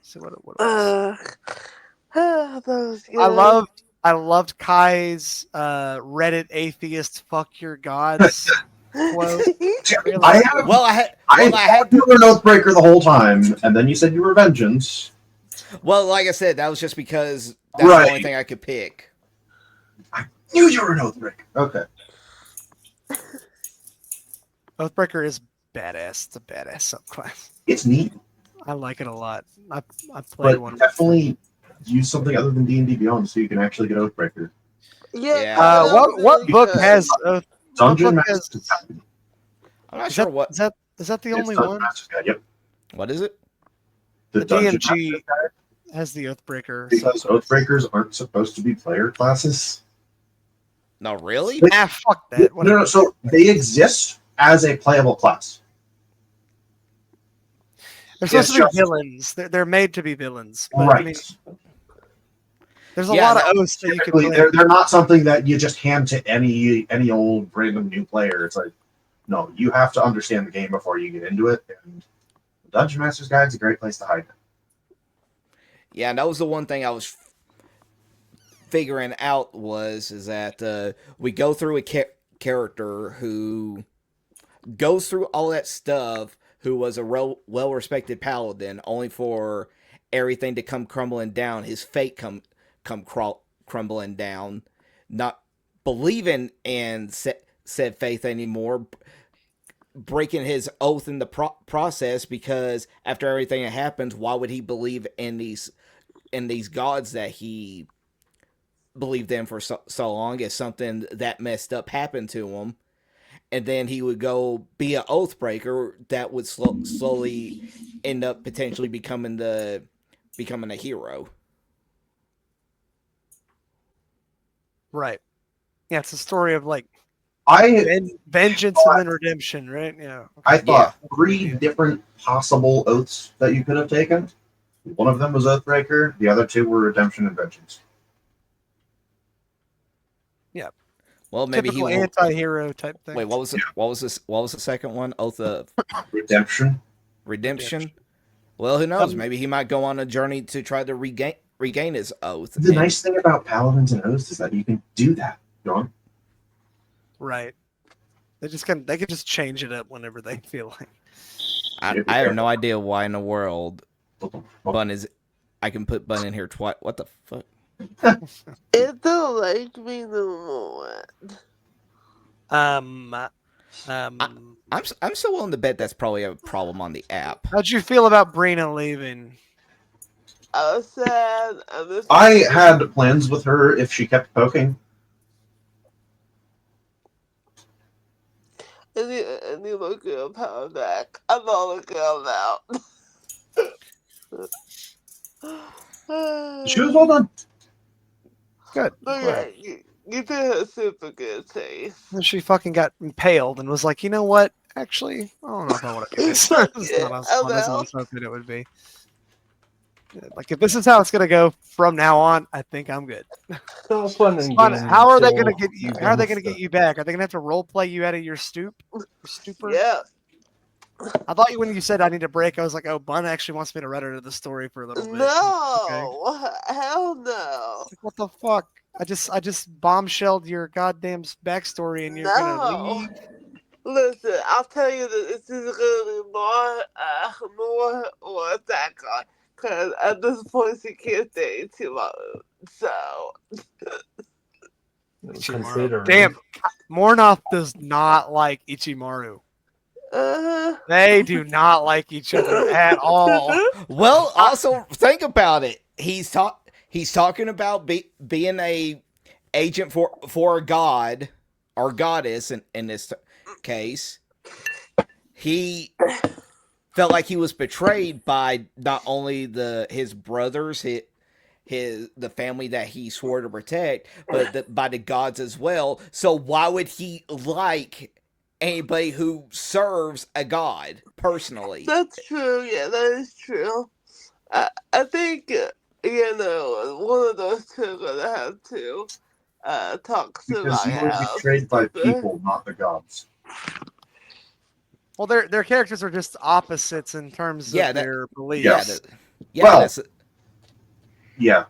So what it was. That was good. I loved Kai's Reddit atheist "fuck your gods" quote. I have, Well, I had you were an Oathbreaker the whole time, and then you said you were Vengeance. well, like I said, that was just because that's Right. the only thing I could pick. Knew you were an Oathbreaker. Okay. Oathbreaker is badass. It's a badass subclass. It's neat, I like it a lot. I played but one. definitely use something other than D&D Beyond so you can actually get Oathbreaker. Yeah. that was What really book good. has Oath? Dungeon book Master's has- Guide. I'm not Is sure that, what. is that the It's only Dungeon one? Master's Guide. Yep. What is it? The The Dungeon DMG Master's Guide, has the Oathbreaker. because subclass. Oathbreakers aren't supposed to be player classes. No, really? Fuck that. No, so they exist as a playable class. They're supposed It's to be just- villains. They're made to be villains. But, Right. I mean, there's a Yeah, lot no, of oaths that you can Typically, play. they're not something that you just hand to any old random new player. It's like, no, you have to understand the game before you get into it. And Dungeon Master's Guide is a great place to hide it. Yeah, and that was the one thing I was figuring out is that we go through a character who goes through all that stuff, who was a well-respected paladin, only for everything to come crumbling down, his fate come crumbling down, not believing in said faith anymore, breaking his oath in the process, because after everything that happens, why would he believe in these gods that he believed in for so long if something that messed up happened to him? And then he would go be an oathbreaker that would slowly end up potentially becoming a hero. Right. Yeah, it's a story of like I vengeance and then redemption, right? Yeah. I thought Yeah. 3 different possible oaths that you could have taken. One of them was Oathbreaker. The other 2 were Redemption and Vengeance. Well, maybe Typical he will. anti-hero type thing. Wait, what was the second one? Oath of Redemption. Redemption. Well, who knows? Maybe he might go on a journey to try to regain his oath. The nice thing about Paladins and Oaths is that you can do that, John. Right. They can just change it up whenever they feel like. I have no idea why in the world Bun is. I can put Bun in here twice. What the fuck? It don't like me no more. I'm so willing to bet that's probably a problem on the app. How'd you feel about Brina leaving? I was sad. I had plans with her if she kept poking. And you look at power back. I'm all a girl now. She was well done. Good. But yeah, you did have super good taste. And she fucking got impaled and was like, you know what? Actually, I don't know if I want to do this. It's not as fun as I was hoping it would be. Like, if this is how it's gonna go from now on, I think I'm good. So fun and But games how are they until gonna get you? you How are they dumb gonna get stuff. you back? Are they gonna have to role play you out of your stupor? Yeah. I thought when you said I need a break, I was like, oh, Bun actually wants me to run her to the story for a little bit. No. Hell no. Like, what the fuck? I just bombshelled your goddamn backstory, and you're gonna No. leave. Listen, I'll tell you that this is gonna be more or Thakar. Because at this point, she can't stay too long. So. Consider Damn, Mornoth does not like Ichimaru. They do not like each other at all. Well, also think about it. He's talking about being a agent for a god or goddess in this case. He felt like he was betrayed by not only his brothers, the family that he swore to protect, but by the gods as well. So why would he like anybody who serves a god personally? That's true. Yeah, that is true. I think, one of those two are gonna have to talks to Because my you were house. betrayed by people, not the gods. Well, their characters are just opposites in terms Yeah, of that- their beliefs. Yeah, Yes. yeah, Well- that's Yeah.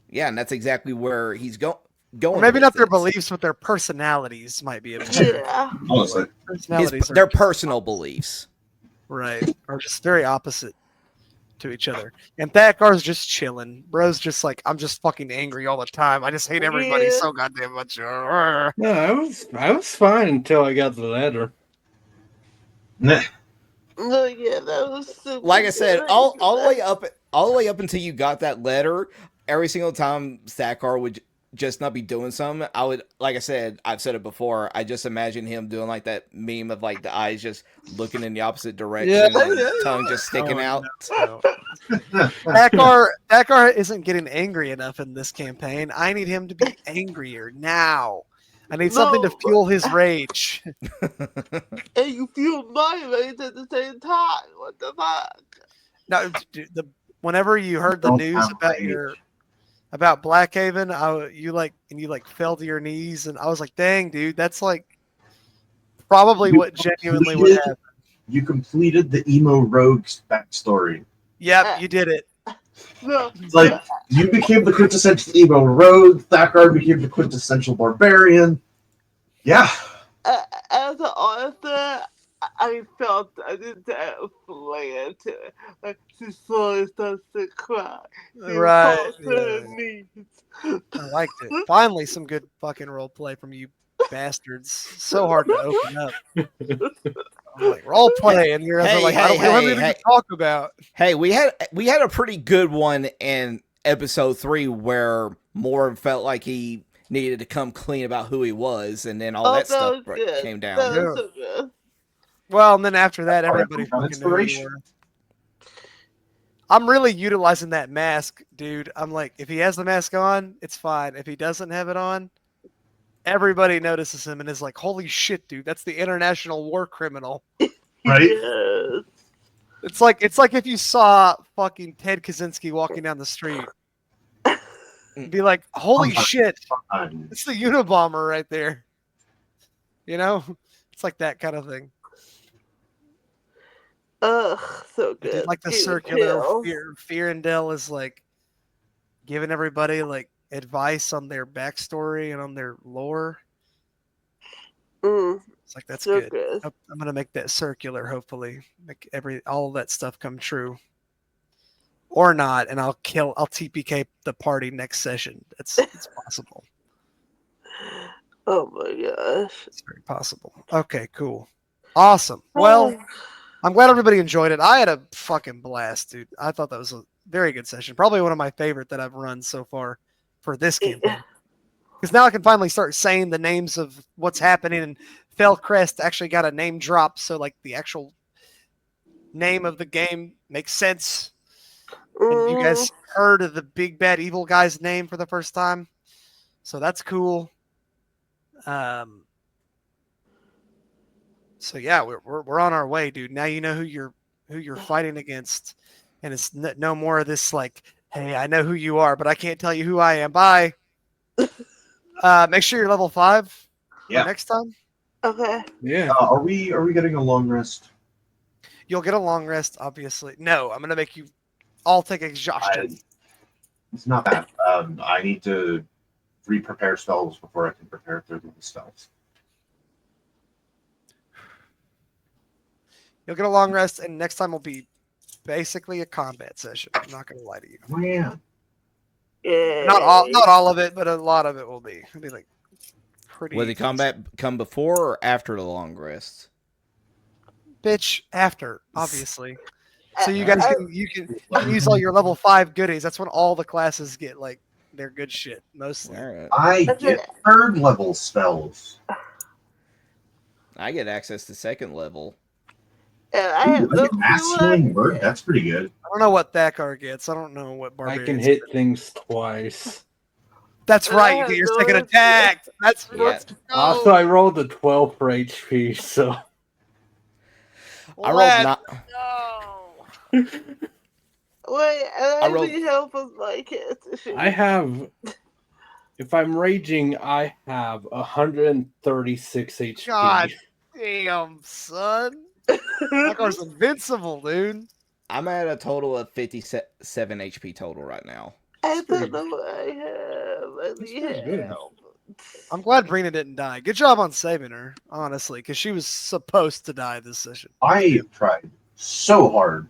yeah, and that's exactly where he's going. Or maybe with not their this. beliefs, but their personalities might be a bit. Yeah. Honestly. Personalities are Their just- personal beliefs. right, are just very opposite to each other. And Thakar's just chilling. Bro's just like, I'm just fucking angry all the time. I just hate everybody Yeah. so goddamn much. Arrgh. No, I was fine until I got the letter. Nah. No, yeah, that was super. Like I said, good. all the way up until you got that letter, every single time Thakar would just not be doing something, I would, like I said, I've said it before, I just imagine him doing like that meme of like the eyes just looking in the opposite direction Yeah. and tongue just sticking Oh, out. no. Thakar isn't getting angry enough in this campaign. I need him to be angrier now. I need something to No. fuel his rage. And you feel my rage at the same time. What the fuck? No, whenever you heard the Don't news have about rage. about Blackhaven, you fell to your knees, and I was like, "Dang, dude, that's like probably You what genuinely would completed- happen." You completed the emo rogue's backstory. Yep, you did it. No. It's like you became the quintessential emo rogue. Thakar became the quintessential barbarian. Yeah. As an author, I felt I didn't have flair to it. Like, she slowly starts to cry. She Right. falls to her yeah. knees. I liked it. Finally, some good fucking role play from you bastards. So hard to open up. I'm like, role play, and you're Hey, like, hey, I don't have hey, anything hey. to talk about. Hey, we had a pretty good one in episode 3 where Moore felt like he needed to come clean about who he was, and then all that stuff was good. came down. That Yeah. was so good. Well, and then after that, Alright, everybody got fucking knew who you inspiration. were. I'm really utilizing that mask, dude. I'm like, if he has the mask on, it's fine. If he doesn't have it on, everybody notices him and is like, holy shit, dude, that's the international war criminal. Right? Yes. It's like if you saw fucking Ted Kaczynski walking down the street. And be like, holy shit, it's the Unabomber right there. You know? It's like that kind of thing. Ugh, so I good. did like the Getting circular kills. Fearendel is like giving everybody like advice on their backstory and on their lore. Mm, It's like that's so good. good. I'm gonna make that circular, hopefully. Make all of that stuff come true. Or not, and I'll TPK the party next session. It's possible. Oh my gosh. It's very possible. Okay, cool. Awesome. Well, I'm glad everybody enjoyed it. I had a fucking blast, dude. I thought that was a very good session. Probably one of my favorite that I've run so far for this campaign. Because now I can finally start saying the names of what's happening, and Fellcrest actually got a name drop, so like the actual name of the game makes sense. And you guys heard of the big bad evil guy's name for the first time, so that's cool. So yeah, we're on our way, dude. Now you know who you're fighting against, and it's no more of this like, hey, I know who you are, but I can't tell you who I am. Bye. Make sure you're level 5 for Yeah. next time. Okay. Yeah. Are we getting a long rest? You'll get a long rest, obviously. No, I'm gonna make you all take exhaustion. It's not that. I need to re-prepare spells before I can prepare third level spells. You'll get a long rest, and next time will be basically a combat session. I'm not gonna lie to you. Man. Yeah. Not all of it, but a lot of it will be. It'll be like pretty. Will the combat come before or after the long rest? Bitch, after, obviously. So you guys can use all your level 5 goodies. That's when all the classes get like their good shit mostly. All right. I get third level spells. I get access to second level. And I have Ooh, I get mass healing word. That's pretty good. I don't know what Thakar gets. I don't know what I barbarians can hit get. things twice. That's I right. You have get your no second idea. attack. That's Yeah. let's go. Also, I rolled a 12 for HP, so I rolled Let's not. go. Wait, and I rolled- need help with my kids. I have If I'm raging, I have 136 HP. God damn, son. Thakar's invincible, dude. I'm at a total of 57 HP total right now. I pretty- don't know what I have. I That's need pretty good. help. I'm glad Brina didn't die. Good job on saving her, honestly, because she was supposed to die this session. I tried so hard.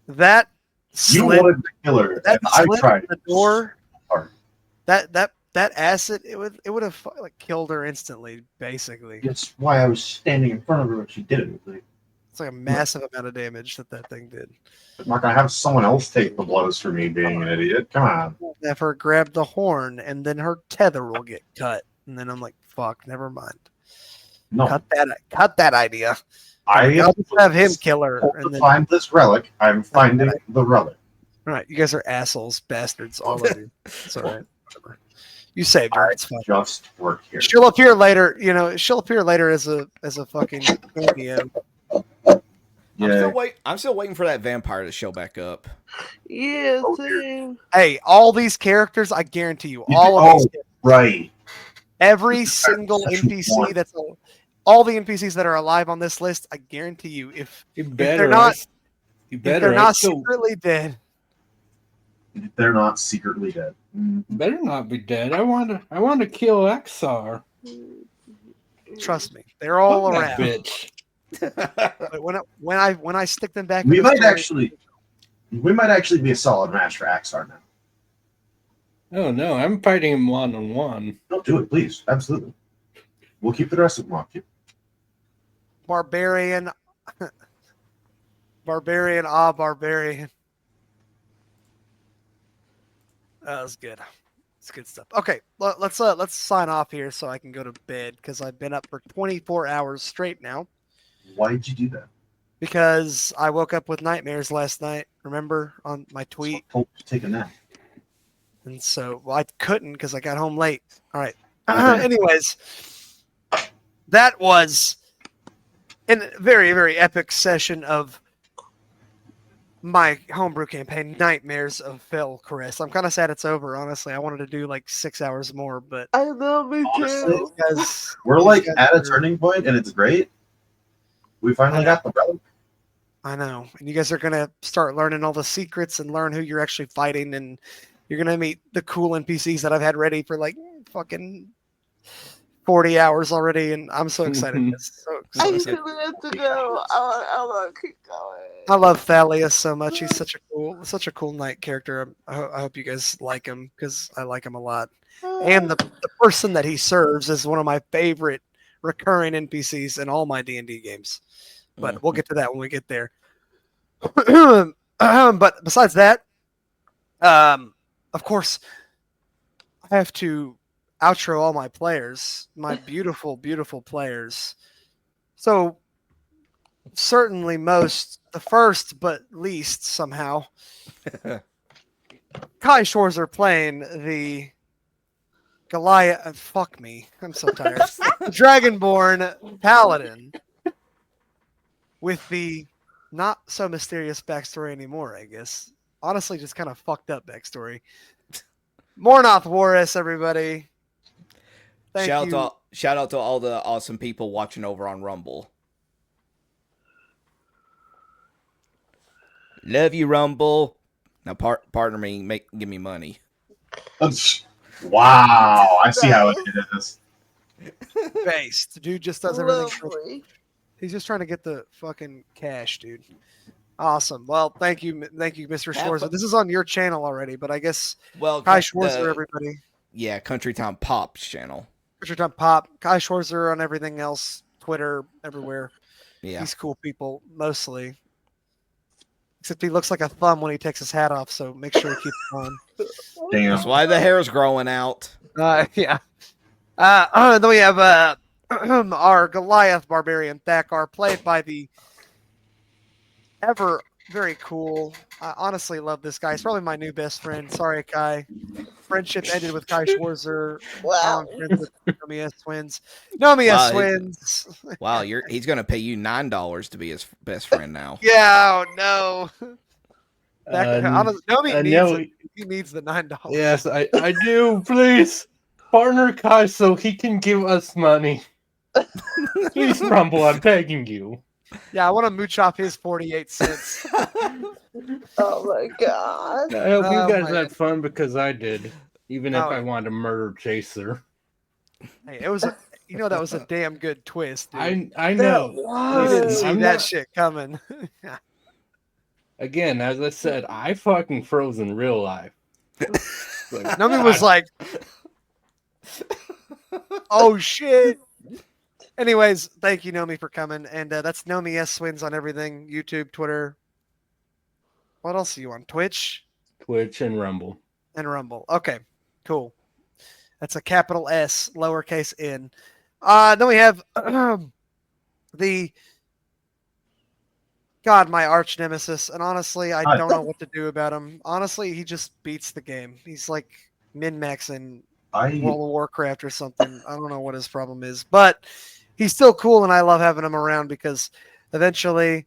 That You slit, wanted to kill her, that and I slit tried in the door, so hard. that acid, it would have like killed her instantly, basically. That's why I was standing in front of her when she did it. Like, It's like a massive amount of damage that thing did. I'm not gonna have someone else take the blows for me being an idiot. Come on. Have her grab the horn, and then her tether will get cut. And then I'm like, fuck, never mind. No, Cut that idea. I I'll just have him kill her. to And then, find this relic. I'm finding the relic. all right, you guys are assholes, bastards, all of you. It's all right. Whatever. You saved her. I It's fine. just work here. She'll appear later. You know, she'll appear later as a fucking cameo. Yeah. I'm still waiting for that vampire to show back up. Yeah, Oh, dear. same. Hey, all these characters, I guarantee you, all of these, Right. every single That's NPC one. all the NPCs that are alive on this list, I guarantee you, if You they're better not- You if better they're not kill- secretly dead, They're not secretly dead. better not be dead. I want to kill Exar. trust me, they're all Fuck that around. bitch. But when I stick them back, We in the might story- actually be a solid match for Axar now. Oh no, I'm fighting him one-on-one. Don't do it, please. Absolutely. We'll keep the rest of them off you. barbarian, barbarian. That was good. It's good stuff. Okay, let's sign off here so I can go to bed because I've been up for 24 hours straight now. Why did you do that? Because I woke up with nightmares last night. Remember on my tweet, I told you to take a nap. and so I couldn't because I got home late. All right. Okay. Anyways, that was a very, very epic session of my homebrew campaign, Nightmares of Fellcrest. I'm kind of sad it's over, honestly. I wanted to do like 6 hours more, but I know, me Honestly, too. guys, We're like guys at a are- turning point, and it's great. We finally got the relic. I know. And you guys are going to start learning all the secrets and learn who you're actually fighting. And you're going to meet the cool NPCs that I've had ready for like fucking 40 hours already. And I'm so excited. It's so I excited. usually have to go. I want to keep going. I love Thalius so much. He's such a cool knight character. I hope you guys like him because I like him a lot. And the person that he serves is one of my favorite recurring NPCs in all my D&D games. But we'll get to that when we get there. But besides that, of course, I have to outro all my players, my beautiful, beautiful players. So certainly the first, but least somehow, Kai Schwarzer playing the Goliath. Fuck me. I'm so tired. The Dragonborn Paladin with the not so mysterious backstory anymore, I guess. Honestly, just kind of fucked up backstory. Mornoth Warris, everybody. Thank you. Shout out to all the awesome people watching over on Rumble. Love you, Rumble. Now partner me, give me money. Wow, I see how it is. Based. Dude just does everything. Lovely. He's just trying to get the fucking cash, dude. Awesome. Well, thank you, Mr. Schwarzer. This is on your channel already, but I guess Well, Kai Schwarzer, everybody. Yeah, Country Town Pop's channel. Richard Time Pop, Kai Schwarzer on everything else, Twitter, everywhere. Yeah. He's cool people, mostly. Except he looks like a thumb when he takes his hat off, so make sure he keeps it on. Damn. That's why the hair's growing out. Yeah. Then we have our Goliath barbarian Thakar, played by the ever very cool. I honestly love this guy. He's probably my new best friend. Sorry, Kai. Friendship ended with Kai Schwarzer. Wow. I'm friends with Nomi S. Twins. Nomi S. Wow, Twins. Wow, he's gonna pay you $9 to be his best friend now. Yeah, oh no. Nomi no, he needs the $9. yes, I do. Please. Partner Kai so he can give us money. Please, Rumble, I'm begging you. Yeah, I want to mooch off his 48 cents. Oh my god. I hope you Oh, guys man. had fun because I did. Even if Oh, I yeah. wanted to murder Chaser. Hey, it was a, that was a damn good twist, dude. I That know. You was. didn't see I'm that not- shit coming. Again, as I said, I fucking froze in real life. Like, Nomi was like, "Oh shit." Anyways, thank you, Nomi, for coming, and that's Nomi S Swins on everything: YouTube, Twitter. What else are you on? Twitch Twitch and Rumble. and Rumble. Okay, cool. That's a capital S, lowercase n. Then we have the God, my arch nemesis, and honestly, I don't know what to do about him. Honestly, he just beats the game. He's like min-maxing World of Warcraft or something. I don't know what his problem is, but he's still cool, and I love having him around because eventually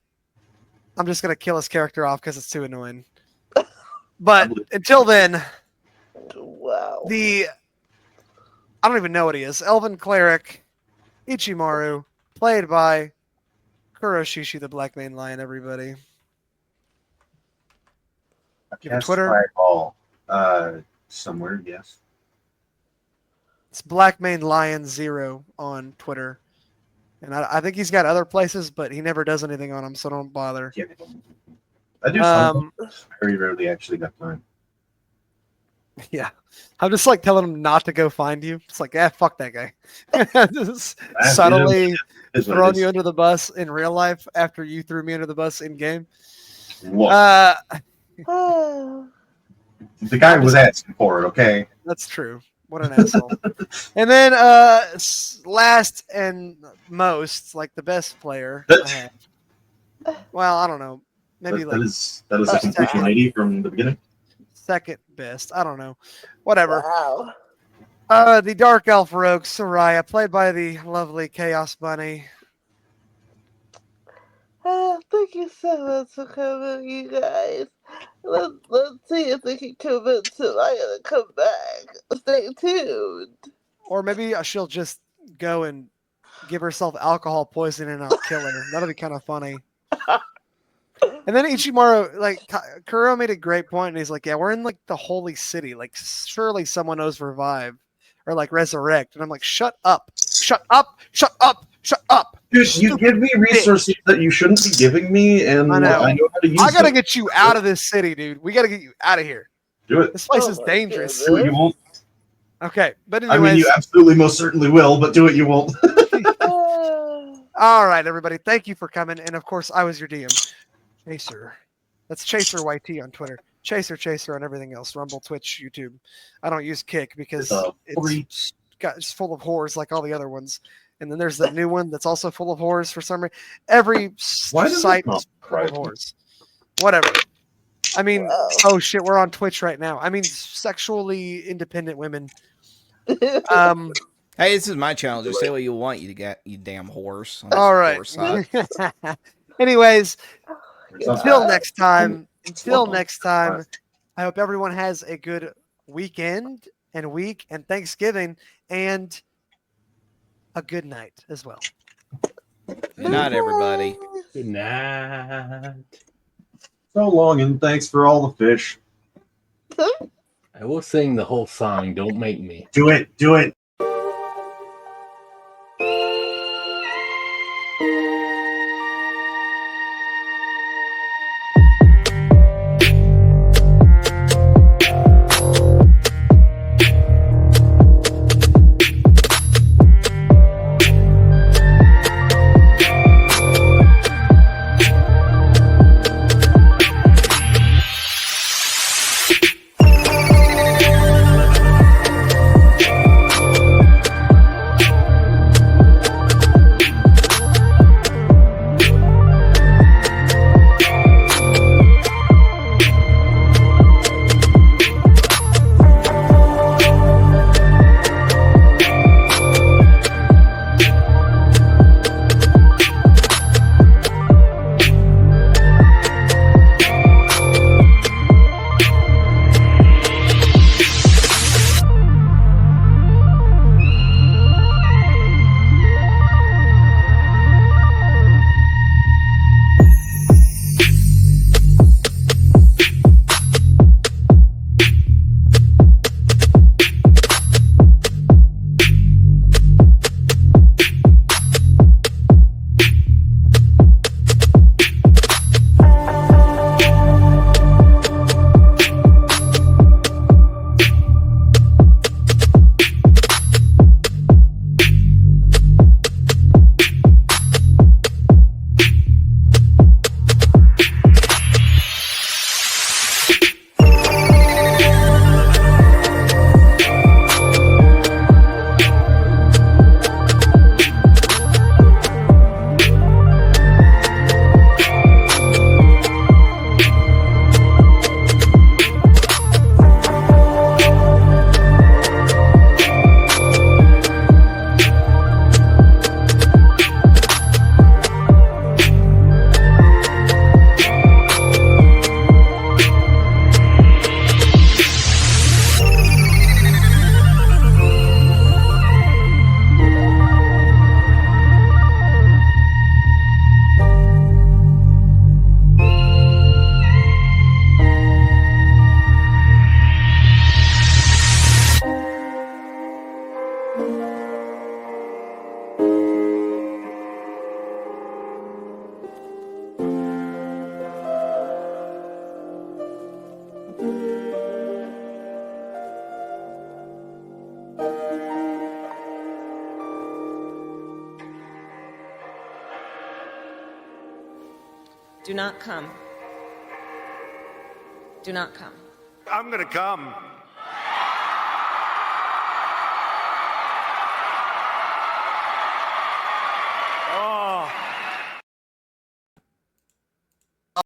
I'm just gonna kill his character off because it's too annoying. But until then, Wow. I don't even know what he is. Elven Cleric, Ichimaru, played by Kuroshishi, the Black Mane Lion, everybody. You have Twitter? Fireball. Somewhere, yes. It's Black Mane Lion 0 on Twitter. And I think he's got other places, but he never does anything on them, so don't bother. Yeah. I do some. Very rarely actually got time. Yeah. I'm just like telling him not to go find you. It's like, fuck that guy. Just subtly throwing you under the bus in real life after you threw me under the bus in game. What? Oh. The guy was asking for it, okay? That's true. What an asshole. And then last and most, like the best player I have. Well, I don't know. Maybe that like is a complete 180 from the beginning. second best. I don't know. Whatever. Wow. The Dark Elf Rogue, Saryah, played by the lovely Chaos Bunny. Thank you so much for coming, you guys. Let's see if they can convince him I gotta come back. Stay tuned. Or maybe she'll just go and give herself alcohol poisoning and I'll kill her. That'll be kind of funny. And then Ichimaru, like, Kuro made a great point, and he's like, yeah, we're in, like, the holy city. Like, surely someone knows revive or, like, resurrect. And I'm like, shut up. Shut up. Shut up. Shut up. Dude, you give me resources that you shouldn't be giving me, and I know. how to use I gotta them. get you out of this city, dude. We gotta get you out of here. Do it. This place Oh is my dangerous. Do it, you won't. Okay, but I anyways. mean, you absolutely most certainly will, but do it, you won't. All right, everybody. Thank you for coming. And, of course, I was your DM. Chaser. That's Chaser YT on Twitter. Chaser on everything else. Rumble, Twitch, YouTube. I don't use Kick because it's full of whores like all the other ones. And then there's that new one that's also full of whores for some reason. Every site is full of whores. Whatever. I mean, oh shit, we're on Twitch right now. I mean, sexually independent women. Hey, this is my channel. Just say what you want, you damn horse. All right. Anyways, until next time, I hope everyone has a good weekend and week and Thanksgiving and a good night as well. Good night, everybody. Good night. So long, and thanks for all the fish. I will sing the whole song. Don't make me. Do it. Do it. Do not come. Do not come. I'm gonna come.